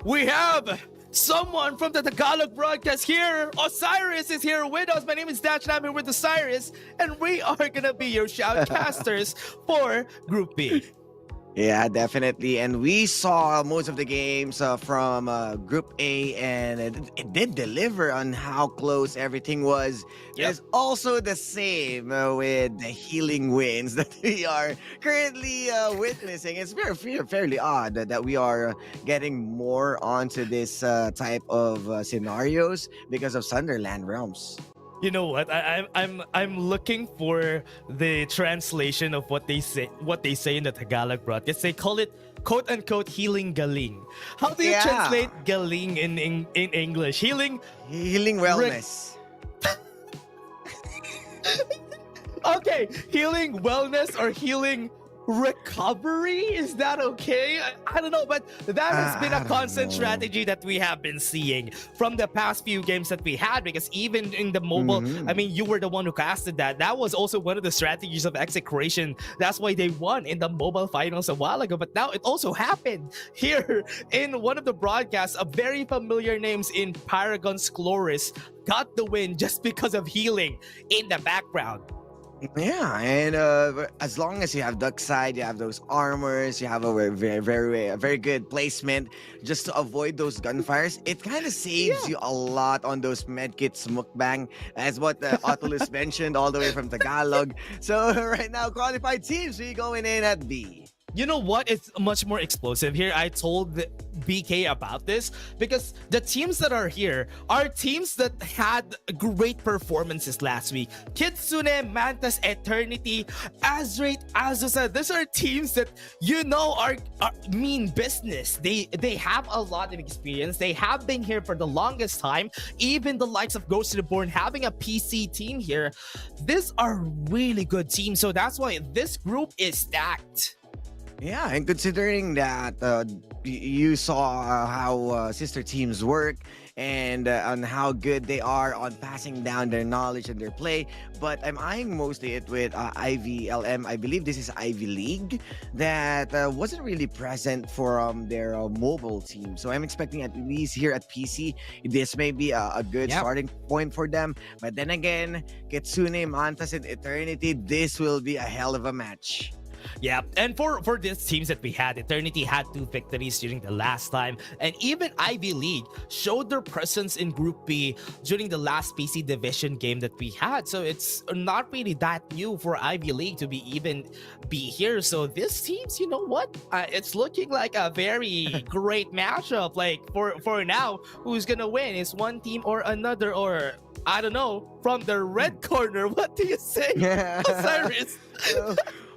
L: we have someone from the Tagalog broadcast here. Osiris is here with us. My name is Dash, and I'm here with Osiris, and we are gonna be your shoutcasters for Group B.
J: Yeah, definitely. And we saw most of the games from Group A, and it did deliver on how close everything was.
L: Yep.
J: It's also the same with the healing wins that we are currently witnessing. It's fairly odd that we are getting more onto this type of scenarios because of Sunderland Realms.
L: You know what? I'm looking for the translation of what they say in the Tagalog broadcast. They call it quote unquote healing galing. How do you translate galing in English? Healing
J: wellness.
L: Okay, healing wellness or healing recovery, is that okay? I don't know, but that has been a constant strategy that we have been seeing from the past few games that we had, because even in the mobile, I mean, you were the one who casted that was also one of the strategies of Execration. That's why they won in the mobile finals a while ago, but now it also happened here in one of the broadcasts. A very familiar names in Paragon's Chloris got the win just because of healing in the background.
J: Yeah, and as long as you have duck side, you have those armors, you have a very good placement just to avoid those gunfires. It kind of saves you a lot on those medkits mukbang, as what Otulus mentioned all the way from Tagalog. So right now, qualified teams, we going in at B.
L: You know what? It's much more explosive here. I told BK about this because the teams that are here are teams that had great performances last week. Kitsune, Mantas, Eternity, Azrate, Azusa. These are teams that are mean business. They have a lot of experience. They have been here for the longest time. Even the likes of Ghost Reborn having a PC team here. These are really good teams. So that's why this group is stacked.
J: Yeah, and considering that you saw how sister teams work and on how good they are on passing down their knowledge and their play, but I'm eyeing mostly it with IVLM. I believe this is Ivy League that wasn't really present for their mobile team. So I'm expecting at least here at PC, this may be a good starting point for them. But then again, Kitsune, Mantas, and Eternity, this will be a hell of a match.
L: Yeah, and for these teams that we had, Eternity had 2 victories during the last time, and even Ivy League showed their presence in Group B during the last PC division game that we had. So it's not really that new for Ivy League to be here. So these teams, you know what? It's looking like a very great matchup. Like for now, who's gonna win? Is one team or another, or I don't know, from the red corner? What do you say, Osiris?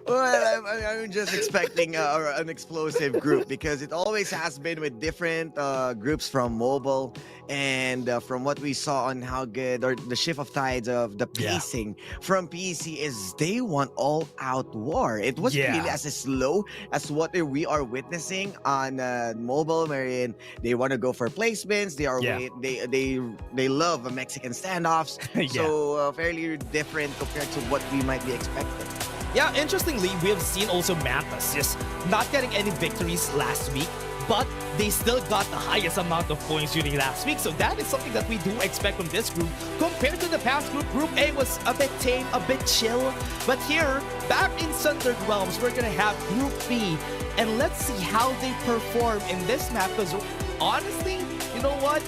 J: Well, I'm just expecting an explosive group because it always has been with different groups from mobile, and from what we saw on how good or the shift of tides of the pacing from PC is they want all out war. It wasn't really as slow as what we are witnessing on mobile, wherein they want to go for placements. They are they love Mexican standoffs. So fairly different compared to what we might be expecting.
L: Yeah, interestingly, we have seen also Mantas just not getting any victories last week, but they still got the highest amount of points during last week. So that is something that we do expect from this group. Compared to the past group, Group A was a bit tame, a bit chill. But here, back in Sundered Realms, we're gonna have Group B. And let's see how they perform in this map. Because honestly, you know what?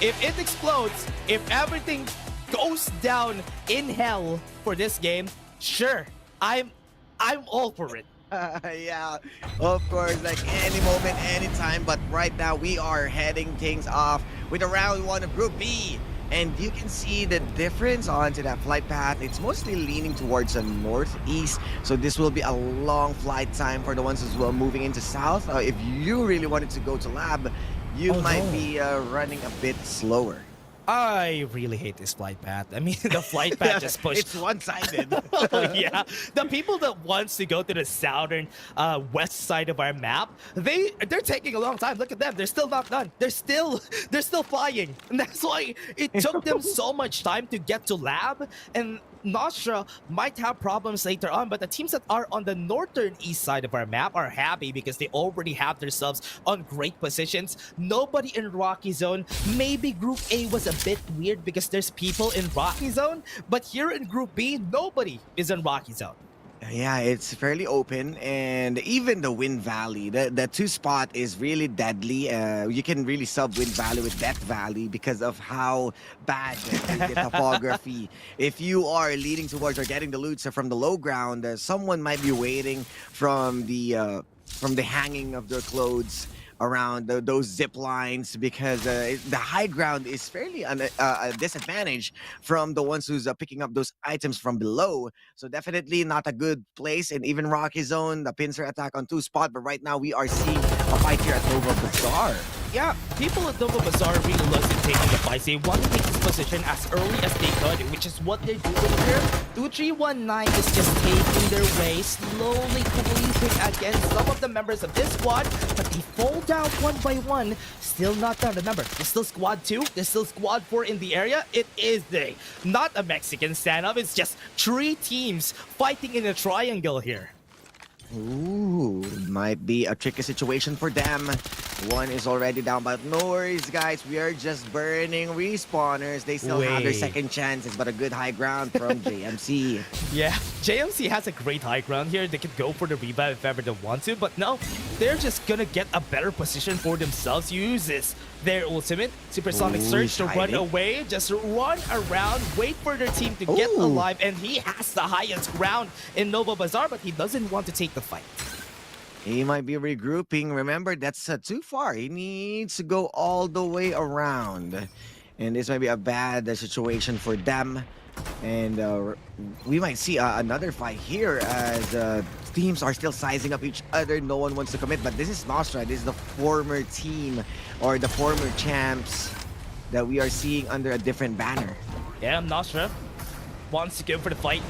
L: If it explodes, if everything goes down in hell for this game, sure. I'm all for it.
J: Yeah, of course, like any moment, anytime. But right now, we are heading things off with a round 1 of Group B. And you can see the difference onto that flight path. It's mostly leaning towards the northeast. So this will be a long flight time for the ones as well moving into south. If you really wanted to go to lab, you might be running a bit slower.
L: I really hate this flight path. I mean, the flight path just pushed.
J: It's one-sided.
L: Yeah, the people that wants to go to the southern west side of our map, they're taking a long time. Look at them; they're still not done. They're still flying, and that's why it took them so much time to get to lab. And Nostra might have problems later on, but the teams that are on the northern east side of our map are happy because they already have themselves on great positions. Nobody in Rocky Zone. Maybe Group A was a bit weird because there's people in Rocky Zone, but here in Group B, nobody is in Rocky Zone.
J: Yeah, it's fairly open, and even the Wind Valley, the two spot is really deadly. You can really sub Wind Valley with Death Valley because of how bad the topography. If you are leading towards or getting the loot from the low ground, someone might be waiting from the hanging of their clothes around those zip lines because the high ground is fairly a disadvantage from the ones who's picking up those items from below. So definitely not a good place. And even Rocky Zone, the pincer attack on 2 spot. But right now we are seeing a fight here at Nova Bazaar.
L: Yeah, people at Nova Bazaar really loves in taking the fight. They want to take this position as early as they could, which is what they're doing here. 2319 is just taking their way, slowly creeping against some of the members of this squad, but they fall down one by one. Still not done. Remember, there's still squad 2, there's still squad 4 in the area. It is not a Mexican standoff, it's just 3 teams fighting in a triangle here.
J: Ooh, might be a tricky situation for them. One is already down, but no worries, guys. We are just burning respawners. They still have their second chances, but a good high ground from JMC.
L: Yeah, JMC has a great high ground here. They could go for the revive if ever they want to, but no, they're just gonna get a better position for themselves. Uses their ultimate supersonic surge to run away, just run around, wait for their team to get alive, and he has the highest ground in Nova Bazaar, but he doesn't want to take the fight.
J: He might be regrouping. Remember, that's too far. He needs to go all the way around. And this might be a bad situation for them. And we might see another fight here as teams are still sizing up each other. No one wants to commit, but this is Nostra. This is the former team or the former champs that we are seeing under a different banner.
L: Yeah, Nostra wants to go for the fight.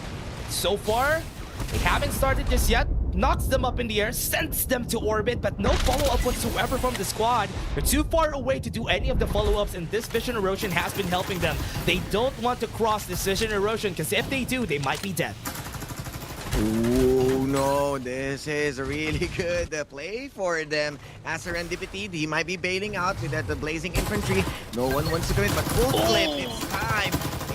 L: So far, they haven't started just yet. Knocks them up in the air, sends them to orbit, but no follow-up whatsoever from the squad. They're too far away to do any of the follow-ups, and this vision erosion has been helping them. They don't want to cross this vision erosion, because if they do, they might be dead.
J: Oh no, this is a really good play for them. As Serendipity, he might be bailing out with that blazing infantry. No one wants to commit, but full clip, it's time.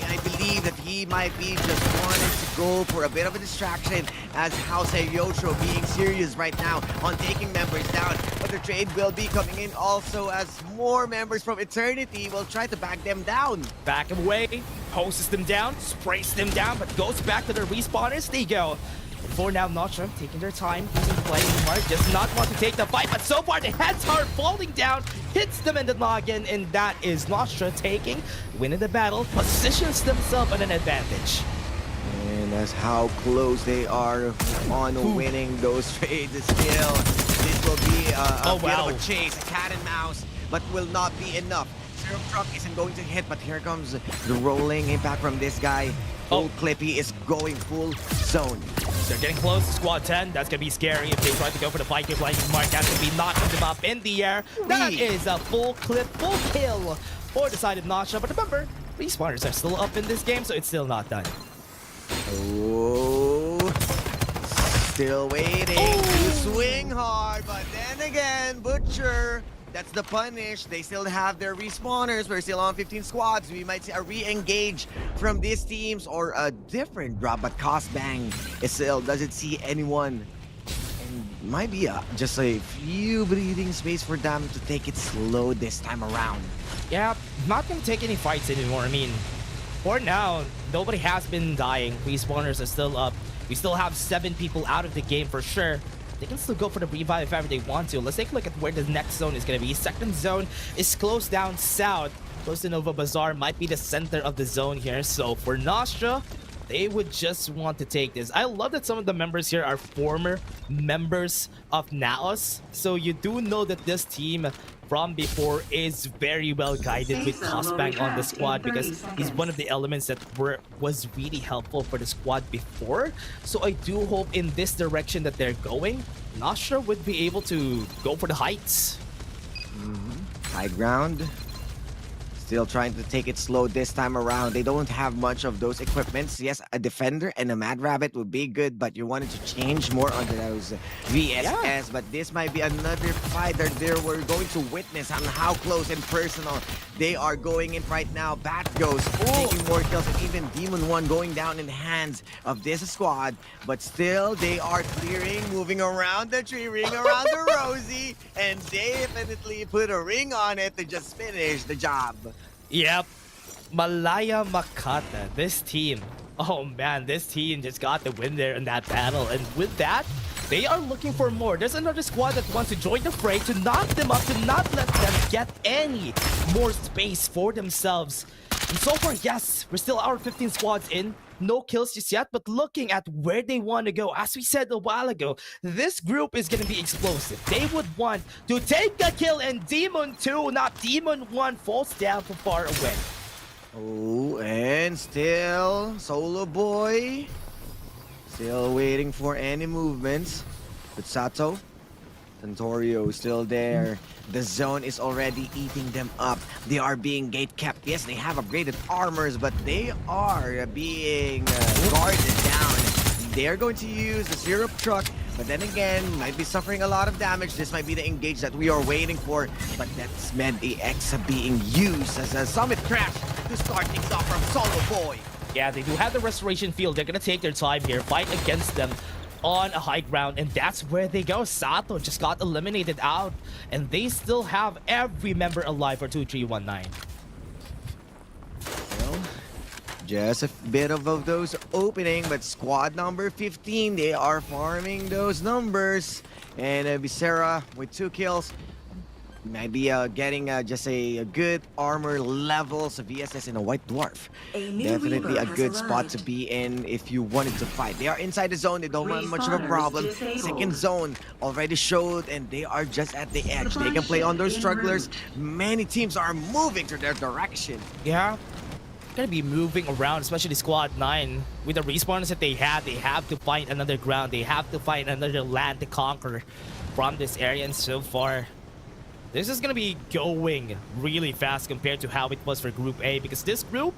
J: I believe that he might be just wanting to go for a bit of a distraction as House Yocho being serious right now on taking members down. But the trade will be coming in also as more members from Eternity will try to back them down.
L: Back away, poses them down, sprays them down, but goes back to their respawners. They go. And for now, Nostra taking their time, using playing smart, does not want to take the fight, but so far the heads are falling down, hits them in the noggin, and that is Nostra taking, winning the battle, positions themselves at an advantage.
J: And that's how close they are on winning those trades still. This will be a bit of a chase, a cat and mouse, but will not be enough. Serum Truck isn't going to hit, but here comes the rolling impact from this guy. Full Clippy is going full zone.
L: They're getting close to squad 10. That's going to be scary if they try to go for the fight. Playing smart, that's going to be knocking them up in the air. That is a full clip, full kill for the side of Nostra. But remember, respawners are still up in this game, so it's still not done.
J: Oh, still waiting to swing hard, but then again, Butcher. That's the punish. They still have their respawners. We're still on 15 squads. We might see a re-engage from these teams or a different drop, but Cosbang still doesn't see anyone. And might be just a few breathing space for them to take it slow this time around.
L: Yeah, not going to take any fights anymore. I mean, for now, nobody has been dying. Respawners are still up. We still have 7 people out of the game for sure. They can still go for the revive if ever they want to. Let's take a look at where the next zone is going to be. Second zone is close down south. Close to Nova Bazaar might be the center of the zone here. So for Nostra, they would just want to take this. I love that some of the members here are former members of Naos. So you do know that this team from before is very well guided with Cosbang on the squad because he's one of the elements that was really helpful for the squad before. So I do hope in this direction that they're going, Nostra would be able to go for the heights.
J: High ground. Still trying to take it slow this time around. They don't have much of those equipments. Yes, a defender and a Mad Rabbit would be good, but you wanted to change more on those VSS. But this might be another fight that we're going to witness on how close and personal they are going in right now. Bat goes taking more kills, and even Demon 1 going down in the hands of this squad. But still, they are clearing, moving around the tree ring, around the Rosie, and they definitely put a ring on it to just finish the job.
L: Yep. Malaya Makata, this team. Oh man, this team just got the win there in that battle. And with that, they are looking for more. There's another squad that wants to join the fray, to knock them up, to not let them get any more space for themselves. And so far, yes, we're still our 15 squads in. No kills just yet, but looking at where they want to go, as we said a while ago, this group is going to be explosive. They would want to take the kill, and Demon 2, not Demon 1, falls down from far away.
J: Oh, and still, Solo Boy, still waiting for any movements. With Sato, Santorio still there. The zone is already eating them up. They are being gate kept. Yes, they have upgraded armors, but they are being guarded down. They are going to use the syrup truck, but then again, might be suffering a lot of damage. This might be the engage that we are waiting for, but that's Med EX being used as a summit crash to start things off from Solo Boy.
L: Yeah, they do have the restoration field. They're gonna take their time here, fight against them on a high ground, and that's where they go. Sato just got eliminated out, and they still have every member alive for 2319.
J: Well, just a bit of those opening, but squad number 15, they are farming those numbers. And Viscera with 2 kills. Might be getting just a good armor levels of VSS in a White Dwarf. Definitely a good spot to be in if you wanted to fight. They are inside the zone. They don't have much of a problem. Second zone already showed, and they are just at the edge. They can play on those strugglers. Many teams are moving to their direction.
L: Yeah. Gonna be moving around, especially squad 9 with the respawns that they have to find another ground, they have to find another land to conquer from this area. And so far, this is gonna be going really fast compared to how it was for Group A, because this group,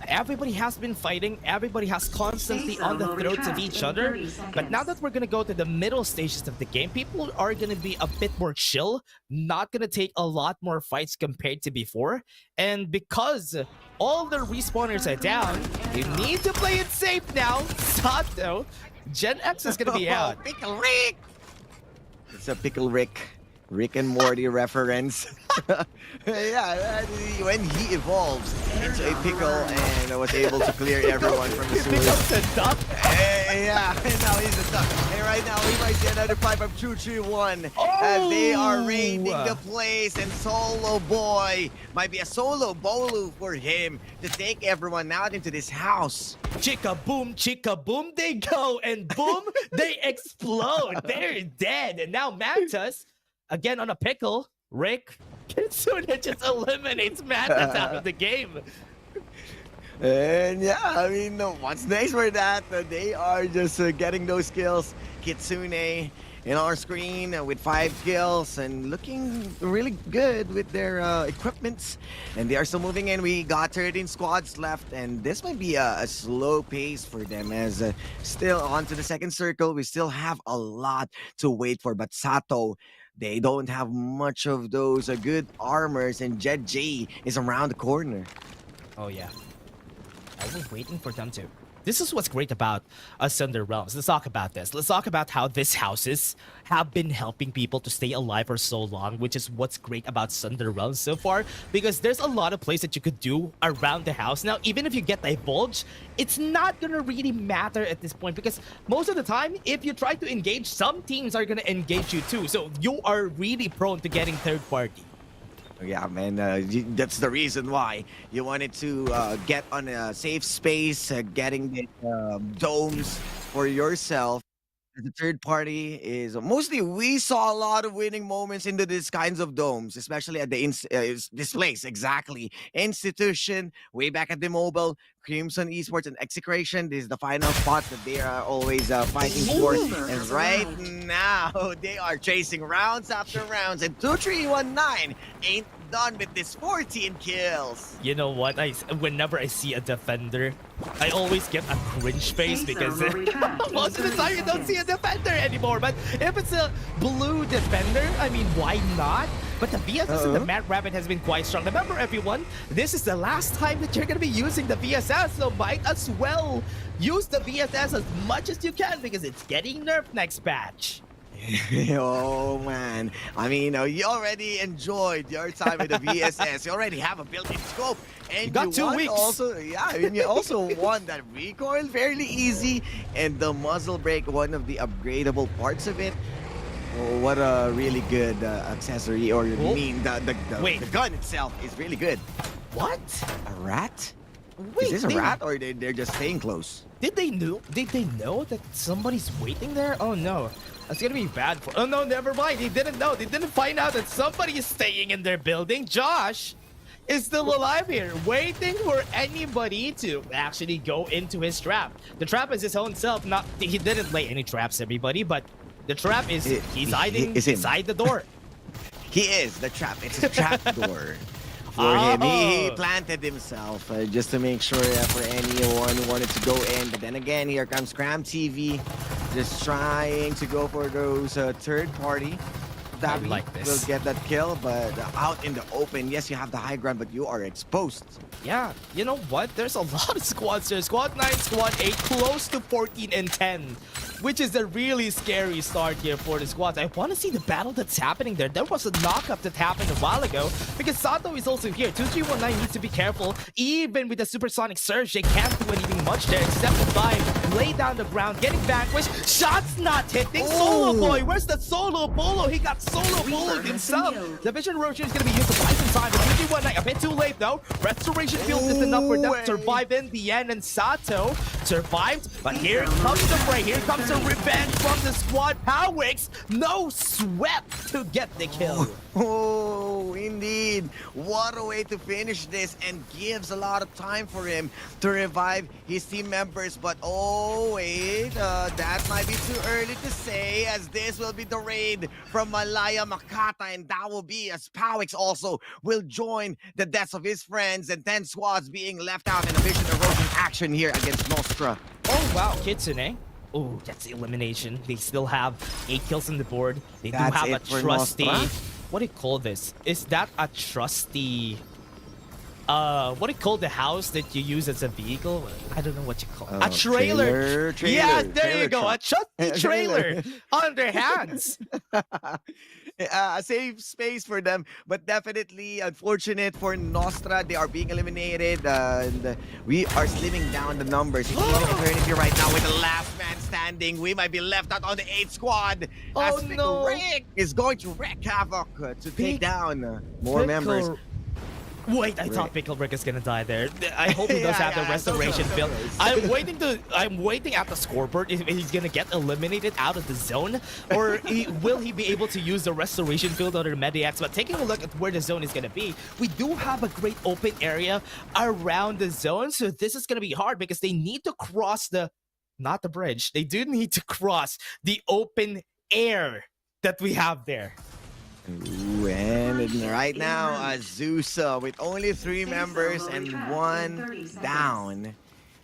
L: everybody has been fighting, everybody has constantly on the throats of each other. But now that we're gonna go to the middle stages of the game, people are gonna be a bit more chill, not gonna take a lot more fights compared to before. And because all the respawners are down, you need to play it safe now. Sato, Gen X is gonna be out.
J: Pickle Rick! It's a Pickle Rick and Morty reference. Yeah, when he evolves into a pickle and was able to clear everyone from the sewers.
L: Becomes a duck?
J: Yeah, and now he's a duck. And right now we might see another fight from 231 as they are raiding the place, and Solo Boy might be a solo bolu for him to take everyone out into this house.
L: Chicka boom, they go, and boom, they explode. They're dead. And now Mantis, again on a pickle, Rick Kitsune just eliminates Mantis out of the game.
J: And yeah, I mean, what's next for that? They are just getting those kills. Kitsune in our screen with 5 kills and looking really good with their equipments. And they are still moving in. We got 13 squads left, and this might be a slow pace for them as still on to the second circle. We still have a lot to wait for, but Sato, they don't have much of those good armors, and Jed J is around the corner.
L: Oh yeah, I was waiting for them to. This is what's great about Sunder Realms. Let's talk about this. Let's talk about how these houses have been helping people to stay alive for so long, which is what's great about Sunder Realms so far, because there's a lot of plays that you could do around the house. Now, even if you get divulged, it's not gonna really matter at this point, because most of the time, if you try to engage, some teams are gonna engage you too. So you are really prone to getting third party.
J: Yeah, man, that's the reason why you wanted to get on a safe space, getting the domes for yourself. The third party is mostly, we saw a lot of winning moments into these kinds of domes, especially at the this place, exactly. Institution, way back at the mobile, Crimson Esports and Execration. This is the final spot that they are always fighting for. And right now, they are chasing rounds after rounds, and 2319 ain't done with this 14 kills.
L: You know what? Whenever I see a defender, I always get a cringe face because most of the time you don't see a defender anymore. But if it's a blue defender, I mean, why not? But the VSS in the Mad Rabbit has been quite strong. Remember, everyone, this is the last time that you're going to be using the VSS, so might as well use the VSS as much as you can because it's getting nerfed next patch.
J: Oh man, I mean, you already enjoyed your time with the VSS. You already have a built-in scope, and
L: you got 2 weeks.
J: Also, yeah, and you also won that recoil fairly easy, and the muzzle brake, one of the upgradable parts of it. Oh, what a really good accessory, or you mean the gun itself is really good.
L: What?
J: A rat?
L: Wait,
J: is this a rat, or they're just staying close?
L: Did they know that somebody's waiting there? Oh no. That's gonna be bad for. Oh no, never mind. They didn't know. They didn't find out that somebody is staying in their building. Josh is still alive here, waiting for anybody to actually go into his trap. The trap is his own self. Not he didn't lay any traps, everybody, but the trap is he's hiding inside the door.
J: He is the trap. It's a trap door. For him, he planted himself just to make sure for anyone who wanted to go in. But then again, here comes Scram TV, just trying to go for those third party. That will get that kill, but out in the open, yes, you have the high ground, but you are exposed.
L: Yeah, you know what? There's a lot of squads here. Squad 9, Squad 8, close to 14 and 10, which is a really scary start here for the squads. I want to see the battle that's happening there. There was a knockup that happened a while ago because Sato is also here. 2319 needs to be careful. Even with the supersonic surge, they can't do anything much there except to dive, lay down the ground, getting vanquished. Shots not hitting. Solo Boy, where's the Solo Bolo? He got Solo Bolo himself. The Vision Rotion is going to be used to buy some time. 2319, a bit too late though. Restoration field is enough for them to survive in the end, and Sato survived. But here comes the fray. Here comes the revenge from the squad. Powix, no sweat to get the kill.
J: Oh, indeed. What a way to finish this, and gives a lot of time for him to revive his team members. But oh wait, that might be too early to say, as this will be the raid from Malaya Makata, and that will be as Powix also will join the deaths of his friends, and 10 squads being left out in a vision erosion action here against Nostra.
L: Oh wow, Kitsune. Oh, that's elimination. They still have 8 kills on the board. They do have a trusty. What do you call this? Is that a trusty? What do you call the house that you use as a vehicle? I don't know what you call it. A trailer. Yeah, there you go. A trusty trailer on their hands.
J: A safe space for them, but definitely unfortunate for Nostra. They are being eliminated, and we are slimming down the numbers. Even Eternity right now with the last man standing, we might be left out on the 8th squad.
L: Oh
J: as
L: no!
J: Rick is going to wreak havoc to take down more members.
L: Wait, I thought Pickle Rick is gonna die there. I hope he does have the restoration build. I'm waiting at the scoreboard if he's gonna get eliminated out of the zone, or will he be able to use the restoration field on the Mediacs? But taking a look at where the zone is gonna be, we do have a great open area around the zone, so this is gonna be hard because they need to cross not the bridge. They do need to cross the open air that we have there.
J: Ooh, and right now, Azusa with only 3 members and 1 down.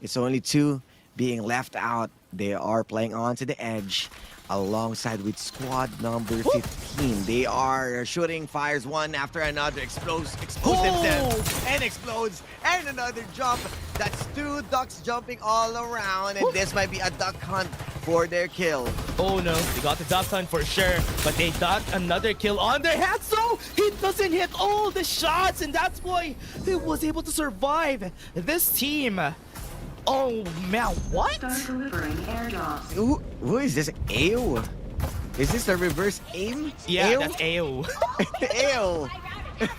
J: It's only 2 being left out. They are playing on to the edge alongside with squad number 15. They are shooting fires one after another, explodes themselves and explodes, and another jump. That's 2 ducks jumping all around, and this might be a duck hunt for their kill.
L: Oh no, they got the duck hunt for sure, but they got another kill on their hands, so he doesn't hit all the shots, and that's why he was able to survive. This team. Oh man, what?
J: Who is this? AO? Is this a reverse aim?
L: Yeah,
J: AO?
L: that's AO.
J: AO.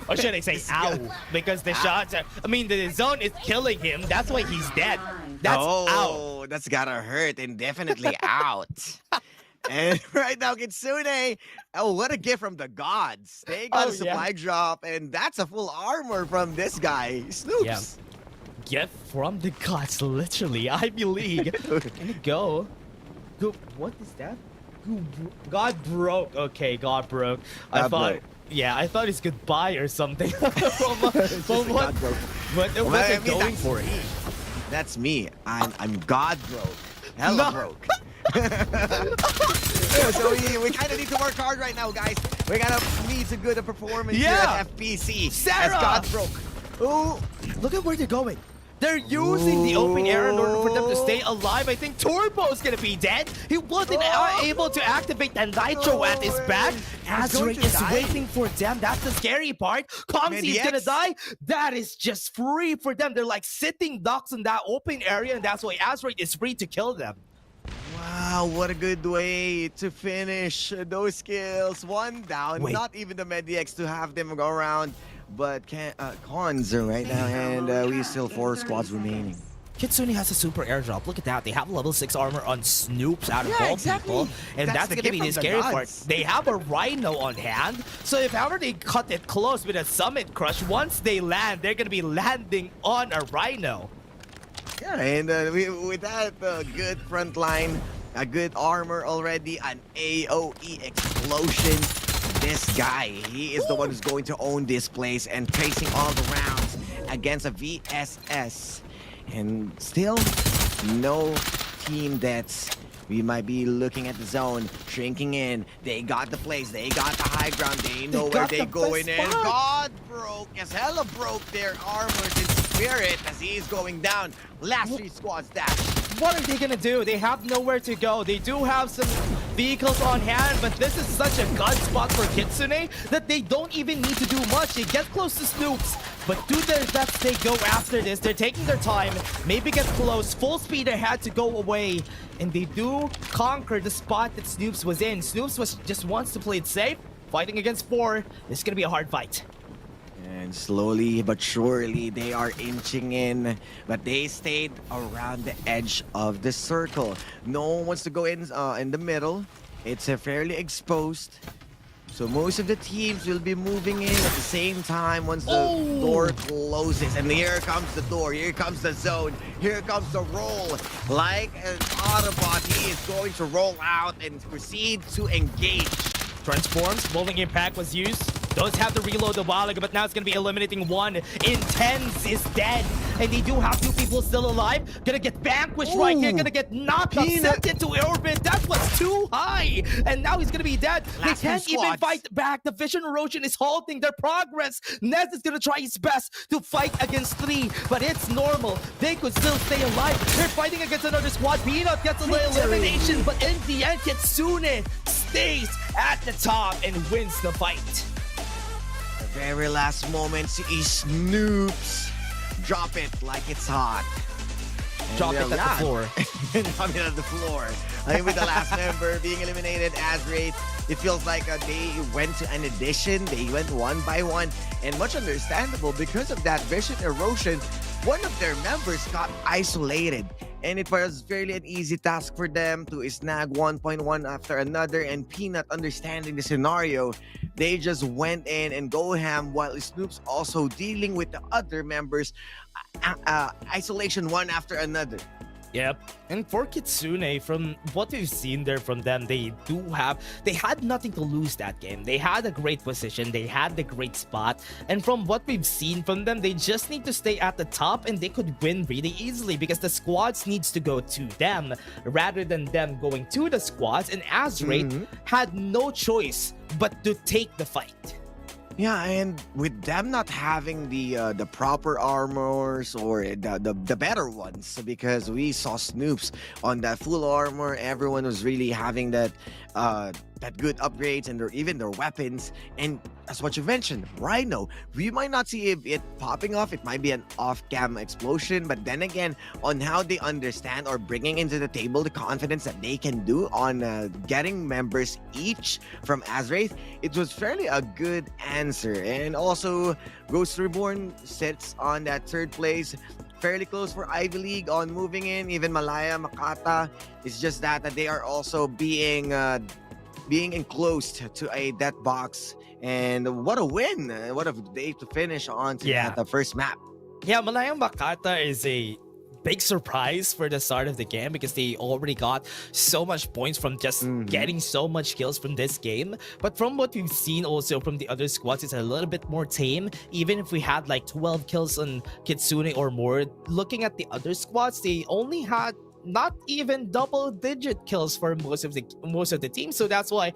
L: Or should I say ow? Because the shots are, I mean, the zone is killing him. That's why he's dead. That's ow.
J: That's gotta hurt and definitely out. And right now, Kitsune, oh, what a gift from the gods. They got a supply drop, and that's a full armor from this guy, Snoops.
L: Yeah. Gift from the gods, literally, Ivy League. Can you go? What is that? God broke. Okay, God broke. I thought Yeah, I thought it's goodbye or something. But what
J: Well,
L: they're
J: I mean,
L: going
J: that's
L: for it.
J: me. That's me. I'm God broke. Hella broke. So we kind of need to work hard right now, guys. We gotta need a good performance here at FPC as
L: Sarah!
J: God broke.
L: Oh, look at where they're going. They're using the open air in order for them to stay alive. I think Turbo's gonna be dead. He wasn't able to activate the Nitro at his back. Azure is waiting for them. That's the scary part. Comsy is gonna die. That is just free for them. They're like sitting ducks in that open area, and that's why Azure is free to kill them.
J: Wow, what a good way to finish those kills. One down,
L: Wait.
J: not even the Medix to have them go around, but Cons right now, and we still 4 squads remaining.
L: Kitsune has a super airdrop. Look at that. They have level 6 armor on Snoops out of all people. And that's
J: the
L: going to be the
J: gift of
L: scary part.
J: gods.
L: They have a Rhino on hand. So if ever they cut it close with a Summit Crush, once they land, they're going to be landing on a Rhino.
J: Yeah, and with that good front line, a good armor already, an AoE explosion. This guy, he is the one who's going to own this place and tracing all the rounds against a VSS. And still, no team deaths. We might be looking at the zone, shrinking in. They got the place, they got the high ground, they know where they going in. God broke, as hella broke their armors in spirit as he's going down. Last 3 squads dash.
L: What are they going to do? They have nowhere to go. They do have some vehicles on hand, but this is such a god spot for Kitsune that they don't even need to do much. They get close to Snoops, but do their best they go after this. They're taking their time, maybe get close, full speed ahead to go away, and they do conquer the spot that Snoops was in. Snoops just wants to play it safe, fighting against 4. This is going to be a hard fight.
J: And slowly but surely, they are inching in, but they stayed around the edge of the circle. No one wants to go in the middle. It's fairly exposed. So most of the teams will be moving in at the same time once the door closes. And here comes the door, here comes the zone, here comes the roll. Like an Autobot, he is going to roll out and proceed to engage.
L: Transforms, Rolling Impact was used. Does have to reload a while ago, but now it's going to be eliminating 1. Intense is dead. And they do have 2 people still alive. Gonna get vanquished right here. Gonna get knocked up, sent into orbit. That was too high. And now he's gonna be dead. They can't even fight back. The Vision Erosion is halting their progress. Nez is gonna try his best to fight against 3, but it's normal. They could still stay alive. They're fighting against another squad. Peanut gets a little elimination, but in the end, Kitsune stays at the top and wins the fight.
J: The very last moments, he snoops. Drop it like it's hot.
L: Drop it at the floor.
J: Drop it at the floor. I mean, with the last member being eliminated, Azraith, it feels like they went to an addition. They went 1 by 1. And much understandable because of that vision erosion. One of their members got isolated. And it was fairly an easy task for them to snag 1.1 after another. And Peanut, understanding the scenario, they just went in and go ham while Snoop's also dealing with the other members. Isolation one after another.
L: Yep. And for Kitsune, from what we've seen there from them, they had nothing to lose that game. They had a great position, they had the great spot, and from what we've seen from them, they just need to stay at the top and they could win really easily because the squads needs to go to them rather than them going to the squads, and Azraith had no choice but to take the fight.
J: Yeah, and with them not having the proper armors or the better ones, because we saw Snoops on that full armor, everyone was really having that good upgrades and even their weapons. And as what you mentioned, Rhino, we might not see it popping off. It might be an off-cam explosion, but then again, on how they understand or bringing into the table the confidence that they can do on getting members each from Azraith, it was fairly a good answer. And also, Ghost Reborn sits on that 3rd place. Fairly close for Ivy League on moving in. Even Malaya, Makata. It's just that they are also being enclosed to a death box. And what a win! What a day to finish on to the first map.
L: Yeah, Malaya Makata is a big surprise for the start of the game because they already got so much points from just getting so much kills from this game. But from what we've seen also from the other squads, it's a little bit more tame. Even if we had like 12 kills on Kitsune or more, looking at the other squads, they only had not even double-digit kills for most of the team. So that's why,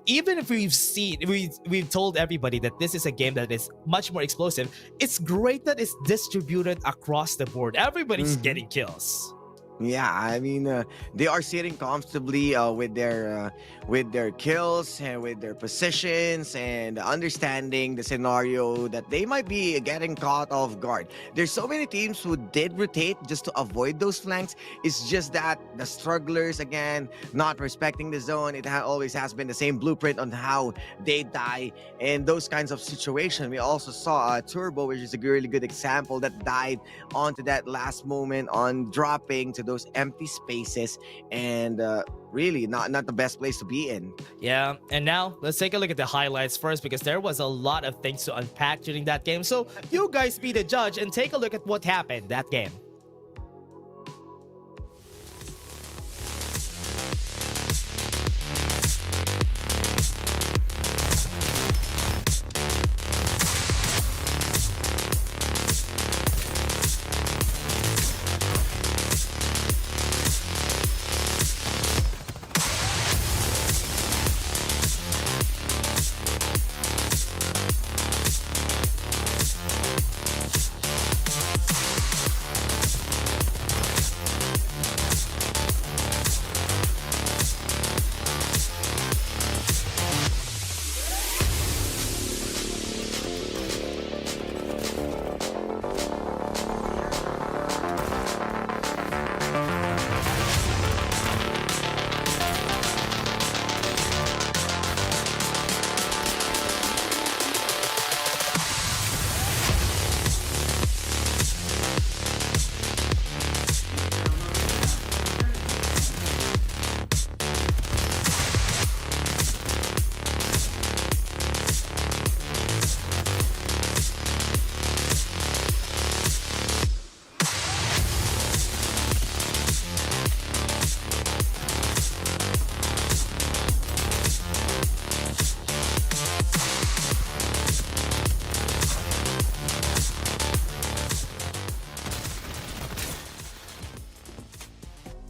L: even if we've told everybody that this is a game that is much more explosive, it's great that it's distributed across the board. Everybody's getting kills.
J: Yeah, I mean, they are sitting comfortably with their kills and with their positions and understanding the scenario that they might be getting caught off guard. There's so many teams who did rotate just to avoid those flanks. It's just that the strugglers, again, not respecting the zone. It always has been the same blueprint on how they die in those kinds of situations. We also saw Turbo, which is a really good example, that died onto that last moment on dropping to those empty spaces, and really not the best place to be in.
L: Yeah, and now let's take a look at the highlights first because there was a lot of things to unpack during that game. So you guys be the judge and take a look at what happened that game.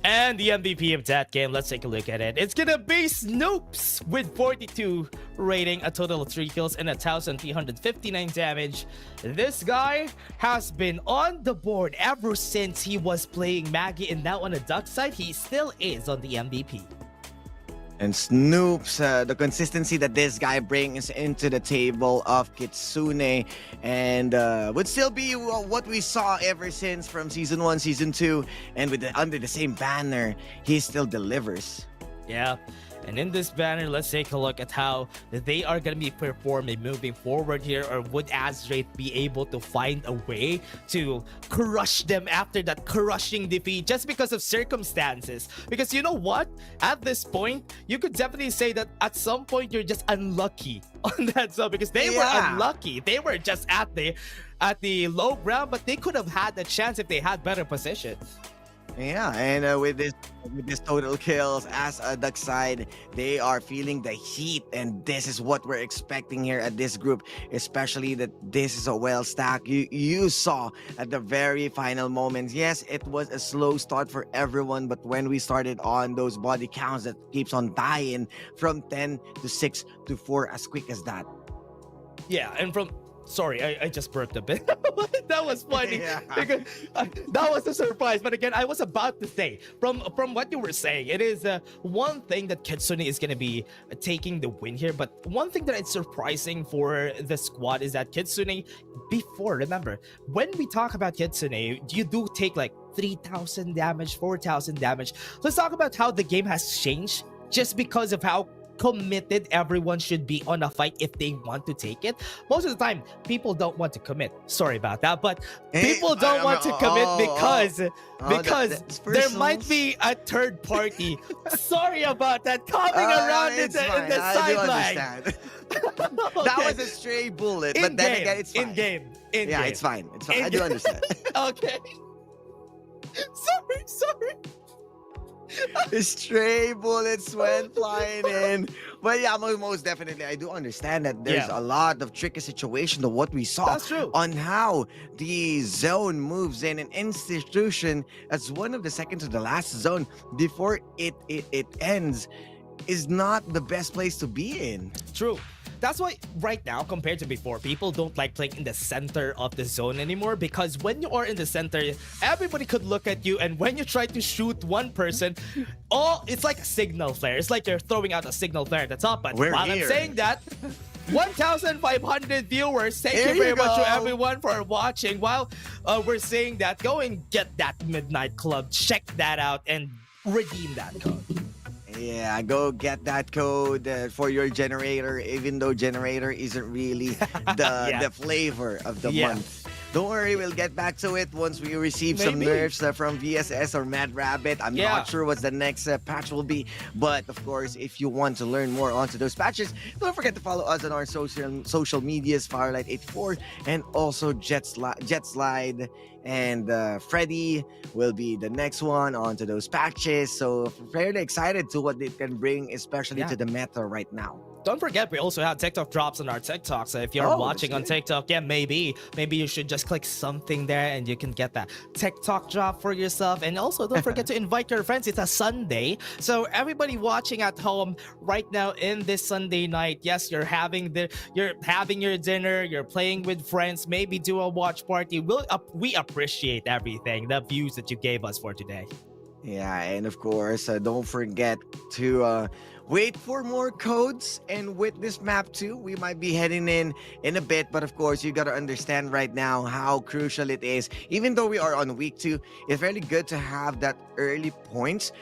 L: And the MVP of that game, let's take a look at it. It's gonna be Snoops with 42 rating, a total of 3 kills and 1,359 damage. This guy has been on the board ever since he was playing Maggie, and now on the duck side, he still is on the MVP.
J: And Snoops, the consistency that this guy brings into the table of Kitsune, and would still be what we saw ever since from Season 1, Season 2, and under the same banner, he still delivers.
L: Yeah. And in this banner, let's take a look at how they are going to be performing moving forward here. Or would Azrate be able to find a way to crush them after that crushing defeat just because of circumstances? Because you know what? At this point, you could definitely say that at some point you're just unlucky on that zone because they were unlucky. They were just at the low ground, but they could have had a chance if they had better positions.
J: Yeah, and with this total kills as a duck side, they are feeling the heat, and this is what we're expecting here at this group, especially that this is a well stack. You saw at the very final moments, yes, it was a slow start for everyone, but when we started on those body counts that keeps on dying from 10 to 6 to 4 as quick as that.
L: Yeah, and from sorry, I just burped a bit. That was funny.
J: Yeah.
L: Because, that was a surprise. But again, I was about to say, from what you were saying, it is one thing that Kitsune is going to be taking the win here. But one thing that is surprising for the squad is that Kitsune, remember, when we talk about Kitsune, you do take like 3,000 damage, 4,000 damage. Let's talk about how the game has changed just because of how committed everyone should be on a fight if they want to take it. Most of the time, people don't want to commit. Sorry about that, but people don't want to commit because there might be a third party. Sorry about that. Coming around in the sideline.
J: That was a stray bullet, but then again, it's fine.
L: In game.
J: Yeah, it's fine. It's fine. I do understand.
L: Okay. Sorry.
J: Stray bullets went flying in. But yeah, most definitely, I do understand that there's
L: Yeah.
J: a lot of tricky situation of what we saw
L: That's true.
J: on how the zone moves in an institution as one of the second to the last zone before it ends is not the best place to be in.
L: True. That's why right now, compared to before, people don't like playing in the center of the zone anymore, because when you are in the center, everybody could look at you, and when you try to shoot one person, it's like a signal flare. It's like you're throwing out a signal flare at the top. But
J: We're
L: while
J: here.
L: I'm saying that, 1,500 viewers. Thank
J: There
L: you very
J: you
L: much to
J: go.
L: everyone for watching. While we're saying that, go and get that Midnight Club. Check that out and redeem that code.
J: Yeah, go get that code for your generator, even though generator isn't really the flavor of the month. Don't worry, we'll get back to it once we receive some
L: Maybe.
J: nerfs from VSS or Mad Rabbit. I'm not sure what the next patch will be, but of course, if you want to learn more onto those patches, don't forget to follow us on our social medias, Farlight84, and also Jetslide. And Freddy will be the next one onto those patches. So fairly excited to what it can bring, especially to the meta right now.
L: Don't forget, we also have TikTok drops on our TikTok. So if you're watching on TikTok, maybe you should just click something there and you can get that TikTok drop for yourself. And also, don't forget to invite your friends. It's a Sunday, so everybody watching at home right now in this Sunday night, yes, you're having your dinner, you're playing with friends, maybe do a watch party. We appreciate everything, the views that you gave us for today.
J: Yeah, and of course, don't forget to wait for more codes. And with this map too, we might be heading in a bit. But of course, you got to understand right now how crucial it is. Even though we are on week 2, it's really good to have that early points.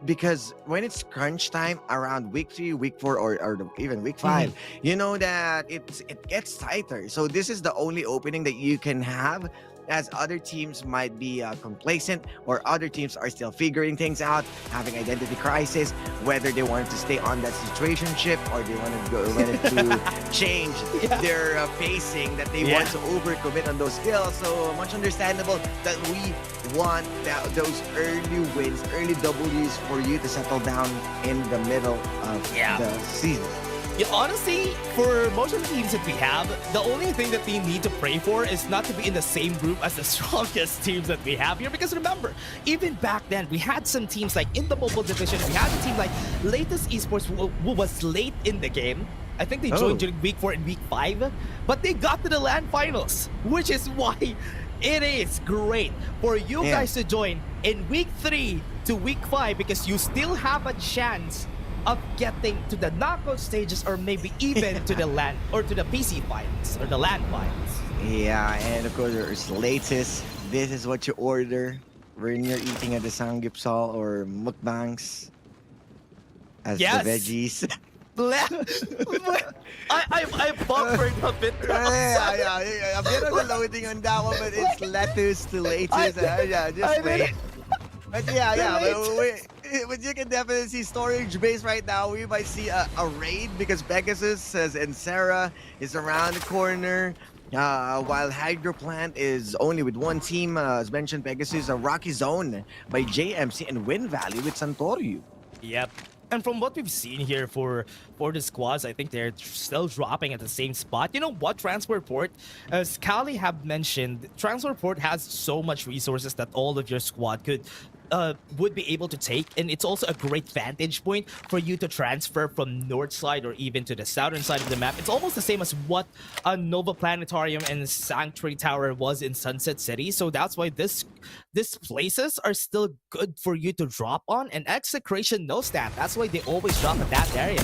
J: Because when it's crunch time around week 3, week 4, or even week 5, you know that it gets tighter. So this is the only opening that you can have, as other teams might be complacent, or other teams are still figuring things out, having identity crisis, whether they wanted to stay on that situationship or they wanted to change their pacing, that they want to overcommit on those skills. So much understandable that we want those early wins, early W's for you to settle down in the middle of the season.
L: Yeah, honestly, for most of the teams that we have, the only thing that we need to pray for is not to be in the same group as the strongest teams that we have here. Because remember, even back then, we had some teams like in the mobile division, we had a team like Latest Esports who was late in the game. I think they joined during week 4 and week 5, but they got to the LAN finals, which is why it is great for you guys to join in week 3 to week 5, because you still have a chance of getting to the knockout stages, or maybe even to the LAN or to the PC finals or the LAN finals.
J: Yeah, and of course there's Latest. This is what you order when you're eating at the Samgyeopsal or mukbangs as the veggies.
L: I buffered a bit.
J: Yeah. A bit of the loading on that one, but it's lettuce to latest. Just wait. But but you can definitely see storage base right now. We might see a raid, because Pegasus and Sarah is around the corner. While Hydro Plant is only with one team, as mentioned, Pegasus, a Rocky Zone by JMC, and Wind Valley with Santorio.
L: Yep. And from what we've seen here for the squads, I think they're still dropping at the same spot. You know what, Transport Port, as Kali have mentioned, Transport Port has so much resources that all of your squad would be able to take, and it's also a great vantage point for you to transfer from north side or even to the southern side of the map. It's almost the same as what a Nova Planetarium and Sanctuary Tower was in Sunset City, so that's why these places are still good for you to drop on, and Execration knows that. That's why they always drop at that area.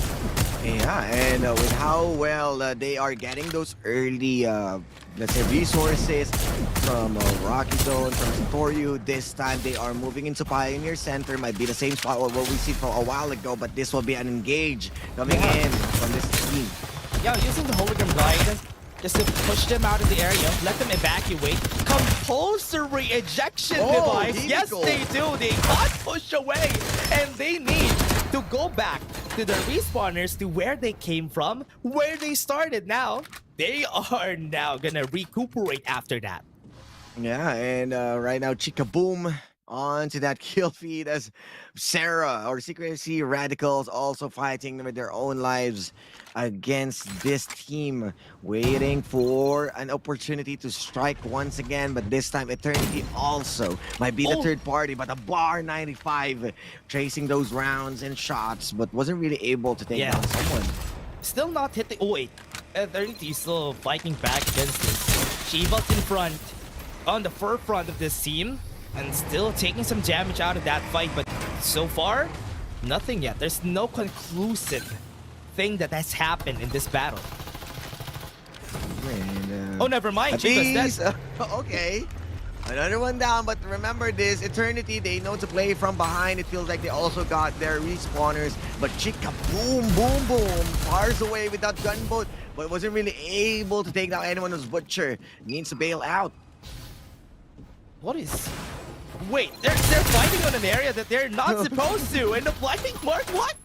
J: Yeah, and with how well they are getting those early, let's say, resources from Rocky Zone, from Santorio, this time they are moving into Pioneer Center. Might be the same spot or what we see from a while ago, but this will be an engage coming in from this team.
L: Yeah, using the hologram guide just to push them out of the area, let them evacuate. Compulsory ejection device. Yes, they do. They got pushed away, and they need to go back to the respawners, to where they came from, where they started. Now they are now gonna recuperate after that.
J: Yeah, and right now Chica Boom on to that kill feed as Sarah or Secrecy Radicals also fighting with their own lives against this team, waiting for an opportunity to strike once again, but this time Eternity also might be the third party, but a bar 95 tracing those rounds and shots, but wasn't really able to take down someone.
L: Still not hitting. Oh wait, Eternity is still fighting back against this. Shiva's in front, on the forefront of this team, and still taking some damage out of that fight, but so far, nothing yet. There's no conclusive thing that has happened in this battle.
J: And,
L: oh, never mind.
J: Chica's dead. Okay. Another one down, but remember this, Eternity, they know to play from behind. It feels like they also got their respawners, but Chica, boom, boom, boom, fars away with that gunboat, but wasn't really able to take down anyone who's Butcher. Needs to bail out.
L: What is... Wait, they're fighting on an area that they're not supposed to, and the blinding mark, what?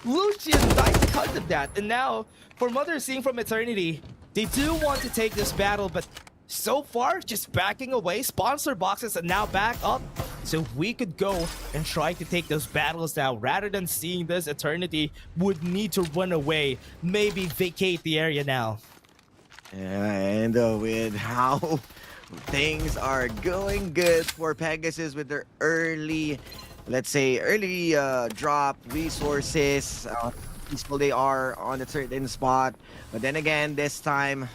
L: Lucian died because of that, and now, from what they're seeing from Eternity, they do want to take this battle, but so far, just backing away. Sponsor boxes are now back up, so we could go and try to take those battles now. Rather than seeing this, Eternity would need to run away, maybe vacate the area now.
J: Yeah, and with how things are going good for Pegasus with their early, let's say, early drop resources, peaceful they are on a certain spot. But then again, this time,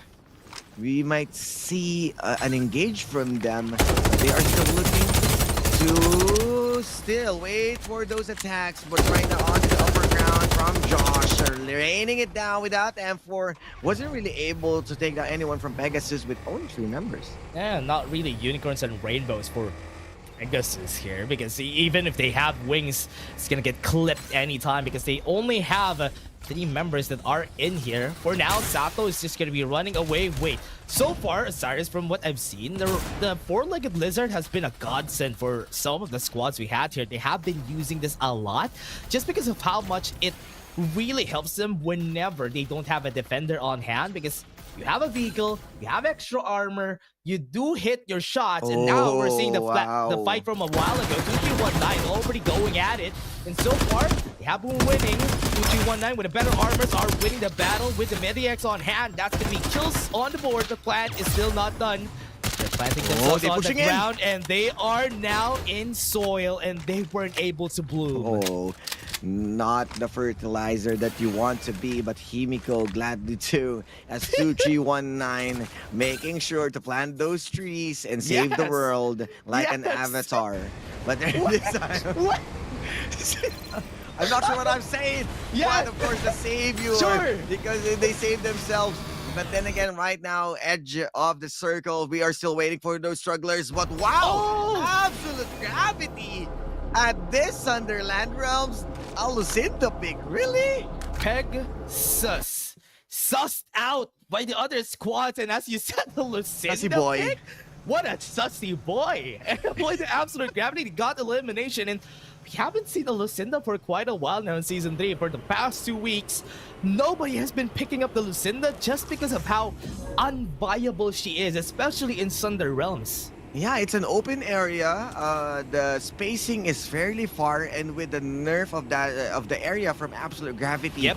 J: we might see an engage from them. They are still looking to still wait for those attacks, but right now onto the upper ground from Josh, raining it down without M4. Wasn't really able to take down anyone from Pegasus with only 3 members.
L: Yeah, not really unicorns and rainbows for Pegasus here, because even if they have wings, it's gonna get clipped anytime because they only have 3 members that are in here. For now, Sato is just gonna be running away. Wait, so far, Osiris, from what I've seen, the 4-legged lizard has been a godsend for some of the squads we had here. They have been using this a lot just because of how much it really helps them whenever they don't have a defender on hand, because you have a vehicle, you have extra armor, you do hit your shots, and now we're seeing the fight from a while ago. 2319 already going at it, and so far, they have been winning. 2319 with a better armors are winning the battle with the Mediax on hand. That's gonna be kills on the board. The plant is still not done. They're planting themselves on the ground, and they are now in soil, and they weren't able to bloom.
J: Oh, not the fertilizer that you want to be, but Himiko gladly too, as 2319 making sure to plant those trees and save the world like an avatar. But this time,
L: what?
J: I'm not sure what I'm saying.
L: Yeah,
J: but of course the savior,
L: sure,
J: because they saved themselves. But then again, right now, edge of the circle, we are still waiting for those strugglers. But wow, absolute gravity at this Sunderland Realms. A Lucinda pick, really?
L: Pegasus sussed out by the other squads, and as you said, the Lucinda
J: Sussy boy.
L: pick? What a sussy boy! And boy, the absolute gravity got elimination, and we haven't seen the Lucinda for quite a while now in Season 3. For the past 2 weeks, nobody has been picking up the Lucinda just because of how unviable she is, especially in Sunder Realms.
J: Yeah, it's an open area. The spacing is fairly far, and with the nerf of the area from absolute gravity,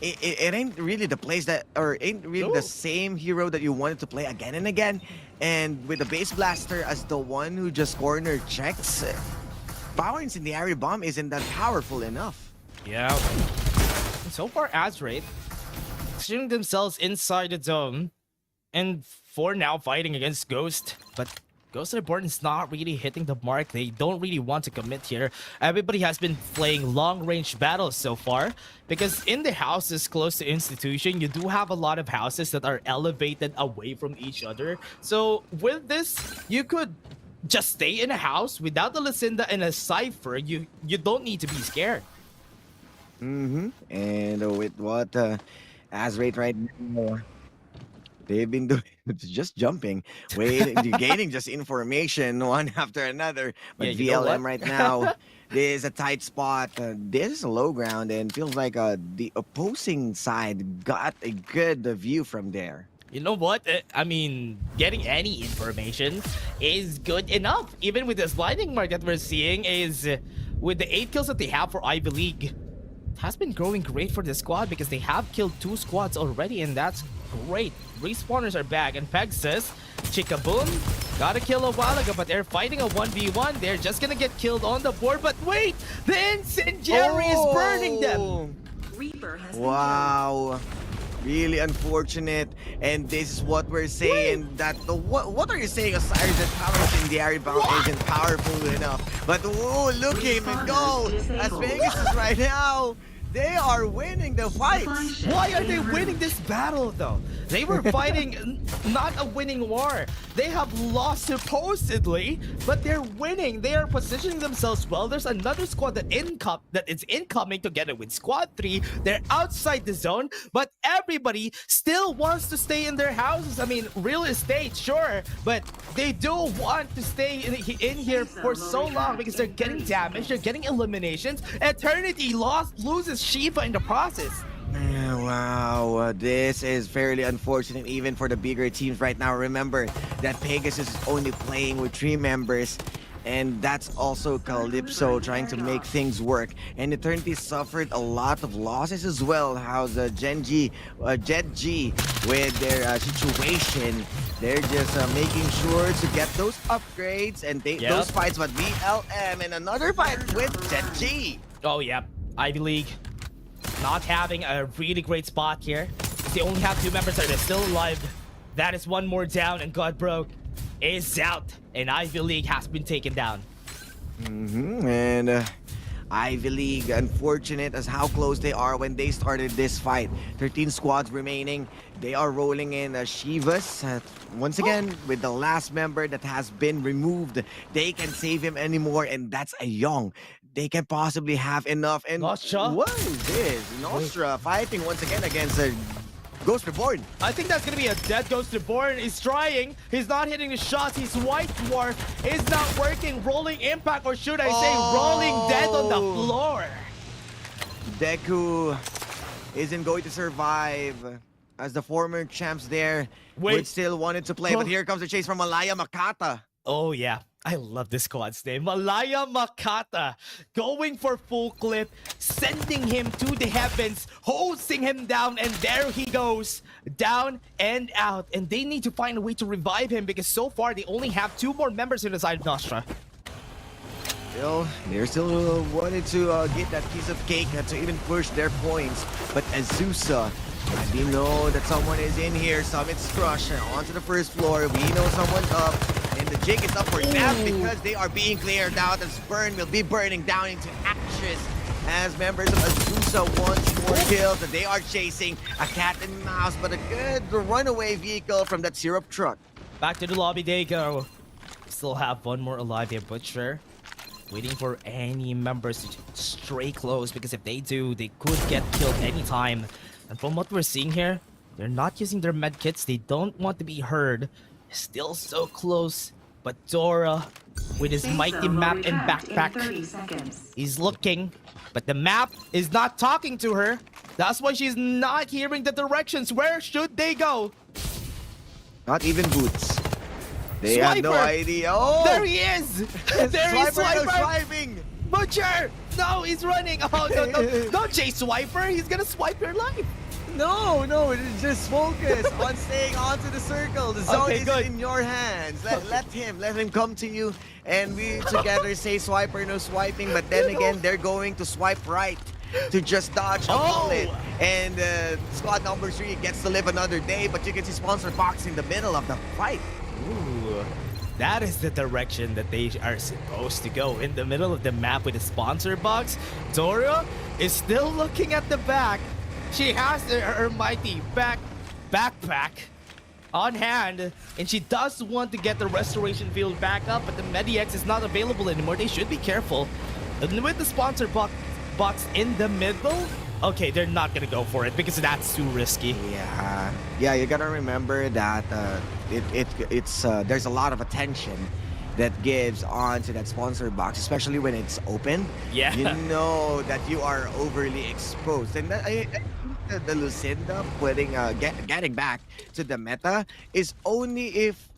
J: it ain't really the place that, or ain't really the same hero that you wanted to play again and again. And with the base blaster as the one who just corner checks, power incendiary bomb isn't that powerful enough.
L: Yeah. So far, Azraid shooting themselves inside the dome, and for now fighting against Ghost, but Ghost Reborn is not really hitting the mark. They don't really want to commit here. Everybody has been playing long-range battles so far, because in the houses close to Institution, you do have a lot of houses that are elevated away from each other. So with this, you could just stay in a house without the Lucinda and a Cypher. You don't need to be scared.
J: And with what Azraid right now, they've been doing just jumping, waiting, gaining just information one after another. But VLM right now, this is a tight spot. This is a low ground, and feels like the opposing side got a good view from there.
L: You know what? I mean, getting any information is good enough. Even with this blinding mark that we're seeing is with the 8 kills that they have for Ivy League, it has been growing great for the squad because they have killed 2 squads already, and that's great. Respawners are back, and Peg says, Chikaboom got a kill a while ago, but they're fighting a 1v1. They're just gonna get killed on the board, but wait! The incendiary is burning them!
J: Wow. Really unfortunate, and this is what we're saying. That the what are you saying, Osiris? That power incendiary bomb isn't powerful enough. But oh, look him and go! As Vegas is right now. They are winning the fight.
L: Why are they winning this battle though? They were fighting not a winning war. They have lost supposedly, but they're winning. They are positioning themselves well. There's another squad that is incoming together with Squad 3. They're outside the zone, but everybody still wants to stay in their houses. I mean, real estate, sure, but they do want to stay in here for so long because they're getting damaged, they're getting eliminations. Eternity loses Shiva in the process.
J: Wow, this is fairly unfortunate even for the bigger teams right now. Remember that Pegasus is only playing with 3 members, and that's also Calypso trying to make things work. And Eternity suffered a lot of losses as well. How's Jet G with their situation? They're just making sure to get those upgrades and those fights. But VLM and another fight with Jet G.
L: Oh yeah, Ivy League not having a really great spot here. They only have 2 members that are still alive. That is one more down, and Godbroke is out, and Ivy League has been taken down.
J: And Ivy League, unfortunate as how close they are when they started this fight. 13 squads remaining. They are rolling in Shivas. Once again, with the last member that has been removed, they can save him anymore, and that's a Young. They can possibly have enough. And
L: Nostra?
J: What is this? Nostra fighting once again against Ghost Reborn.
L: I think that's gonna be a dead Ghost Reborn. He's trying. He's not hitting the shots. His White Dwarf is not working. Rolling impact, or should I say rolling dead on the floor.
J: Deku isn't going to survive, as the former champs there would still wanted to play. But here comes the chase from Malaya Makata.
L: Oh yeah, I love this squad's name. Malaya Makata going for full clip, sending him to the heavens, hosing him down, and there he goes, down and out. And they need to find a way to revive him because so far they only have 2 more members in the side of Nostra.
J: They're still wanted to get that piece of cake to even push their points. But Azusa, we know that someone is in here. Summit's Crush onto the first floor. We know someone's up. And the jig is up for them because they are being cleared out as Burn will be burning down into ashes as members of Azusa wants more kills, and they are chasing a cat and mouse, but a good runaway vehicle from that syrup truck.
L: Back to the lobby they go. Still have 1 more alive here, Butcher. Waiting for any members to stray close because if they do, they could get killed anytime. And from what we're seeing here, they're not using their medkits. They don't want to be heard. Still so close, but Dora with his mighty map and backpack, he's looking, but the map is not talking to her. That's why she's not hearing the directions. Where should they go?
J: Not even Boots. They have no idea. Oh,
L: there he is. There is Swiper.
J: Swiping.
L: Butcher. No, he's running. Oh no, don't chase Swiper. He's gonna swipe your life.
J: No, just focus on staying onto the circle. The zone is in your hands. Let him come to you, and we together say swiper, no swiping. But then again, they're going to swipe right to just dodge a bullet. And squad number 3 gets to live another day, but you can see Sponsor Box in the middle of the fight.
L: Ooh, that is the direction that they are supposed to go, in the middle of the map with a sponsor box. Dora is still looking at the back. She has her mighty backpack on hand, and she does want to get the restoration field back up, but the Mediex is not available anymore. They should be careful. And with the sponsor box in the middle, okay, they're not gonna go for it because that's too risky.
J: Yeah, you gotta remember that there's a lot of attention that gives onto that sponsor box, especially when it's open.
L: Yeah.
J: You know that you are overly exposed. And the Lucinda getting back to the meta is only if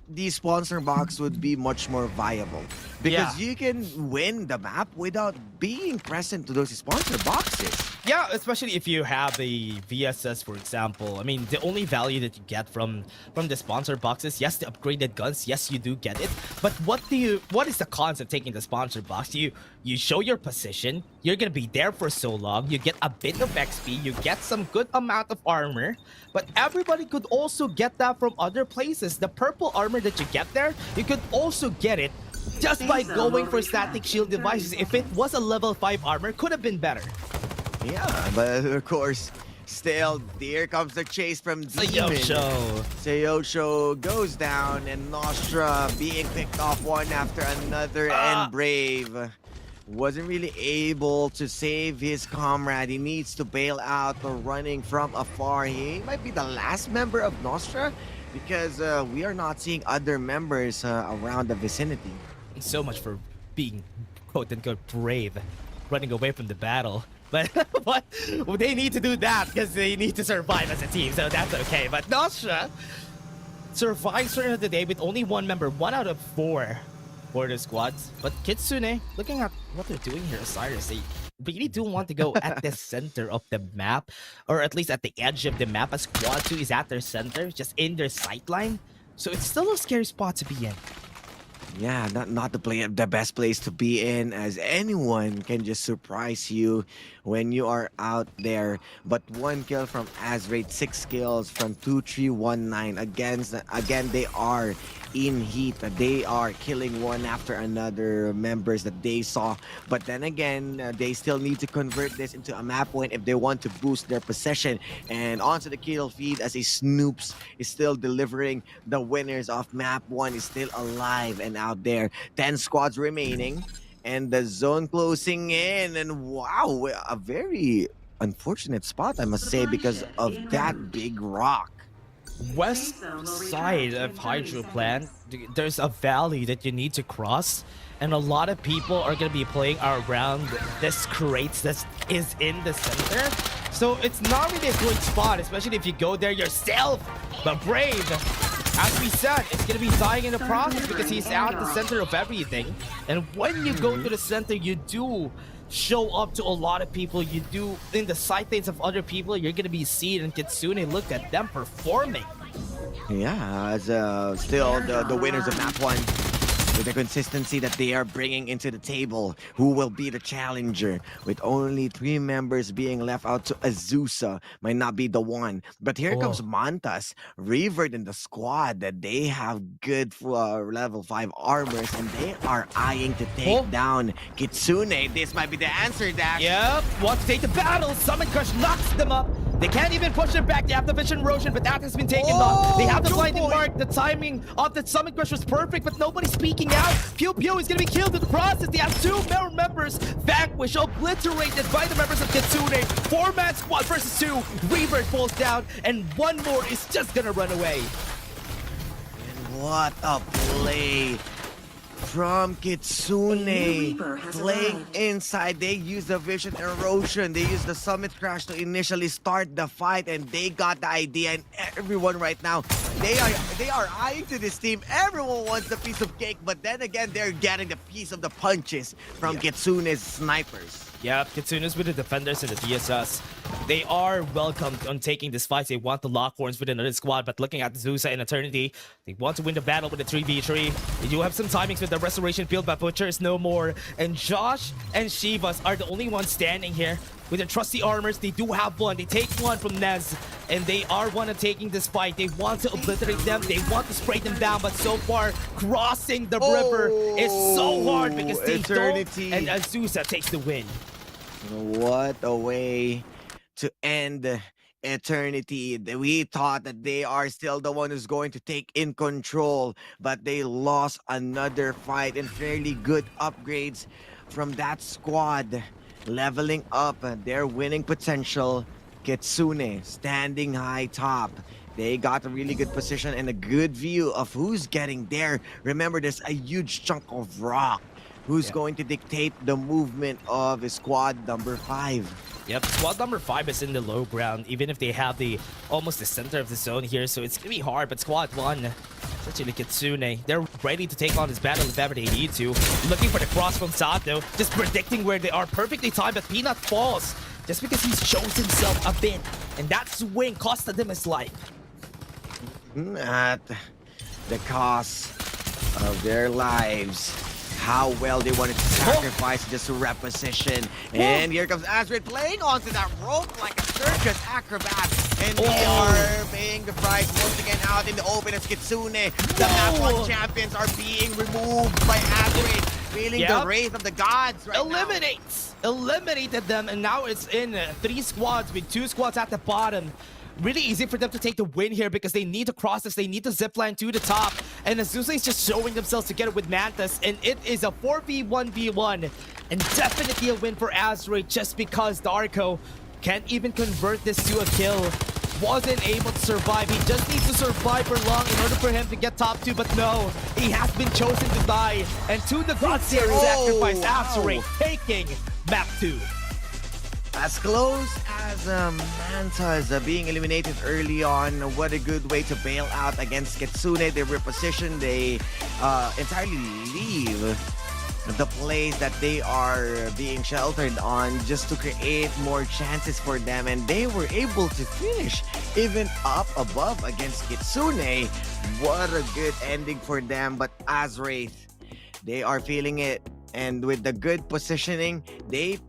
J: the sponsor box would be much more viable, because you can win the map without being present to those sponsor boxes.
L: Yeah, especially if you have a VSS, for example. I mean, the only value that you get from the sponsor boxes, yes, the upgraded guns, yes, you do get it. But what is the cons of taking the sponsor box? You show your position, you're gonna be there for so long, you get a bit of XP, you get some good amount of armor, but everybody could also get that from other places. The purple armor that you get there, you could also get it just by going for static shield devices. If it was a level 5 armor, could have been better.
J: Yeah, but of course, still, here comes the chase from Demon. Sayosho goes down, and Nostra being picked off one after another, and Brave wasn't really able to save his comrade. He needs to bail out or running from afar. He might be the last member of Nostra, because we are not seeing other members around the vicinity.
L: So much for being quote-unquote brave, running away from the battle. But they need to do that because they need to survive as a team, so that's okay. But Nostra survives through the day with only one member, 1 out of 4 for the squads. But Kitsune, looking at what they're doing here, Osiris, they really do want to go at the center of the map, or at least at the edge of the map, as Squad 2 is at their center, just in their sight line. So it's still a scary spot to be in.
J: Yeah, not the best place to be in, as anyone can just surprise you when you are out there. But 1 kill from Azraid, 6 kills from 2319. Again, they are in heat. They are killing one after another members that they saw. But then again, they still need to convert this into a map win if they want to boost their possession. And onto the kill feed, as a Snoops is still delivering the winners of map 1 is still alive and out there. 10 squads remaining, and the zone closing in. And wow, a very unfortunate spot, I must say, because of that big rock.
L: West side of Hydro Plant, there's a valley that you need to cross, and a lot of people are going to be playing around this crates that is in the center. So it's not really a good spot, especially if you go there yourself. But Brave, as we said, is going to be dying in the process because he's at the center of everything. And when you go to the center, you do show up to a lot of people. You do in the sight lines of other people. You're going to be seen, and Kitsune, look at them performing.
J: Yeah, as still the winners of map 1, with the consistency that they are bringing into the table. Who will be the challenger? With only 3 members being left out to Azusa, might not be the one. But here comes Mantas, Revered in the squad, that they have good level 5 armors, and they are eyeing to take down Kitsune. This might be the answer, Dash.
L: Yep, wants to take the battle. Summon Crush knocks them up. They can't even push them back. They have the Vision Erosion, but that has been taken off. They have the Blinding Mark. The timing of the Summon Crush was perfect, but nobody's speaking out. Pew Pew is going to be killed in the process. They have 2 more members vanquished, obliterated by the members of Kitsune. 4-man squad versus 2. Reaver falls down, and 1 more is just going to run away.
J: And what a play from Kitsune, playing inside. They use the Vision Erosion, they use the Summit Crash to initially start the fight, and they got the idea. And everyone right now, they are eyeing to this team. Everyone wants a piece of cake, but then again, they're getting the piece of the punches from Kitsune's snipers.
L: Yeah, Kitsune's with the defenders and the DSS. They are welcomed on taking this fight. They want the lock horns with another squad, but looking at Zusa and Eternity, they want to win the battle with a 3v3. They do have some timings with the Restoration Field, but Butcher is no more. And Josh and Shivas are the only ones standing here with their trusty armors. They do have one. They take one from Nez, and they are one of taking this fight. They want to obliterate them. They want to spray them down, but so far, crossing the river is so hard because they
J: Eternity.
L: don't. And Azusa takes the win.
J: What a way to end Eternity. We thought that they are still the one who's going to take in control, but they lost another fight, and fairly good upgrades from that squad, leveling up their winning potential. Kitsune standing high top. They got a really good position and a good view of who's getting there. Remember, there's a huge chunk of rock who's going to dictate the movement of squad number 5.
L: Yep, squad number 5 is in the low ground, even if they have almost the center of the zone here, so it's gonna be hard. But squad 1, especially Kitsune, they're ready to take on this battle if ever they need to. Looking for the cross from Sato, just predicting where they are, perfectly timed, but Peanut falls just because he's shows himself a bit, and that swing costed him his life.
J: At the cost of their lives. How well they wanted to sacrifice just to reposition. And here comes Azrid playing onto that rope like a circus acrobat. And we are paying the price once again out in the open as Kitsune. The map 1 champions are being removed by Azrid. Feeling the wrath of the gods right
L: Eliminated them, and now it's in 3 squads with 2 squads at the bottom. Really easy for them to take the win here because they need to cross this. They need to zipline to the top. And Azusa is just showing themselves together with Mantis. And it is a 4v1v1. And definitely a win for Azray just because Darko can't even convert this to a kill. Wasn't able to survive. He just needs to survive for long in order for him to get top 2. But no, he has been chosen to die. And to the gods here, sacrifice Azray taking map 2.
J: As close as Manta is being eliminated early on. What a good way to bail out against Kitsune. They reposition. They entirely leave the place that they are being sheltered on just to create more chances for them. And they were able to finish even up above against Kitsune. What a good ending for them. But Azwraith, they are feeling it. And with the good positioning, they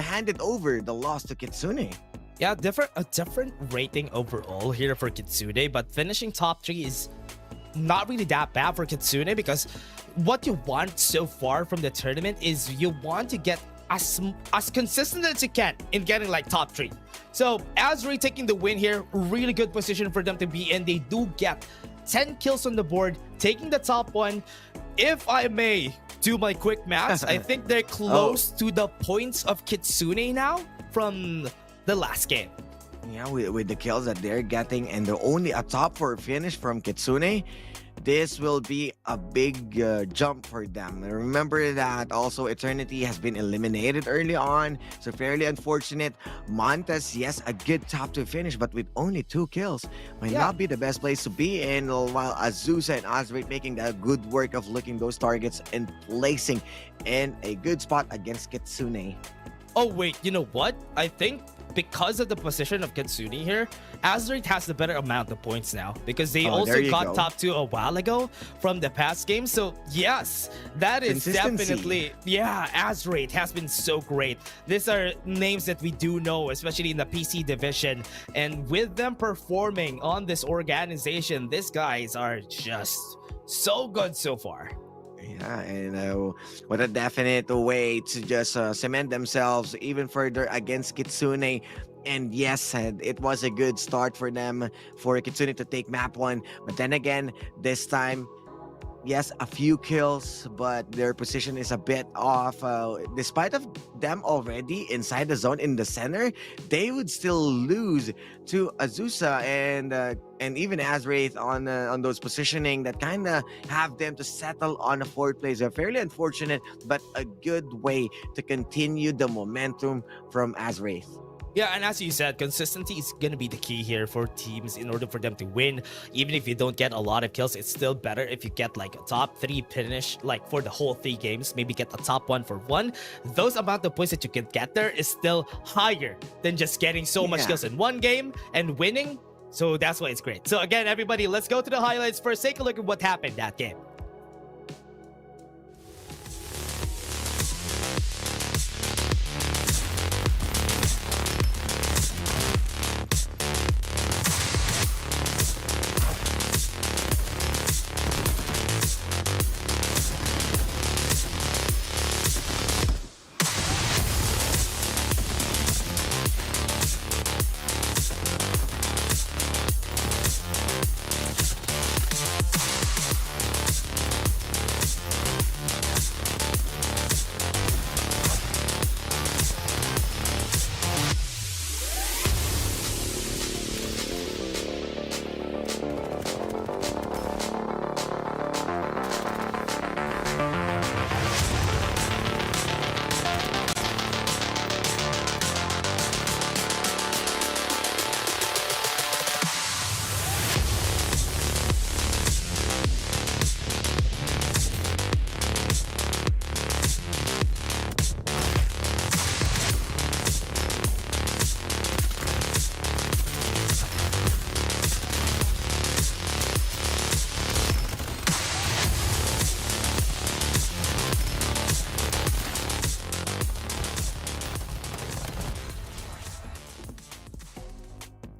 J: handed over the loss to Kitsune.
L: Yeah, a different rating overall here for Kitsune, but finishing top 3 is not really that bad for Kitsune because what you want so far from the tournament is you want to get as consistent as you can in getting like top 3. So Azri taking the win here, really good position for them to be in. They do get 10 kills on the board, taking the top 1. If I may do my quick maths, I think they're close to the points of Kitsune now from the last game.
J: Yeah, with the kills that they're getting and the only a top 4 finish from Kitsune, this will be a big jump for them. Remember that also Eternity has been eliminated early on, so fairly unfortunate. Montes, yes, a good top 2 finish, but with only 2 kills, might not be the best place to be in, while Azusa and Azrael making the good work of looking those targets and placing in a good spot against Kitsune.
L: Oh wait, you know what? I think because of the position of Kitsune here, Azrael has the better amount of points now because they also got top 2 a while ago from the past game. So yes, that is definitely, Azrael has been so great. These are names that we do know, especially in the PC division. And with them performing on this organization, these guys are just so good so far.
J: Yeah, and what a definite way to just cement themselves even further against Kitsune. And yes, it was a good start for them, for Kitsune to take map 1. But then again, this time, yes, a few kills, but their position is a bit off. Despite of them already inside the zone in the center, they would still lose to Azusa and even Azwraith on those positioning that kind of have them to settle on a 4th place. Fairly unfortunate, but a good way to continue the momentum from Azwraith.
L: Yeah, and as you said, consistency is going to be the key here for teams in order for them to win. Even if you don't get a lot of kills, it's still better if you get like a top 3 finish, like for the whole 3 games, maybe get a top 1 for 1. Those amount of points that you can get there is still higher than just getting so much kills in 1 game and winning. So that's why it's great. So again, everybody, let's go to the highlights first. Take a look at what happened that game.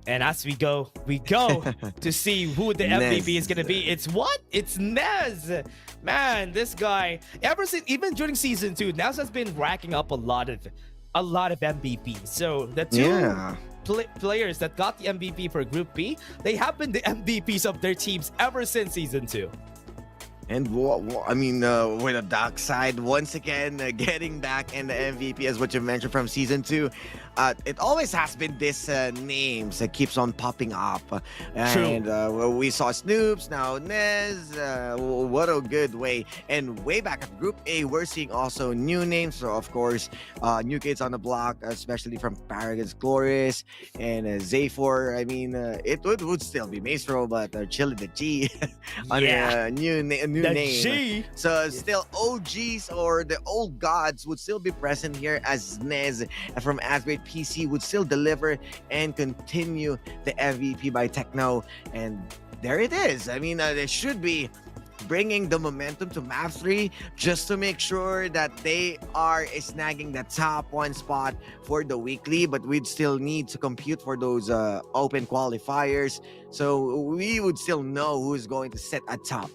L: And as we go to see who the MVP is gonna be. It's what? It's Nez. Man, this guy, ever since even during season 2, Nez has been racking up a lot of MVPs. So the two players that got the MVP for Group B, they have been the MVPs of their teams ever since season 2.
J: And I mean, with a dark side once again, getting back in the MVP as what you mentioned from season 2. It always has been this names that keeps on popping up. And we saw Snoops, now Nez. What a good way. And way back at Group A, we're seeing also new names. So, of course, new kids on the block, especially from Paragon's Glorious and Zayfor. I mean, it would still be Maestro, but Chili the G on a new name.
L: G.
J: So, still OGs or the old gods would still be present here as Nez from Asgrade PC would still deliver and continue the MVP by Techno. And there it is. I mean, they should be bringing the momentum to map 3 just to make sure that they are snagging the top 1 spot for the weekly, but we'd still need to compute for those open qualifiers, so we would still know who's going to sit at top.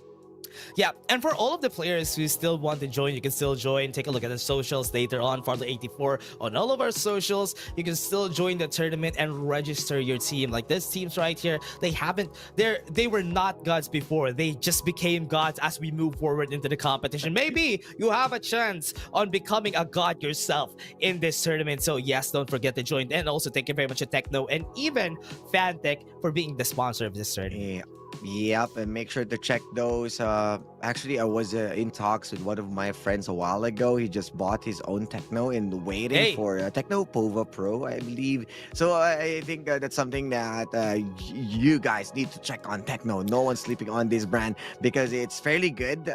L: Yeah, and for all of the players who still want to join, you can still join. Take a look at the socials later on. Farlight84 on all of our socials. You can still join the tournament and register your team. Like this teams right here, they were not gods before. They just became gods as we move forward into the competition. Maybe you have a chance on becoming a god yourself in this tournament. So yes, don't forget to join. And also thank you very much to Techno and even Fantech for being the sponsor of this tournament.
J: Yep, and make sure to check those. Actually, I was in talks with one of my friends a while ago. He just bought his own Techno and waiting for Techno Pova Pro, I believe. So I think that's something that you guys need to check on Techno. No one's sleeping on this brand because it's fairly good.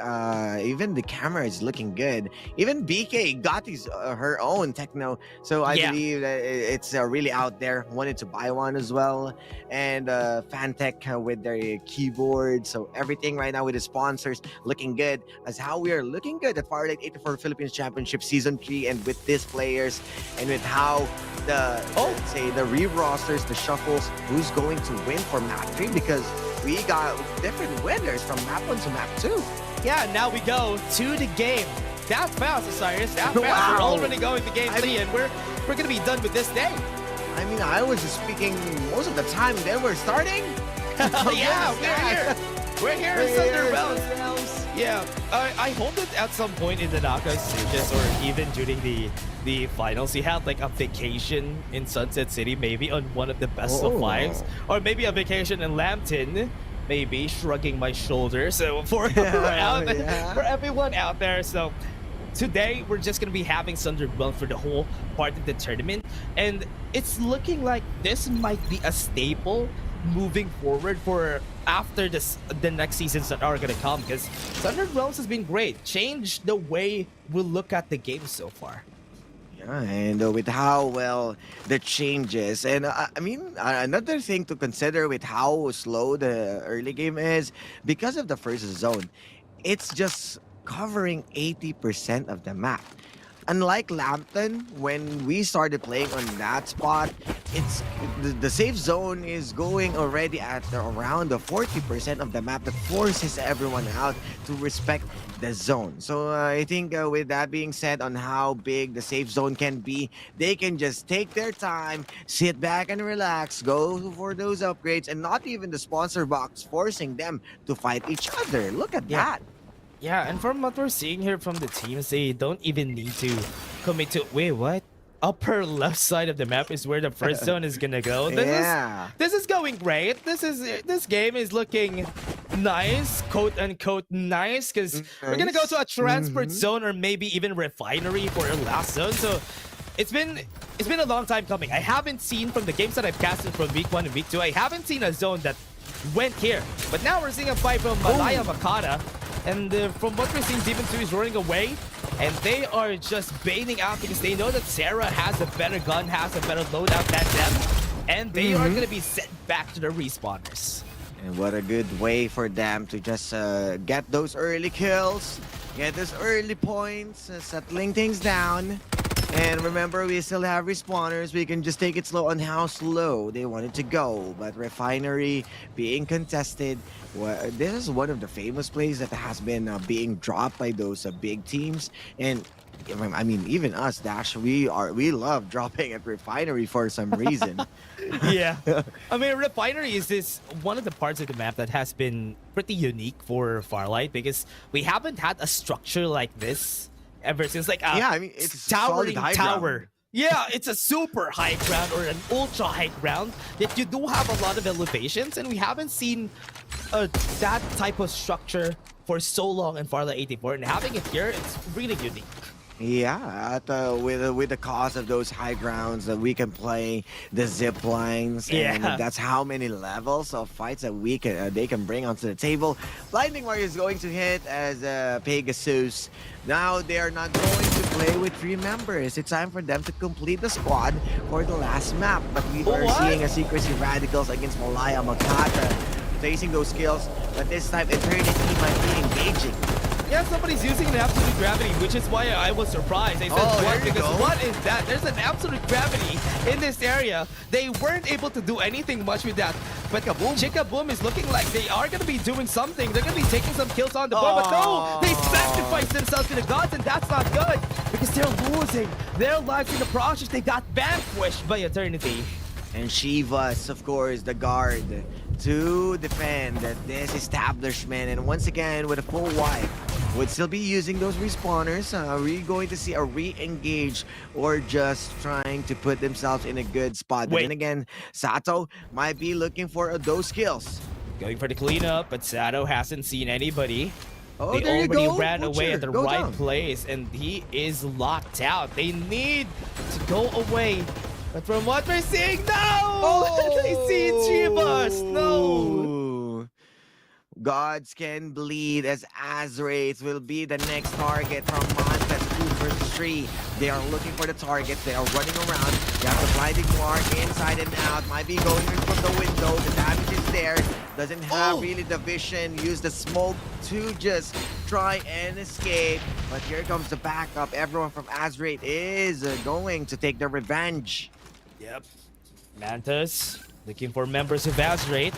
J: Even the camera is looking good. Even BK got her own Techno. So I believe that it's really out there. Wanted to buy one as well. And Fantech with their keyboard. So everything right now with the sponsors looking good as how we are looking good at Farlight 84 Philippines Championship Season 3, and with these players and with how let's say the re-rosters, the shuffles, who's going to win for map 3, because we got different winners from map 1 to map 2.
L: Yeah, now we go to the game. That fast, Osiris. That fast.
J: Wow.
L: We're already going to game 3 and we're gonna be done with this day.
J: I mean, I was just speaking most of the time, then we're starting.
L: Yeah, we're here in Thunder Realms. Yeah, I hope that at some point in the knockout stages or even during the finals, you have like a vacation in Sunset City, maybe on one of the best of 5s, or maybe a vacation in Lambton, maybe, shrugging my shoulders. So for everyone out there, so today we're just gonna be having Thunder Realms for the whole part of the tournament, and it's looking like this might be a staple moving forward for after the next seasons that are gonna come, because Thunder Realms has been great. Changed the way we look at the game so far.
J: Yeah, and with how well the changes, and I mean, another thing to consider with how slow the early game is, because of the first zone, it's just covering 80% of the map. Unlike Lambton, when we started playing on that spot, it's the safe zone is going already at around the 40% of the map that forces everyone out to respect the zone. So I think with that being said, on how big the safe zone can be, they can just take their time, sit back and relax, go for those upgrades, and not even the sponsor box forcing them to fight each other. Look at that.
L: Yeah, and from what we're seeing here from the teams, they don't even need to commit to... Wait, what? Upper left side of the map is where the first zone is gonna go. This is going great. This game is looking nice, quote unquote nice, because we're gonna go to a transport zone or maybe even refinery for our last zone. So it's been a long time coming. I haven't seen from the games that I've casted from week 1 and week 2, I haven't seen a zone that went here. But now we're seeing a fight from Malaya Makata. And from what we're seeing, Demon 2 is running away. And they are just baiting out because they know that Sarah has a better gun, has a better loadout than them. And they are going to be sent back to the respawners.
J: And what a good way for them to just get those early kills, get those early points, settling things down. And remember, we still have respawners. We can just take it slow on how slow they wanted to go. But Refinery being contested, this is one of the famous plays that has been being dropped by those big teams. And I mean, even us, Dash, we love dropping at Refinery for some reason.
L: Yeah. I mean, Refinery is this one of the parts of the map that has been pretty unique for Farlight because we haven't had a structure like this ever since, like
J: yeah, I mean, it's
L: towering
J: solid high
L: tower.
J: ground.
L: Yeah, it's a super high ground or an ultra high ground that you do have a lot of elevations, and we haven't seen that type of structure for so long in Farlight 84, and having it here, it's really unique.
J: Yeah, with the cost of those high grounds that we can play the zip lines, and that's how many levels of fights that we can they can bring onto the table. Lightning Warrior is going to hit as Pegasus. Now they are not going to play with 3 members. It's time for them to complete the squad for the last map. But we are seeing a Secrecy Radicals against Malaya Makata facing those skills. But this time Eternity might be engaging.
L: Yeah, somebody's using an absolute gravity, which is why I was surprised. I said, what? Because what is that? There's an absolute gravity in this area. They weren't able to do anything much with that. But Chickaboom is looking like they are going to be doing something. They're going to be taking some kills on the board. But no, they sacrificed themselves to the gods, and that's not good. Because they're losing their lives in the process. They got vanquished by Eternity.
J: And Shivas, of course, the guard to defend this establishment. And once again, with a full wipe, would still be using those respawners. Are we going to see a re-engage or just trying to put themselves in a good spot? But then again, Sato might be looking for those kills.
L: Going for the cleanup, but Sato hasn't seen anybody.
J: Oh,
L: they already ran away at the right place, and he is locked out. They need to go away. But from what we're seeing, no! They see Chivas! No!
J: Gods can bleed as Azrates will be the next target from Mantas 2 versus 3. They are looking for the target. They are running around. They have the blinding mark inside and out. Might be going in from the window. The damage is there. Doesn't have really the vision. Use the smoke to just try and escape. But here comes the backup. Everyone from Azrate is going to take their revenge.
L: Yep. Mantas looking for members of Azrate.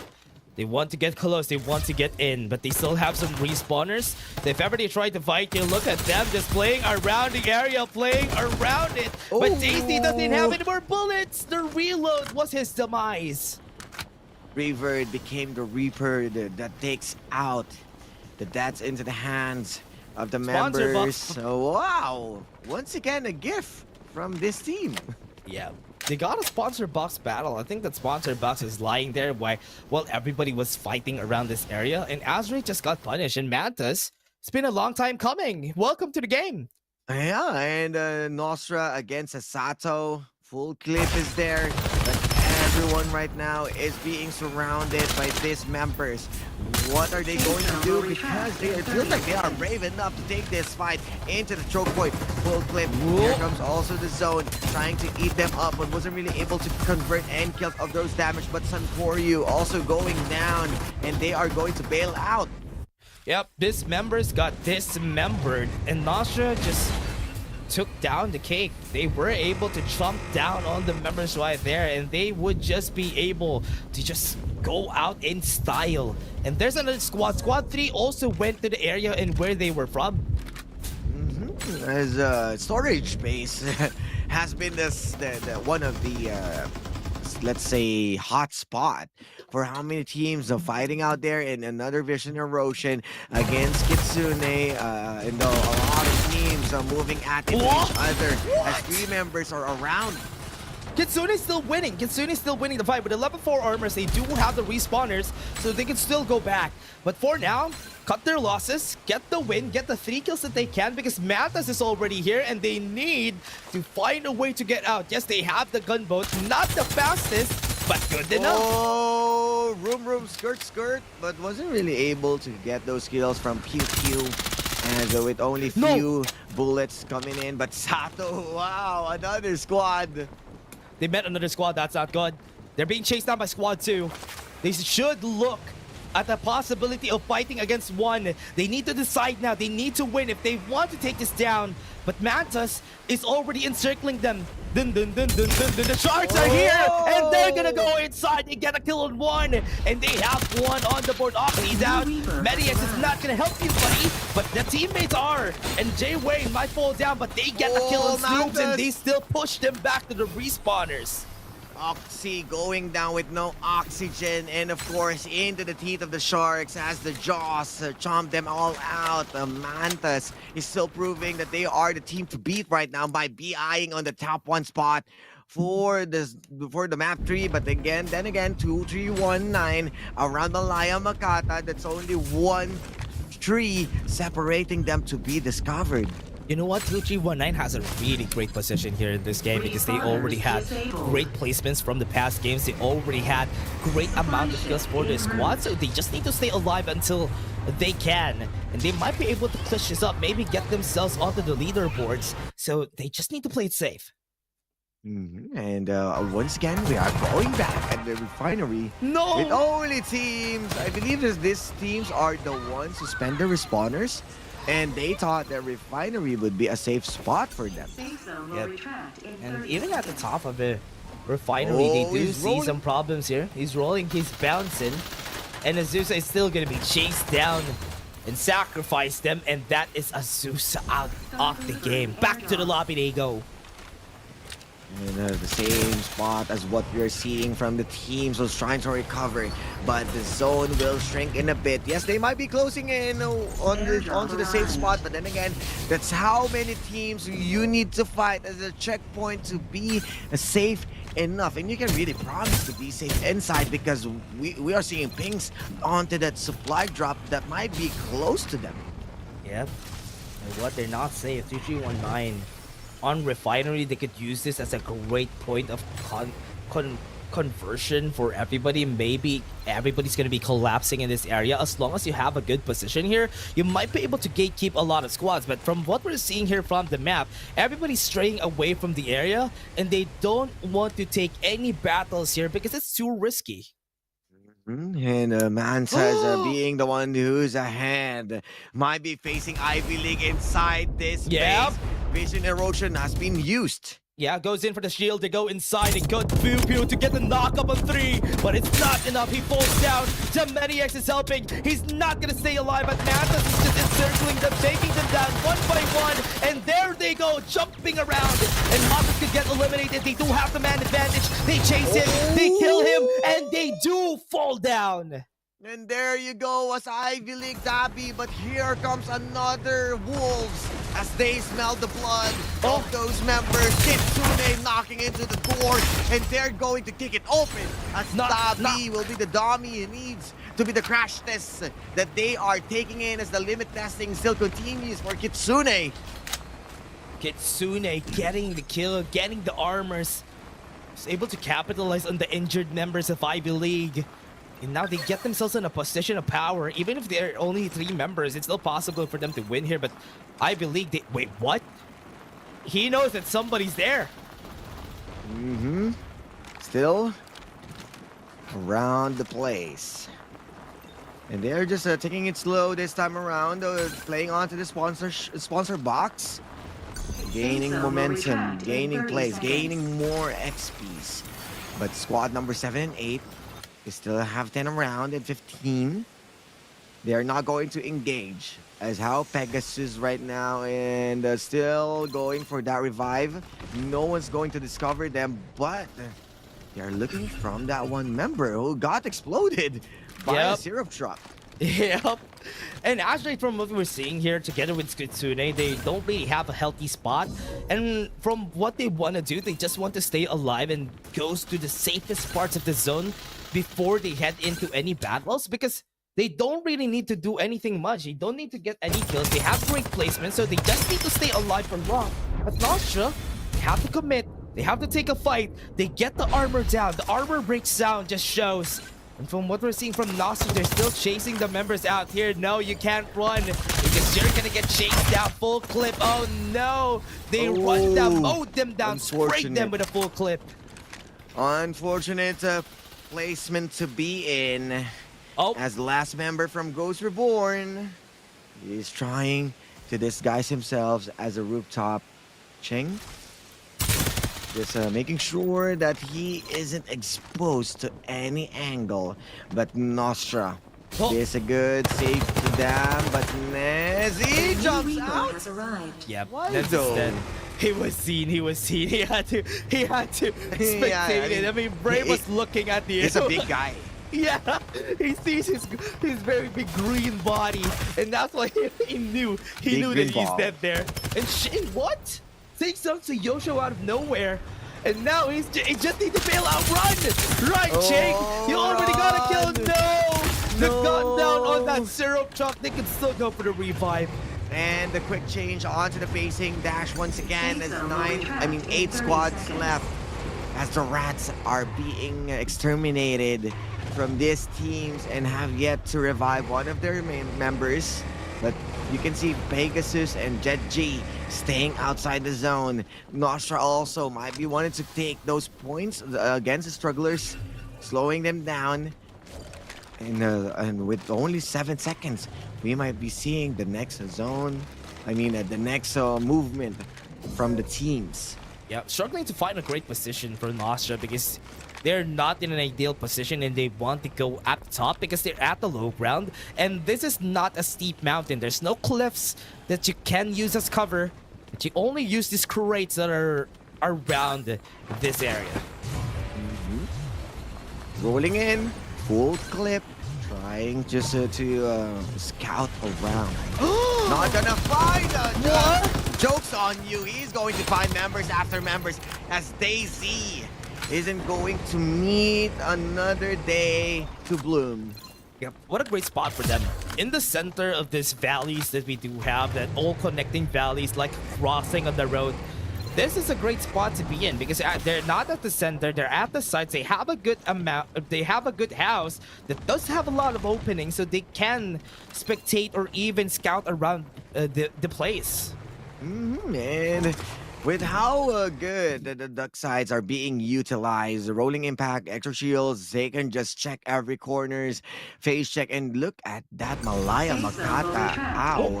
L: They want to get close, they want to get in, but they still have some respawners. If ever they try to fight you, look at them just playing around the area, playing around it. But Daisy doesn't have any more bullets. The reload was his demise.
J: Reaver became the Reaper that takes out the deaths into the hands of the members. So, wow! Once again, a gift from this team.
L: Yeah. They got a sponsor box battle. I think that sponsor box is lying there while everybody was fighting around this area. And Azrael just got punished. And Mantas, it's been a long time coming. Welcome to the game.
J: Yeah, and Nostra against Sato. Full clip is there. But everyone right now is being surrounded by these members. What are they going to do? Because it feels like they are brave enough to take this fight into the choke point. Full clip. Here comes also the zone trying to eat them up, but wasn't really able to convert end kills of those damage. But Sunkoryu also going down, and they are going to bail out.
L: Yep, this members got dismembered, and Nostra just took down the cake. They were able to jump down on the members right there, and they would just be able to just go out in style. And there's another squad. Squad 3 also went to the area and where they were from.
J: As storage space has been the one of the let's say hot spot for how many teams are fighting out there in another Vision Erosion against Kitsune, and a lot of teams are moving at each other as 3 members are around.
L: Kitsune is still winning. Kitsune is still winning the fight with the level 4 armors. They do have the respawners, so they can still go back. But for now, cut their losses, get the win, get the 3 kills that they can, because Mantas is already here and they need to find a way to get out. Yes, they have the gunboat, not the fastest, but good enough.
J: Oh, room, skirt, but wasn't really able to get those kills from Pew Pew. And with only few bullets coming in, but Sato, wow, another squad.
L: They met another squad. That's not good. They're being chased down by squad 2. They should look at the possibility of fighting against one. They need to decide now. They need to win if they want to take this down. But Mantas is already encircling them. Dun, dun, dun, dun, dun, dun. The Sharks are here, and they're gonna go inside. They get a kill on one, and they have one on the board. Oxy's out. Mediax is not gonna help you, buddy, but the teammates are. And Jay Wayne might fall down, but they get a kill on Snoops, and they still push them back to the respawners.
J: Oxy going down with no oxygen, and of course into the teeth of the Sharks as the Jaws chomp them all out. Mantas is still proving that they are the team to beat right now by BIing on the top 1 spot for the map 3. But then again 2-3-1-9 around Malaya Makata. That's only 1 tree separating them to be discovered.
L: You know what? 2-3-1-9 has a really great position here in this game because they already had great placements from the past games. They already had great amount of kills for their squad, so they just need to stay alive until they can. And they might be able to push this up, maybe get themselves onto the leaderboards. So they just need to play it safe.
J: And once again, we are going back at the refinery.
L: No!
J: With only teams. I believe that these teams are the ones who spend the respawners. And they thought that refinery would be a safe spot for them.
L: Yep. And even at the top of the refinery, they do see some problems here. He's rolling, he's bouncing. And Azusa is still going to be chased down and sacrifice them. And that is Azusa out of the game. Back to the lobby they go.
J: And the same spot as what we're seeing from the teams was trying to recover, but the zone will shrink in a bit. Yes, they might be closing in onto the safe spot, but then again, that's how many teams you need to fight as a checkpoint to be safe enough. And you can really promise to be safe inside because we are seeing pings onto that supply drop that might be close to them.
L: Yep. And what, they're not safe. 3319. On refinery, they could use this as a great point of conversion for everybody. Maybe everybody's going to be collapsing in this area. As long as you have a good position here, you might be able to gatekeep a lot of squads. But from what we're seeing here from the map, everybody's straying away from the area, and they don't want to take any battles here because it's too risky.
J: And Mantas being the one who's ahead might be facing Ivy League inside this base. Vision erosion has been used.
L: Yeah, goes in for the shield. They go inside and go pew pew to get the knock up on 3, but it's not enough. He falls down. Mediax is helping. He's not gonna stay alive, but Mantas is just encircling them, taking them down one by one, and there they go, jumping around. And Mantas could get eliminated. They do have the man advantage. They chase him, they kill him, and they do fall doon.
J: And there you go as Ivy League Dabi, but here comes another Wolves as they smell the blood of those members. Kitsune knocking into the door, and they're going to kick it open as Dabi will be the dummy he needs to be the crash test that they are taking in as the limit testing still continues for Kitsune.
L: Kitsune getting the kill, getting the armors. Is able to capitalize on the injured members of Ivy League. And now they get themselves in a position of power. Even if they're only 3 members, it's still possible for them to win here. But I believe they... Wait, what? He knows that somebody's there.
J: Still around the place. And they're just taking it slow this time around. Playing onto the sponsor box. Gaining momentum, gaining plays, gaining more XPs. But squad number 7 and 8... they still have 10 around and 15. They are not going to engage as how Pegasus right now and still going for that revive. No one's going to discover them, but they are looking from that one member who got exploded by a syrup drop.
L: Yep. And actually, from what we're seeing here, together with Kitsune, they don't really have a healthy spot. And from what they want to do, they just want to stay alive and goes to the safest parts of the zone before they head into any battles, because they don't really need to do anything much. They don't need to get any kills. They have great placement, so they just need to stay alive for long. But Nostra, they have to commit. They have to take a fight. They get the armor down. The armor breakdown just shows. And from what we're seeing from Nostra, they're still chasing the members out here. No, you can't run because you're gonna get chased down full clip. Oh no! They run down, mowed them down, sprayed them with a full clip.
J: Unfortunate placement to be in. As the last member from Ghost Reborn, he is trying to disguise himself as a rooftop Ching. Just making sure that he isn't exposed to any angle. But Nostra is a good save to them. But Nezzy jumps out.
L: Yep.
J: Why
L: That's
J: though?
L: instead. He was seen. He had to spectate it. I mean, Bray was looking at the.
J: He's a big guy.
L: Yeah, he sees his very big green body, and that's why he knew
J: Big
L: that
J: green
L: he's
J: ball.
L: dead there. And Shane, what? Takes up to Yosho out of nowhere, and now he just need to bail out. Run, Ching! You already got a kill. No, they've gone down on that syrup truck. They can still go for the revive.
J: And the quick change onto the facing dash once again. There's 8 squads left as the rats are being exterminated from these teams and have yet to revive one of their main members. But you can see Pegasus and Jet G staying outside the zone. Nostra also might be wanting to take those points against the strugglers, slowing them down. And with only 7 seconds, we might be seeing the next zone. The next movement from the teams.
L: Yeah, struggling to find a great position for Nostra because they're not in an ideal position and they want to go at the top because they're at the low ground. And this is not a steep mountain. There's no cliffs that you can use as cover. But you only use these crates that are around this area.
J: Rolling in, full clip, trying just to scout around. Not gonna find what? Joke's on you. He's going to find members after members as Daisy isn't going to meet another day to bloom.
L: Yep, what a great spot for them. In the center of these valleys that we do have, that all connecting valleys like crossing on the road, this is a great spot to be in because they're not at the center, they're at the sides. They have a good house that does have a lot of openings so they can spectate or even scout around the place.
J: And with how good the duck sides are being utilized, the rolling impact, extra shields, they can just check every corners, phase check, and look at that Malaya Makata. Ow,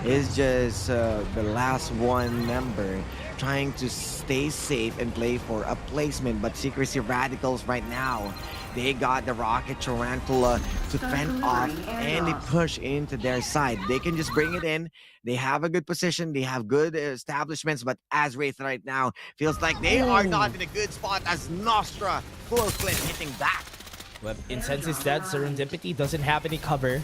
J: is just the last one member trying to stay safe and play for a placement, but Secrecy Radicals right now, they got the Rocket Tarantula to fend off and they push into their side. They can just bring it in. They have a good position. They have good establishments, but Azwraith right now feels like they are not in a good spot as Nostra full clip hitting back.
L: Well, Incense is dead. Serendipity doesn't have any cover.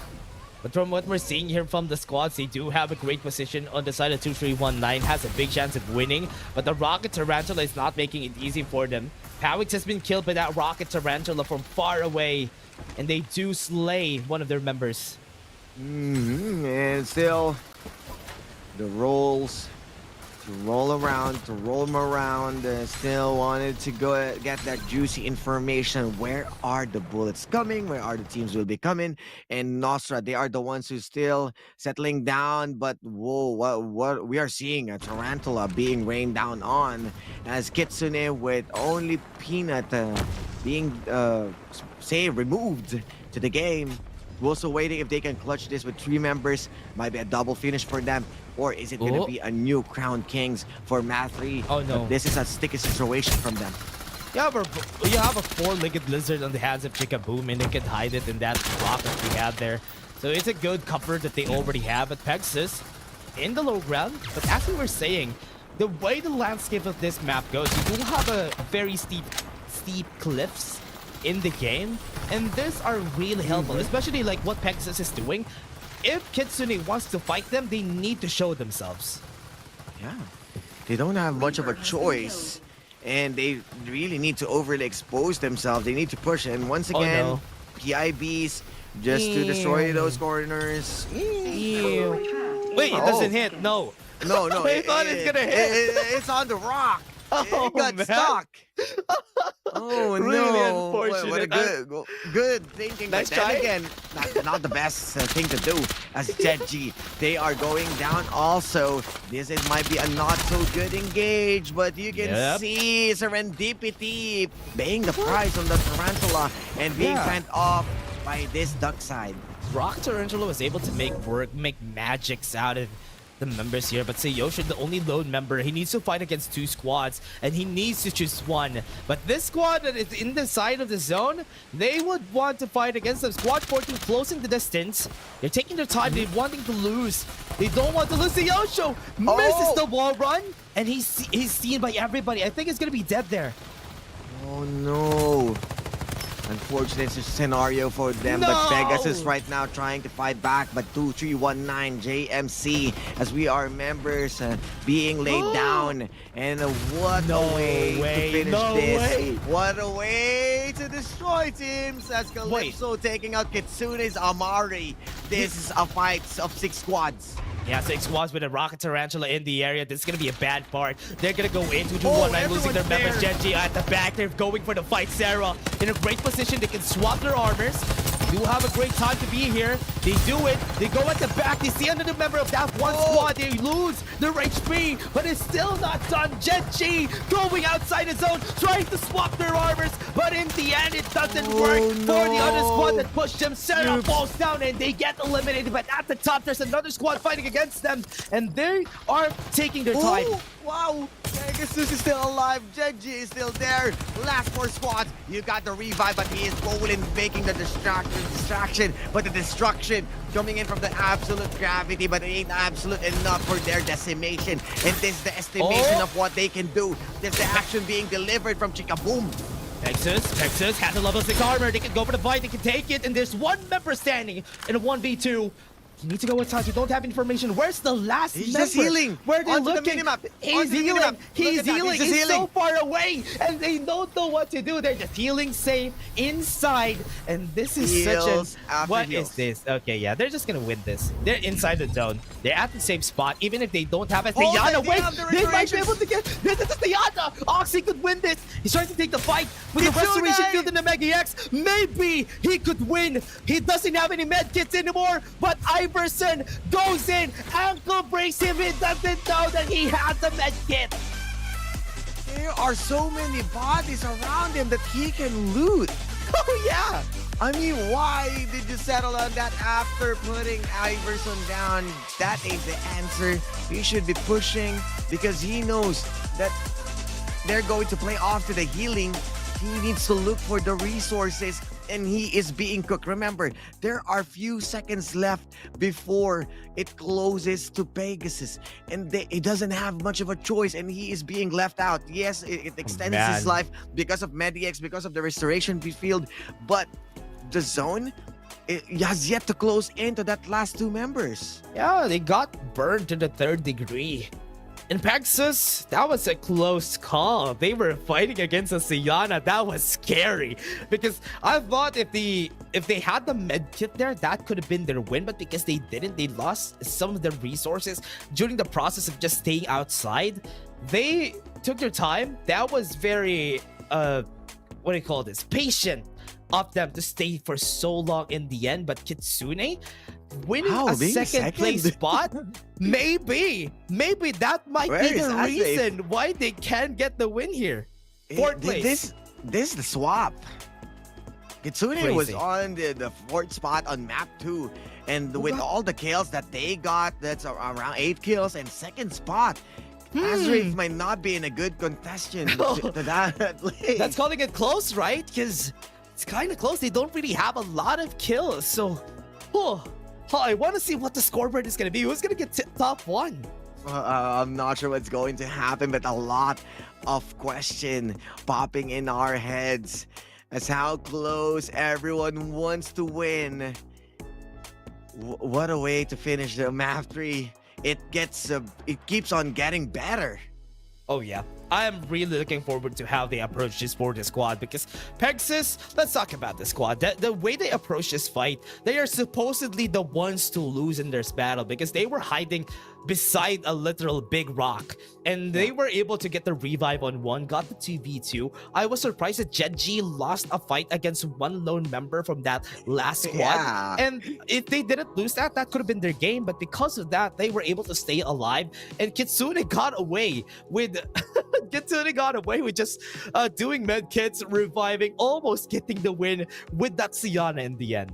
L: But from what we're seeing here from the squads, they do have a great position on the side of 2319, has a big chance of winning. But the Rocket Tarantula is not making it easy for them. Pawix has been killed by that Rocket Tarantula from far away. And they do slay one of their members.
J: And still, the rolls to roll them around. Still wanted to go get that juicy information. Where are the bullets coming? Where are the teams will be coming? And Nostra, they are the ones who still settling down. But whoa, what we are seeing a Tarantula being rained down on as Kitsune with only Peanut being removed to the game. We're also waiting if they can clutch this with 3 members. Might be a double finish for them. Or is it going to be a new Crown Kings for Math3?
L: Oh no.
J: But this is a sticky situation from them.
L: Yeah, but you have a 4-legged lizard on the hands of Chickaboom and they can hide it in that block that we have there. So it's a good cover that they already have at Pegasus in the low ground. But as we were saying, the way the landscape of this map goes, you do have a very steep cliffs in the game, and these are really helpful, especially like what Pegasus is doing. If Kitsune wants to fight them, they need to show themselves.
J: Yeah, they don't have much of a choice, and they really need to overly expose themselves. They need to push, and once again, PIBs just to destroy those corners.
L: Wait, it doesn't hit. No.
J: No.
L: I thought it's gonna hit.
J: It's on the rock.
L: Oh,
J: it got
L: man.
J: stuck. Oh
L: Really
J: no!
L: unfortunate.
J: What a good thinking.
L: Nice
J: but then
L: try.
J: again, not the best thing to do. As Jet G, they are going down. Also, this might be a not so good engage, but you can see Serendipity paying the price on the Tarantula and being sent off. by this duck side.
L: Rock Tarantula was able to make magics out of the members here, but Seiyoshin, the only lone member, he needs to fight against 2 squads, and he needs to choose one. But this squad that is in the side of the zone, they would want to fight against them. Squad 14 closing the distance. They're taking their time. They're wanting to lose. They don't want to lose. Seiyoshin misses the wall run, and he's seen by everybody. I think it's gonna be dead there.
J: Oh no. Unfortunate scenario for them, but Pegasus right now trying to fight back, but 2319 JMC, as we are members, being laid down. And what a way to finish this. What a way to destroy teams, as Calypso taking out Kitsune's Amari. This is a fight of 6 squads.
L: Yeah, 6 squads with a Rocket Tarantula in the area. This is going to be a bad part. They're going to go into 219, losing their members. Genji at the back. They're going for the fight. Sarah in a great position. They can swap their armors. Do have a great time to be here. They do it. They go at the back. They see another member of that one squad. They lose their HP, but it's still not done. Genji going outside the zone, trying to swap their armors, but in the end, it doesn't work for the other squad that pushed them. Sarah falls down and they get eliminated, but at the top, there's another squad fighting against them, and they are taking their time.
J: Wow, Pegasus is still alive. Genji is still there. Last 4 squads. You got the revive, but he is rolling, making the distraction, but the destruction coming in from the absolute gravity, but it ain't absolute enough for their decimation. And this is the estimation of what they can do. This is the action being delivered from Chikaboom.
L: Texas has a level 6 armor. They can go for the fight. They can take it, and there's one member standing in a 1v2. You need to go inside. You don't have information. Where's the last member?
J: He's just healing.
L: Where are they looking?
J: He's healing.
L: He's healing. He's so far away, and they don't know what to do. They're just healing safe inside, and this is such a... What is this? Okay, yeah, they're just gonna win this. They're inside the zone. They're at the same spot, even if they don't have a Diana. Wait, they might be able to get... This is Diana. Oxy could win this. He's trying to take the fight with the restoration field in the Mega X. Maybe he could win. He doesn't have any med kits anymore, but Iverson goes in, ankle breaks him. He doesn't know that he has a med kit.
J: There are so many bodies around him that he can loot.
L: Oh yeah.
J: I mean, why did you settle on that after putting Iverson down? That ain't the answer. He should be pushing because he knows that they're going to play off to the healing. He needs to look for the resources, and he is being cooked. Remember, there are few seconds left before it closes to Pegasus, and he doesn't have much of a choice, and he is being left out. Yes, it extends his life because of Mediex, because of the restoration field, but the zone, it has yet to close into that last 2 members.
L: Yeah, they got burned to the 3rd degree. In Pegasus, that was a close call. They were fighting against a Sienna. That was scary because I thought if they had the med kit there, that could have been their win. But because they didn't, they lost some of their resources during the process of just staying outside. They took their time. That was very what do you call this? Patient of them to stay for so long in the end. But Kitsune winning a second place spot, maybe that might be the reason why they can get the win here. 4th place.
J: This is the swap. Kitsune was on the 4th spot on map 2, and with all the kills that they got, that's around 8 kills, and 2nd spot. Azrafe might not be in a good contestation to that lane.
L: That's calling it close, right? Because it's kind of close. They don't really have a lot of kills, so I want to see what the scoreboard is going to be. Who's going to get top 1?
J: I'm not sure what's going to happen, but a lot of question popping in our heads as how close everyone wants to win. What a way to finish the map 3. It keeps on getting better.
L: Oh yeah, I am really looking forward to how they approach this for the squad, because Pegasus, let's talk about the squad. The way they approach this fight, they are supposedly the ones to lose in this battle because they were hiding beside a literal big rock, and they were able to get the revive on 1, got the 2v2. I was surprised that Genji lost a fight against one lone member from that last squad, and if they didn't lose that could have been their game, but because of that, they were able to stay alive, and Kitsune got away with get turning on away with just doing med kits, reviving, almost getting the win with that Siana in the end.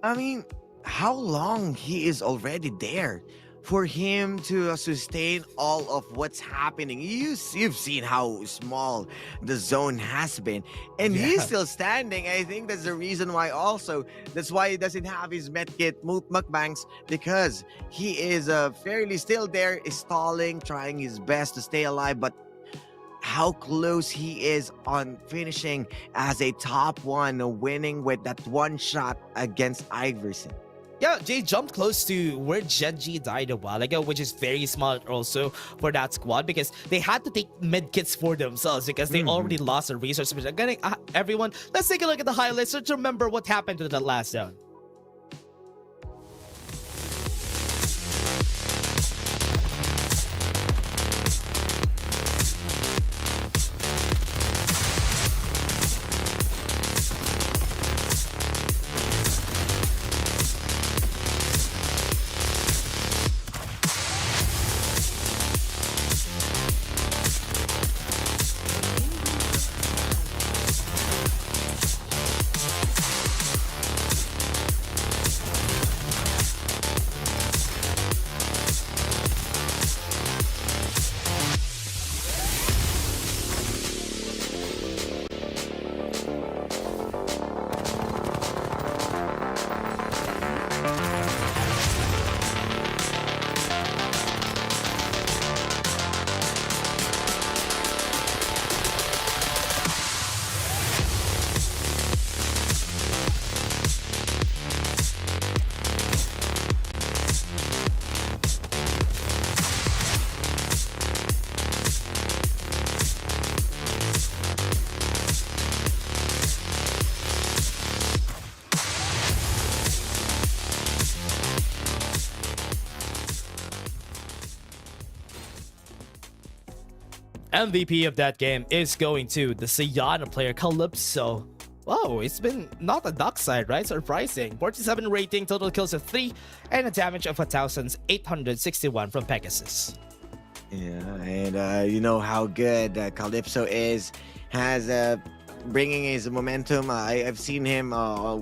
J: I mean, how long he is already there for him to sustain all of what's happening? You've seen how small the zone has been, and he's still standing. I think that's the reason why. Also, that's why he doesn't have his medkit mukbangs, because he is fairly still there, is stalling, trying his best to stay alive, but how close he is on finishing as a top one, winning with that one shot against Iverson.
L: Yeah, Jay jumped close to where Genji died a while ago, which is very smart also for that squad, because they had to take mid kits for themselves because they already lost the resources. But again, everyone, let's take a look at the highlights. Let's remember what happened to the last zone. MVP of that game is going to the Siana player, Calypso. Wow, it's been not a dark side, right? Surprising. 47 rating, total kills of 3, and a damage of 1,861 from Pegasus.
J: Yeah, and you know how good Calypso is, has bringing his momentum. I've seen him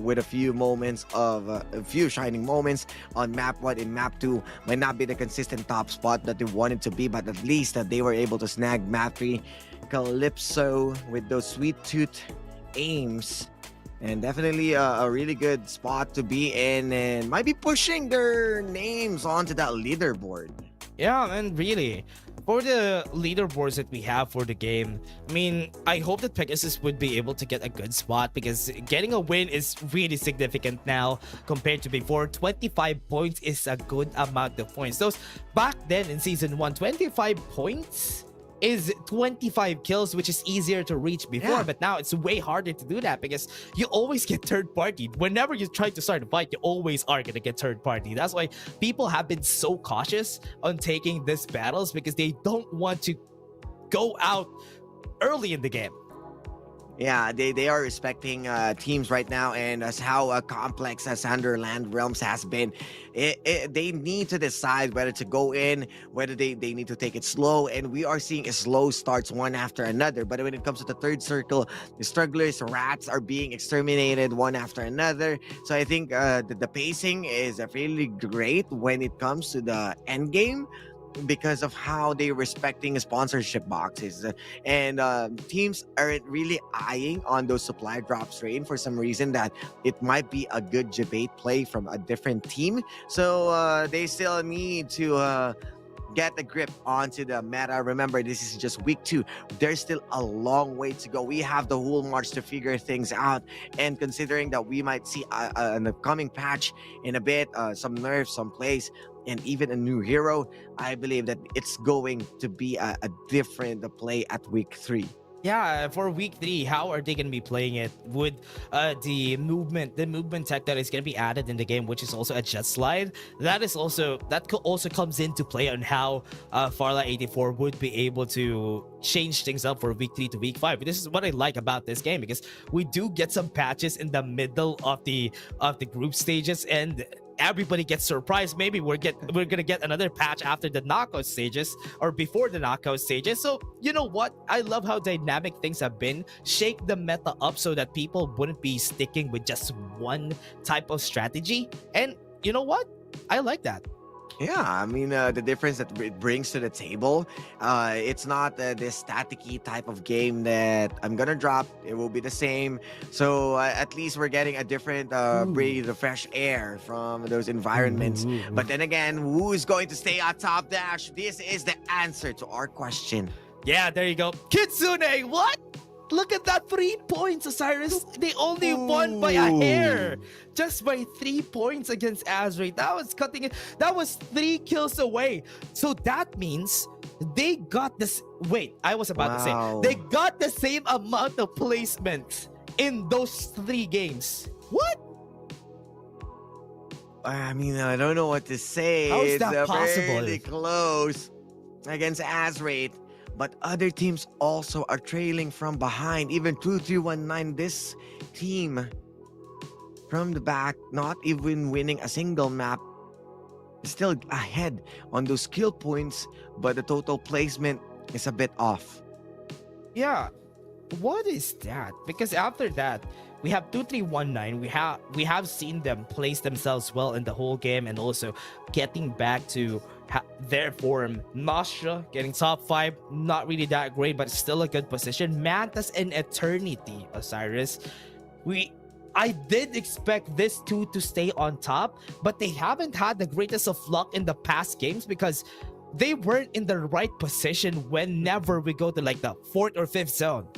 J: with a few moments of a few shining moments on map 1. In map 2 might not be the consistent top spot that they wanted to be, but at least they were able to snag map 3. Calypso with those sweet tooth aims, and definitely a really good spot to be in, and might be pushing their names onto that leaderboard.
L: Yeah, and really, for the leaderboards that we have for the game, I mean, I hope that Pegasus would be able to get a good spot, because getting a win is really significant now compared to before. 25 points is a good amount of points. Those back then in Season 1, 25 points is 25 kills, which is easier to reach before, but now it's way harder to do that because you always get third party. Whenever you try to start a fight, you always are gonna get third party. That's why people have been so cautious on taking these battles, because they don't want to go out early in the game.
J: Yeah, they are respecting teams right now, and as how complex as Sunderland Realms has been, they need to decide whether to go in, whether they need to take it slow, and we are seeing slow starts one after another. But when it comes to the third circle, the strugglers, rats are being exterminated one after another. So I think the pacing is really great when it comes to the end game, because of how they're respecting sponsorship boxes, and teams aren't really eyeing on those supply drops rain for some reason, that it might be a good debate play from a different team. So they still need to get a grip onto the meta. Remember, this is just week 2. There's still a long way to go. We have the whole March to figure things out, and considering that we might see an upcoming patch in a bit, some nerfs, some plays, and even a new hero, I believe that it's going to be a different play at week 3.
L: Yeah, for week 3, how are they going to be playing it with the movement tech that is going to be added in the game, which is also a jet slide? That also comes into play on how Farlight 84 would be able to change things up for week 3 to week 5. This is what I like about this game, because we do get some patches in the middle of the group stages, and everybody gets surprised. Maybe we're gonna get another patch after the knockout stages or before the knockout stages. So you know what? I love how dynamic things have been. Shake the meta up so that people wouldn't be sticking with just one type of strategy. And you know what? I like that.
J: Yeah, I mean, the difference that it brings to the table, it's not this staticky type of game that I'm gonna drop. It will be the same. So at least we're getting a different breathe of fresh air from those environments. But then again, who is going to stay on top, Dash? This is the answer to our question.
L: Yeah, there you go. Kitsune, what? Look at that 3 points, Osiris. They only won by a hair. Just by 3 points against Azray. That was cutting it. That was 3 kills away. So that means they got this. Wait, I was about to say. They got the same amount of placement in those 3 games. What?
J: I mean, I don't know what to say.
L: How is that
J: it's
L: possible?
J: Really close against Azray. But other teams also are trailing from behind. Even 2319, this team from the back, not even winning a single map, still ahead on those skill points, but the total placement is a bit off.
L: Yeah. What is that? Because after that, we have 2319. We have seen them place themselves well in the whole game and also getting back to their form. Nostra getting top 5, not really that great, but still a good position. Mantas and Eternity, Osiris. I did expect this 2 to stay on top, but they haven't had the greatest of luck in the past games because they weren't in the right position whenever we go to like the 4th or 5th zone.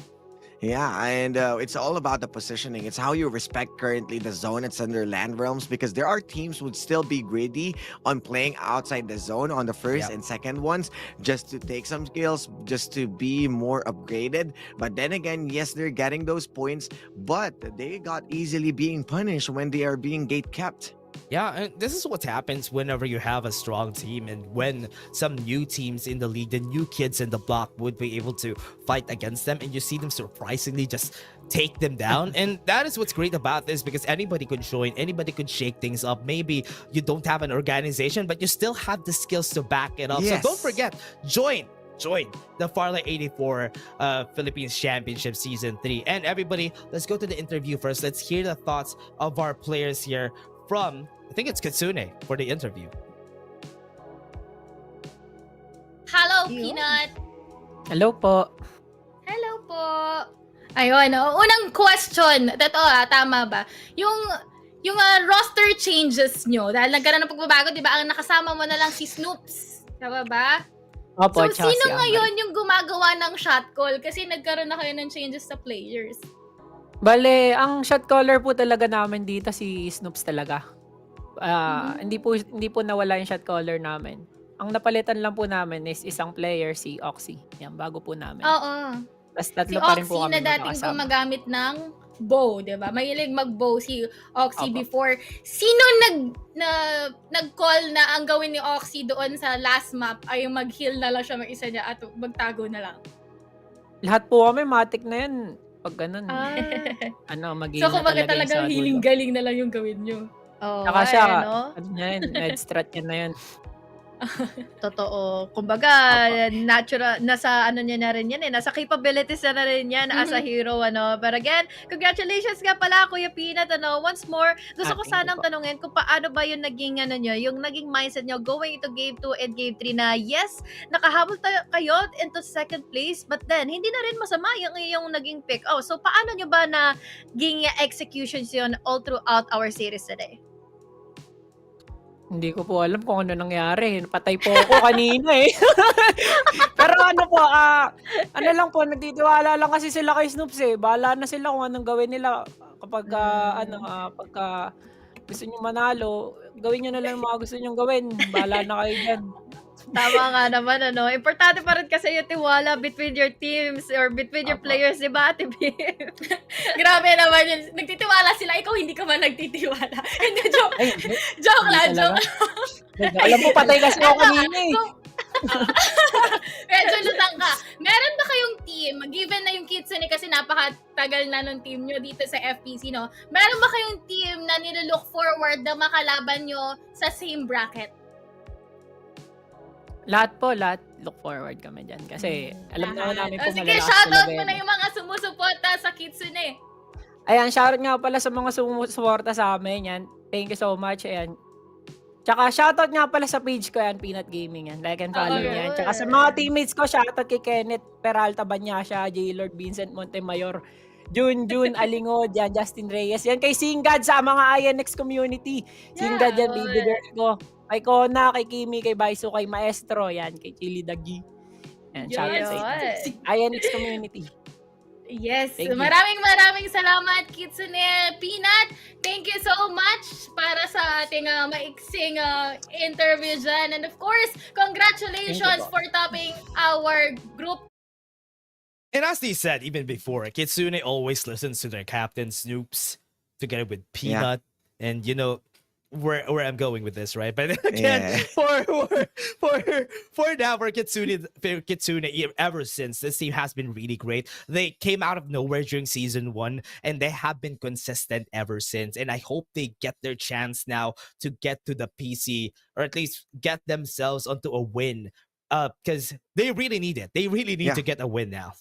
J: Yeah, and it's all about the positioning. It's how you respect currently the zone that's under land realms, because there are teams who would still be greedy on playing outside the zone on the first and second ones just to take some skills, just to be more upgraded. But then again, yes, they're getting those points, but they got easily being punished when they are being gate kept.
L: Yeah, and this is what happens whenever you have a strong team and when some new teams in the league, the new kids in the block would be able to fight against them and you see them surprisingly just take them down. And that is what's great about this, because anybody could join, anybody could shake things up. Maybe you don't have an organization, but you still have the skills to back it up.
J: Yes.
L: So don't forget, join the Farlight 84 Philippines Championship Season 3. And everybody, let's go to the interview first. Let's hear the thoughts of our players here from, I think it's Kitsune for the interview.
N: Hello, Peanut!
S: Hello po.
N: Hello po! Ayun, unang question. Tama ba? Yung roster changes nyo, dahil nagkaroon ng pagbabago, di ba? Ang nakasama mo na lang si Snoops. Tama ba?
S: Opo,
N: So, sino ngayon yung gumagawa ng shot call? Kasi nagkaroon na kayo ng changes sa players.
S: Bale, ang shot caller po talaga namin dito si Snoops talaga. Hindi po nawala yung shot caller namin. Ang napalitan lang po namin is isang player, si Oxy. Yan, bago po namin.
N: Oo.
S: Tapos tatlo
N: Si
S: pa rin po
N: Oxy
S: kami
N: na dating gumagamit ng bow, di ba? Mahilig mag-bow si Oxy before. Sino nag-call na ang gawin ni Oxy doon sa last map ay mag-heal na lang siya mag-isa niya at magtago na lang?
S: Lahat po kami, matik na yan. Pag ganun, mag-heal
N: So,
S: na
N: kumbaga
S: talaga
N: talagang healing galing na lang yung gawin nyo.
S: Saka siya, med strat yan na yun.
R: Totoo. Kumbaga, natural, nasa niya na rin yan nasa capabilities na rin yan as a hero, But again, congratulations nga pala, Kuya Peanut, Once more, gusto ko sanang tanungin kung paano ba yung naging, yung naging mindset nyo going into Game 2 and Game 3 na, yes, nakahabol kayo into second place, but then, hindi na rin masama yung iyong naging pick. So paano nyo ba naging executions yun all throughout our series today?
S: Hindi ko po alam kung ano nangyari. Patay po ako kanina eh. Pero lang po, nagtitiwala lang kasi sila kay Snoops eh. Bahala na sila kung anong gawin nila. Kapag pagka gusto nyo manalo, gawin nyo na lang mga gusto nyo gawin. Bahala na kayo dyan.
R: Tama nga naman, Importante pa rin kasi yung tiwala between your teams or between your players, di ba, Ate Bim?
N: Grabe naman yun. Nagtitiwala sila, ikaw hindi ka man nagtitiwala. Hindi, joke. Joke lang.
S: Alam mo, patay kasi ako kanina eh.
N: Medyo lutang ka. Meron ba kayong team team, given na yung Kitsune kasi napakatagal na nung team nyo dito sa FPC, no? Meron ba kayong team na nilook forward na makalaban nyo sa same bracket?
S: Lahat look forward kami dyan. Kasi alam naman namin po
N: Sige,
S: malalakas
N: shoutout
S: talaga
N: mo
S: yan.
N: na yung mga sumusuporta sa Kitsune.
S: Ayan, shoutout nga pala sa mga sumusuporta sa amin yan. Thank you so much. Ayan. Tsaka shoutout nga pala sa page ko yan, Peanut Gaming yan. Like and follow niya yan. Tsaka sa mga teammates ko, shoutout kay Kenneth Peralta Banyasha, J. Lord Vincent Montemayor, Jun Alingod, yan, Justin Reyes. Yan kay Singad sa mga INX community. Singad yan, baby girl ko. Kay Kona, kay Kimi, kay Baiso, kay Maestro, yan, kay Chili Dagi. Yan, shoutout sa inyo. INX community.
N: Yes,
S: Thank you.
N: maraming salamat Kitsune. Peanut, thank you so much para sa ating maiksing interview dyan. And of course, congratulations for topping our group.
L: And as they said even before, Kitsune always listens to their captain Snoops together with Peanut. And you know where I'm going with this, right? But again, for now, for Kitsune, ever since this team has been really great. They came out of nowhere during season 1, and they have been consistent ever since. And I hope they get their chance now to get to the PC, or at least get themselves onto a win. Because they really need it. They really need to get a win now.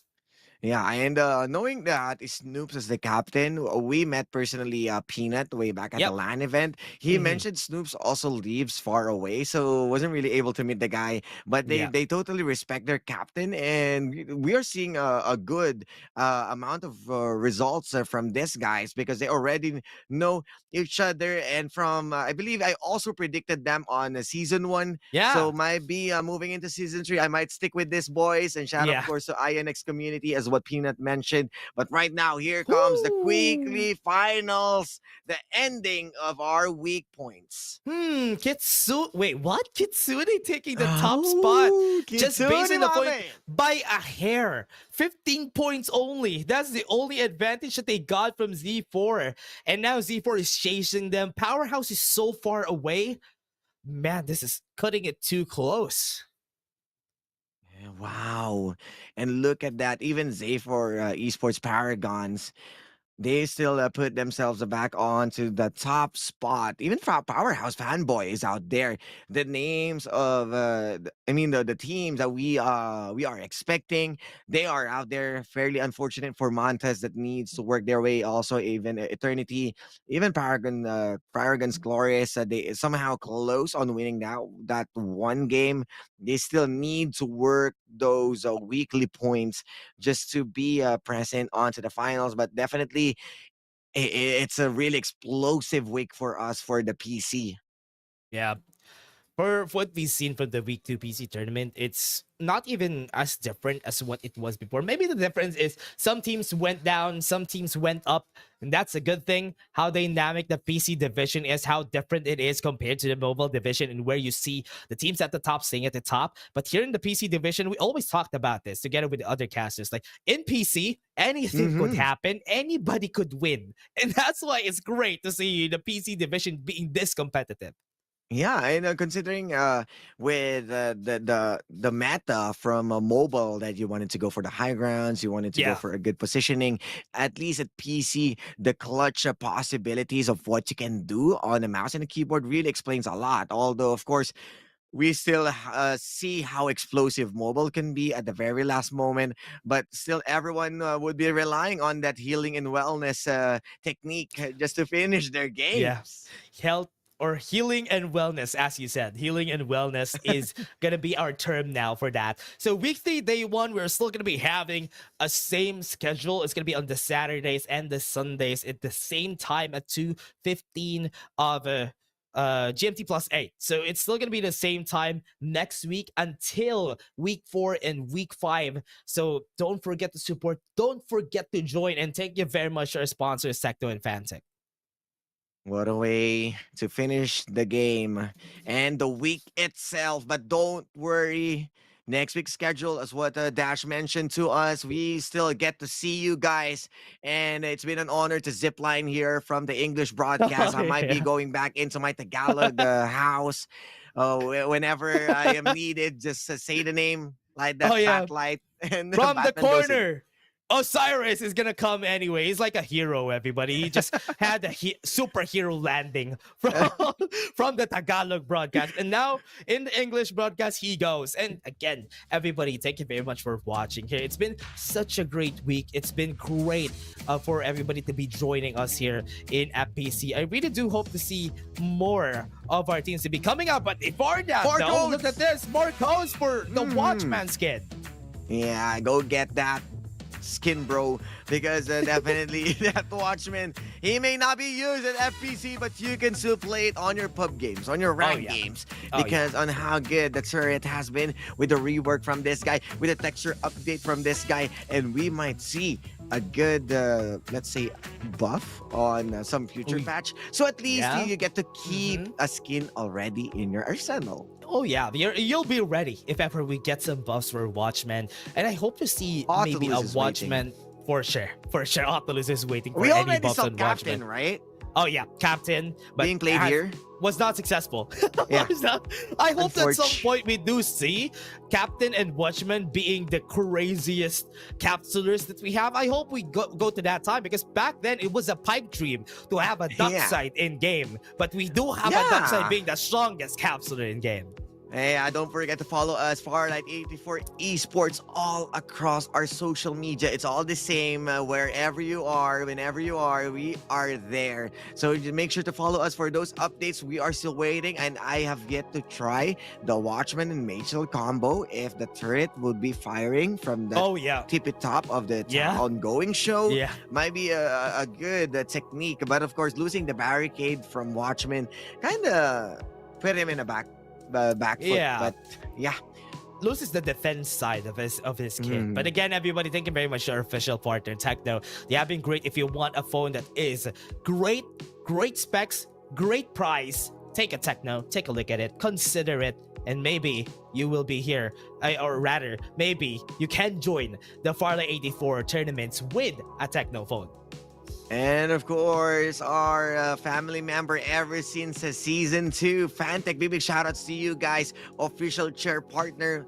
J: Yeah, and knowing that Snoops is the captain, we met personally Peanut way back at the LAN event. He mentioned Snoops also lives far away, so wasn't really able to meet the guy. But they totally respect their captain, and we are seeing a good amount of results from these guys because they already know each other. And from I believe I also predicted them on season 1.
L: Yeah.
J: So might be moving into season 3. I might stick with these boys and shout out, of course, to INX community as what Peanut mentioned. But right now, here comes the weekly finals, the ending of our weak points.
L: Kitsune. Wait, what? Kitsune taking the top spot. Just based on the point by a hair. 15 points only. That's the only advantage that they got from Z4. And now Z4 is chasing them. Powerhouse is so far away. Man, this is cutting it too close.
J: Wow. And look at that. Even Z4 Esports Paragons, they still put themselves back onto the top spot. Even Powerhouse Fanboy is out there. The names of, the teams that we are expecting, they are out there. Fairly unfortunate for Montes that needs to work their way. Also, even Eternity, even Paragon's Glorious, they somehow close on winning that one game. They still need to work those weekly points just to be present onto the finals. But definitely, it's a really explosive week for us for the PC.
L: Yeah. For what we've seen from the week 2 PC tournament, it's not even as different as what it was before. Maybe the difference is some teams went down, some teams went up, and that's a good thing. How dynamic the PC division is, how different it is compared to the mobile division, and where you see the teams at the top staying at the top. But here in the PC division, we always talked about this together with the other casters. Like in PC, anything could happen, anybody could win. And that's why it's great to see the PC division being this competitive.
J: Yeah, and considering with the meta from mobile that you wanted to go for the high grounds, you wanted to go for a good positioning. At least at PC, the clutch possibilities of what you can do on a mouse and a keyboard really explains a lot. Although, of course, we still see how explosive mobile can be at the very last moment, but still everyone would be relying on that healing and wellness technique just to finish their games.
L: Health or healing and wellness, as you said. Healing and wellness is going to be our term now for that. So weekday day 1, we're still going to be having a same schedule. It's going to be on the Saturdays and the Sundays at the same time at 2:15 of GMT plus 8. So it's still going to be the same time next week until week 4 and week 5. So don't forget to support. Don't forget to join. And thank you very much to our sponsors, Secto and Fantech.
J: What a way to finish the game and the week itself. But don't worry. Next week's schedule, as what Dash mentioned to us, we still get to see you guys. And it's been an honor to zipline here from the English broadcast. I might be going back into my Tagalog house whenever I am needed. Just say the name. light that
L: Oh, yeah.
J: fat light, and
L: From the
J: Batman goes in.
L: corner, Osiris is gonna come anyway. He's like a hero, everybody. He just had a superhero landing from the Tagalog broadcast. And now in the English broadcast, he goes. And again, everybody, thank you very much for watching here. It's been such a great week. It's been great for everybody to be joining us here in FPC. I really do hope to see more of our teams to be coming out. But before that,
J: More
L: though,
J: codes!
L: look at this. More codes for the Watchman skin.
J: Yeah, go get that skin, bro, because definitely that Watchman, he may not be used at FPC, but you can still play it on your pub games, on your rank games, because on how good the turret has been with the rework from this guy, with a texture update from this guy, and we might see a good, let's say, buff on some future patch. So at least you get to keep a skin already in your arsenal.
L: Oh yeah, you'll be ready if ever we get some buffs for Watchmen, and I hope to see maybe a
J: Autolus is
L: Watchman for sure. Autolus is waiting for
J: We
L: any
J: already
L: buffs
J: saw
L: on
J: Captain,
L: Watchmen.
J: right?
L: Oh yeah, Captain, but
J: Being played here
L: was not successful.
J: Yeah.
L: I hope that at some point we do see Captain and Watchman being the craziest capsulers that we have. I hope we go to that time, because back then it was a pipe dream to have a duck side in game, but we do have a duck side being the strongest capsuler in game.
J: Hey, don't forget to follow us, Farlight84 Esports, all across our social media. It's all the same. Wherever you are, whenever you are, we are there. So just make sure to follow us for those updates. We are still waiting, and I have yet to try the Watchman and Machel combo. If the turret would be firing from the tippy top of the ongoing show, might be a good technique. But of course, losing the barricade from Watchman kind of put him in a back foot. But yeah,
L: loses the defense side of his kit. But again, everybody, thank you very much to our official partner, Techno. They have been great. If you want a phone that is great specs, great price, take a Techno, take a look at it, consider it, and maybe you will be here, or rather, maybe you can join the Farlight 84 tournaments with a Techno phone.
J: And of course, our family member ever since season 2, Fantech. Big shout outs to you guys, official chair partner.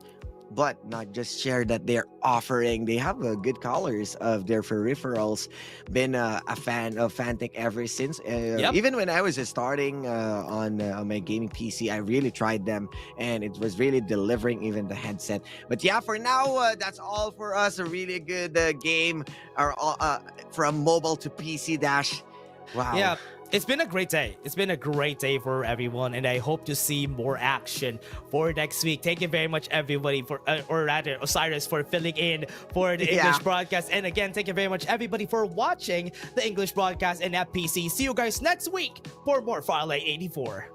J: But not just share that they're offering. They have good colors of their peripherals. Been a fan of Fantech ever since. Even when I was starting on my gaming PC, I really tried them, and it was really delivering even the headset. But yeah, for now, that's all for us. A really good game from mobile to PC dash. Wow.
L: Yeah. It's been a great day. It's been a great day for everyone, and I hope to see more action for next week. Thank you very much, everybody, for, or rather, Osiris, for filling in for the English broadcast. And again, thank you very much, everybody, for watching the English broadcast and FPC. See you guys next week for more Farlight 84.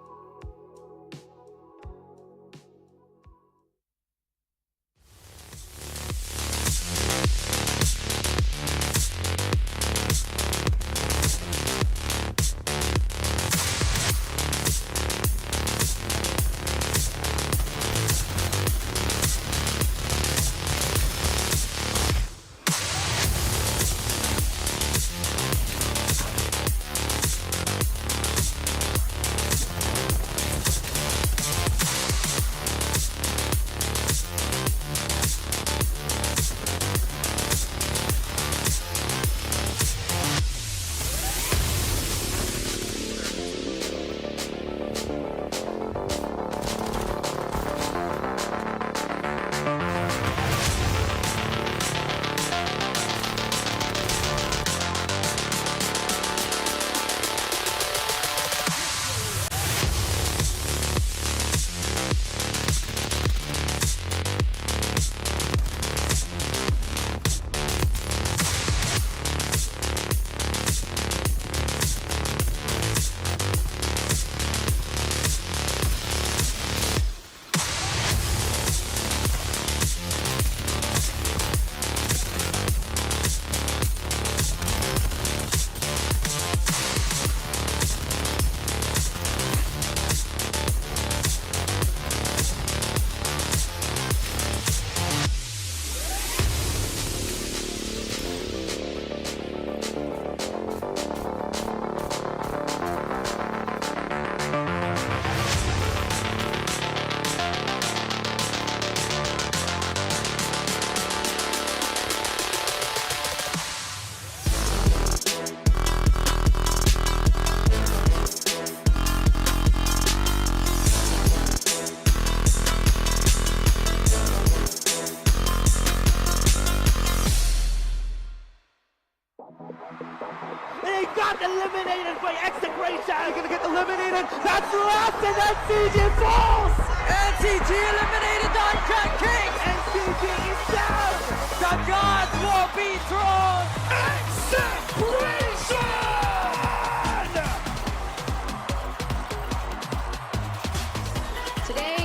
G: seconds left and then CG falls! NCG eliminated on Jet King! NCG is down! The gods will be thrown! Execution!
H: Today,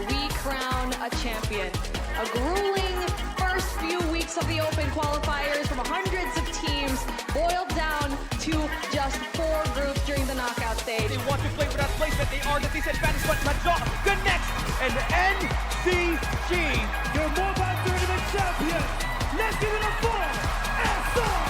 H: we crown a champion. A grueling first few weeks of the Open qualifiers from hundreds of teams boiled down to just 4 groups during the knockout stage.
F: They want to play for that placement. They are the disadvantaged, but Major connects. And NCG, your mobile tournament champion. Let's give it up for SR